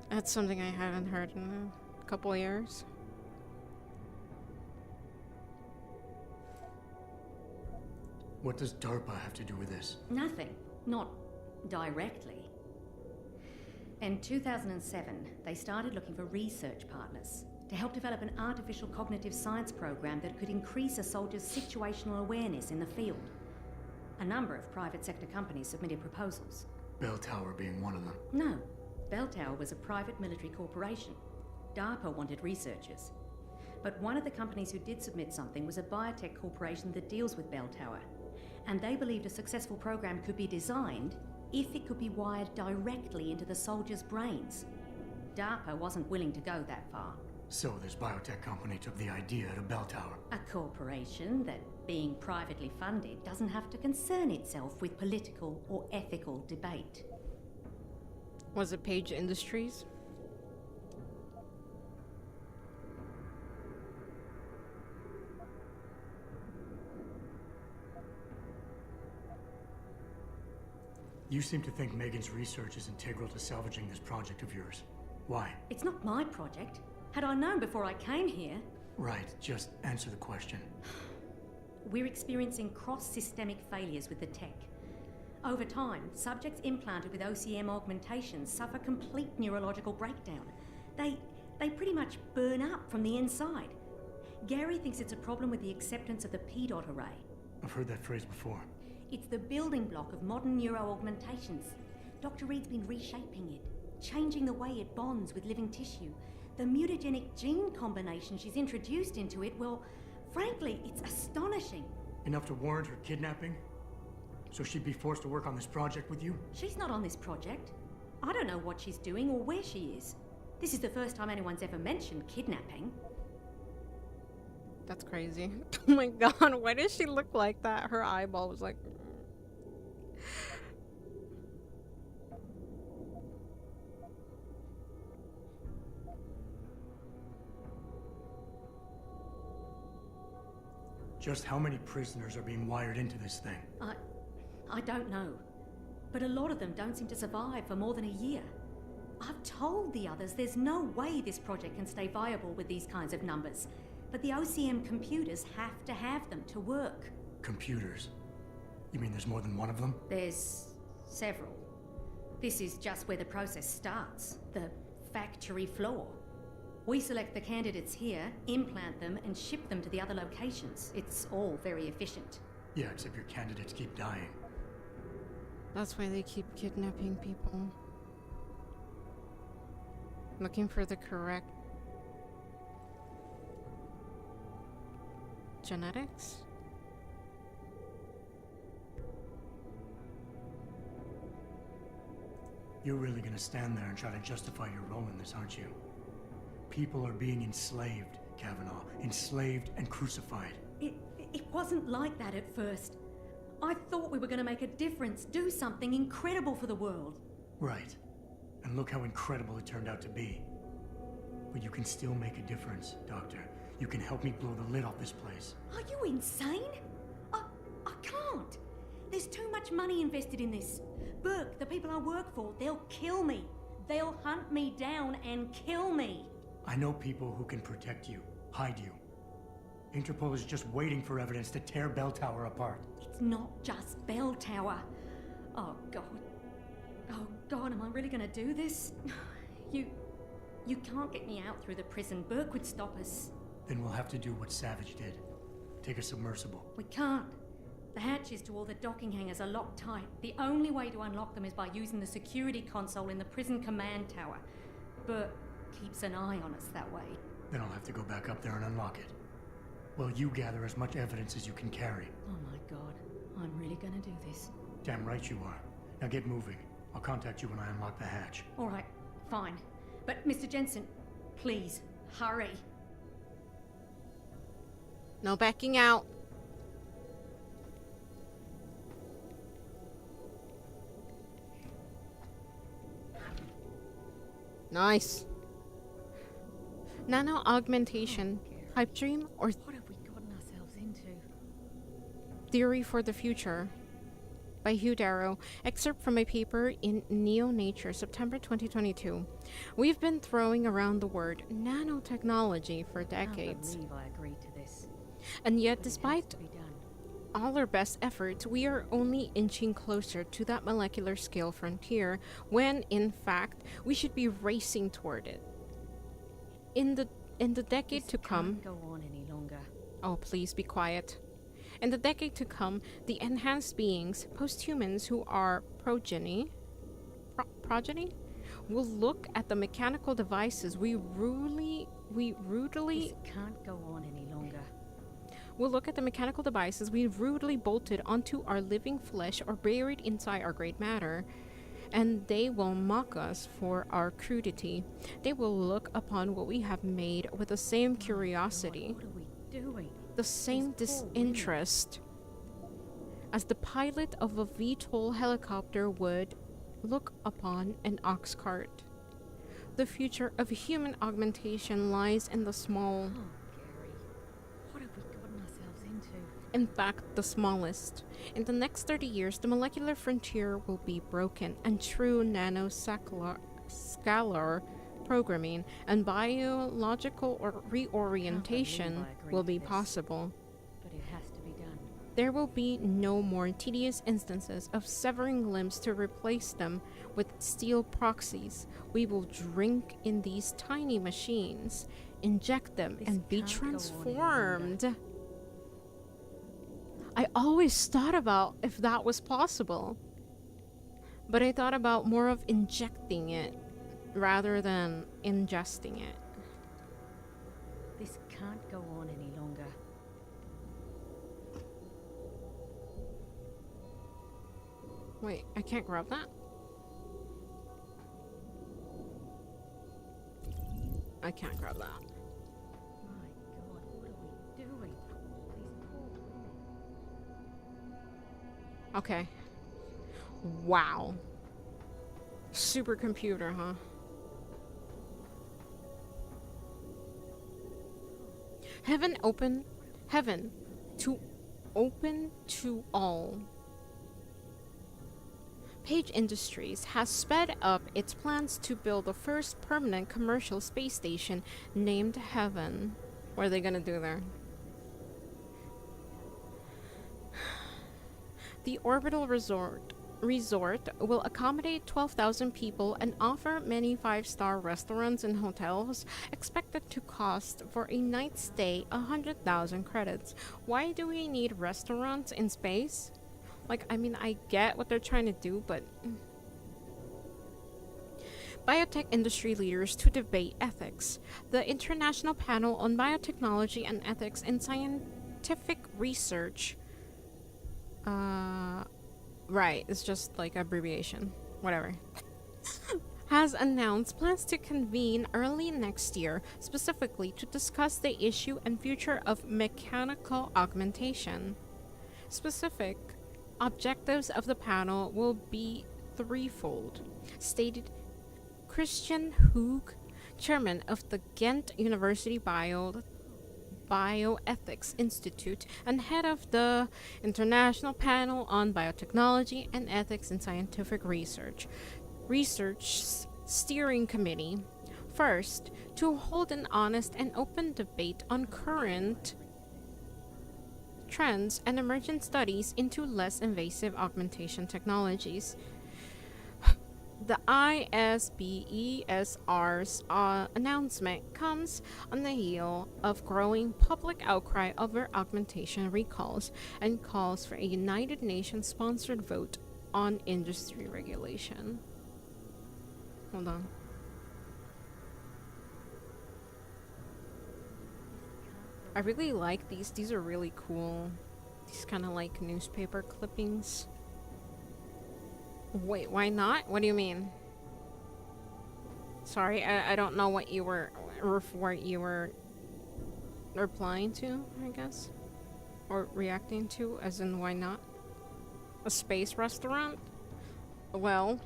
That's something I haven't heard in a couple of years. What does DARPA have to do with this? Nothing. Not directly. In 2007, they started looking for research partners to help develop an artificial cognitive science program that could increase a soldier's situational awareness in the field. A number of private sector companies submitted proposals. Bell Tower being one of them. No. Bell Tower was a private military corporation. DARPA wanted researchers. But one of the companies who did submit something was a biotech corporation that deals with Bell Tower. And they believed a successful program could be designed if it could be wired directly into the soldiers' brains. DARPA wasn't willing to go that far. So this biotech company took the idea to Bell Tower. A corporation that, being privately funded, doesn't have to concern itself with political or ethical debate. Was it Page Industries? You seem to think Megan's research is integral to salvaging this project of yours. Why? It's not my project. Had I known before I came here... Right, just answer the question. We're experiencing cross-systemic failures with the tech. Over time, subjects implanted with OCM augmentations suffer complete neurological breakdown. They pretty much burn up from the inside. Gary thinks it's a problem with the acceptance of the P-dot array. I've heard that phrase before. It's the building block of modern neuro-augmentations. Dr. Reed's been reshaping it, changing the way it bonds with living tissue. The mutagenic gene combination she's introduced into it, well, frankly, it's astonishing. Enough to warrant her kidnapping? So she'd be forced to work on this project with you? She's not on this project. I don't know what she's doing or where she is. This is the first time anyone's ever mentioned kidnapping. That's crazy. Oh my god, why does she look like that? Her eyeball was like... Just how many prisoners are being wired into this thing? I don't know. But a lot of them don't seem to survive for more than a year. I've told the others there's no way this project can stay viable with these kinds of numbers. But the OCM computers have to have them to work. Computers? You mean there's more than one of them? There's several. This is just where the process starts. The factory floor. We select the candidates here, implant them, and ship them to the other locations. It's all very efficient. Yeah, except your candidates keep dying. That's why they keep kidnapping people. Looking for the correct genetics? You're really gonna stand there and try to justify your role in this, aren't you? People are being enslaved, Kavanaugh. Enslaved and crucified. It wasn't like that at first. I thought we were going to make a difference, do something incredible for the world. Right. And look how incredible it turned out to be. But you can still make a difference, Doctor. You can help me blow the lid off this place. Are you insane? I can't. There's too much money invested in this. Burke, the people I work for, they'll kill me. They'll hunt me down and kill me. I know people who can protect you, hide you. Interpol is just waiting for evidence to tear Bell Tower apart. It's not just Bell Tower. Oh, God. Oh, God, am I really going to do this? You can't get me out through the prison. Burke would stop us. Then we'll have to do what Savage did. Take a submersible. We can't. The hatches to all the docking hangars are locked tight. The only way to unlock them is by using the security console in the prison command tower. Burke keeps an eye on us that way. Then I'll have to go back up there and unlock it. Well, you gather as much evidence as you can carry. Oh my God, I'm really gonna do this. Damn right you are. Now get moving. I'll contact you when I unlock the hatch. All right, fine. But Mr. Jensen, please, hurry. No backing out. Nice. Nano augmentation. Pipe dream or What have we gotten ourselves into? theory for the future. By Hugh Darrow. Excerpt from a paper in Neo Nature, September 2022. We've been throwing around the word nanotechnology for decades. I can't believe I agreed to this. And yet, But it has despite to be done. all our best efforts, we are only inching closer to that molecular scale frontier when, in fact, we should be racing toward it. In the decade This to come... can't go on any longer. Oh, please be quiet. In the decade to come, the enhanced beings, post-humans who are progeny, will look at the mechanical devices we rudely This can't go on any longer. We'll look at the mechanical devices we've rudely bolted onto our living flesh or buried inside our great matter, and they will mock us for our crudity. They will look upon what we have made with the same curiosity, What are we doing? the same These poor disinterest, as the pilot of a VTOL helicopter would look upon an ox cart. The future of human augmentation lies in the small... Oh, Gary. What have we gotten ourselves into? In fact, the smallest. In the next 30 years, the molecular frontier will be broken, and true nanoscalar programming and biological reorientation will be possible. But it has to be done. There will be no more tedious instances of severing limbs to replace them with steel proxies. We will drink in these tiny machines, inject them, This and be can't go on any transformed. I always thought about if that was possible. But I thought about more of injecting it rather than ingesting it. This can't go on any longer. Wait, I can't grab that? I can't grab that. My God, what are we doing? These poor women. Okay. Wow. Supercomputer, huh? Heaven to open to all. Page Industries has sped up its plans to build the first permanent commercial space station named Heaven. What are they gonna do there? The orbital resort will accommodate 12,000 people and offer many 5-star restaurants and hotels, expected to cost for a night stay 100,000 credits. Why do we need restaurants in space? Like, I mean, I get what they're trying to do, but... Biotech industry leaders to debate ethics. The International Panel on Biotechnology and Ethics in Scientific Research... Right, it's just like abbreviation. Whatever. Has announced plans to convene early next year, specifically to discuss the issue and future of mechanical augmentation. Specific objectives of the panel will be threefold, stated Christian Hoog, chairman of the Ghent University Bioethics Institute and head of the International Panel on Biotechnology and Ethics in Scientific Research Steering Committee. First, to hold an honest and open debate on current trends and emergent studies into less invasive augmentation technologies. The ISBESR's announcement comes on the heel of growing public outcry over augmentation recalls and calls for a United Nations-sponsored vote on industry regulation. Hold on. I really like these. These are really cool. These kind of like newspaper clippings. Wait, why not? What do you mean? Sorry, I don't know what you were replying to, I guess. Or reacting to, as in why not? A space restaurant? Well,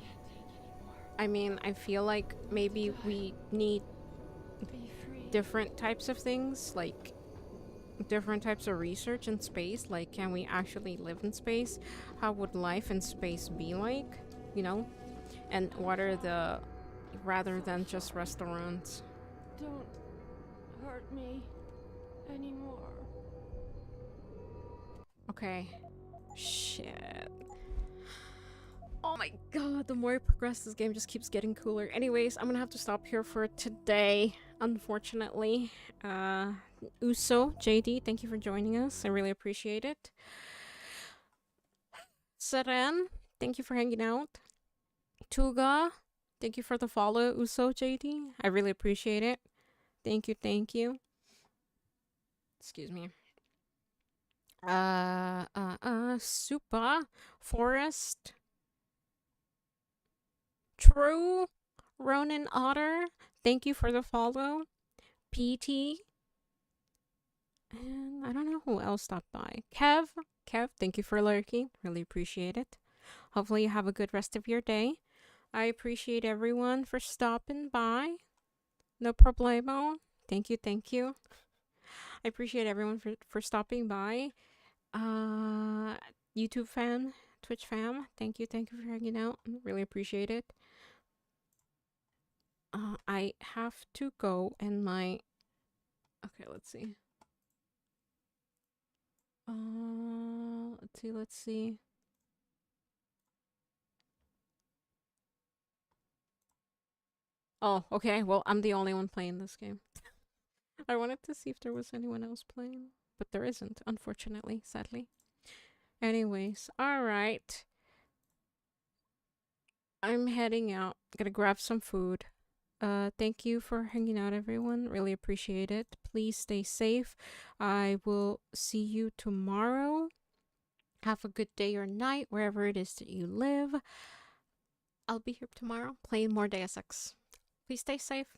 I mean, I feel like maybe we need different types of things, like different types of research in space. Like, can we actually live in space? How would life in space be like? You know? And what are the... rather than just restaurants. Don't hurt me anymore. Okay. Shit. Oh my god, the more I progress, this game just keeps getting cooler. Anyways, I'm gonna have to stop here for today, unfortunately. Uso, JD, thank you for joining us. I really appreciate it. Seren, thank you for hanging out. Tuga, thank you for the follow, Uso, JD. I really appreciate it. Thank you, thank you. Excuse me. Supa, Forest, True, Ronin Otter, thank you for the follow. PT, and I don't know who else stopped by. Kev, thank you for lurking. Really appreciate it. Hopefully you have a good rest of your day. I appreciate everyone for stopping by. No problemo. Thank you, thank you. I appreciate everyone for stopping by. YouTube fam, Twitch fam, thank you for hanging out. Really appreciate it. I have to go and my... Okay, let's see. Let's see. Oh, okay, well, I'm the only one playing this game. I wanted to see if there was anyone else playing, but there isn't, unfortunately, sadly. Anyways, alright. I'm heading out. Gonna grab some food. Thank you for hanging out, everyone. Really appreciate it. Please stay safe. I will see you tomorrow. Have a good day or night, wherever it is that you live. I'll be here tomorrow playing more Deus Ex. Please stay safe.